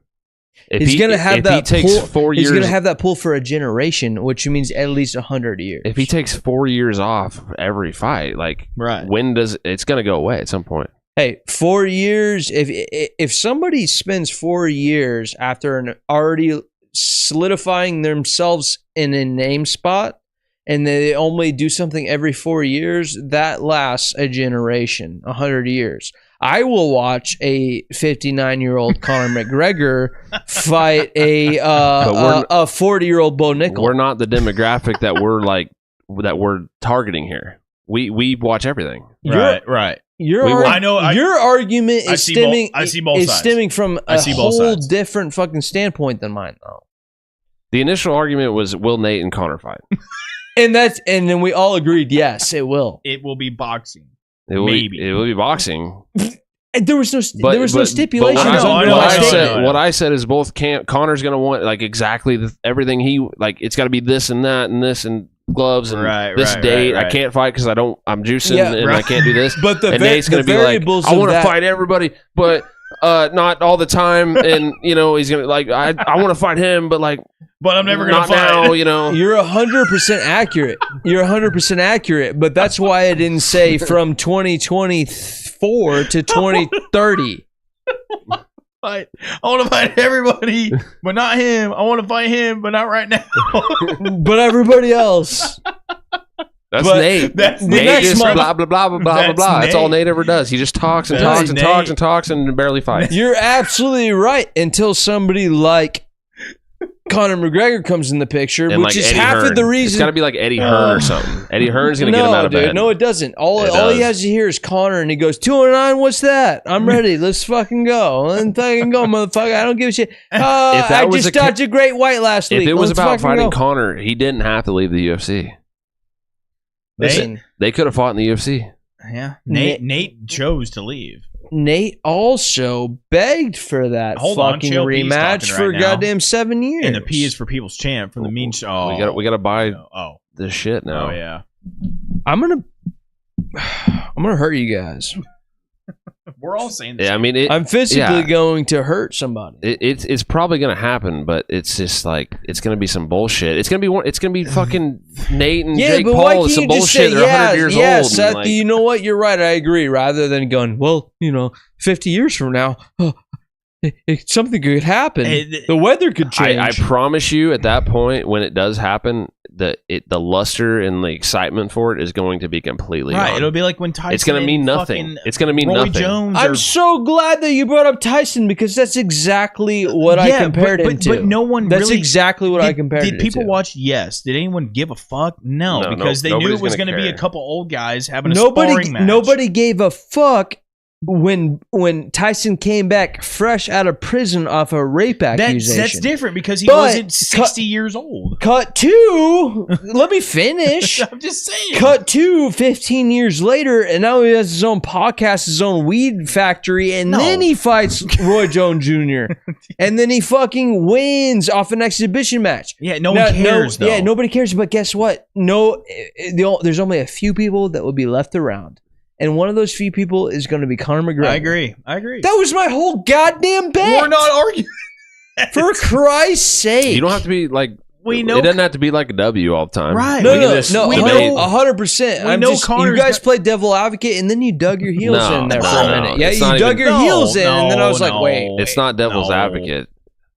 Speaker 3: He's going to have that
Speaker 1: pull.
Speaker 3: He's
Speaker 1: 4 years.
Speaker 3: He's going to have that pull for a generation, which means at least 100 years.
Speaker 1: If he takes 4 years off every fight, like when does it's going to go away at some point?
Speaker 3: Hey, 4 years. If somebody spends 4 years after already solidifying themselves in a name spot, and they only do something every 4 years, that lasts a generation, 100 years. I will watch a 59-year-old Conor McGregor fight a 40-year-old Bo Nickel.
Speaker 1: We're not the demographic that we're targeting here. We watch everything.
Speaker 2: Right.
Speaker 3: Your argument is stemming from a whole different fucking standpoint than mine, though.
Speaker 1: The initial argument was, will Nate and Conor fight?
Speaker 3: and then we all agreed, yes, it will.
Speaker 2: It will be boxing.
Speaker 1: It will be boxing.
Speaker 3: There was no stipulation.
Speaker 1: What I said is both Conor's going to want like exactly everything he like. It's got to be this and that and this and gloves and this date. I can't fight because I'm juicing and I can't do this.
Speaker 3: But
Speaker 1: Nate's going to be like, I want to fight everybody, but not all the time. And he's going to like, I want to fight him, but like.
Speaker 2: But I'm never going to fight.
Speaker 1: Now,
Speaker 3: You're 100% accurate. You're 100% accurate. But that's why I didn't say from 2024 to 2030.
Speaker 2: I want to fight everybody, but not him. I want to fight him, but not right now.
Speaker 3: But everybody else.
Speaker 1: That's Nate. Nate just blah, blah, blah, blah, blah, blah. That's all Nate ever does. He just talks and talks and talks and talks and barely fights.
Speaker 3: You're absolutely right until somebody like Conor McGregor comes in the picture,
Speaker 1: and
Speaker 3: which
Speaker 1: like
Speaker 3: is
Speaker 1: Eddie
Speaker 3: half
Speaker 1: Hearn.
Speaker 3: of the reason.
Speaker 1: It's got to be like Eddie Hearn or something. Eddie Hearn's going to get him out of bed.
Speaker 3: No, it doesn't. All he has to hear is Conor, and he goes, 209, what's that? I'm ready. Let's fucking go. And fucking go, motherfucker. I don't give a shit. I just dodged a great white last week.
Speaker 1: If it was about fighting Conor, he didn't have to leave the UFC.
Speaker 3: Listen,
Speaker 1: they could have fought in the UFC.
Speaker 2: Yeah. Nate chose to leave.
Speaker 3: Nate also begged for that fucking rematch for goddamn 7 years.
Speaker 2: And the P is for People's Champ from the mean show.
Speaker 1: We gotta buy this shit now.
Speaker 2: Oh yeah.
Speaker 3: I'm gonna hurt you guys.
Speaker 2: We're all saying this.
Speaker 1: Yeah, I mean,
Speaker 3: I'm physically going to hurt somebody.
Speaker 1: It's probably gonna happen, but it's just like it's gonna be some bullshit. It's gonna be fucking Nate and Jake Paul with some bullshit. They're 100 years old.
Speaker 3: Yeah, Seth, you know what? You're right. I agree. Rather than going, 50 years from now, something could happen. The weather could change.
Speaker 1: I promise you, at that point, when it does happen, the luster and the excitement for it is going to be completely gone.
Speaker 2: It'll be like when Tyson.
Speaker 1: It's going to mean nothing. It's going to mean
Speaker 2: Roy
Speaker 1: nothing.
Speaker 2: Jones
Speaker 3: I'm so glad that you brought up Tyson because that's exactly what I compared him to.
Speaker 2: But no one.
Speaker 3: That's exactly what I compared it to.
Speaker 2: Did people watch? Yes. Did anyone give a fuck? No, because they knew it was going to be a couple old guys having a sparring match.
Speaker 3: Nobody gave a fuck. When Tyson came back fresh out of prison off a rape accusation.
Speaker 2: That's different because he wasn't 60 years old.
Speaker 3: Cut to, let me finish.
Speaker 2: I'm just saying.
Speaker 3: Cut to 15 years later, and now he has his own podcast, his own weed factory, and then he fights Roy Jones Jr. And then he fucking wins off an exhibition match.
Speaker 2: Yeah, no one cares, though.
Speaker 3: Yeah, nobody cares, but guess what? There's only a few people that will be left around. And one of those few people is going to be Conor McGregor.
Speaker 2: I agree.
Speaker 3: That was my whole goddamn bet.
Speaker 2: We're not arguing.
Speaker 3: For Christ's sake.
Speaker 1: You don't have to be like
Speaker 2: We know
Speaker 1: it doesn't have to be like a W all the time.
Speaker 2: Right.
Speaker 3: No,
Speaker 1: We can just
Speaker 3: we
Speaker 1: debate.
Speaker 3: know 100%.
Speaker 2: We
Speaker 3: I'm
Speaker 2: know
Speaker 3: just,
Speaker 2: Connor's
Speaker 3: you guys
Speaker 2: got-
Speaker 3: played devil advocate, and then you dug your heels
Speaker 1: No,
Speaker 3: in there for
Speaker 1: no,
Speaker 3: a minute. Yeah,
Speaker 1: it's
Speaker 3: you
Speaker 1: not
Speaker 3: dug
Speaker 1: even-
Speaker 3: your heels in, and then I was like,
Speaker 2: no.
Speaker 3: wait.
Speaker 1: It's not devil's
Speaker 2: No.
Speaker 1: advocate.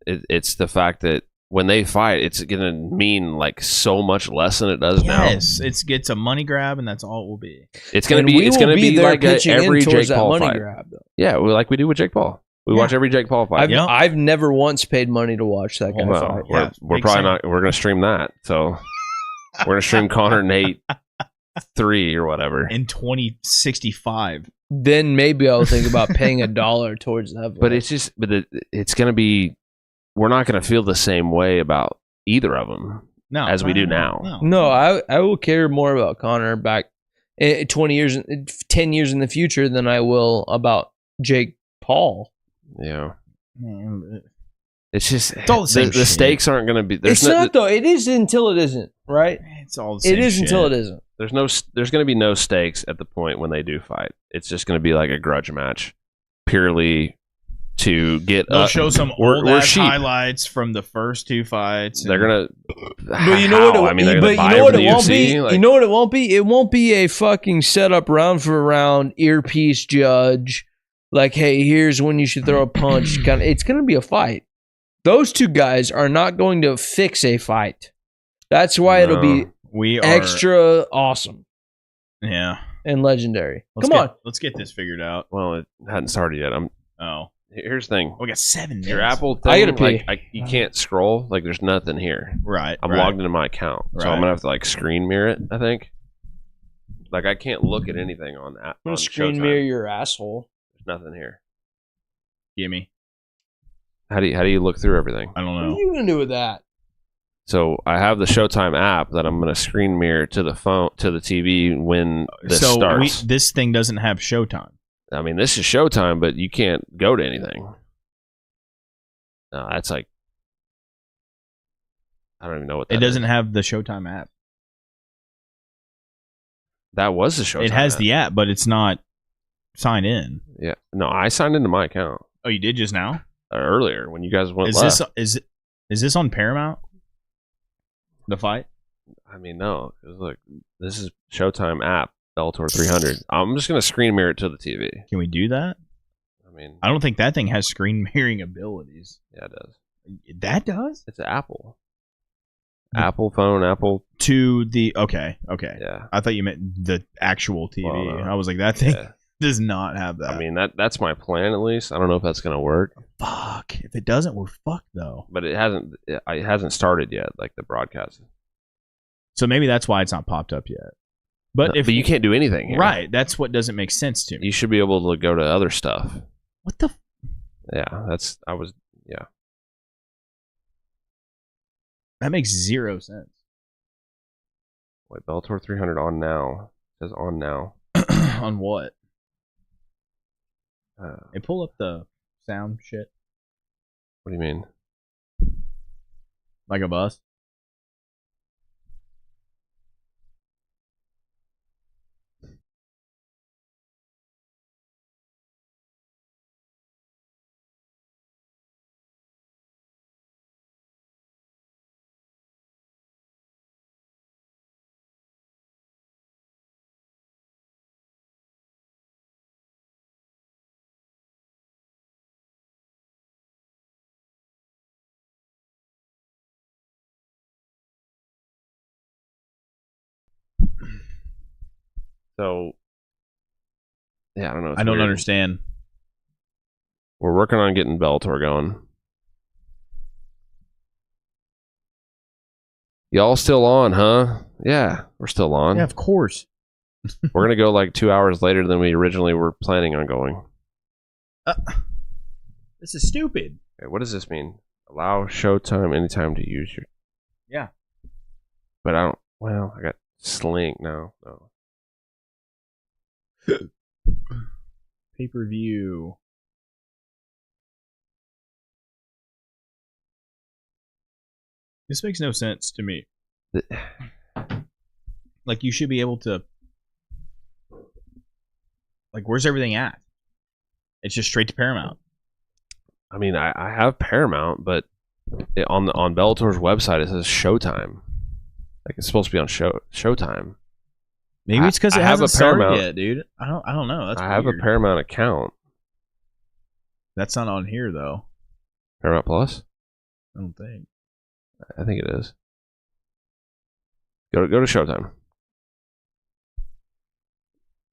Speaker 1: It's the fact that when they fight, it's going to mean like so much less than it does now.
Speaker 2: Yes, it's a money grab, and that's all it will be.
Speaker 1: It's going
Speaker 3: And
Speaker 1: to be.
Speaker 3: we
Speaker 1: It's
Speaker 3: will
Speaker 1: going to be
Speaker 3: there
Speaker 1: like
Speaker 3: pitching
Speaker 1: every
Speaker 3: in towards
Speaker 1: Jake
Speaker 3: that
Speaker 1: Paul
Speaker 3: money
Speaker 1: fight.
Speaker 3: grab, though.
Speaker 1: Yeah, like we do with Jake Paul. We
Speaker 2: Yeah.
Speaker 1: watch every Jake Paul fight.
Speaker 3: I've never once paid money to watch that guy
Speaker 1: Well,
Speaker 3: fight.
Speaker 1: we're,
Speaker 2: Yeah,
Speaker 1: we're
Speaker 2: big
Speaker 1: probably
Speaker 2: Sam.
Speaker 1: not. We're going to stream that. So we're going to stream Connor Nate 3 or whatever.
Speaker 2: In 2065.
Speaker 3: Then maybe I'll think about paying $1 towards that.
Speaker 1: But it's just. But it's going to be. We're not going to feel the same way about either of them.
Speaker 2: No,
Speaker 1: As we do now.
Speaker 3: No, I will care more about Connor back 20 years, 10 years in the future than I will about Jake Paul.
Speaker 1: Yeah.
Speaker 2: Man,
Speaker 1: It's just
Speaker 2: It's all the same
Speaker 1: the
Speaker 2: shit.
Speaker 1: stakes aren't going to be.
Speaker 3: It's not though. It is until it isn't, right?
Speaker 2: it's all the same
Speaker 3: It is
Speaker 2: shit.
Speaker 3: until it isn't.
Speaker 1: There's going to be no stakes at the point when they do fight. It's just going to be like a grudge match, purely to get.
Speaker 2: They'll show some
Speaker 1: we're
Speaker 2: old ass
Speaker 1: sheep.
Speaker 2: highlights from the first 2 fights.
Speaker 1: They're gonna.
Speaker 3: But you know what?
Speaker 1: I mean, they're
Speaker 3: but
Speaker 1: gonna
Speaker 3: you
Speaker 1: buy
Speaker 3: know what
Speaker 1: over
Speaker 3: it
Speaker 1: the
Speaker 3: won't be.
Speaker 1: UFC, like-
Speaker 3: You know what it won't be. It won't be a fucking setup round for round earpiece judge. Like, hey, here's when you should throw a punch. It's gonna be a fight. Those two guys are not going to fix a fight. That's why it'll be
Speaker 2: we are
Speaker 3: extra awesome
Speaker 2: Yeah.
Speaker 3: and legendary.
Speaker 2: Let's
Speaker 3: Come
Speaker 2: get-
Speaker 3: on.
Speaker 2: Let's get this figured out.
Speaker 1: Well, it hadn't started yet.
Speaker 2: Oh.
Speaker 1: Here's the thing.
Speaker 2: We got 7 minutes.
Speaker 1: Your Apple
Speaker 3: I
Speaker 1: thing,
Speaker 3: gotta pee.
Speaker 1: like, you can't scroll. Like, there's nothing here.
Speaker 2: Right.
Speaker 1: I'm
Speaker 2: right.
Speaker 1: logged into my account, so
Speaker 2: Right.
Speaker 1: I'm gonna have to like screen mirror it. I think. Like, I can't look at anything on that.
Speaker 3: I'm gonna screen mirror your asshole.
Speaker 1: There's nothing here.
Speaker 2: Gimme.
Speaker 1: How do you look through everything?
Speaker 2: I don't
Speaker 3: What
Speaker 2: know.
Speaker 3: are you gonna do with that?
Speaker 1: So I have the Showtime app that I'm going to screen mirror to the phone, to the TV when this
Speaker 2: So
Speaker 1: starts.
Speaker 2: this thing doesn't have Showtime.
Speaker 1: I mean, this is Showtime, but you can't go to anything. No, that's like, I don't even know what that
Speaker 2: It doesn't
Speaker 1: is.
Speaker 2: have the Showtime app.
Speaker 1: That was the Showtime.
Speaker 2: It has
Speaker 1: app.
Speaker 2: the app, but it's not signed in.
Speaker 1: Yeah, no, I signed into my account
Speaker 2: Oh, you did just now?
Speaker 1: earlier when you guys went
Speaker 2: Is
Speaker 1: left.
Speaker 2: this is this on Paramount? The fight?
Speaker 1: I mean, no, because look, this is Showtime app Bellator 300. I'm just going to screen mirror it to the TV.
Speaker 2: Can we do that?
Speaker 1: I mean,
Speaker 2: I don't think that thing has screen mirroring abilities.
Speaker 1: yeah, it does.
Speaker 2: That does?
Speaker 1: It's Apple. Apple phone, Apple.
Speaker 2: To the okay.
Speaker 1: Yeah.
Speaker 2: I thought you meant the actual TV.
Speaker 1: Well, no.
Speaker 2: I was like, that thing
Speaker 1: Yeah.
Speaker 2: does not have that.
Speaker 1: I mean, that's my plan at least. I don't know if that's going to work,
Speaker 2: fuck. If it doesn't, we're fucked though.
Speaker 1: but it hasn't started yet, like the broadcast.
Speaker 2: So maybe that's why it's not popped up yet. But if
Speaker 1: you can't do anything here.
Speaker 2: right, that's what doesn't make sense to me.
Speaker 1: You should be able to go to other stuff.
Speaker 2: What the?
Speaker 1: Yeah,
Speaker 2: That makes zero sense.
Speaker 1: Wait, Bellator 300 on now. It says on now.
Speaker 2: On what?
Speaker 1: Uh,
Speaker 2: Hey, pull up the sound shit
Speaker 1: what do you mean?
Speaker 2: like a bus.
Speaker 1: So, yeah, I don't know. It's
Speaker 2: I don't
Speaker 1: weird.
Speaker 2: understand.
Speaker 1: We're working on getting Bellator going. Y'all still on, huh? Yeah, we're still on.
Speaker 2: Yeah, of course.
Speaker 1: We're gonna go like 2 hours later than we originally were planning on going.
Speaker 2: This is stupid.
Speaker 1: Okay, what does this mean? Allow Showtime anytime to use your.
Speaker 2: Yeah.
Speaker 1: But I don't. Well, I got Slink now. No.
Speaker 2: Pay-per-view. This makes no sense to me. Like, you should be able to... Like, where's everything at? It's just straight to Paramount.
Speaker 1: I mean, I have Paramount, but on Bellator's website it says Showtime. Like it's supposed to be on Showtime.
Speaker 2: Maybe it's because it
Speaker 1: I have
Speaker 2: hasn't
Speaker 1: a Paramount.
Speaker 2: started yet, dude. I don't know. That's
Speaker 1: I have a
Speaker 2: weird.
Speaker 1: Paramount account.
Speaker 2: That's not on here though.
Speaker 1: Paramount Plus?
Speaker 2: I don't think.
Speaker 1: I think it is. Go to Showtime.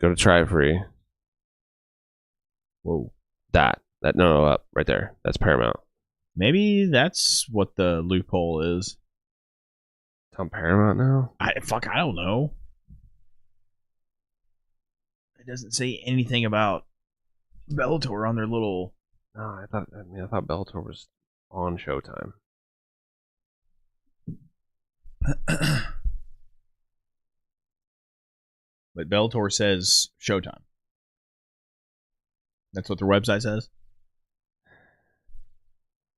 Speaker 1: Go to try it free.
Speaker 2: Whoa.
Speaker 1: That no up right there. That's Paramount.
Speaker 2: Maybe that's what the loophole is.
Speaker 1: It's on Paramount now.
Speaker 2: I don't know. It doesn't say anything about Bellator on their little.
Speaker 1: No, I thought Bellator was on Showtime.
Speaker 2: But Bellator says Showtime. That's what their website says.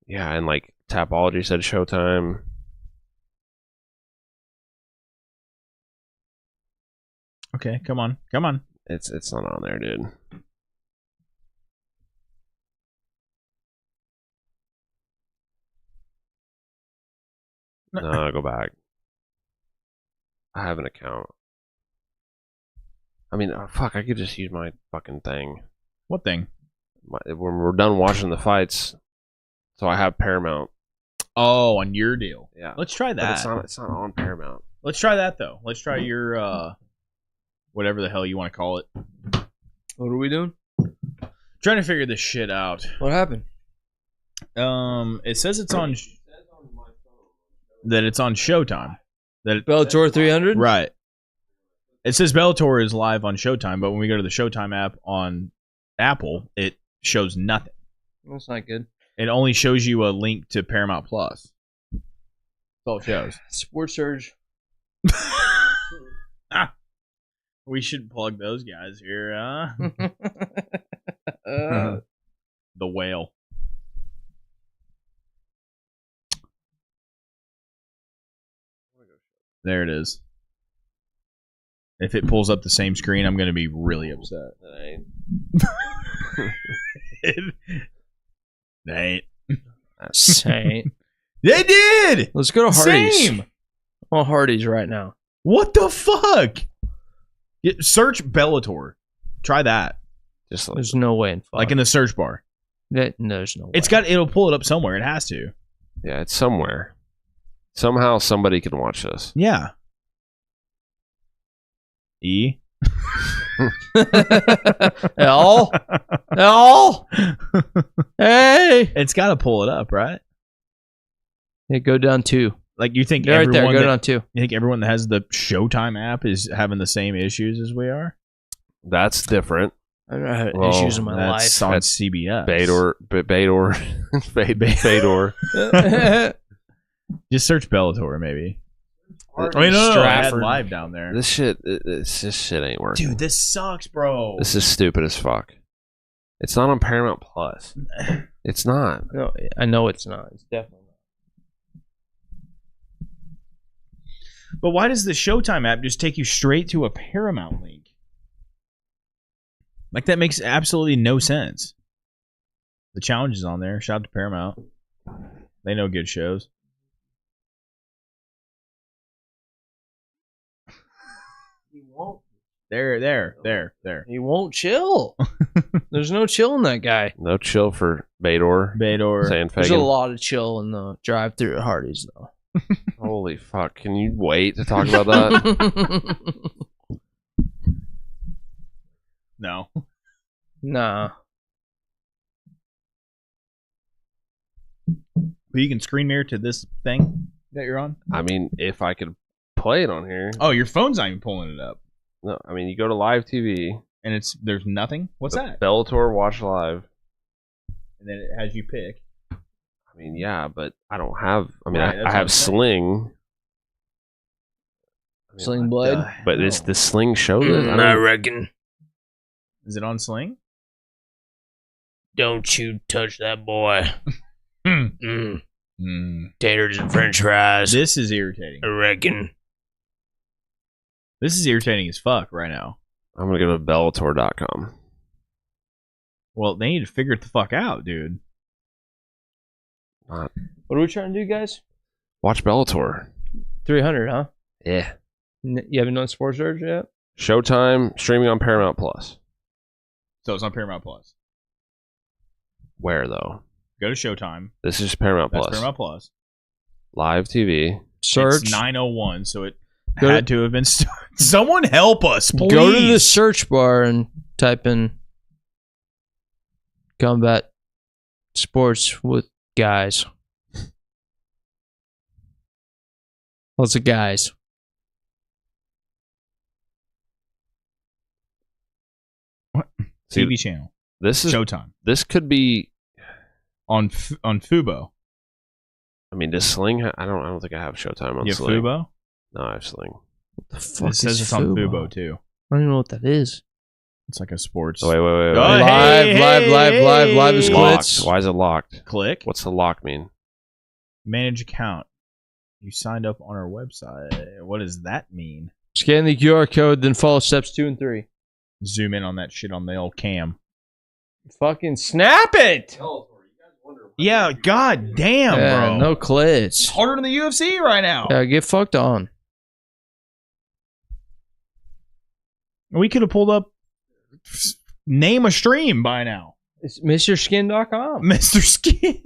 Speaker 1: Yeah, and like Tapology said Showtime.
Speaker 2: Okay, come on.
Speaker 1: It's not on there, dude. No, go back. I have an account. I mean, fuck, I could just use my fucking thing.
Speaker 2: What thing?
Speaker 1: When we're done watching the fights, so I have Paramount.
Speaker 2: Oh, on your deal.
Speaker 1: Yeah.
Speaker 2: Let's try that.
Speaker 1: But it's not on Paramount.
Speaker 2: Let's try that though. Let's try your whatever the hell you want to call it.
Speaker 3: What are we doing?
Speaker 2: Trying to figure this shit out.
Speaker 3: What happened?
Speaker 2: It says it's on that it's on Showtime.
Speaker 3: Bellator 300?
Speaker 2: Right. It says Bellator is live on Showtime, but when we go to the Showtime app on Apple, it shows nothing.
Speaker 3: That's not good.
Speaker 2: It only shows you a link to Paramount Plus. That's all it shows.
Speaker 3: Sports Surge.
Speaker 2: We should plug those guys here, huh? The whale. There it is. If it pulls up the same screen, I'm going to be really upset. It ain't.
Speaker 3: Saint.
Speaker 2: They did!
Speaker 3: Let's go to Hardee's.
Speaker 2: Same!
Speaker 3: I'm on Hardee's right now.
Speaker 2: What the fuck? Search Bellator. Try that.
Speaker 1: Just
Speaker 3: There's no way in fuck.
Speaker 2: Like in the search bar.
Speaker 3: There's no way.
Speaker 2: It'll pull it up somewhere. It has to.
Speaker 1: yeah, it's somewhere. Somehow somebody can watch this.
Speaker 2: Yeah. E.
Speaker 3: L. Hey.
Speaker 2: It's got to pull it up, right?
Speaker 3: Yeah, go down 2.
Speaker 2: Like you think
Speaker 3: Right there.
Speaker 2: everyone
Speaker 3: Go
Speaker 2: that,
Speaker 3: down 2.
Speaker 2: you think everyone that has the Showtime app is having the same issues as we are?
Speaker 1: That's different.
Speaker 3: I don't have
Speaker 1: Well,
Speaker 3: issues in my
Speaker 2: That's
Speaker 3: life.
Speaker 2: on
Speaker 1: That's
Speaker 2: CBS.
Speaker 1: Fedor.
Speaker 2: Just search Bellator, maybe. I
Speaker 3: Hardee's,
Speaker 2: mean, no, I had
Speaker 3: Stratford.
Speaker 2: live down there.
Speaker 1: This shit ain't working.
Speaker 2: Dude, this sucks, bro.
Speaker 1: This is stupid as fuck. It's not on Paramount Plus. It's not.
Speaker 3: No, I know it's not. It's definitely not.
Speaker 2: But why does the Showtime app just take you straight to a Paramount link? Like, that makes absolutely no sense. The challenge is on there. Shout out to Paramount. They know good shows.
Speaker 3: He won't.
Speaker 2: There.
Speaker 3: He won't chill. There's no chill in that guy.
Speaker 1: No chill for Bador.
Speaker 2: Bador.
Speaker 3: There's a
Speaker 1: Sandfagen.
Speaker 3: lot of chill in the drive-through at Hardee's, though.
Speaker 1: Holy fuck. Can you wait to talk about that?
Speaker 2: No.
Speaker 3: Nah.
Speaker 2: But you can screen mirror to this thing that you're on?
Speaker 1: I mean, if I could play it on here.
Speaker 2: Oh, your phone's not even pulling it up.
Speaker 1: No, I mean, you go to live TV.
Speaker 2: And there's nothing? What's that?
Speaker 1: Bellator Watch Live.
Speaker 2: And then it has you pick.
Speaker 1: I mean, yeah, but I don't have. I mean,
Speaker 2: Right, that's
Speaker 1: I
Speaker 2: what I'm
Speaker 1: have
Speaker 2: saying.
Speaker 1: Sling. I mean,
Speaker 3: Sling Blade?
Speaker 1: But it's the Sling show this? I don't,
Speaker 3: reckon.
Speaker 2: Is it on Sling?
Speaker 3: Don't you touch that boy.
Speaker 2: Mm.
Speaker 3: Taters and french fries.
Speaker 2: This is irritating.
Speaker 3: I reckon.
Speaker 2: This is irritating as fuck right now.
Speaker 1: I'm going to go to Bellator.com.
Speaker 2: Well, they need to figure it the fuck out, dude.
Speaker 3: What are we trying to do, guys?
Speaker 1: Watch Bellator.
Speaker 3: 300, huh?
Speaker 1: Yeah.
Speaker 3: You haven't done Sports Surge yet?
Speaker 1: Showtime streaming on Paramount Plus.
Speaker 2: So it's on Paramount Plus.
Speaker 1: Where though?
Speaker 2: Go to Showtime.
Speaker 1: This is Paramount
Speaker 2: That's
Speaker 1: Plus.
Speaker 2: Paramount Plus.
Speaker 1: Live TV.
Speaker 3: Search.
Speaker 2: It's 9:01, so it
Speaker 3: Go
Speaker 2: had to have been started. Someone help us, please.
Speaker 3: Go to the search bar and type in combat sports with guys. Lots of guys.
Speaker 1: See,
Speaker 2: TV channel.
Speaker 1: This is
Speaker 2: Showtime.
Speaker 1: This could be
Speaker 2: On Fubo.
Speaker 1: I mean, does Sling? I don't think I have Showtime on
Speaker 2: You have
Speaker 1: Sling.
Speaker 2: Fubo?
Speaker 1: No, I have Sling.
Speaker 3: What the fuck
Speaker 2: It says
Speaker 3: is
Speaker 2: it's on Fubo too.
Speaker 3: I don't even know what that is.
Speaker 2: It's like a sports.
Speaker 1: Oh, wait.
Speaker 2: Oh,
Speaker 3: Live is
Speaker 1: Locked.
Speaker 3: glitz.
Speaker 1: Why is it locked?
Speaker 2: Click.
Speaker 1: What's the lock mean?
Speaker 2: Manage account. You signed up on our website. What does that mean?
Speaker 3: Scan the QR code, then follow steps 2 and 3.
Speaker 2: Zoom in on that shit on the old cam.
Speaker 3: Fucking snap it!
Speaker 2: Yeah, god damn, bro.
Speaker 3: No
Speaker 2: It's
Speaker 3: clits.
Speaker 2: harder than the UFC right now.
Speaker 3: Yeah, get fucked on.
Speaker 2: We could have pulled up name a stream by now.
Speaker 3: It's MrSkin.com.
Speaker 2: Mr. Skin.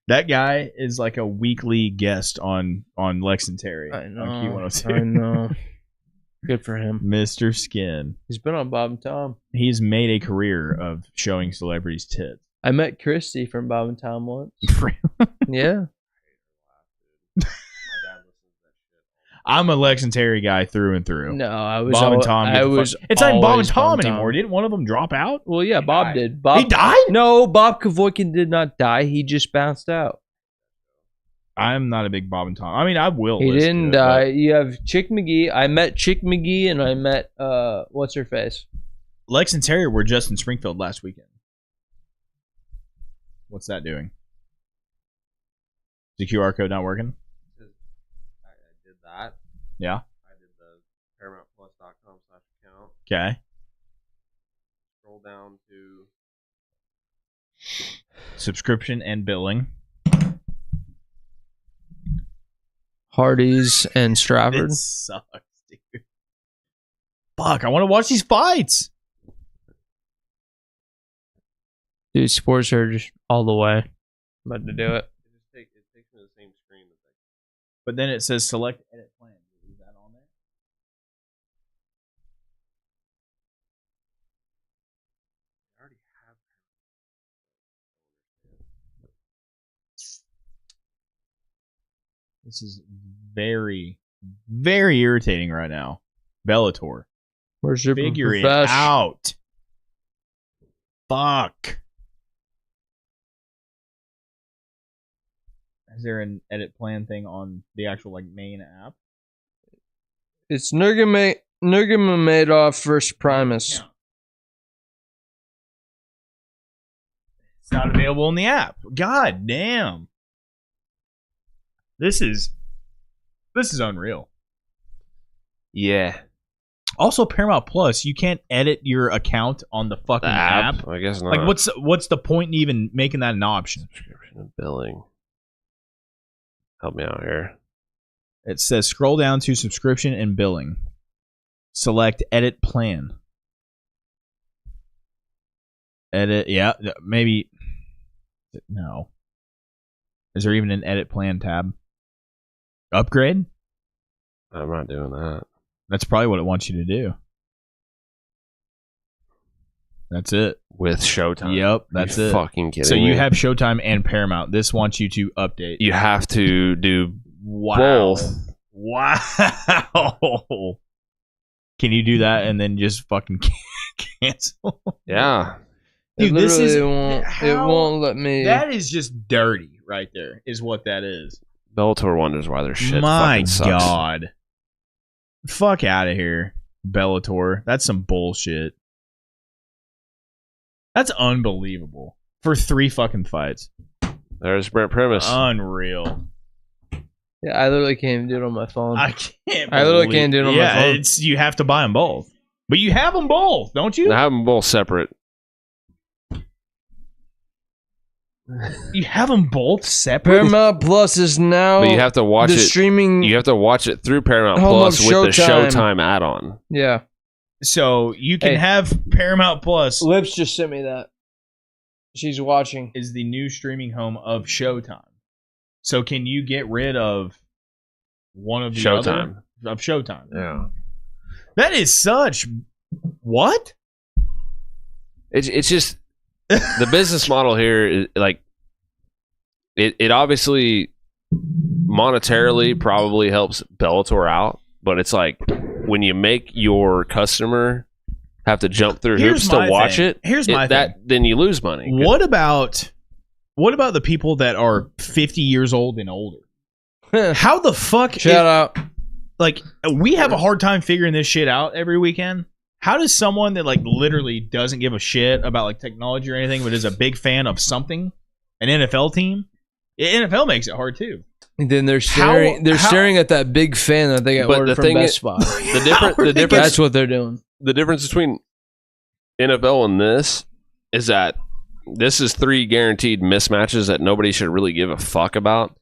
Speaker 2: That guy is like a weekly guest on Lex and Terry.
Speaker 3: I know.
Speaker 2: On Q102.
Speaker 3: I know. Good for him.
Speaker 2: Mr. Skin.
Speaker 3: He's been on Bob and Tom.
Speaker 2: He's made a career of showing celebrities tits.
Speaker 3: I met Christy from Bob and Tom once. Yeah.
Speaker 2: I'm a Lex and Terry guy through and through.
Speaker 3: No, I was.
Speaker 2: Bob and Tom. It's not Bob and Tom anymore. Didn't one of them drop out?
Speaker 3: Well, yeah, Bob did. Bob,
Speaker 2: He died?
Speaker 3: No, Bob Kevoikin did not die. He just bounced out.
Speaker 2: I'm not a big Bob and Tom. I mean, I will.
Speaker 3: He
Speaker 2: listen to
Speaker 3: didn't
Speaker 2: it,
Speaker 3: die. You have Chick McGee. I met Chick McGee and I met what's her face?
Speaker 2: but Lex and Terry were just in Springfield last weekend. What's that doing? Is the QR code not working?
Speaker 1: I did that.
Speaker 2: Yeah.
Speaker 1: I did the ParamountPlus.com/account.
Speaker 2: Okay.
Speaker 1: Scroll down to
Speaker 2: Subscription and billing.
Speaker 3: Hardy's and Stratford.
Speaker 2: It sucks, dude. Fuck, I want to watch these fights.
Speaker 3: Dude, Sports Surge all the way. I'm about to do it.
Speaker 1: it takes me to the same screen.
Speaker 2: But then it says select edit plan. Is that on there?
Speaker 1: I already have.
Speaker 2: This is very, very irritating right now. Bellator.
Speaker 3: Where's your
Speaker 2: Figure it
Speaker 3: profesh?
Speaker 2: out. Fuck. Is there an edit plan thing on the actual like main app?
Speaker 3: It's Nurmagomedov versus Primus.
Speaker 2: It's not available in the app. God damn. This is unreal.
Speaker 1: Yeah.
Speaker 2: Also, Paramount Plus, you can't edit your account on the fucking
Speaker 1: The
Speaker 2: app.
Speaker 1: I guess not.
Speaker 2: Like, what's the point in even making that an option?
Speaker 1: Subscription and billing. Help me out here.
Speaker 2: It says scroll down to subscription and billing. Select edit plan. Edit, yeah, maybe. No. Is there even an edit plan tab? Upgrade?
Speaker 1: I'm not doing that.
Speaker 2: That's probably what it wants you to do. That's it.
Speaker 1: With Showtime.
Speaker 2: Yep, that's
Speaker 1: Are you
Speaker 2: it.
Speaker 1: Fucking kidding
Speaker 2: So
Speaker 1: me?
Speaker 2: you have Showtime and Paramount. This wants you to update.
Speaker 1: You have to do
Speaker 2: Wow.
Speaker 1: both.
Speaker 2: Wow. Can you do that and then just fucking cancel?
Speaker 1: Yeah.
Speaker 2: Dude, this is
Speaker 3: it won't let me.
Speaker 2: That is just dirty right there, is what that is.
Speaker 1: Bellator wonders why their shit
Speaker 2: My
Speaker 1: fucking sucks.
Speaker 2: God. Fuck out of here, Bellator. That's some bullshit. That's unbelievable. For 3 fucking fights.
Speaker 1: There's Brent Primus.
Speaker 2: Unreal.
Speaker 3: Yeah, I literally can't even do it on my phone.
Speaker 2: I can't.
Speaker 3: I literally can't do it on my phone.
Speaker 2: It's you have to buy them both, but you have them both, don't you?
Speaker 1: Now have them both separate.
Speaker 2: You have them both separate.
Speaker 3: Paramount Plus is now.
Speaker 1: But you have to watch
Speaker 3: the
Speaker 1: it.
Speaker 3: streaming.
Speaker 1: You have to watch it through Paramount
Speaker 3: Home
Speaker 1: Plus
Speaker 3: of
Speaker 1: with the
Speaker 3: Showtime.
Speaker 1: Showtime add-on.
Speaker 3: Yeah.
Speaker 2: So you can
Speaker 3: Hey.
Speaker 2: have Paramount Plus
Speaker 3: Lips just sent me that. She's watching.
Speaker 2: is the new streaming home of Showtime. So can you get rid of one of the
Speaker 1: Showtime.
Speaker 2: other of Showtime?
Speaker 1: Yeah.
Speaker 2: That is such what?
Speaker 1: It's just the business model here is like it obviously monetarily probably helps Bellator out, but it's like when you make your customer have to jump through hoops to watch it.
Speaker 2: Here's my thing.
Speaker 1: Then you lose money.
Speaker 2: What about the people that are 50 years old and older? How the fuck?
Speaker 3: Shout out.
Speaker 2: Like, we have a hard time figuring this shit out every weekend. How does someone that like literally doesn't give a shit about like technology or anything, but is a big fan of something, an NFL team? NFL makes it hard too.
Speaker 3: And then they're staring. Staring at that big fan that they got
Speaker 1: But
Speaker 3: ordered
Speaker 1: the
Speaker 3: from
Speaker 1: thing
Speaker 3: Best
Speaker 1: is-
Speaker 3: Buy.
Speaker 1: the difference
Speaker 3: That's what they're doing.
Speaker 1: the difference between NFL and this is that this is 3 guaranteed mismatches that nobody should really give a fuck about.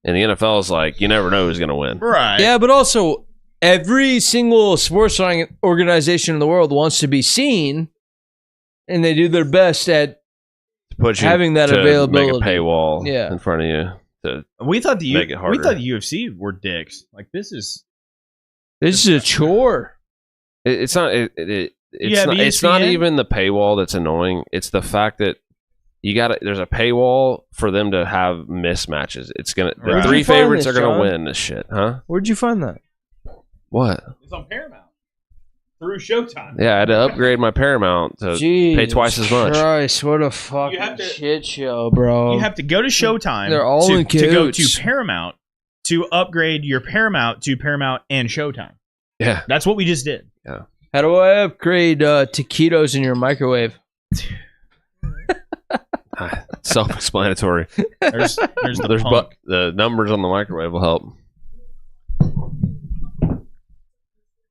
Speaker 1: And the NFL is like, you never know who's going to win.
Speaker 2: Right.
Speaker 3: Yeah, but also every single sports organization in the world wants to be seen, and they do their best at
Speaker 1: Put you
Speaker 3: having that
Speaker 1: to
Speaker 3: availability.
Speaker 1: make a paywall
Speaker 3: Yeah.
Speaker 1: in front of you. To,
Speaker 2: We thought the
Speaker 1: Make it harder.
Speaker 2: UFC were dicks. Like this is
Speaker 3: this is a chore.
Speaker 1: it's not.
Speaker 2: Yeah,
Speaker 1: It's not
Speaker 2: ESPN?
Speaker 1: even the paywall that's annoying. It's the fact that you got there's a paywall for them to have mismatches. It's gonna the
Speaker 2: Right.
Speaker 1: 3
Speaker 3: Where'd you find
Speaker 1: favorites
Speaker 3: this,
Speaker 1: are gonna
Speaker 3: John?
Speaker 1: win this shit, huh?
Speaker 3: Where'd you find that?
Speaker 1: What?
Speaker 2: it's on Paramount through Showtime.
Speaker 1: Yeah, I had to upgrade my Paramount to
Speaker 3: Jesus
Speaker 1: twice as much.
Speaker 3: Christ, what a fucking
Speaker 2: have to-
Speaker 3: shit show, bro.
Speaker 2: You have to go to Showtime.
Speaker 3: They're all in
Speaker 2: to go
Speaker 3: cahoots.
Speaker 2: to Paramount to upgrade your Paramount to Paramount and Showtime.
Speaker 1: Yeah.
Speaker 2: That's what we just did.
Speaker 3: How do I upgrade taquitos in your microwave?
Speaker 1: Self-explanatory.
Speaker 2: There's the
Speaker 1: There's
Speaker 2: punk.
Speaker 1: the numbers on the microwave will help.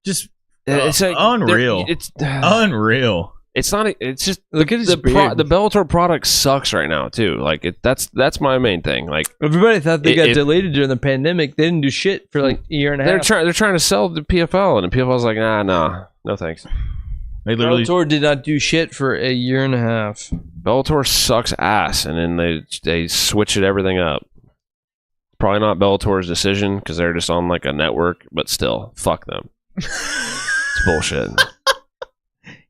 Speaker 2: Just
Speaker 1: It's like
Speaker 2: unreal.
Speaker 1: It's
Speaker 2: unreal.
Speaker 1: it's not. It's just
Speaker 3: Look at his
Speaker 1: the
Speaker 3: beard.
Speaker 1: the Bellator product sucks right now too. Like that's my main thing. Like
Speaker 3: Everybody thought they got
Speaker 1: If-
Speaker 3: deleted during the pandemic. They didn't do shit for like a year and a
Speaker 1: they're
Speaker 3: half.
Speaker 1: trying to sell the PFL, and the PFL's like, no thanks.
Speaker 2: They literally
Speaker 3: Bellator did not do shit for a year and a half.
Speaker 1: Bellator sucks ass, and then they switched everything up. Probably not Bellator's decision because they're just on like a network, but still, fuck them. It's bullshit.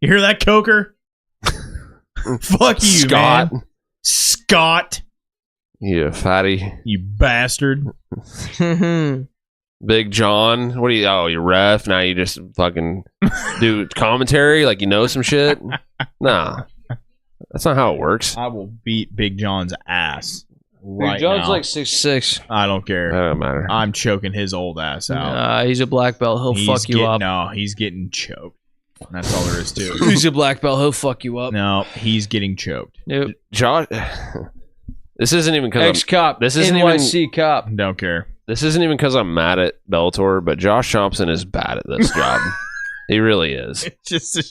Speaker 2: You hear that, Coker? Fuck you,
Speaker 1: Scott.
Speaker 2: man. Scott,
Speaker 1: You fatty.
Speaker 2: you bastard.
Speaker 1: Big John. What do you? Oh, you ref. Now you just fucking do commentary like you know some shit. Nah, that's not how it works.
Speaker 2: I will beat Big John's ass right
Speaker 3: John's
Speaker 2: now.
Speaker 3: like 6'6".
Speaker 2: I don't
Speaker 1: That
Speaker 2: care.
Speaker 1: don't matter.
Speaker 2: I'm choking his old ass out.
Speaker 3: He's a black belt. He'll fuck you up.
Speaker 2: No, he's getting choked. That's all there is to it.
Speaker 3: He's a black belt. He'll fuck you up.
Speaker 2: No, he's getting choked.
Speaker 3: Yep.
Speaker 1: Josh. This isn't even because
Speaker 3: Ex-cop.
Speaker 1: this isn't
Speaker 3: NYC cop.
Speaker 2: Don't care.
Speaker 1: this isn't even because I'm mad at Bellator, but Josh Thompson is bad at this job. He really is.
Speaker 2: It's just a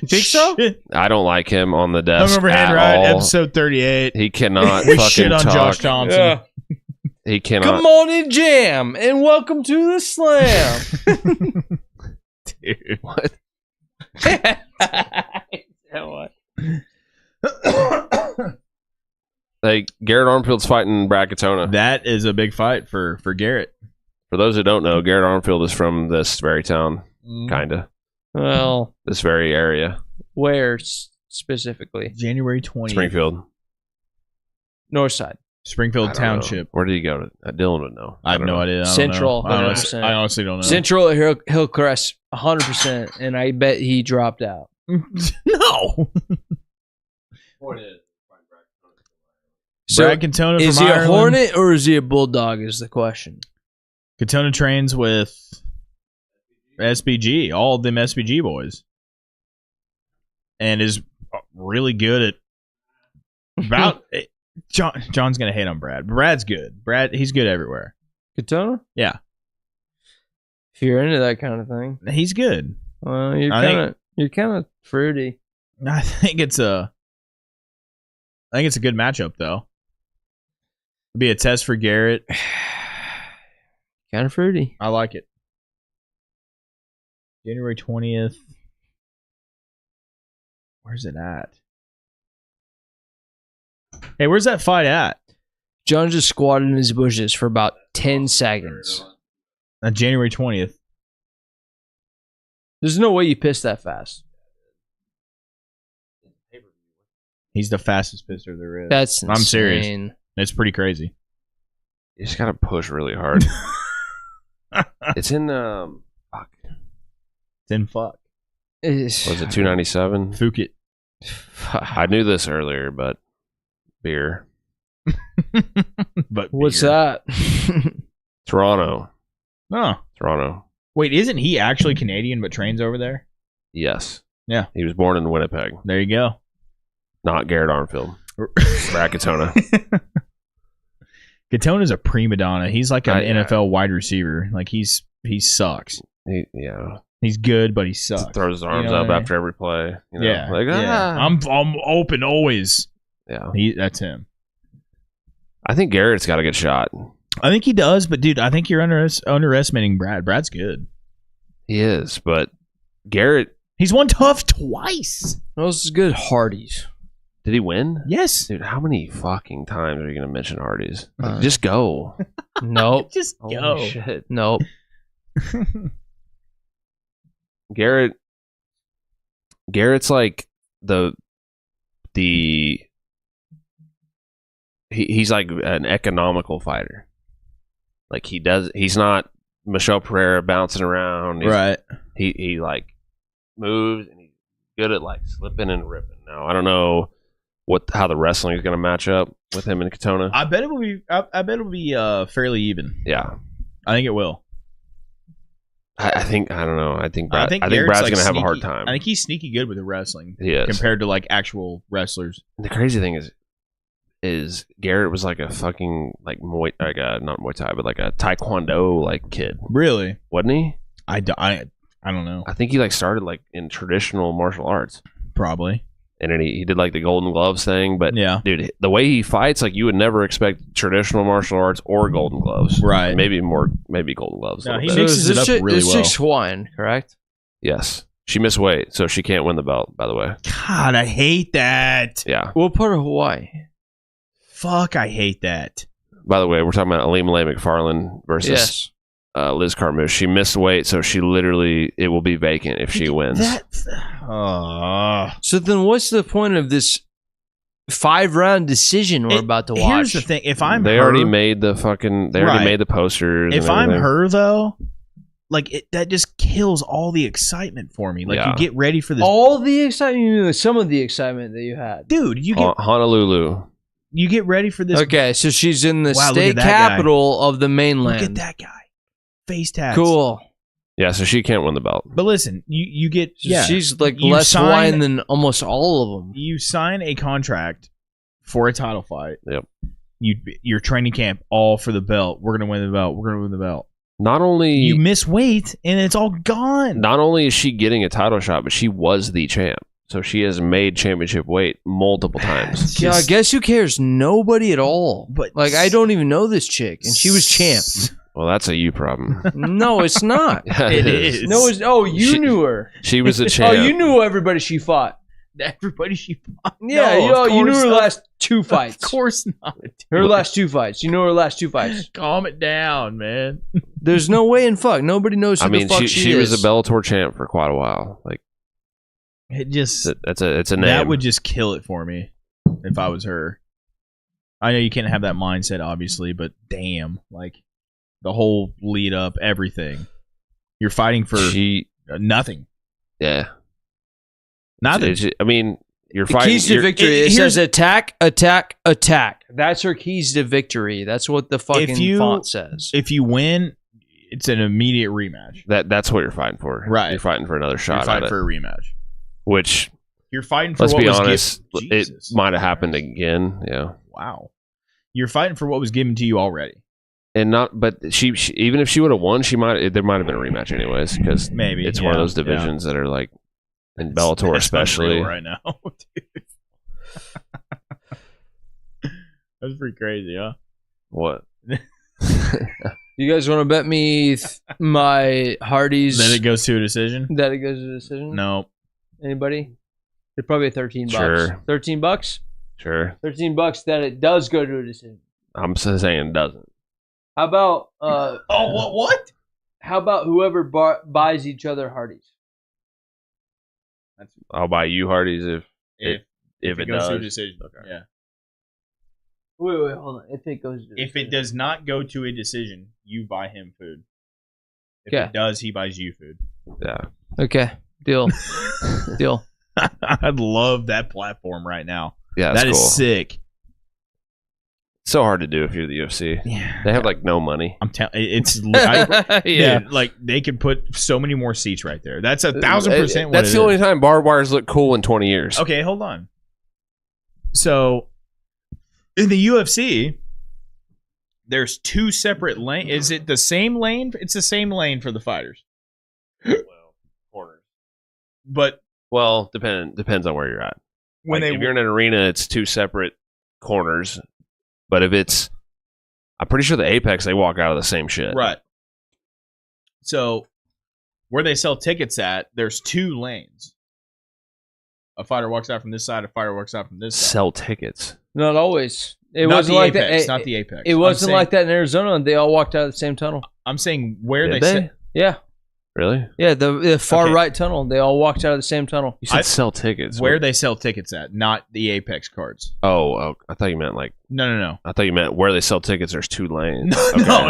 Speaker 3: Think so?
Speaker 2: shit.
Speaker 1: I don't like him on the desk
Speaker 2: Hungover
Speaker 1: at
Speaker 2: Head Ride,
Speaker 1: all.
Speaker 2: episode 38.
Speaker 1: He cannot
Speaker 2: We
Speaker 1: fucking
Speaker 2: shit on
Speaker 1: talk.
Speaker 2: Josh Thompson.
Speaker 3: Yeah.
Speaker 1: He cannot.
Speaker 3: Come on in, jam, and welcome to the slam.
Speaker 2: Dude.
Speaker 1: What? Like Garrett Armfield's fighting Brad Katona.
Speaker 2: That is a big fight for Garrett.
Speaker 1: For those who don't know, Garrett Armfield is from this very town, kinda.
Speaker 3: Well,
Speaker 1: This very area,
Speaker 3: where specifically?
Speaker 2: January 20th.
Speaker 1: Springfield.
Speaker 3: North side.
Speaker 2: Springfield
Speaker 1: I don't know.
Speaker 2: Township.
Speaker 1: Where did he go to? Dylan would know.
Speaker 2: I have
Speaker 1: don't
Speaker 2: no
Speaker 1: know.
Speaker 2: idea. I don't
Speaker 3: Central,
Speaker 2: know.
Speaker 3: 100%.
Speaker 2: I honestly don't know.
Speaker 3: Central Hillcrest, 100%, and I bet he dropped out.
Speaker 2: No.
Speaker 3: So,
Speaker 2: Brad Katona
Speaker 3: is
Speaker 2: from
Speaker 3: he a
Speaker 2: Ireland.
Speaker 3: Hornet or is he a Bulldog? Is the question.
Speaker 2: Katona trains with SBG, all of them SBG boys, and is really good at about. John's gonna hate on Brad. Brad's good. He's good everywhere.
Speaker 3: Katona?
Speaker 2: Yeah,
Speaker 3: If you're into that kind of thing,
Speaker 2: he's good.
Speaker 3: well,
Speaker 2: I think-
Speaker 3: you're kind of fruity.
Speaker 2: I think it's I think it's a good matchup, though. It'll be a test for Garrett.
Speaker 3: Kind of fruity.
Speaker 2: I like it. January 20th. Where's it at? Hey, where's that fight at?
Speaker 3: John just squatted in his bushes for about 10 seconds.
Speaker 2: January 20th.
Speaker 3: There's no way you pissed that fast.
Speaker 2: He's the fastest pisser there is.
Speaker 3: That's insane.
Speaker 2: I'm serious. It's pretty crazy.
Speaker 1: You just gotta push really hard. It's in fuck.
Speaker 2: It's in fuck.
Speaker 3: It's,
Speaker 1: Was it 297?
Speaker 2: Phuket.
Speaker 1: I knew this earlier, but beer.
Speaker 2: But
Speaker 3: what's
Speaker 2: beer.
Speaker 3: that?
Speaker 1: Toronto.
Speaker 2: Oh.
Speaker 1: Toronto.
Speaker 2: Wait, isn't he actually Canadian but trains over there?
Speaker 1: Yes.
Speaker 2: Yeah.
Speaker 1: He was born in Winnipeg.
Speaker 2: There you go.
Speaker 1: Not Garrett Armfield. Brad Katona.
Speaker 2: Katona's a prima donna. He's like an
Speaker 1: Yeah.
Speaker 2: NFL wide receiver. Like he sucks.
Speaker 1: Yeah.
Speaker 2: He's good, but he sucks.
Speaker 1: Throws his arms
Speaker 2: know
Speaker 1: up
Speaker 2: what I mean?
Speaker 1: after every play. You know?
Speaker 2: Yeah.
Speaker 1: Like,
Speaker 2: yeah. I'm open always.
Speaker 1: Yeah.
Speaker 2: That's him.
Speaker 1: I think Garrett's got a good shot.
Speaker 2: I think he does, but dude, I think you're underestimating Brad. Brad's good.
Speaker 1: He is, but Garrett,
Speaker 2: He's won tough twice.
Speaker 3: Those is good Hardee's.
Speaker 1: did he win?
Speaker 2: Yes.
Speaker 1: Dude, how many fucking times are you going to mention Hardee's? Like,
Speaker 3: Uh,
Speaker 1: just go.
Speaker 3: Nope.
Speaker 2: Just
Speaker 1: Holy
Speaker 2: go.
Speaker 1: shit.
Speaker 3: Nope.
Speaker 1: Garrett's like he's like an economical fighter. Like he's not Michelle Pereira bouncing around.
Speaker 2: Right.
Speaker 1: He like moves and he's good at like slipping and ripping. Now I don't know how the wrestling is going to match up with him and Katona.
Speaker 2: I bet it will be. I bet it'll be fairly even.
Speaker 1: Yeah,
Speaker 2: I think it will.
Speaker 1: I think I don't know. I think
Speaker 2: Garrett's
Speaker 1: Brad's
Speaker 2: like
Speaker 1: going to have a
Speaker 2: sneaky-
Speaker 1: hard time.
Speaker 2: I think he's sneaky good with the wrestling
Speaker 1: He is.
Speaker 2: compared to like actual wrestlers.
Speaker 1: The crazy thing is Garrett was like a fucking like not Muay Thai, but like a Taekwondo like kid,
Speaker 2: Really?
Speaker 1: wasn't he?
Speaker 2: I don't know.
Speaker 1: I think he like started like in traditional martial arts,
Speaker 2: Probably.
Speaker 1: and then he did like the Golden Gloves thing. But
Speaker 2: Yeah.
Speaker 1: dude, the way he fights, like you would never expect traditional martial arts or Golden Gloves,
Speaker 2: Right.
Speaker 1: Maybe Golden Gloves. a
Speaker 2: No,
Speaker 1: little
Speaker 2: he
Speaker 1: bit.
Speaker 2: mixes it up really
Speaker 3: this
Speaker 2: well.
Speaker 3: chick's Hawaiian, correct?
Speaker 1: Yes, she missed weight, so she can't win the belt. By the way,
Speaker 2: God, I hate that.
Speaker 1: yeah.
Speaker 3: What part of Hawaii?
Speaker 2: Fuck, I hate that.
Speaker 1: By the way, we're talking about Aleem McFarland versus
Speaker 3: Yes.
Speaker 1: Liz Carmouche. She missed weight, so she literally it will be vacant if she wins.
Speaker 3: So then what's the point of this 5-round decision we're about to watch?
Speaker 2: Here's the thing: if I'm
Speaker 1: They
Speaker 2: her,
Speaker 1: already made the fucking. They already
Speaker 2: Right.
Speaker 1: made the posters.
Speaker 2: if
Speaker 1: and
Speaker 2: I'm
Speaker 1: everything.
Speaker 2: her though, like that just kills all the excitement for me. Like
Speaker 1: Yeah.
Speaker 2: you get ready for this,
Speaker 3: All the excitement, some of the excitement that you had.
Speaker 2: dude.
Speaker 1: Honolulu.
Speaker 2: You get ready for this.
Speaker 3: Okay, so she's in the
Speaker 2: Wow, look
Speaker 3: state
Speaker 2: at that guy.
Speaker 3: capital of the mainland.
Speaker 2: Look at that guy, face tats.
Speaker 3: Cool.
Speaker 1: Yeah, so she can't win the belt.
Speaker 2: But listen, you get
Speaker 3: She's like
Speaker 2: You
Speaker 3: less
Speaker 2: sign-
Speaker 3: Hawaiian than almost all of them.
Speaker 2: You sign a contract for a title fight.
Speaker 1: Yep.
Speaker 2: Your training camp all for the belt. We're gonna win the belt. We're gonna win the belt.
Speaker 1: Not only
Speaker 2: You miss weight and it's all gone.
Speaker 1: not only is she getting a title shot, but she was the champ. So she has made championship weight multiple times.
Speaker 3: Yeah, I guess who cares? Nobody at all.
Speaker 2: But-
Speaker 3: like, I don't even know this chick, and she was champ.
Speaker 1: Well, that's a you problem.
Speaker 3: No, it's not.
Speaker 1: Yeah,
Speaker 2: It is.
Speaker 3: No, it's you
Speaker 1: She-
Speaker 3: knew her.
Speaker 1: She was a
Speaker 3: Oh,
Speaker 1: champ.
Speaker 3: you knew everybody she fought.
Speaker 2: Everybody she fought.
Speaker 3: Yeah,
Speaker 2: No, of
Speaker 3: you knew
Speaker 2: course
Speaker 3: her
Speaker 2: not.
Speaker 3: last 2 fights.
Speaker 2: Of course not.
Speaker 3: Her last 2 fights. You know her last 2 fights.
Speaker 2: Calm it down, man.
Speaker 3: There's no way in fuck. Nobody knows who
Speaker 1: I mean,
Speaker 3: the fuck
Speaker 1: she
Speaker 3: is.
Speaker 1: was a Bellator champ for quite a while. Like
Speaker 2: It just
Speaker 1: it's a name.
Speaker 2: that would just kill it for me if I was her. I know you can't have that mindset, obviously, but damn, like the whole lead up, everything. You're fighting for nothing.
Speaker 1: Yeah.
Speaker 2: Nothing.
Speaker 1: I mean, you're
Speaker 3: The
Speaker 1: fighting.
Speaker 3: keys to
Speaker 1: you're-
Speaker 3: victory. It
Speaker 2: here's-
Speaker 3: says attack, attack, attack. That's her keys to victory. That's what the fucking font says.
Speaker 2: If you win, it's an immediate rematch.
Speaker 1: That's what you're fighting for.
Speaker 2: Right.
Speaker 1: You're fighting for another
Speaker 2: You're
Speaker 1: shot at
Speaker 2: fighting
Speaker 1: it.
Speaker 2: for a rematch.
Speaker 1: Which,
Speaker 2: You're fighting for
Speaker 1: let's
Speaker 2: what
Speaker 1: be
Speaker 2: was
Speaker 1: honest,
Speaker 2: given.
Speaker 1: it
Speaker 2: Jesus.
Speaker 1: might have happened again. Yeah.
Speaker 2: Wow. You're fighting for what was given to you already.
Speaker 1: And not, but she even if she would have won, there might have been a rematch anyways, because
Speaker 2: Maybe
Speaker 1: it's one of
Speaker 2: yeah,
Speaker 1: those divisions that are like in Bellator
Speaker 2: That's
Speaker 1: especially.
Speaker 2: unreal right now. Dude. That's pretty crazy, huh?
Speaker 1: What?
Speaker 3: You guys want to bet me my Hardee's
Speaker 2: Then it goes to a decision?
Speaker 3: that it goes to a decision?
Speaker 2: No.
Speaker 3: Anybody? It's probably $13.
Speaker 1: Sure.
Speaker 3: $13?
Speaker 1: Sure.
Speaker 3: $13 that it does go to a decision.
Speaker 1: I'm saying it doesn't.
Speaker 3: How about
Speaker 2: What?
Speaker 3: how about whoever buys each other Hardee's?
Speaker 1: I'll buy you Hardee's if it
Speaker 2: goes
Speaker 1: does.
Speaker 2: to a decision.
Speaker 1: Okay.
Speaker 2: Yeah.
Speaker 3: Wait, hold on. If it goes to
Speaker 2: If it does not go to a decision, you buy him food. If
Speaker 3: Okay.
Speaker 2: it does, he buys you food.
Speaker 1: Yeah.
Speaker 3: Okay. Deal. Deal.
Speaker 2: I'd love that platform right now.
Speaker 1: Yeah, that's
Speaker 2: That is
Speaker 1: cool.
Speaker 2: sick.
Speaker 1: So hard to do if you're the UFC.
Speaker 2: Yeah.
Speaker 1: They have like no money.
Speaker 2: I'm telling it's
Speaker 3: Yeah.
Speaker 2: dude, like they could put so many more seats right there. That's 1,000% what
Speaker 1: That's
Speaker 2: it
Speaker 1: the only
Speaker 2: is.
Speaker 1: time barbed wires look cool in 20 years.
Speaker 2: Okay, hold on. So in the UFC, there's two separate lanes. Is it the same lane? It's the same lane for the fighters.
Speaker 1: Well, corners.
Speaker 2: But
Speaker 1: Well, depends on where you're at.
Speaker 2: when
Speaker 1: Like, if you're in an arena, it's two separate corners. But if it's, I'm pretty sure the Apex, they walk out of the same shit.
Speaker 2: right. So where they sell tickets at, there's two lanes. A fighter walks out from this side, a fighter walks out from this side.
Speaker 1: Sell tickets.
Speaker 3: Not always. It
Speaker 2: Not
Speaker 3: wasn't
Speaker 2: the
Speaker 3: like
Speaker 2: Apex,
Speaker 3: that.
Speaker 2: not the Apex.
Speaker 3: It wasn't like that in Arizona. They all walked out of the same tunnel.
Speaker 2: I'm saying where
Speaker 1: Did
Speaker 2: they
Speaker 1: they?
Speaker 2: se-
Speaker 3: Yeah.
Speaker 1: Really?
Speaker 3: Yeah, the far
Speaker 2: Okay.
Speaker 3: right tunnel. They all walked out of the same tunnel.
Speaker 1: You said
Speaker 2: I-
Speaker 1: sell tickets.
Speaker 2: where they sell tickets at, not the Apex cards.
Speaker 1: Oh, I thought you meant like,
Speaker 2: No.
Speaker 1: I thought you meant where they sell tickets, there's two lanes.
Speaker 2: No.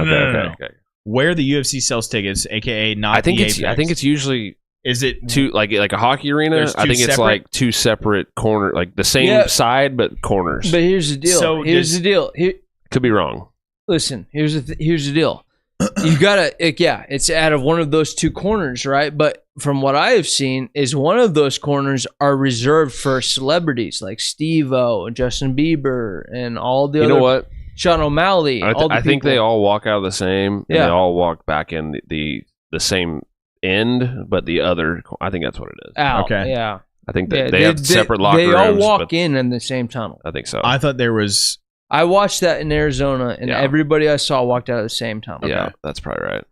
Speaker 1: Okay.
Speaker 2: Where the UFC sells tickets, aka not
Speaker 1: I think
Speaker 2: the
Speaker 1: it's
Speaker 2: Apex.
Speaker 1: I think it's usually
Speaker 2: Is it
Speaker 1: two like a hockey arena.
Speaker 2: There's
Speaker 1: I
Speaker 2: two
Speaker 1: think it's
Speaker 2: separate?
Speaker 1: like two separate corner, like the same
Speaker 3: Yeah.
Speaker 1: side but corners.
Speaker 3: But here's the deal.
Speaker 2: So
Speaker 3: here's
Speaker 2: does-
Speaker 3: the deal.
Speaker 1: Could be wrong.
Speaker 3: Listen, here's the deal. You gotta, it's out of one of those two corners, right? But from what I have seen, is one of those corners are reserved for celebrities like Steve-O and Justin Bieber and all the
Speaker 1: You
Speaker 3: other.
Speaker 1: know what?
Speaker 3: Sean O'Malley.
Speaker 1: I think they all walk out of the same. And
Speaker 3: Yeah.
Speaker 1: they all walk back in the same end, but the other. I think that's what it is.
Speaker 3: out.
Speaker 2: Okay.
Speaker 3: Yeah.
Speaker 1: I think
Speaker 3: Yeah,
Speaker 1: they have separate locker
Speaker 3: They
Speaker 1: rooms.
Speaker 3: all walk
Speaker 1: but
Speaker 3: in the same tunnel.
Speaker 1: I think so.
Speaker 2: I thought there was
Speaker 3: I watched that in Arizona, and
Speaker 1: Yeah.
Speaker 3: everybody I saw walked out of the same tunnel.
Speaker 1: Yeah, that's probably right.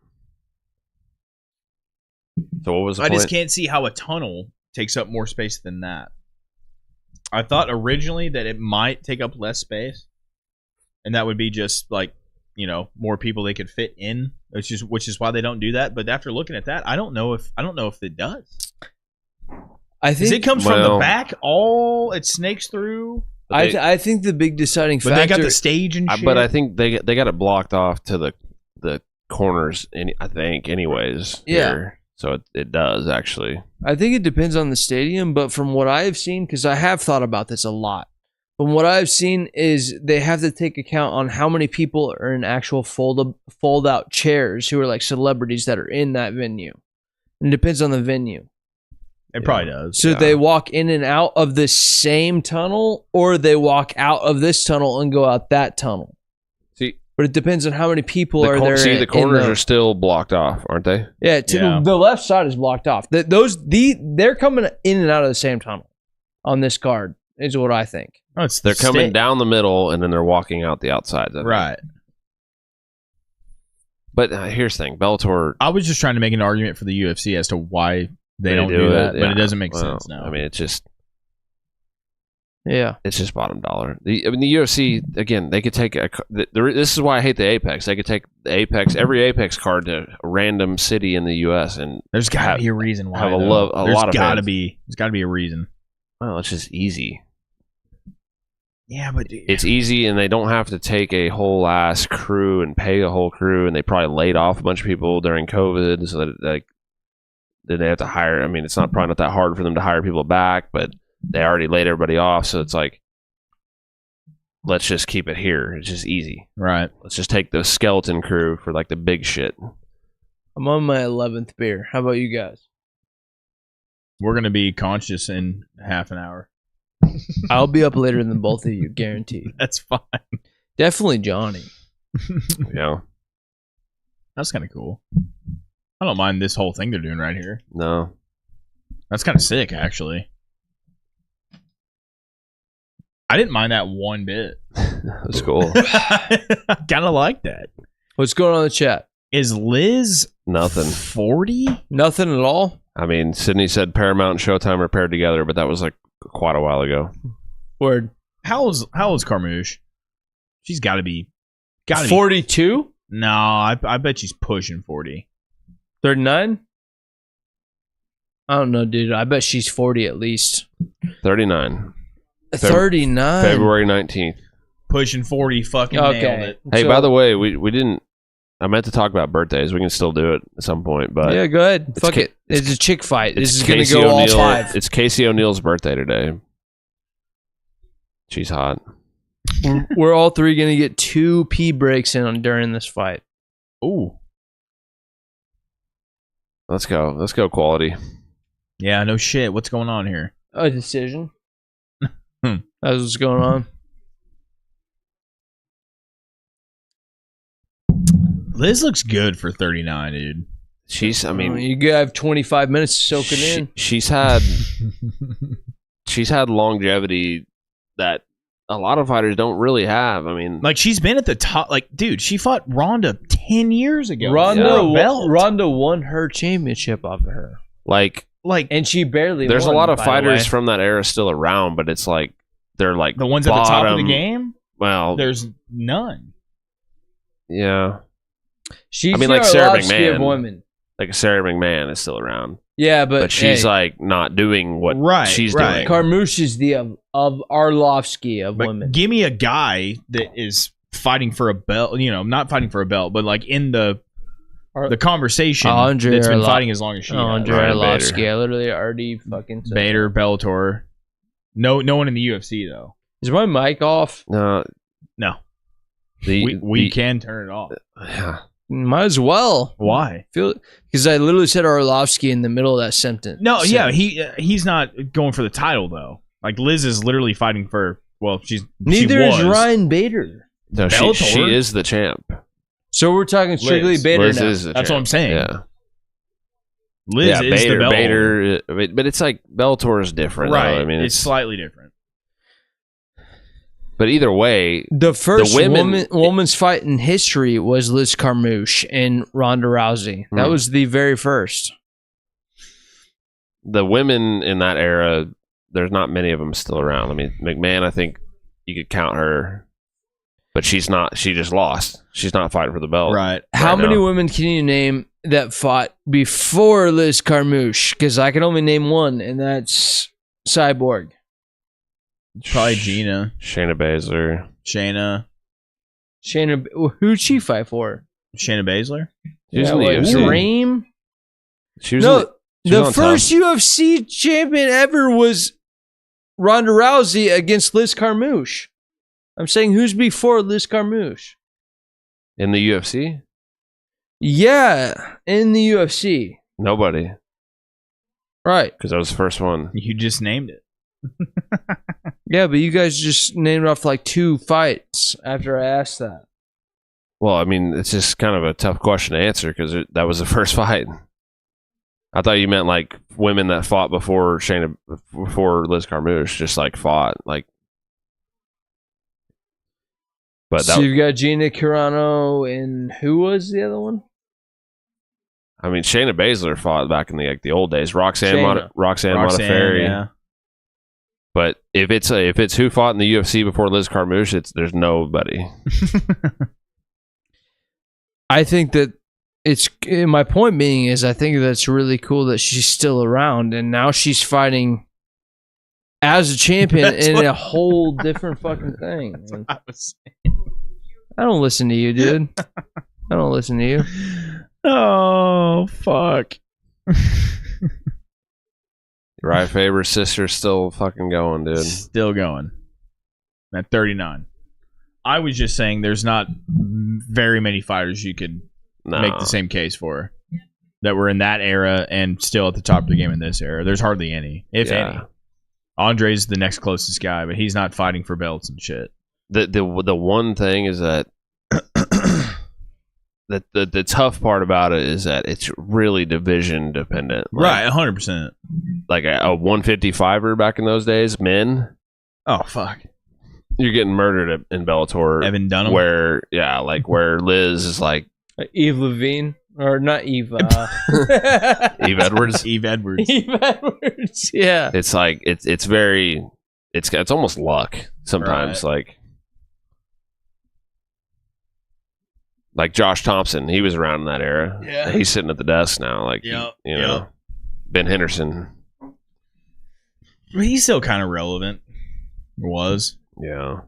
Speaker 1: So what was the
Speaker 2: I
Speaker 1: point?
Speaker 2: just can't see how a tunnel takes up more space than that. I thought originally that it might take up less space, and that would be just like, more people they could fit in, which is why they don't do that. But after looking at that, I don't know if it does.
Speaker 3: I
Speaker 2: Because
Speaker 3: think
Speaker 2: it comes from the
Speaker 1: well-
Speaker 2: back, it snakes through.
Speaker 3: I think the big deciding
Speaker 2: But
Speaker 3: factor.
Speaker 2: they got the stage and shit.
Speaker 1: But I think they got it blocked off to the corners. I think, anyways.
Speaker 3: Yeah.
Speaker 1: here. So it does actually.
Speaker 3: I think it depends on the stadium, but from what I have seen, because I have thought about this a lot, from what I've seen is they have to take account on how many people are in actual fold out chairs who are like celebrities that are in that venue. And it depends on the venue.
Speaker 2: It probably does.
Speaker 3: So
Speaker 1: Yeah.
Speaker 3: they walk in and out of the same tunnel, or they walk out of this tunnel and go out that tunnel.
Speaker 1: See,
Speaker 3: But it depends on how many people are there.
Speaker 1: the corners
Speaker 3: in
Speaker 1: are still blocked off, aren't they?
Speaker 3: Yeah,
Speaker 2: Yeah.
Speaker 3: the left side is blocked off. They're coming in and out of the same tunnel on this card, is what I think.
Speaker 2: Oh, it's
Speaker 1: They're coming down the middle and then they're walking out the outsides. I think.
Speaker 2: Right.
Speaker 1: But here's the thing, Bellator.
Speaker 2: I was just trying to make an argument for the UFC as to why they don't do
Speaker 1: it,
Speaker 2: that, but
Speaker 1: yeah.
Speaker 2: it doesn't make
Speaker 1: Well,
Speaker 2: sense now.
Speaker 1: I mean, it's just
Speaker 3: Yeah.
Speaker 1: bottom dollar. The UFC again, they could take this is why I hate the Apex. They could take the Apex, every Apex card to a random city in the U.S. and
Speaker 2: There's got to
Speaker 1: have-
Speaker 2: be a reason why.
Speaker 1: have a
Speaker 2: though.
Speaker 1: lot of
Speaker 2: There's got to
Speaker 1: fans.
Speaker 2: be. There's got to be a reason.
Speaker 1: well, it's just easy.
Speaker 2: Yeah, but
Speaker 1: It's easy, and they don't have to take a whole ass crew and pay a whole crew, and they probably laid off a bunch of people during COVID, so that then they have to hire. I mean, it's probably not that hard for them to hire people back, but they already laid everybody off, so it's like, let's just keep it here. It's just easy.
Speaker 2: right.
Speaker 1: Let's just take the skeleton crew for like the big shit.
Speaker 3: I'm on my 11th beer. How about you guys?
Speaker 2: We're gonna be conscious in half an hour.
Speaker 3: I'll be up later than both of you, guaranteed.
Speaker 2: That's fine.
Speaker 3: Definitely Johnny.
Speaker 1: You know?
Speaker 2: That's kind of cool. I don't mind this whole thing they're doing right here.
Speaker 1: No.
Speaker 2: That's kind of sick, actually. I didn't mind that one bit.
Speaker 1: That's cool.
Speaker 2: I kind of like that.
Speaker 3: What's going on in the chat?
Speaker 2: Is Liz
Speaker 1: Nothing.
Speaker 2: 40?
Speaker 3: Nothing at all.
Speaker 1: I mean, Sydney said Paramount and Showtime are paired together, but that was like quite a while ago.
Speaker 3: Word.
Speaker 2: How old's Carmouche? She's got to be
Speaker 3: 42?
Speaker 2: No, I bet she's pushing 40.
Speaker 3: 39? I don't know, dude. I bet she's 40 at least.
Speaker 1: 39.
Speaker 3: 39.
Speaker 1: February 19th.
Speaker 2: Pushing 40, fucking nailed it.
Speaker 1: Hey,
Speaker 3: So-
Speaker 1: by the way, we didn't. I meant to talk about birthdays. We can still do it at some point, but
Speaker 3: Yeah, go ahead. Fuck
Speaker 1: Ca-
Speaker 3: it. It's a chick fight. This
Speaker 1: it's
Speaker 3: is going to
Speaker 1: Casey
Speaker 3: go all
Speaker 1: O'Neill-
Speaker 3: 5.
Speaker 1: It's Casey O'Neill's birthday today. She's hot.
Speaker 3: We're all three going to get 2 pee breaks in during this fight.
Speaker 2: Ooh.
Speaker 1: Let's go. Let's go, quality.
Speaker 2: Yeah, no shit. What's going on here?
Speaker 3: A decision. That's what's going on.
Speaker 2: Liz looks good for 39, dude.
Speaker 1: She's. I mean,
Speaker 3: You have 25 minutes to soak it in.
Speaker 1: she's had longevity that a lot of fighters don't really have. I mean,
Speaker 2: Like, she's been at the top. Like, dude, she fought Ronda 10 years ago.
Speaker 3: Ronda won her championship off of her.
Speaker 1: like
Speaker 3: And she barely
Speaker 1: there's
Speaker 3: won,
Speaker 1: a lot of
Speaker 3: by the
Speaker 1: fighters
Speaker 3: way.
Speaker 1: from that era still around, but it's like they're like
Speaker 2: The ones at the top of the
Speaker 1: bottom-
Speaker 2: game?
Speaker 1: Well,
Speaker 2: There's none.
Speaker 1: yeah,
Speaker 3: She's
Speaker 1: I mean, like
Speaker 3: the
Speaker 1: Sarah
Speaker 3: Arlovsky of
Speaker 1: McMahon.
Speaker 3: women.
Speaker 1: like Sarah McMahon is still around,
Speaker 3: Yeah,
Speaker 1: but she's
Speaker 3: hey,
Speaker 1: like not doing what
Speaker 2: Right,
Speaker 1: she's
Speaker 2: right.
Speaker 1: doing.
Speaker 3: Carmouche is the of Arlovsky of
Speaker 2: But
Speaker 3: women.
Speaker 2: give me a guy that is fighting for a belt, not fighting for a belt, but like in the conversation
Speaker 3: Andre
Speaker 2: that's been
Speaker 3: Arlo-
Speaker 2: fighting as long as she has.
Speaker 3: Andre
Speaker 1: Ryan
Speaker 3: Arlovsky.
Speaker 1: Bader.
Speaker 3: I literally already fucking said
Speaker 2: Bader,
Speaker 3: that.
Speaker 2: Bellator. No one in the UFC though.
Speaker 3: Is my mic off?
Speaker 1: No,
Speaker 2: No.
Speaker 1: the
Speaker 2: We can turn it off.
Speaker 1: yeah.
Speaker 3: Might as well.
Speaker 2: Why?
Speaker 3: Because I literally said Arlovsky in the middle of that sentence.
Speaker 2: No, yeah, he's not going for the title though. Like Liz is literally fighting for. Well,
Speaker 3: Neither
Speaker 2: she
Speaker 3: is
Speaker 2: was.
Speaker 3: Ryan Bader.
Speaker 1: No,
Speaker 2: Bellator?
Speaker 1: she is the champ.
Speaker 3: So we're talking strictly
Speaker 2: Liz.
Speaker 3: Bader
Speaker 1: Liz
Speaker 3: now.
Speaker 1: is the
Speaker 2: That's what
Speaker 1: champ.
Speaker 2: I'm saying.
Speaker 1: Yeah,
Speaker 2: Liz
Speaker 1: yeah.
Speaker 2: is
Speaker 1: Bader,
Speaker 2: the belt.
Speaker 1: Bader, but it's like Bellator is different,
Speaker 2: Right.
Speaker 1: though. I mean,
Speaker 2: it's slightly different.
Speaker 1: but either way,
Speaker 3: The first
Speaker 1: women-
Speaker 3: woman's fight in history was Liz Carmouche and Ronda Rousey. That
Speaker 1: Hmm.
Speaker 3: was the very first.
Speaker 1: the women in that era, there's not many of them still around. I mean, McMahon, I think you could count her, but she's not. She just lost. She's not fighting for the belt.
Speaker 2: Right.
Speaker 3: How many
Speaker 1: now.
Speaker 3: women can you name that fought before Liz Carmouche? Because I can only name one, and that's Cyborg.
Speaker 2: Probably Gina,
Speaker 1: Shayna Baszler.
Speaker 2: Shayna
Speaker 3: Shayna, who'd she fight for?
Speaker 2: Baszler.
Speaker 1: She was in the
Speaker 3: what,
Speaker 1: UFC.
Speaker 3: Dream?
Speaker 1: She was
Speaker 3: No,
Speaker 1: in she was
Speaker 3: the
Speaker 1: on
Speaker 3: first
Speaker 1: top.
Speaker 3: UFC champion ever was Ronda Rousey against Liz Carmouche. I'm saying who's before Liz Carmouche?
Speaker 1: in the UFC.
Speaker 3: Yeah, in the UFC.
Speaker 1: Nobody,
Speaker 3: Right.
Speaker 1: because that was the first one.
Speaker 2: You just named it.
Speaker 3: Yeah, but you guys just named off like 2 fights after I asked that.
Speaker 1: Well, I mean, it's just kind of a tough question to answer because that was the first fight. I thought you meant like women that fought before before Liz Carmouche, just like fought like. But
Speaker 3: So you've got Gina Carano and who was the other one?
Speaker 1: I mean, Shayna Baszler fought back in the old days. Roxanne
Speaker 3: Shayna.
Speaker 1: Modafferi.
Speaker 2: yeah.
Speaker 1: But if it's who fought in the UFC before Liz Carmouche, there's nobody.
Speaker 3: I think that my point being is I think that's really cool that she's still around and now she's fighting as a champion
Speaker 2: That's
Speaker 3: in
Speaker 2: what-
Speaker 3: a whole different fucking thing.
Speaker 2: I was
Speaker 3: I don't listen to you, dude. I don't listen to you.
Speaker 2: Oh fuck.
Speaker 1: Uriah Faber's sister's still fucking going, dude.
Speaker 2: Still going. At 39. I was just saying there's not very many fighters you could
Speaker 1: No.
Speaker 2: make the same case for that were in that era and still at the top of the game in this era. There's hardly any, if
Speaker 1: Yeah.
Speaker 2: any. Andre's the next closest guy, but he's not fighting for belts and shit.
Speaker 1: The one thing is that the tough part about it is that it's really division dependent. Like,
Speaker 2: 100%.
Speaker 1: Like a 155er back in those days, men.
Speaker 2: Oh fuck.
Speaker 1: you're getting murdered in Bellator.
Speaker 2: Evan Dunham.
Speaker 1: Where Liz is like
Speaker 3: Eve Levine. Or not Eve.
Speaker 1: Eve Edwards.
Speaker 2: Eve Edwards.
Speaker 3: Eve Edwards. Yeah.
Speaker 1: It's like it's very it's almost luck sometimes. Like Josh Thompson, he was around in that era.
Speaker 2: Yeah.
Speaker 1: He's sitting at the desk now. Like you know, Ben Henderson.
Speaker 2: He's still kind of relevant. Was.
Speaker 1: Yeah.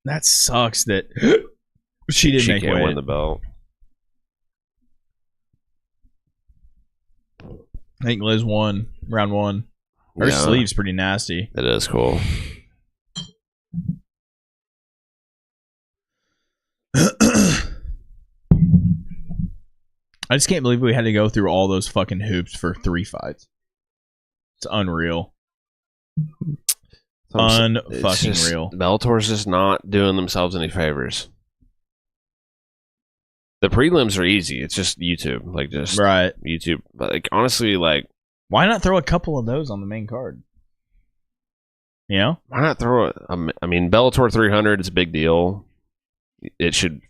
Speaker 2: That sucks that she didn't make weight.
Speaker 1: Win the belt.
Speaker 2: I think Liz won round 1. Her sleeve's pretty nasty.
Speaker 1: It is cool.
Speaker 2: I just can't believe we had to go through all those fucking hoops for 3 fights. It's unreal. Unfucking real.
Speaker 1: Bellator's just not doing themselves any favors. The prelims are easy. It's just YouTube,
Speaker 2: right.
Speaker 1: YouTube. But honestly,
Speaker 2: why not throw a couple of those on the main card? You know,
Speaker 1: why not throw it? I mean, Bellator 300 is a big deal. It should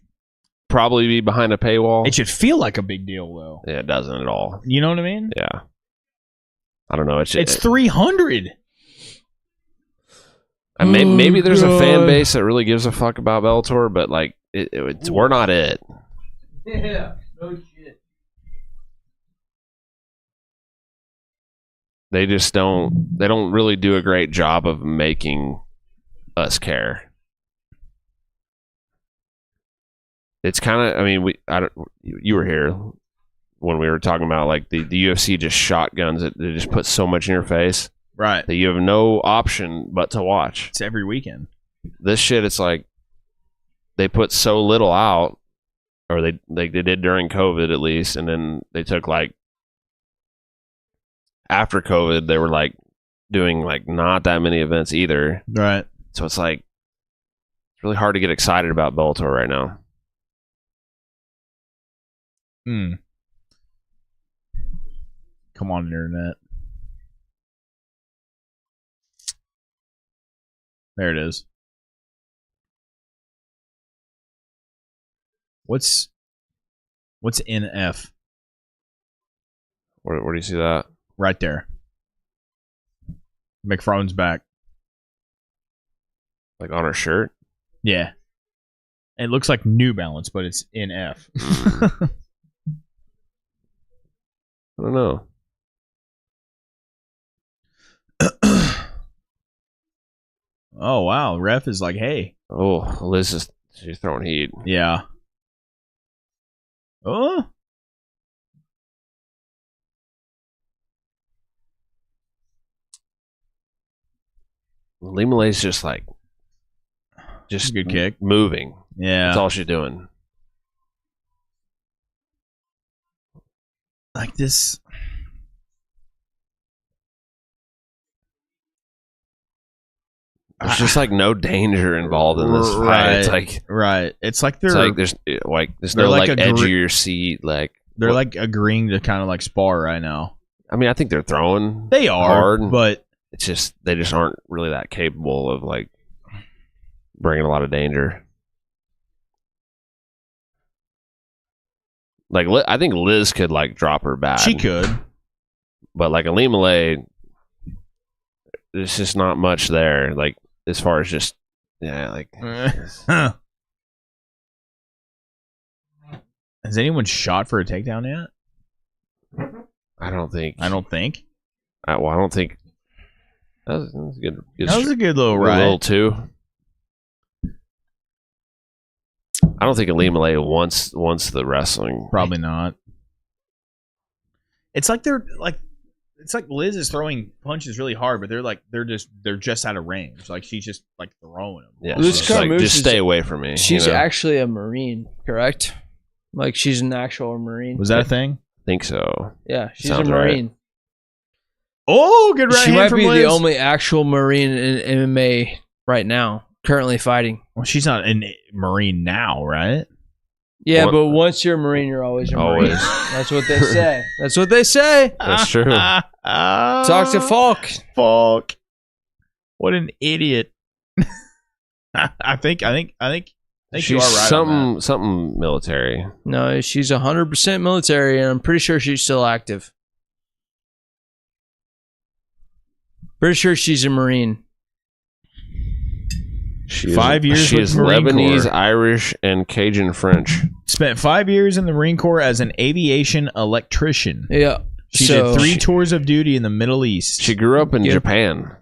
Speaker 1: probably be behind a paywall.
Speaker 2: It should feel like a big deal, though.
Speaker 1: Yeah, it doesn't at all.
Speaker 2: You know what I mean?
Speaker 1: Yeah. I don't know.
Speaker 2: It's 300.
Speaker 1: Maybe there's a fan base that really gives a fuck about Bellator, but we're not it.
Speaker 3: Yeah, no shit.
Speaker 1: They just don't. They don't really do a great job of making us care. It's kind of. I mean, you were here when we were talking about the UFC just shotguns it. They just put so much in your face.
Speaker 2: Right.
Speaker 1: That you have no option but to watch.
Speaker 2: It's every weekend.
Speaker 1: This shit, it's like they put so little out, or they did during COVID at least, and then they took after COVID they were doing not that many events either.
Speaker 2: Right.
Speaker 1: So it's it's really hard to get excited about Bellator right now.
Speaker 2: Come on, internet. There it is. What's NF?
Speaker 1: Where do you see that?
Speaker 2: Right there. McFarlane's back.
Speaker 1: On her shirt?
Speaker 2: Yeah. It looks like New Balance, but it's NF.
Speaker 1: I don't know.
Speaker 2: Oh, wow. Ref is like, hey.
Speaker 1: Oh, Liz she's throwing heat.
Speaker 2: Yeah. Oh.
Speaker 1: Lee Malay's just
Speaker 2: good kick.
Speaker 1: Moving.
Speaker 2: Yeah.
Speaker 1: That's all she's doing.
Speaker 2: Like this.
Speaker 1: There's just no danger involved in this fight. It's
Speaker 2: right. It's like they're
Speaker 1: there's no edge of your seat.
Speaker 2: They're agreeing to kind of spar right now.
Speaker 1: I mean, I think they're throwing.
Speaker 2: They are hard, but
Speaker 1: it's just they just aren't really that capable of bringing a lot of danger. I think Liz could drop her bad.
Speaker 2: She could,
Speaker 1: but Ali Malay, there's just not much there. As far as just
Speaker 2: Has anyone shot for a takedown yet?
Speaker 1: I don't think.
Speaker 2: I don't think.
Speaker 1: I don't think. That was good.
Speaker 2: That was a good little ride.
Speaker 1: Little too. I don't think Ali Malay wants the wrestling.
Speaker 2: Probably not. It's it's like Liz is throwing punches really hard, but they're just out of range. She's just throwing them.
Speaker 1: Yeah, just stay away from me.
Speaker 3: She's actually a Marine, correct? She's an actual Marine.
Speaker 2: Was that a thing?
Speaker 1: I think so.
Speaker 3: Yeah, she's
Speaker 1: Sounds
Speaker 3: a Marine.
Speaker 1: Right.
Speaker 2: Oh, good right
Speaker 3: She
Speaker 2: hand
Speaker 3: might
Speaker 2: from
Speaker 3: be
Speaker 2: Liz.
Speaker 3: the only actual Marine in MMA right now, currently fighting.
Speaker 2: Well, she's not a Marine now, right?
Speaker 3: Yeah, but once you're a Marine, you're always a Marine.
Speaker 1: Always.
Speaker 3: That's what they say. That's what they say.
Speaker 1: That's true.
Speaker 3: Talk to Falk.
Speaker 2: Falk. What an idiot. I think
Speaker 1: She's
Speaker 2: you are right on that.
Speaker 1: something military.
Speaker 3: No, she's 100% military, and I'm pretty sure she's still active. Pretty sure she's a Marine.
Speaker 1: She
Speaker 2: 5 years
Speaker 1: She
Speaker 2: with
Speaker 1: is
Speaker 2: Marine
Speaker 1: Lebanese,
Speaker 2: Corps.
Speaker 1: Irish, and Cajun French.
Speaker 2: Spent 5 years in the Marine Corps as an aviation electrician.
Speaker 3: Yeah.
Speaker 2: She did 3 tours of duty in the Middle East.
Speaker 1: She grew up in Japan.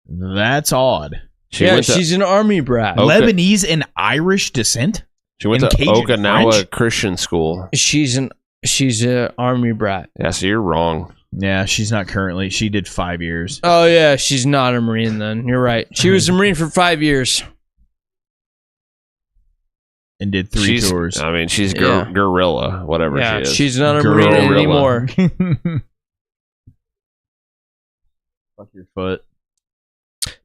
Speaker 2: That's odd.
Speaker 3: She's an army brat.
Speaker 2: Lebanese and Irish descent?
Speaker 1: She went
Speaker 2: And
Speaker 1: to
Speaker 2: Cajun
Speaker 1: Okinawa
Speaker 2: French?
Speaker 1: Christian school.
Speaker 3: She's a army brat.
Speaker 1: Yeah, so you're wrong.
Speaker 2: Yeah, she's not currently. She did 5 years.
Speaker 3: Oh yeah, she's not a Marine then. You're right. She was a Marine for 5 years.
Speaker 2: And did 3 tours.
Speaker 1: I mean, she's guerrilla, whatever she is.
Speaker 3: She's not a Marine anymore.
Speaker 2: Fuck your foot.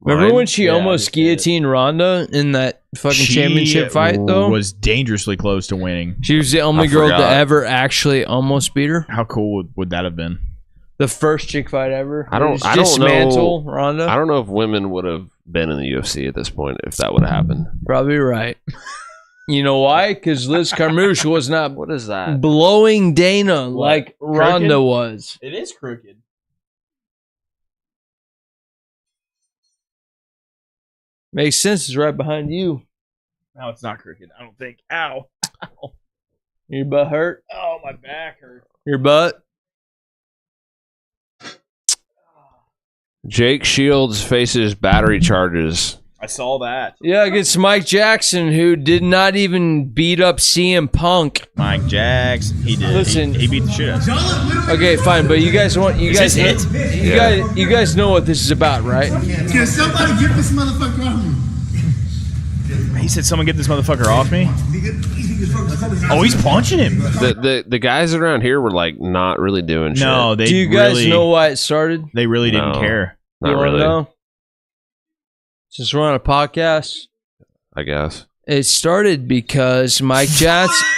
Speaker 3: Remember when she almost guillotined Ronda in that fucking championship fight, though?
Speaker 2: Was dangerously close to winning.
Speaker 3: She was the only girl to ever actually almost beat her.
Speaker 2: How cool would that have been?
Speaker 3: The first chick fight ever.
Speaker 1: I don't
Speaker 3: dismantle
Speaker 1: know.
Speaker 3: Ronda.
Speaker 1: I don't know if women would have been in the UFC at this point if that would have happened.
Speaker 3: Probably right. You know why? Because Liz Carmouche was not
Speaker 1: What is that?
Speaker 3: blowing Dana like Ronda
Speaker 2: Crooked?
Speaker 3: was.
Speaker 2: It is crooked.
Speaker 3: Makes sense. It's right behind you.
Speaker 2: No, it's not crooked. I don't think. Ow. Ow.
Speaker 3: Your butt hurt?
Speaker 2: Oh, my back hurts.
Speaker 3: Your butt?
Speaker 1: Jake Shields faces battery charges.
Speaker 2: I saw that.
Speaker 3: Yeah, against Mike Jackson, who did not even beat up CM Punk.
Speaker 2: Mike Jackson. He did.
Speaker 3: Listen.
Speaker 2: He beat the shit out of him.
Speaker 3: Okay, fine, but you guys
Speaker 2: Is this it?
Speaker 3: You guys know what this is about, right?
Speaker 5: Can somebody get this motherfucker off me?
Speaker 2: He said, "Someone get this motherfucker off me." Oh, he's punching him.
Speaker 1: The guys around here were like not really doing shit.
Speaker 2: No, they
Speaker 3: Do you guys
Speaker 2: really,
Speaker 3: know why it started?
Speaker 2: They really didn't
Speaker 1: No.
Speaker 2: care.
Speaker 1: Not
Speaker 3: You wanna
Speaker 1: really.
Speaker 3: know? Since we're on a podcast,
Speaker 1: I guess.
Speaker 3: it started because Mike Jackson.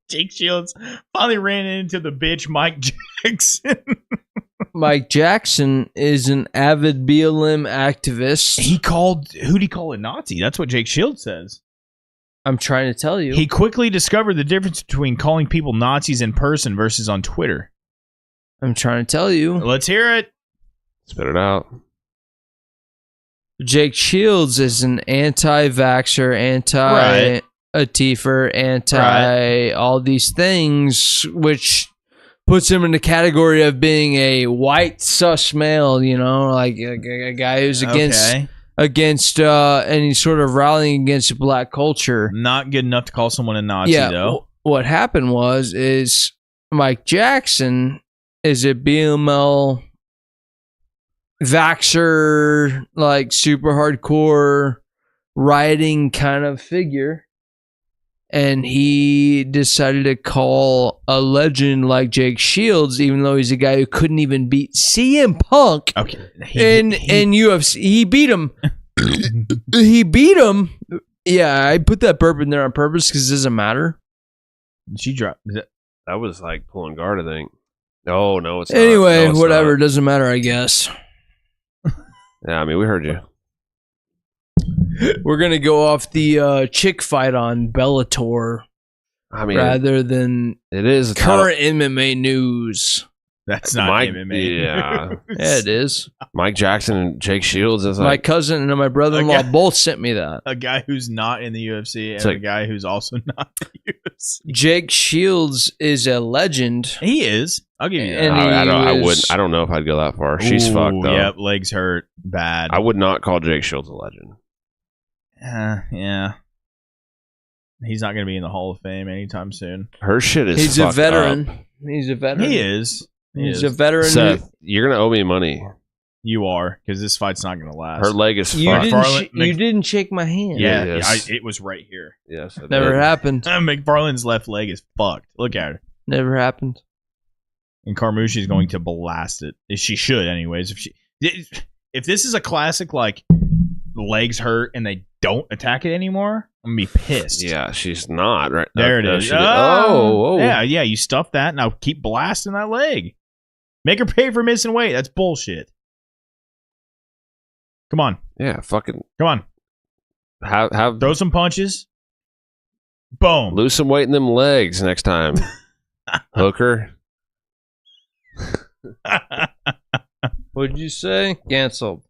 Speaker 2: Jake Shields finally ran into the bitch Mike Jackson.
Speaker 3: Mike Jackson is an avid BLM activist.
Speaker 2: Who'd he call a Nazi? That's what Jake Shields says.
Speaker 3: I'm trying to tell you.
Speaker 2: He quickly discovered the difference between calling people Nazis in person versus on Twitter.
Speaker 3: I'm trying to tell you.
Speaker 2: Let's hear it.
Speaker 1: Spit it out.
Speaker 3: Jake Shields is an anti-vaxxer, anti-Atifer, all these things, which puts him in the category of being a white sus male, you know, like a guy who's against any sort of rallying against black culture.
Speaker 2: Not good enough to call someone a Nazi, though.
Speaker 3: What happened is Mike Jackson is a BML vaxxer, like super hardcore rioting kind of figure, and he decided to call a legend like Jake Shields, even though he's a guy who couldn't even beat CM Punk.
Speaker 2: Okay,
Speaker 3: in UFC. He beat him. He beat him. Yeah, I put that burp in there on purpose because it doesn't matter.
Speaker 2: She dropped.
Speaker 1: That was like pulling guard, I think. No, it's not.
Speaker 3: Anyway,
Speaker 1: No, it's
Speaker 3: whatever.
Speaker 1: not.
Speaker 3: It doesn't matter, I guess.
Speaker 1: Yeah, I mean, we heard you.
Speaker 3: We're going to go off the chick fight on Bellator
Speaker 1: I mean,
Speaker 3: rather than
Speaker 1: it is
Speaker 3: current MMA news.
Speaker 2: That's not
Speaker 1: Mike,
Speaker 2: MMA.
Speaker 1: Yeah.
Speaker 3: Yeah, it is.
Speaker 1: Mike Jackson and Jake Shields is
Speaker 3: My
Speaker 1: like
Speaker 3: cousin and my brother-in-law
Speaker 2: Okay.
Speaker 3: both sent me that.
Speaker 2: A guy who's not in the UFC and
Speaker 1: It's like-
Speaker 2: a guy who's also not in the UFC.
Speaker 3: Jake Shields is a legend.
Speaker 2: He is. I'll give you that.
Speaker 3: And
Speaker 1: I don't know if I'd go that far. She's
Speaker 2: Ooh,
Speaker 1: fucked though.
Speaker 2: Yep, legs hurt bad.
Speaker 1: I would not call Jake Shields a legend.
Speaker 2: Yeah. He's not going to be in the Hall of Fame anytime soon.
Speaker 1: Her shit is
Speaker 3: He's a
Speaker 1: fucked
Speaker 3: veteran.
Speaker 1: up.
Speaker 3: He's a veteran.
Speaker 2: He is.
Speaker 3: He's a veteran.
Speaker 1: Seth, you're gonna owe me money.
Speaker 2: You are, because this fight's not going to last.
Speaker 1: Her leg is
Speaker 3: You
Speaker 1: fucked.
Speaker 3: didn't shake my hand.
Speaker 2: Yeah,
Speaker 1: Yes.
Speaker 2: it was right here.
Speaker 1: Yes, I
Speaker 3: Never
Speaker 1: did.
Speaker 3: happened.
Speaker 2: McFarlane's left leg is fucked. Look at her.
Speaker 3: Never happened.
Speaker 2: And Carmouche is going to blast it. She should, anyways. If this is a classic, like, legs hurt and they don't attack it anymore, I'm going to be pissed.
Speaker 1: Yeah, she's not right.
Speaker 2: There it is.
Speaker 1: She did. Oh,
Speaker 2: Yeah, you stuff that. Now keep blasting that leg. Make her pay for missing weight. That's bullshit. Come on.
Speaker 1: Yeah, fucking
Speaker 2: Come on.
Speaker 1: have
Speaker 2: Throw some punches. Boom.
Speaker 1: lose some weight in them legs next time. Hooker.
Speaker 3: What'd you say? Canceled.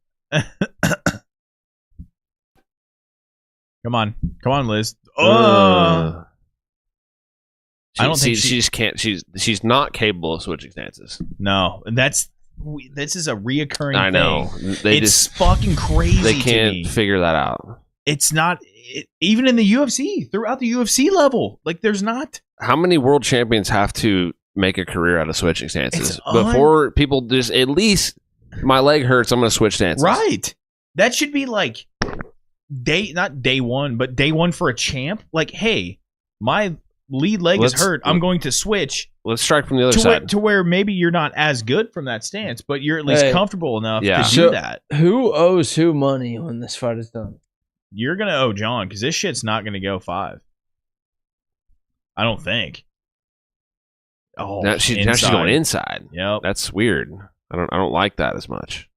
Speaker 2: Come on, Liz.
Speaker 1: I don't
Speaker 2: think
Speaker 1: she just can't. She's not capable of switching stances.
Speaker 2: No, and this is a reoccurring.
Speaker 1: I know.
Speaker 2: It's fucking crazy.
Speaker 1: They
Speaker 2: to
Speaker 1: can't
Speaker 2: me.
Speaker 1: figure that out.
Speaker 2: It's not even in the UFC. Throughout the UFC level, like there's not.
Speaker 1: How many world champions have to make a career out of switching stances
Speaker 2: It's
Speaker 1: before people just at least my leg hurts? I'm going to switch stances.
Speaker 2: Right. That should be like not day one, but day one for a champ. Like, hey, my lead leg is hurt. I'm going to switch.
Speaker 1: Let's strike from the other side.
Speaker 2: To where maybe you're not as good from that stance, but you're at least comfortable enough to do that.
Speaker 3: Who owes who money when this fight is done?
Speaker 2: You're going to owe John because this shit's not going to go 5. I don't think. Oh,
Speaker 1: now she's going inside.
Speaker 2: Yep.
Speaker 1: That's weird. I don't like that as much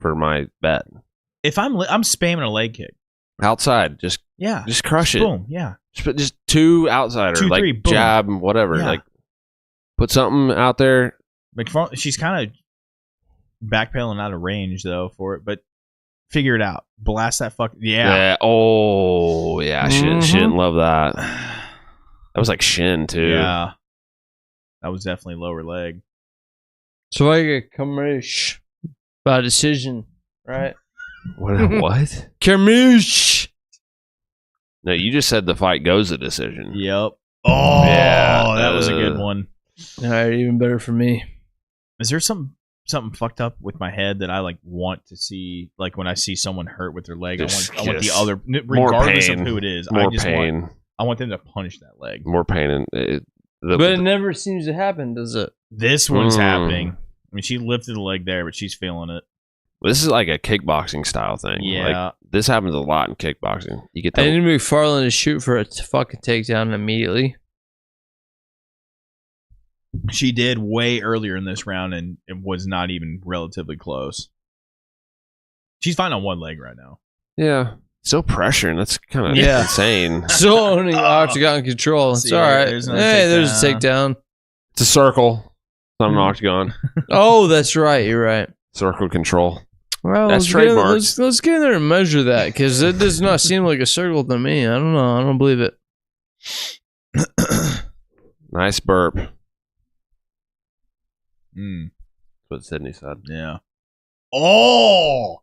Speaker 1: for my bet.
Speaker 2: If I'm spamming a leg kick.
Speaker 1: Outside, just crush it.
Speaker 2: Boom, yeah.
Speaker 1: Just 2 outsider,
Speaker 2: 2,
Speaker 1: like
Speaker 2: 3, boom.
Speaker 1: jab, whatever.
Speaker 2: Yeah.
Speaker 1: Like put something out there.
Speaker 2: She's kind of backpedaling out of range though for it, but figure it out. Blast that fuck. Yeah.
Speaker 1: Oh, yeah. She didn't love that. That was like shin too.
Speaker 2: Yeah. That was definitely lower leg.
Speaker 3: So I get Kamush by decision, right?
Speaker 1: What?
Speaker 3: Kamush.
Speaker 1: No, you just said the fight goes a decision.
Speaker 2: Yep. Oh,
Speaker 1: yeah,
Speaker 2: that was a good one.
Speaker 3: All right, even better for me.
Speaker 2: Is there something fucked up with my head that I like want to see? Like when I see someone hurt with their leg, I want the other, regardless of who it is.
Speaker 1: More pain.
Speaker 2: I want them to punch that leg.
Speaker 1: More pain.
Speaker 3: But it never seems to happen, does it?
Speaker 2: This one's happening. I mean, she lifted the leg there, but she's feeling it.
Speaker 1: This is like a kickboxing style thing.
Speaker 2: Yeah.
Speaker 1: Like, this happens a lot in kickboxing. You get that.
Speaker 3: Andy McFarland to shoot for a fucking takedown immediately.
Speaker 2: She did way earlier in this round, and it was not even relatively close. She's fine on one leg right now.
Speaker 1: Yeah. Still pressuring. That's kind of insane.
Speaker 3: Still owning octagon control. It's all right. There's a takedown.
Speaker 1: It's a circle. It's not an octagon.
Speaker 3: Oh, that's right. You're right.
Speaker 1: Circle control.
Speaker 3: Well,
Speaker 1: that's trademarked.
Speaker 3: Let's get in there and measure that, because it does not seem like a circle to me. I don't know. I don't believe it.
Speaker 1: Nice burp.
Speaker 2: That's
Speaker 1: what Sydney said.
Speaker 2: Yeah. Oh!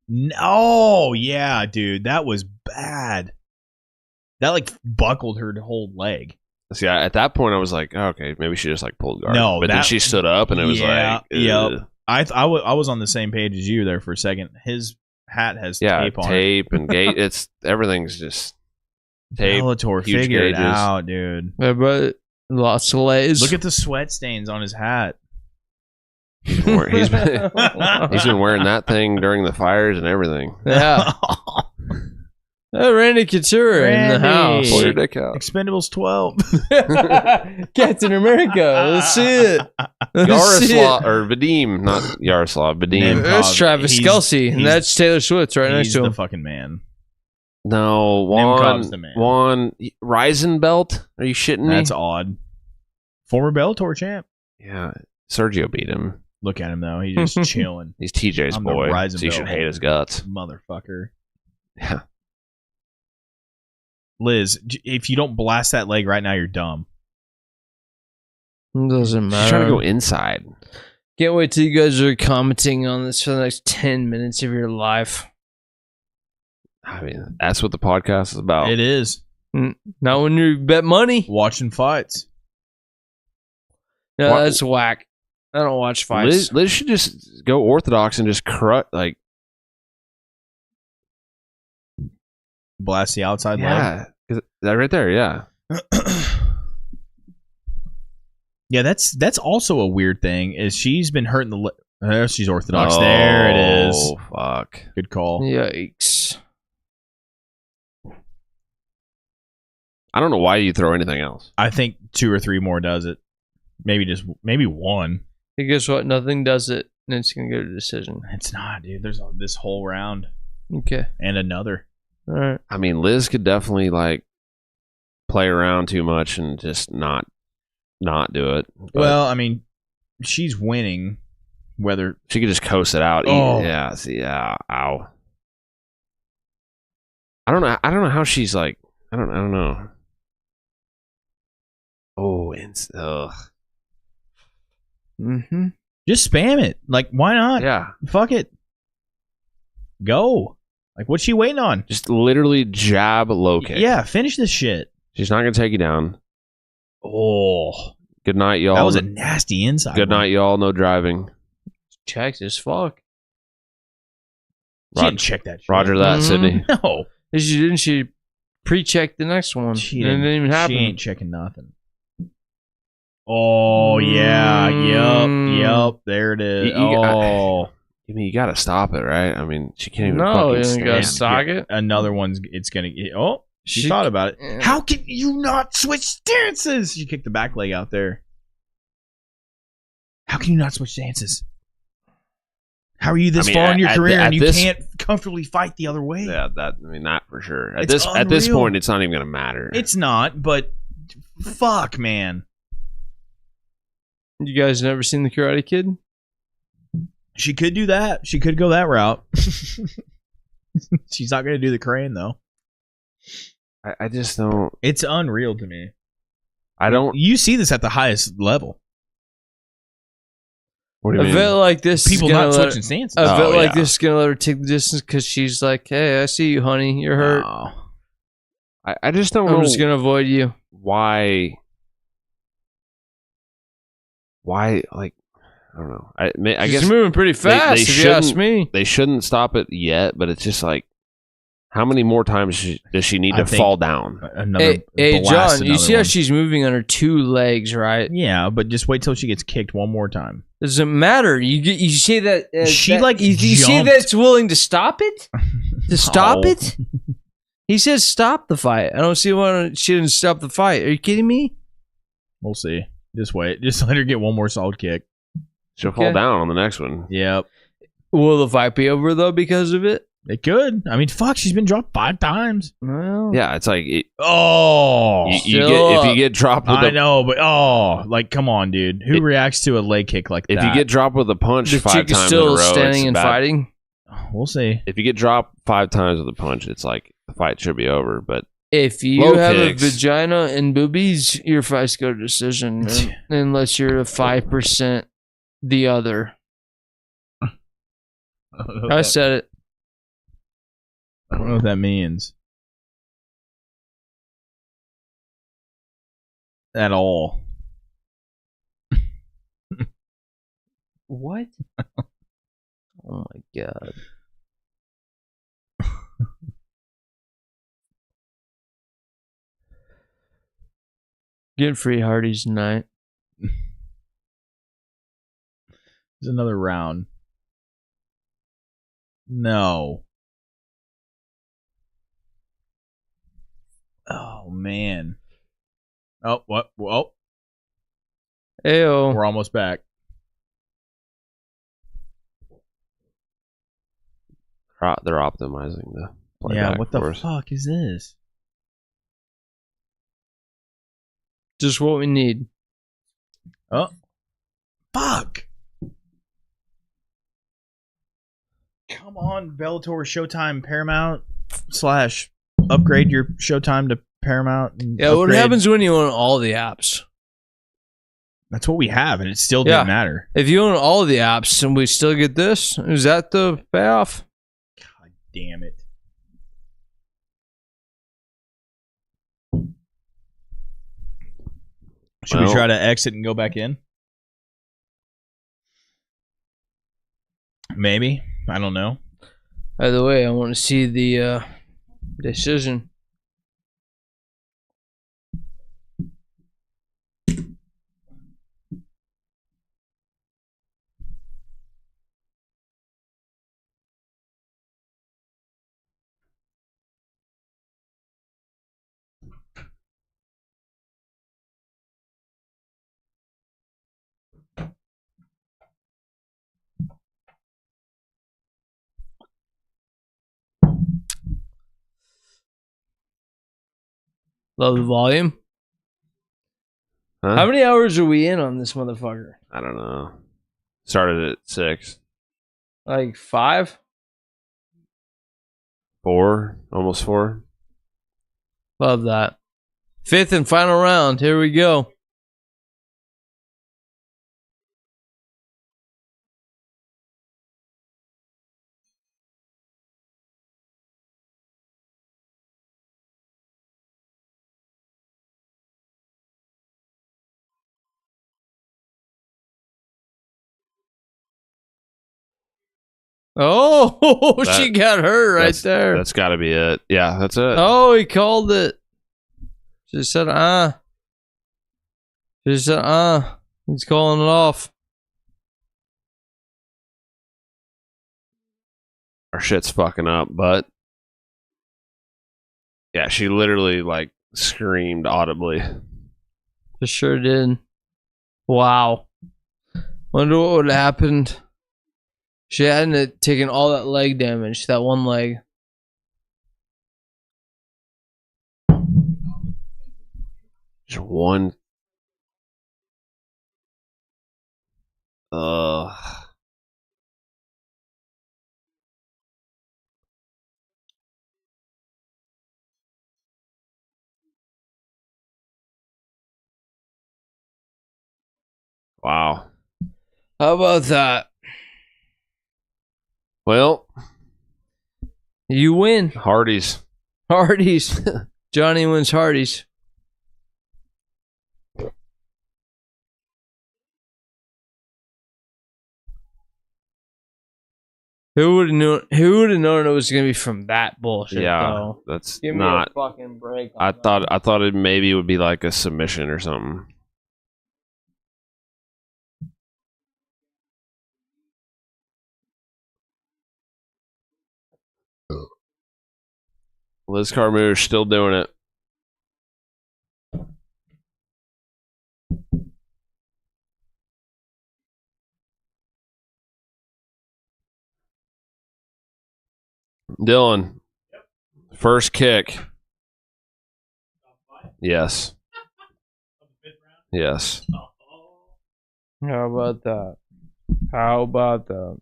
Speaker 2: No! Yeah, dude. That was bad. That, like, buckled her whole leg.
Speaker 1: See, at that point, I was like, oh, okay, maybe she just, like, pulled guard.
Speaker 2: No,
Speaker 1: but then she stood up, and it was like...
Speaker 2: Yep. I was on the same page as you there for a second. His hat has tape on it.
Speaker 1: Tape and gate. Everything's just tape.
Speaker 2: Bellator, figure it out, dude.
Speaker 3: Yeah, but lots of lays.
Speaker 2: Look at the sweat stains on his hat.
Speaker 1: He's been wearing that thing during the fires and everything.
Speaker 3: Yeah. Randy Couture in the house.
Speaker 1: Pull your dick out.
Speaker 2: Expendables 12.
Speaker 3: Captain America. Let's see it.
Speaker 1: Yaroslav, or Vadim, not Yaroslav, Vadim.
Speaker 3: That's Travis Kelce, and that's Taylor Swift right next to him.
Speaker 2: He's the fucking man.
Speaker 1: No, Juan Reisenbelt? Are you shitting me?
Speaker 2: That's odd. Former Bellator champ.
Speaker 1: Yeah, Sergio beat him.
Speaker 2: Look at him, though. He's just chilling.
Speaker 1: He's TJ's boy, so you should hate his guts.
Speaker 2: Motherfucker.
Speaker 1: Yeah.
Speaker 2: Liz, if you don't blast that leg right now, you're dumb.
Speaker 3: It doesn't matter.
Speaker 1: She's trying to go inside.
Speaker 3: Can't wait till you guys are commenting on this for the next 10 minutes of your life.
Speaker 1: I mean, that's what the podcast is about.
Speaker 2: It is.
Speaker 3: Not when you bet money.
Speaker 2: Watching fights.
Speaker 3: No, that's whack. I don't watch fights.
Speaker 1: Liz should just go orthodox and just like...
Speaker 2: Blast the outside
Speaker 1: leg? Yeah. That right there, yeah.
Speaker 2: Yeah, that's also a weird thing, is she's been hurting the leg. She's orthodox. There it is.
Speaker 1: Oh, fuck.
Speaker 2: Good call.
Speaker 3: Yikes.
Speaker 1: I don't know why you throw anything else.
Speaker 2: I think 2 or 3 more does it. Maybe one.
Speaker 3: Hey, guess what? Nothing does it, and it's gonna go to decision.
Speaker 2: It's not, dude. There's this whole round
Speaker 3: Okay.
Speaker 2: and another.
Speaker 3: All right.
Speaker 1: I mean, Liz could definitely like play around too much and just not do it. But
Speaker 2: Well, I mean, she's winning. Whether
Speaker 1: she could just coast it out.
Speaker 2: Oh.
Speaker 1: Yeah. See, yeah. Ow. I don't know how she's like. I don't know. Oh, it's
Speaker 3: Mm-hmm.
Speaker 2: just spam it. Like, why not?
Speaker 1: yeah.
Speaker 2: Fuck it. Go. Like, what's she waiting on?
Speaker 1: Just literally jab low kick.
Speaker 2: Yeah, finish this shit.
Speaker 1: She's not gonna take you down.
Speaker 2: Oh,
Speaker 1: Good night, y'all.
Speaker 2: that was a nasty inside.
Speaker 1: Good
Speaker 2: one.
Speaker 1: night, y'all. No driving.
Speaker 3: Checked as fuck.
Speaker 2: She didn't check that shit.
Speaker 1: Roger that,
Speaker 3: Mhm.
Speaker 1: Sydney.
Speaker 2: No.
Speaker 3: She pre-checked the next one.
Speaker 2: She
Speaker 3: It didn't even happen.
Speaker 2: She ain't checking nothing. Oh, yeah. Yep. There it is.
Speaker 1: I mean, you gotta stop it, right? I mean, she can't even
Speaker 3: No,
Speaker 1: fucking
Speaker 3: you
Speaker 1: stand.
Speaker 3: gotta stock it.
Speaker 2: Another one's, it's going to, oh, she thought about it.
Speaker 3: Yeah.
Speaker 2: How can you not switch stances? She kicked the back leg out there. How can you not switch stances? How are you this
Speaker 1: I mean,
Speaker 2: far in your
Speaker 1: at
Speaker 2: career
Speaker 1: the-
Speaker 2: and
Speaker 1: at
Speaker 2: you
Speaker 1: this-
Speaker 2: can't comfortably fight the other way?
Speaker 1: Yeah, not for sure. At
Speaker 2: It's
Speaker 1: this
Speaker 2: unreal.
Speaker 1: point, it's not even gonna matter.
Speaker 2: It's not, but fuck, man.
Speaker 3: You guys never seen the Karate Kid?
Speaker 2: She could do that. She could go that route. She's not going to do the crane, though.
Speaker 1: I just don't.
Speaker 2: It's unreal to me.
Speaker 1: I don't.
Speaker 2: You see this at the highest level.
Speaker 1: What do you
Speaker 3: I
Speaker 1: mean?
Speaker 3: feel like this
Speaker 2: People
Speaker 3: is gonna
Speaker 2: not
Speaker 3: let
Speaker 2: switching stances.
Speaker 3: I feel
Speaker 1: Oh,
Speaker 3: like
Speaker 1: yeah.
Speaker 3: this is gonna let her take the distance because she's like, "Hey, I see you, honey. You're hurt.
Speaker 2: No.
Speaker 1: I just don't
Speaker 3: I'm
Speaker 1: know
Speaker 3: just gonna avoid you."
Speaker 1: why. Why, like, I don't know. I
Speaker 3: She's
Speaker 1: guess
Speaker 3: moving pretty fast.
Speaker 1: they
Speaker 3: if you ask
Speaker 1: shouldn't-
Speaker 3: me,
Speaker 1: they shouldn't stop it yet, but it's just like, how many more times does she need
Speaker 2: I
Speaker 1: to
Speaker 2: think-
Speaker 1: fall down?
Speaker 2: Another
Speaker 3: hey,
Speaker 2: blast,
Speaker 3: John, you
Speaker 2: another
Speaker 3: see how
Speaker 2: one.
Speaker 3: she's moving on her two legs, right?
Speaker 2: Yeah, but just wait till she gets kicked one more time.
Speaker 3: Doesn't matter. You see that
Speaker 2: She,
Speaker 3: that-
Speaker 2: like,
Speaker 3: you see
Speaker 2: jumped.
Speaker 3: that it's willing to stop it. To stop
Speaker 2: No.
Speaker 3: it. He says stop the fight. I don't see why she didn't stop the fight. Are you kidding me?
Speaker 2: We'll see. Just wait. Just let her get one more solid kick.
Speaker 1: She'll fall
Speaker 3: Okay.
Speaker 1: down on the next one.
Speaker 2: Yep.
Speaker 3: Will the fight be over though because of it?
Speaker 2: It could. I mean, fuck, she's been dropped 5 times.
Speaker 3: Well,
Speaker 1: Yeah, it's like
Speaker 2: Oh.
Speaker 1: you
Speaker 3: Still
Speaker 1: get if you
Speaker 3: up.
Speaker 1: get dropped with
Speaker 2: I
Speaker 1: a
Speaker 2: know, but like, come on, dude. Who reacts to a leg kick like
Speaker 1: if
Speaker 2: that?
Speaker 1: you get dropped with a punch
Speaker 3: the
Speaker 1: 5
Speaker 3: chick is
Speaker 1: times
Speaker 3: still
Speaker 1: in a row,
Speaker 3: standing
Speaker 1: it's
Speaker 3: and
Speaker 1: bad.
Speaker 3: fighting.
Speaker 2: We'll see.
Speaker 1: If you get dropped 5 times with a punch, it's like the fight should be over. But
Speaker 3: If you
Speaker 1: Low
Speaker 3: have
Speaker 1: kicks.
Speaker 3: a vagina and boobies, your fights go to decision, unless you're a 5% the other. I said it.
Speaker 2: I don't know what that means. At all.
Speaker 3: What? Oh my god. Get free Hardee's tonight.
Speaker 2: There's another round. No. Oh, man. Oh, what? Well,
Speaker 3: Ayo.
Speaker 2: we're almost back.
Speaker 1: they're optimizing the playback.
Speaker 2: Yeah, what the
Speaker 1: for us.
Speaker 2: fuck is this?
Speaker 3: Just what we need.
Speaker 2: Oh. Fuck. Come on, Bellator, Showtime, Paramount / upgrade your Showtime to Paramount. And
Speaker 3: Yeah, what
Speaker 2: upgrade.
Speaker 3: happens when you own all the apps?
Speaker 2: That's what we have, and it still didn't
Speaker 3: Yeah.
Speaker 2: matter.
Speaker 3: If you own all the apps and we still get this, is that the payoff?
Speaker 2: God damn it. Should we
Speaker 1: Well-
Speaker 2: try to exit and go back in? Maybe. I don't know.
Speaker 3: By the way, I want to see the decision. Love the volume.
Speaker 1: Huh?
Speaker 3: How many hours are we in on this motherfucker?
Speaker 1: I don't know. Started at 6.
Speaker 3: Like 5?
Speaker 1: 4, almost 4.
Speaker 3: Love that. 5th and final round. Here we go. Oh, she got hurt right there.
Speaker 1: That's got to be it. Yeah, that's it.
Speaker 3: Oh, he called it. She said, She said, He's calling it off.
Speaker 1: Our shit's fucking up, but yeah, she literally like screamed audibly.
Speaker 3: It sure did. Wow. Wonder what would have happened. She hadn't taken all that leg damage, that one leg.
Speaker 1: Just one. Wow.
Speaker 3: How about that?
Speaker 1: Well,
Speaker 3: you win.
Speaker 1: Hardy's.
Speaker 3: Hardy's. Johnny wins Hardy's. Who would have known? Who would have known it was gonna be from that bullshit?
Speaker 1: Yeah,
Speaker 3: though?
Speaker 1: that's
Speaker 3: Give me
Speaker 1: not.
Speaker 3: a fucking break.
Speaker 1: I thought it maybe would be like a submission or something. Liz Carmouche still doing it. Dylan, first kick. Yes. Yes.
Speaker 3: How about that? How about that?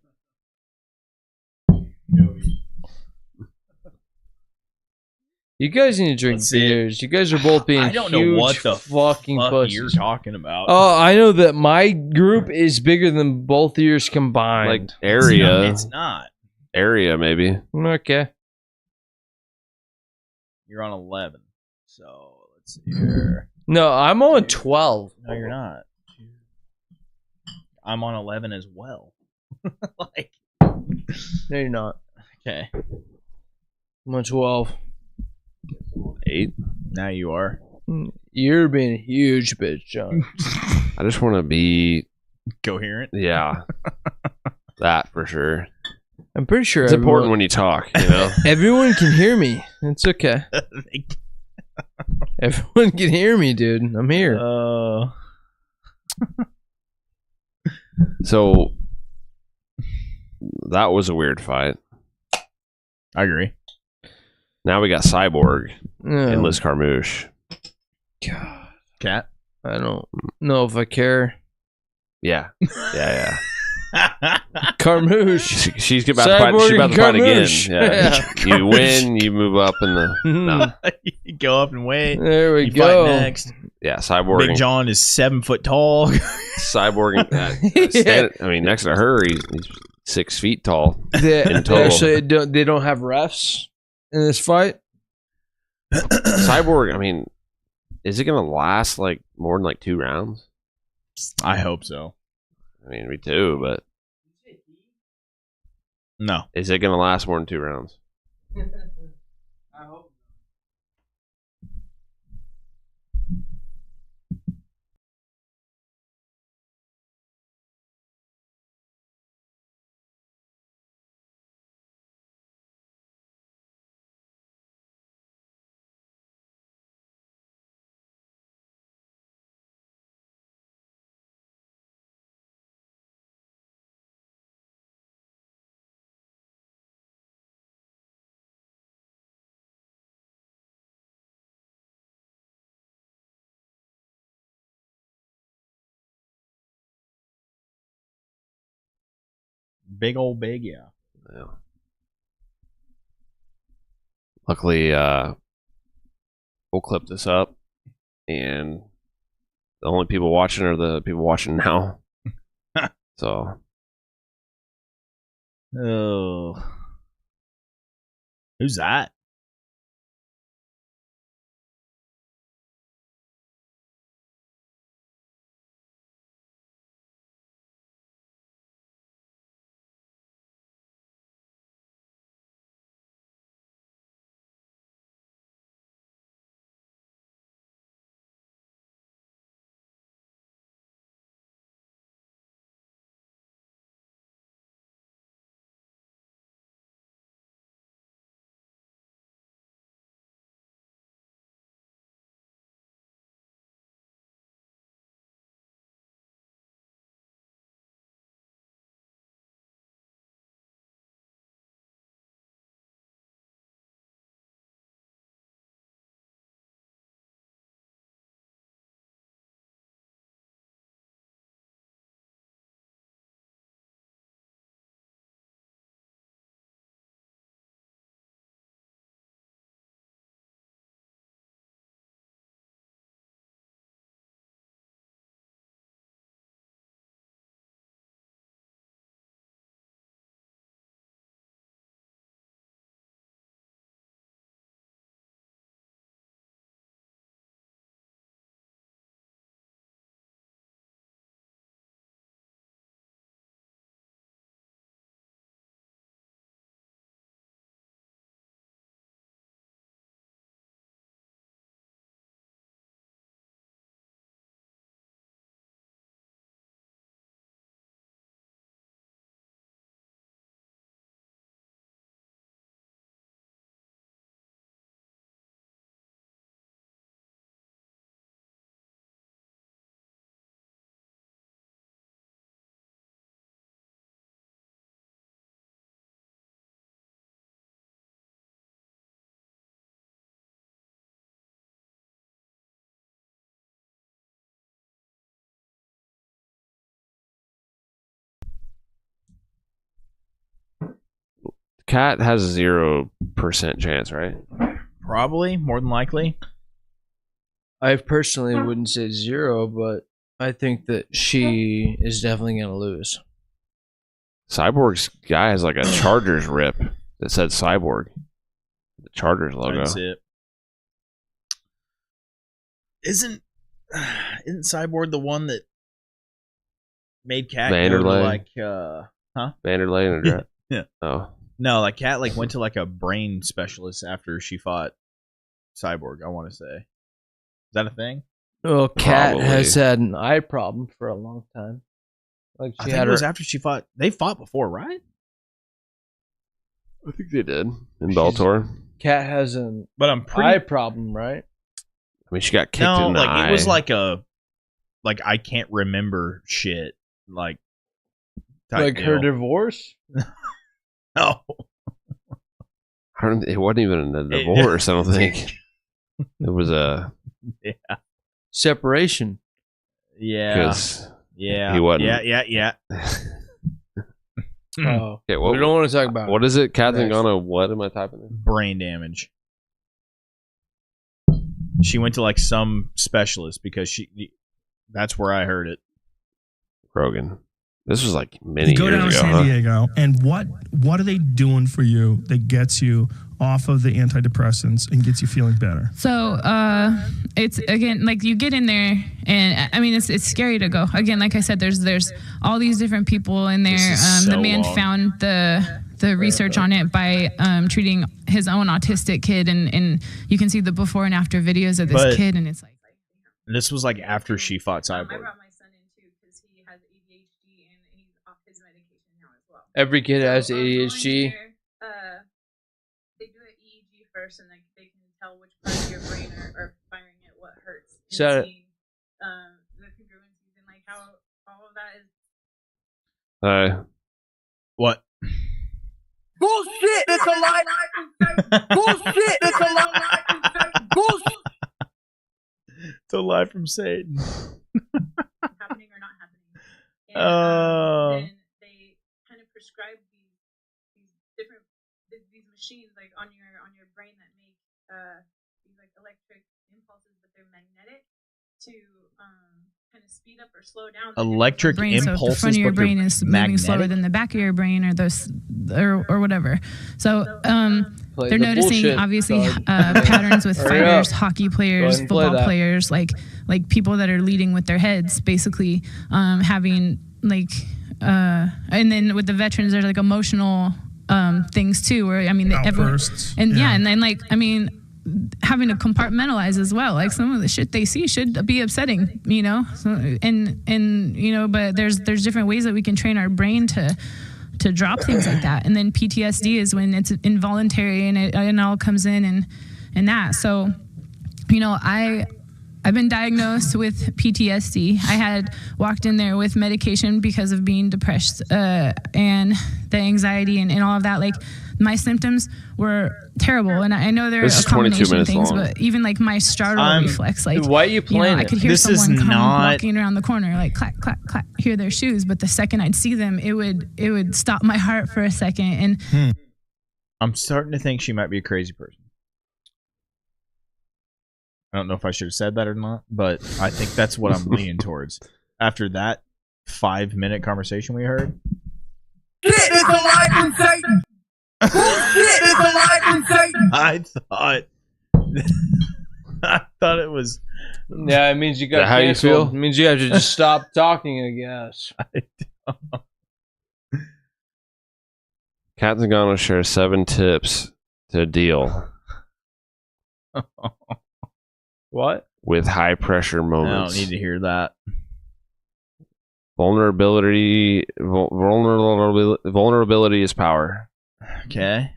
Speaker 3: You guys need to drink beers. You guys are both being
Speaker 2: I don't
Speaker 3: huge
Speaker 2: know what the
Speaker 3: fucking pussies.
Speaker 2: you're talking about.
Speaker 3: Oh, I know that my group is bigger than both yours combined.
Speaker 1: Like area.
Speaker 2: It's not.
Speaker 1: Area, maybe.
Speaker 3: Okay.
Speaker 2: You're on 11. So let's see here.
Speaker 3: No, I'm on 12.
Speaker 2: No, you're not. I'm on 11 as well. Like,
Speaker 3: No, you're not.
Speaker 2: okay.
Speaker 3: I'm on 12.
Speaker 1: 8.
Speaker 2: Now you are.
Speaker 3: You're being a huge bitch, John.
Speaker 1: I just want to be.
Speaker 2: Coherent.
Speaker 1: Yeah. That for sure.
Speaker 3: I'm pretty sure
Speaker 1: It's important when you talk, you know?
Speaker 3: everyone can hear me. It's okay. Everyone can hear me, dude. I'm here.
Speaker 1: So that was a weird fight.
Speaker 2: I agree.
Speaker 1: Now we got Cyborg
Speaker 3: No.
Speaker 1: and Liz Carmouche.
Speaker 3: God,
Speaker 2: Cat.
Speaker 3: I don't know if I care.
Speaker 1: Yeah. Yeah.
Speaker 3: Carmouche.
Speaker 1: She's about to fight, she's about to fight again.
Speaker 3: Carmouche.
Speaker 1: Yeah. You win, you move up in the. No.
Speaker 2: You go up and wait.
Speaker 3: There we
Speaker 2: You
Speaker 3: go.
Speaker 2: fight next.
Speaker 1: Yeah, Cyborg.
Speaker 2: Big John is 7 foot tall.
Speaker 1: Cyborg. I mean, next to her, he's 6 feet tall.
Speaker 3: They
Speaker 1: in total.
Speaker 3: actually they don't have refs in this fight.
Speaker 1: Cyborg, I mean, is it going to last like more than like 2 rounds?
Speaker 2: I hope so.
Speaker 1: I mean, me too, but
Speaker 2: No.
Speaker 1: is it going to last more than 2 rounds?
Speaker 3: I hope.
Speaker 2: Big old big, yeah.
Speaker 1: Yeah. Luckily, we'll clip this up, and the only people watching are the people watching now. So,
Speaker 2: Oh, who's that?
Speaker 1: Cat has a 0% chance, right?
Speaker 2: Probably, more than likely.
Speaker 3: I personally wouldn't say 0, but I think that she is definitely going to lose.
Speaker 1: Cyborg's guy has like a Chargers rip that said Cyborg. The Chargers logo.
Speaker 2: That's it. Isn't Cyborg the one that made Cat go to
Speaker 1: Vanderlei?
Speaker 2: like
Speaker 1: Vanderlei and a draft.
Speaker 2: Yeah.
Speaker 1: Oh.
Speaker 2: No, like Cat like went to like a brain specialist after she fought Cyborg, I want to say. Is that a thing?
Speaker 3: Well, Kat
Speaker 1: Probably.
Speaker 3: has had an eye problem for a long time. Like
Speaker 2: I
Speaker 3: she
Speaker 2: think
Speaker 3: had
Speaker 2: it was
Speaker 3: her,
Speaker 2: after she fought. They fought before, right?
Speaker 1: I think they did in Bellator.
Speaker 3: Kat has an
Speaker 2: But I'm pretty
Speaker 3: eye problem, right?
Speaker 1: I mean, she got kicked
Speaker 2: no,
Speaker 1: in the
Speaker 2: like
Speaker 1: eye.
Speaker 2: it was like I can't remember shit. Like
Speaker 3: Like her
Speaker 2: deal.
Speaker 3: divorce.
Speaker 2: No.
Speaker 1: It wasn't even a divorce, I don't think. It was a...
Speaker 3: Separation.
Speaker 2: Yeah.
Speaker 1: Because
Speaker 2: Yeah.
Speaker 1: he wasn't.
Speaker 2: Yeah.
Speaker 3: Oh,
Speaker 1: Okay,
Speaker 3: we don't want to talk about
Speaker 1: what is it? Catherine
Speaker 3: Next.
Speaker 1: Gana, what am I typing in?
Speaker 2: Brain damage. She went to like some specialist because that's where I heard it.
Speaker 1: Rogan. This was like many
Speaker 6: You go
Speaker 1: years
Speaker 6: down to
Speaker 1: ago,
Speaker 6: San
Speaker 1: huh?
Speaker 6: Diego, and what are they doing for you that gets you off of the antidepressants and gets you feeling better?
Speaker 7: So it's again like you get in there, and I mean it's scary to go. Again, like I said, there's all these different people in there.
Speaker 2: This is
Speaker 7: The
Speaker 2: so
Speaker 7: man
Speaker 2: long.
Speaker 7: found the research on it by treating his own autistic kid, and you can see the before and after videos of this
Speaker 2: But-
Speaker 7: kid, and it's like.
Speaker 2: This was like after she fought
Speaker 7: I
Speaker 2: Cyborg.
Speaker 7: brought my son in too because he has ADHD and he's off his medication now as well.
Speaker 3: Every kid has
Speaker 7: So, going
Speaker 3: ADHD.
Speaker 7: there, they do an EEG first, and like they can tell which part of your brain are firing at what hurts. And
Speaker 3: So-
Speaker 7: seeing, the congruencies and like how all of that is.
Speaker 2: What?
Speaker 5: Bullshit! It's a lie! Bullshit! It's a lie! Bullshit!
Speaker 2: It's a lie from Satan.
Speaker 7: happening or not happening. And then they kind of prescribe
Speaker 8: machines like on your brain that make these like electric impulses, but they're magnetic to kind of speed up or slow down
Speaker 2: electric
Speaker 7: brain,
Speaker 2: impulses.
Speaker 7: So the front of your
Speaker 2: but
Speaker 7: brain
Speaker 2: they're
Speaker 7: is moving
Speaker 2: magnetic?
Speaker 7: slower than the back of your brain, or those, or whatever. So
Speaker 3: Play
Speaker 7: they're
Speaker 3: the
Speaker 7: noticing
Speaker 3: bullshit
Speaker 7: obviously
Speaker 3: card.
Speaker 7: patterns with
Speaker 3: Hurry
Speaker 7: fighters,
Speaker 3: up.
Speaker 7: hockey
Speaker 3: Go
Speaker 7: players,
Speaker 3: ahead and play
Speaker 7: football
Speaker 3: that.
Speaker 7: players, like people that are leading with their heads, basically having like, and then with the veterans, there's like emotional things too, where I mean, everyone,
Speaker 6: Outbursts.
Speaker 7: and yeah, and then like I mean, having to compartmentalize as well. Like some of the shit they see should be upsetting, you know. So, and you know, but there's different ways that we can train our brain to drop things like that. And then PTSD is when it's involuntary and it all comes in and that. So, you know, I've been diagnosed with PTSD. I had walked in there with medication because of being depressed and the anxiety and all of that. Like my symptoms were terrible, and I know there are
Speaker 1: This
Speaker 7: a
Speaker 1: is 22
Speaker 7: combination of
Speaker 1: minutes
Speaker 7: things,
Speaker 1: long.
Speaker 7: but even like my startle reflex, like
Speaker 3: Why are you playing
Speaker 7: I
Speaker 3: it?
Speaker 7: could hear
Speaker 2: This is
Speaker 7: someone come
Speaker 2: not-
Speaker 7: walking around the corner, like clack, clack, clack, hear their shoes, but the second I'd see them, it would stop my heart for a second. And
Speaker 2: I'm starting to think she might be a crazy person. I don't know if I should have said that or not, but I think that's what I'm leaning towards. After that 5-minute conversation we heard,
Speaker 5: Shit is alive and Satan! Shit is alive and Satan!
Speaker 2: I thought it was.
Speaker 3: Yeah, it means you got
Speaker 1: Is that how you
Speaker 3: canceled.
Speaker 1: feel?
Speaker 3: It means you have to just stop talking, I guess.
Speaker 1: Cat Zagano shares 7 tips to deal
Speaker 3: What?
Speaker 1: with high pressure
Speaker 2: I don't
Speaker 1: moments.
Speaker 2: need to hear that.
Speaker 1: Vulnerability is power
Speaker 2: Okay.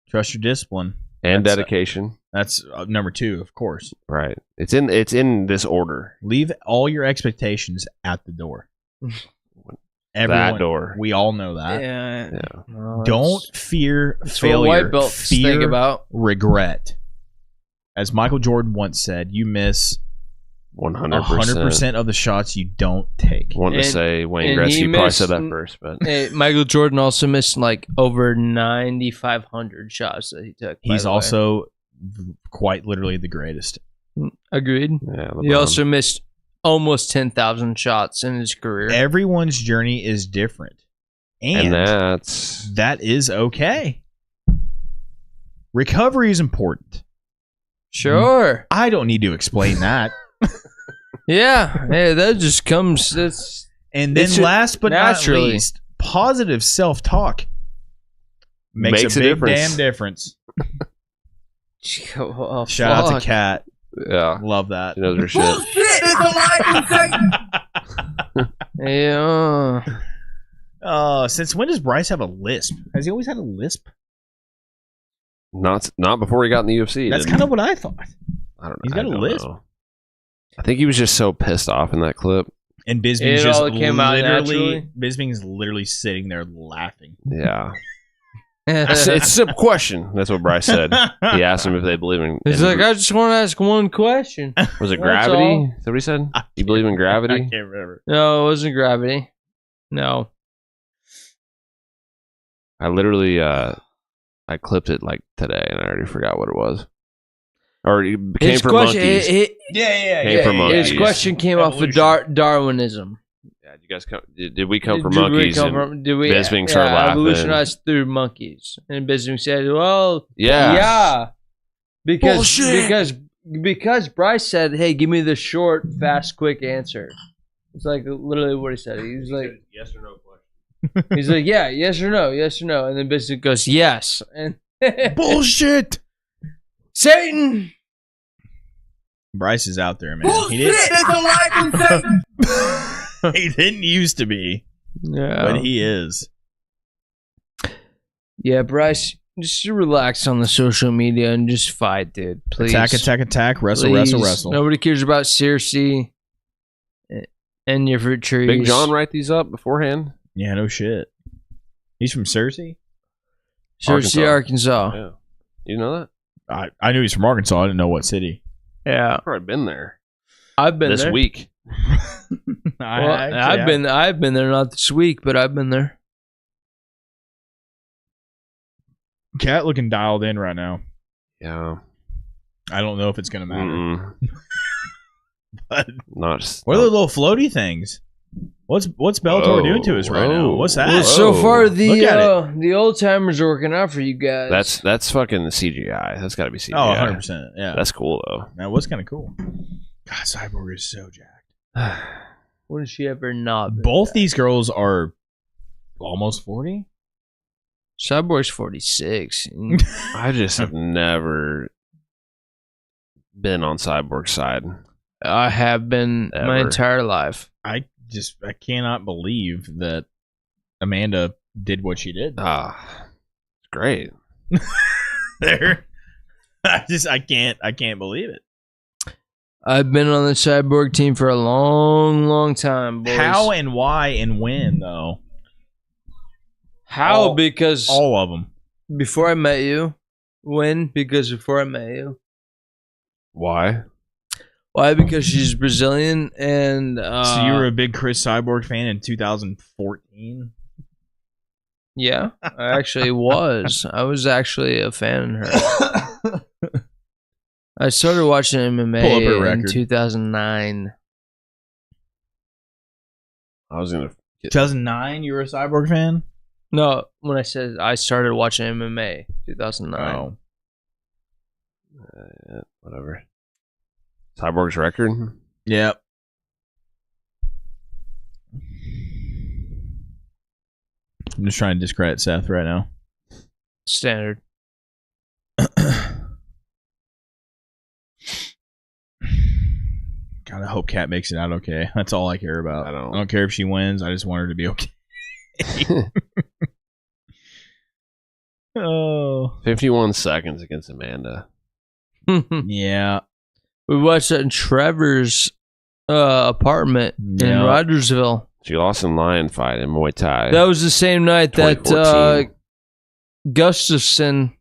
Speaker 2: Trust your discipline.
Speaker 1: and
Speaker 2: That's,
Speaker 1: dedication.
Speaker 2: That's number 2, of course.
Speaker 1: Right. It's in this order.
Speaker 2: Leave all your expectations at the door.
Speaker 1: That door.
Speaker 2: We all know that.
Speaker 3: Yeah.
Speaker 1: Yeah.
Speaker 3: No,
Speaker 2: Don't fear
Speaker 3: that's what
Speaker 2: failure.
Speaker 3: white belts think
Speaker 2: Fear
Speaker 3: about.
Speaker 2: regret. As Michael Jordan once said, you miss
Speaker 1: 100%.
Speaker 2: 100% of the shots you don't take.
Speaker 1: Wanted to
Speaker 3: And-
Speaker 1: say Wayne
Speaker 3: and he
Speaker 1: Gretzky probably
Speaker 3: missed-
Speaker 1: said that first, but
Speaker 3: Hey, Michael Jordan also missed like over 9,500 shots that he took. by
Speaker 2: He's
Speaker 3: the way.
Speaker 2: also quite literally the greatest.
Speaker 3: Agreed.
Speaker 1: yeah.
Speaker 3: He also missed almost 10,000 shots in his career.
Speaker 2: Everyone's journey is different.
Speaker 1: and
Speaker 2: And
Speaker 1: that's
Speaker 2: that is okay. Recovery is important.
Speaker 3: Sure.
Speaker 2: I don't need to explain that.
Speaker 3: Yeah. Hey, that just comes. That's
Speaker 2: And then
Speaker 3: It should-
Speaker 2: last but not
Speaker 3: naturally.
Speaker 2: least, positive self-talk makes a big damn difference.
Speaker 3: oh,
Speaker 2: Shout out
Speaker 3: fuck.
Speaker 2: to Kat.
Speaker 1: yeah.
Speaker 2: Love that.
Speaker 1: She knows her shit.
Speaker 5: Bullshit is alive and Satan!
Speaker 3: Yeah.
Speaker 2: Since when does Bryce have a lisp? Has he always had a lisp?
Speaker 1: Not before he got in the UFC.
Speaker 2: That's
Speaker 1: didn't
Speaker 2: kind
Speaker 1: he?
Speaker 2: of what I thought.
Speaker 1: I don't know.
Speaker 2: he's got
Speaker 1: I
Speaker 2: a
Speaker 1: don't
Speaker 2: lisp.
Speaker 1: know. I think he was just so pissed off in that clip.
Speaker 2: And Bisbing's
Speaker 3: It
Speaker 2: just
Speaker 3: all came out naturally?
Speaker 2: Bisbing's literally sitting there laughing.
Speaker 1: Yeah. It's a simple question. That's what Bryce said. He asked him if they believe in.
Speaker 3: He's like, I just want to ask one question.
Speaker 1: was it
Speaker 3: That's
Speaker 1: gravity?
Speaker 3: all.
Speaker 1: Is that what he said? You believe in
Speaker 2: I
Speaker 1: gravity?
Speaker 2: can't remember.
Speaker 3: No, it wasn't gravity. No.
Speaker 1: I literally, I clipped it like today, and I already forgot what it was. Or it came
Speaker 3: His
Speaker 1: from
Speaker 3: question,
Speaker 1: monkeys.
Speaker 2: Yeah.
Speaker 1: Came from
Speaker 3: his
Speaker 1: monkeys.
Speaker 3: question came off of
Speaker 2: Evolution.
Speaker 3: Darwinism.
Speaker 1: Yeah, did you guys come? Did we come from
Speaker 3: Did we
Speaker 1: monkeys?
Speaker 3: come
Speaker 1: and-
Speaker 3: from- did we
Speaker 1: Bisbing started laughing.
Speaker 3: evolutionized through monkeys. And Bisbing said, well,
Speaker 1: Yeah.
Speaker 3: yeah.
Speaker 1: Bullshit.
Speaker 3: Because Bryce said, hey, give me the short, fast, quick answer. It's like literally what he said. He's like,
Speaker 1: yes or no question.
Speaker 3: he's like, yeah, yes or no, yes or no. And then Bisbing goes, yes. And
Speaker 2: Bullshit.
Speaker 3: Satan.
Speaker 2: Bryce is out there, man. He
Speaker 5: Bullshit is alive and Satan!
Speaker 2: didn't, he didn't used to be,
Speaker 3: Yeah.
Speaker 2: but he is.
Speaker 3: Yeah, Bryce, just relax on the social media and just fight, dude. Please.
Speaker 2: Attack. Wrestle.
Speaker 3: Please. Nobody cares about Cersei and your fruit trees.
Speaker 1: Big John write these up beforehand.
Speaker 2: Yeah, no shit. He's from Cersei?
Speaker 3: Cersei, Arkansas.
Speaker 1: Yeah. You know that?
Speaker 2: I knew he's from Arkansas. I didn't know what city.
Speaker 3: Yeah,
Speaker 1: I've probably been there
Speaker 3: I've been
Speaker 1: this
Speaker 3: there.
Speaker 1: week.
Speaker 3: I've been there, not this week, but I've been there.
Speaker 2: Cat looking dialed in right now.
Speaker 1: Yeah.
Speaker 2: I don't know if it's gonna matter. But
Speaker 1: Not.
Speaker 2: what are the little floaty things? What's Bellator doing to us right now? What's that?
Speaker 3: Well, so far
Speaker 2: Look at it.
Speaker 3: the old timers are working out for you guys.
Speaker 1: That's fucking the CGI. That's got to be CGI.
Speaker 2: Oh, 100%. Yeah.
Speaker 1: That's cool though.
Speaker 2: That was kind of cool. God, Cyborg is so jacked.
Speaker 3: When has she ever not been
Speaker 2: Both
Speaker 3: jacked?
Speaker 2: these girls are almost 40.
Speaker 3: Cyborg's 46.
Speaker 1: I just have never been on Cyborg's side.
Speaker 3: I have been my
Speaker 1: Ever.
Speaker 3: entire life.
Speaker 2: I cannot believe that Amanda did what she did.
Speaker 1: It's great.
Speaker 2: There, I can't believe it.
Speaker 3: I've been on the Cyborg team for a long time, boys.
Speaker 2: How and why and when though?
Speaker 3: How? Because
Speaker 2: All of them.
Speaker 3: before I met you. When? Because before I met you.
Speaker 1: Why?
Speaker 3: Why? Because she's Brazilian and
Speaker 2: So you were a big Chris Cyborg fan in 2014?
Speaker 3: yeah, I actually was. I was actually a fan of her. I started watching
Speaker 2: Pull up her
Speaker 3: MMA in
Speaker 2: record.
Speaker 3: 2009.
Speaker 1: I was gonna.
Speaker 2: 2009, you were a Cyborg fan?
Speaker 3: No, when I said I started watching MMA, 2009.
Speaker 2: Oh.
Speaker 1: Yeah, whatever. Cyborg's record.
Speaker 2: Yep. I'm just trying to discredit Seth right now.
Speaker 3: Standard.
Speaker 2: God, I hope Kat makes it out okay. That's all I care about.
Speaker 1: I don't-
Speaker 2: I don't care if she wins. I just want her to be okay. Oh.
Speaker 1: 51 seconds against Amanda.
Speaker 2: Yeah.
Speaker 3: We watched that in Trevor's apartment in
Speaker 2: Yeah.
Speaker 3: Rogersville.
Speaker 1: She lost in lion fight in Muay Thai.
Speaker 3: That was the same night that
Speaker 1: 2014.
Speaker 3: Gustafson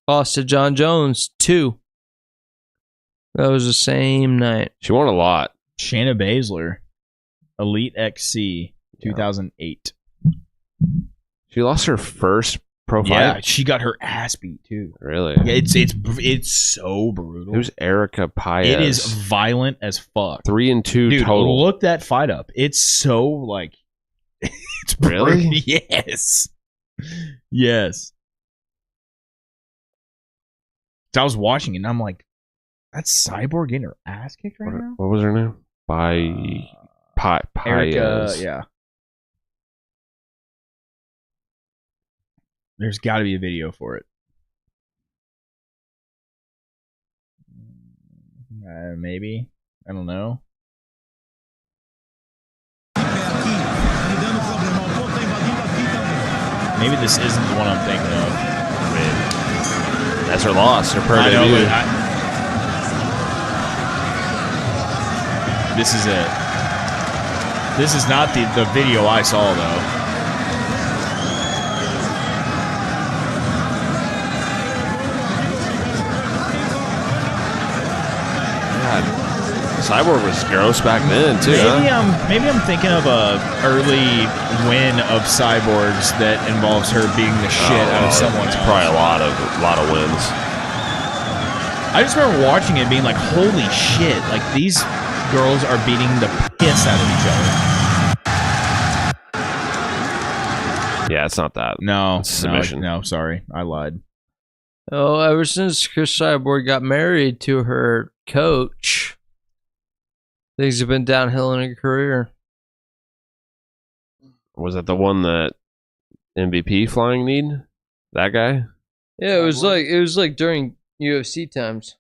Speaker 3: lost to John Jones, too. That was the same night.
Speaker 1: She won a lot.
Speaker 2: Shayna Baszler, Elite XC, 2008.
Speaker 1: She lost her first pro fight.
Speaker 2: Yeah, she got her ass beat too.
Speaker 1: Really?
Speaker 2: Yeah, it's so brutal.
Speaker 1: Who's Erica Paez?
Speaker 2: It is violent as fuck.
Speaker 1: 3-2
Speaker 2: Dude,
Speaker 1: total.
Speaker 2: look that fight up. It's so like it's
Speaker 1: Really?
Speaker 2: brutal. Yes. Yes. So I was watching it and I'm like, that's Cyborg getting her ass kicked right now?
Speaker 1: What was her name?
Speaker 2: Erica,
Speaker 1: Paez.
Speaker 2: yeah. There's got to be a video for it. Maybe. I don't know. Maybe this isn't the one I'm thinking of.
Speaker 1: That's her loss. Her pro
Speaker 2: I know,
Speaker 1: debut.
Speaker 2: but this is it. This is not the video I saw, though.
Speaker 1: Cyborg was gross back then too.
Speaker 2: Maybe I'm thinking of a early win of Cyborg's that involves her beating the shit out of someone.
Speaker 1: It's
Speaker 2: else.
Speaker 1: probably a lot of wins.
Speaker 2: I just remember watching it, being like, "Holy shit! Like these girls are beating the piss out of each other."
Speaker 1: Yeah, it's not that.
Speaker 2: No,
Speaker 1: It's submission.
Speaker 2: No, sorry, I lied.
Speaker 3: Oh, ever since Chris Cyborg got married to her coach, things have been downhill in her career.
Speaker 1: Was that the one that MVP flying need? That guy?
Speaker 3: Yeah, it was like during UFC times.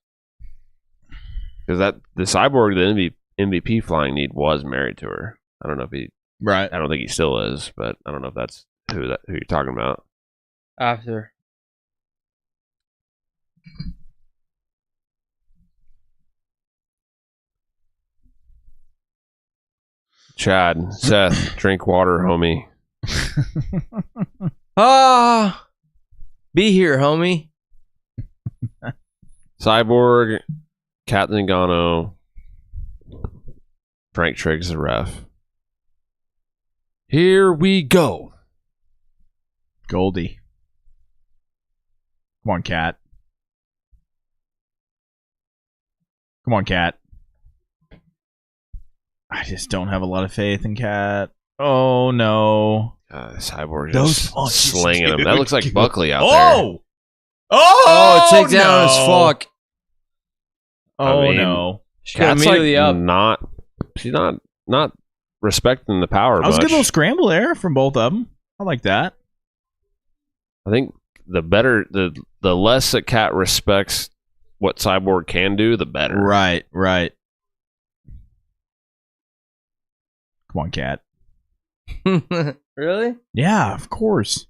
Speaker 1: Because the Cyborg, the MVP flying need, was married to her. I don't know if he.
Speaker 2: Right.
Speaker 1: I don't think he still is, but I don't know if that's who you're talking about.
Speaker 3: After.
Speaker 1: Chad, Seth, drink water, homie.
Speaker 3: Be here, homie.
Speaker 1: Cyborg, Kat Zingano, Frank Triggs the ref. Here we go.
Speaker 2: Goldie. Come on, Cat. Come on, Cat. I just don't have a lot of faith in Cat. Oh, no.
Speaker 1: Cyborg
Speaker 2: Those
Speaker 1: just
Speaker 2: punches,
Speaker 1: slinging him.
Speaker 2: dude.
Speaker 1: That looks like Buckley out there.
Speaker 2: Oh,
Speaker 3: takedown
Speaker 2: no.
Speaker 3: as fuck.
Speaker 2: Oh,
Speaker 1: I mean,
Speaker 2: no.
Speaker 3: She got
Speaker 1: Cat's like
Speaker 3: immediately up.
Speaker 1: she's not respecting the power
Speaker 2: That was a
Speaker 1: much.
Speaker 2: good little scramble there from both of them. I like that.
Speaker 1: I think the less that Cat respects what Cyborg can do, the better.
Speaker 2: Right. Come on, Cat.
Speaker 3: Really?
Speaker 2: Yeah, of course.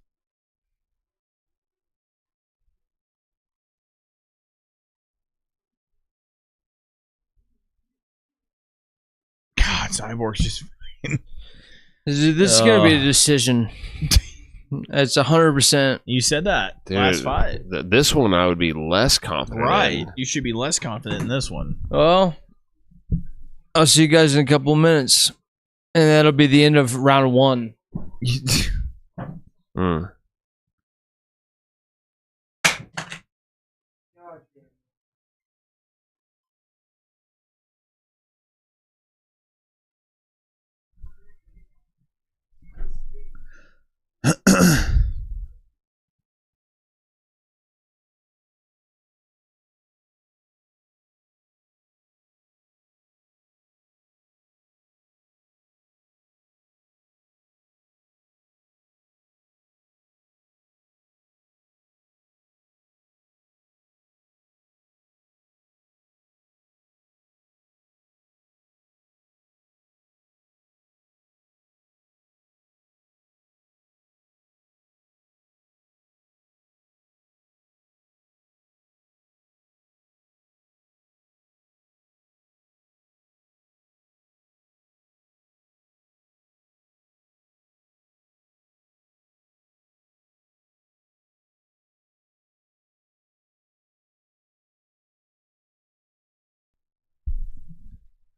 Speaker 2: God, Cyborg's just...
Speaker 3: This is going to be a decision. It's 100%.
Speaker 2: You said that
Speaker 1: Dude,
Speaker 2: last fight.
Speaker 1: This one I would be less confident
Speaker 2: Right.
Speaker 1: in.
Speaker 2: You should be less confident in this one.
Speaker 3: Well, I'll see you guys in a couple of minutes. And that'll be the end of round 1.
Speaker 1: Mm.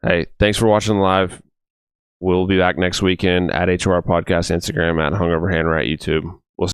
Speaker 1: Hey, thanks for watching live. We'll be back next weekend at HOR Podcast, Instagram, at Hungover Handrat, YouTube.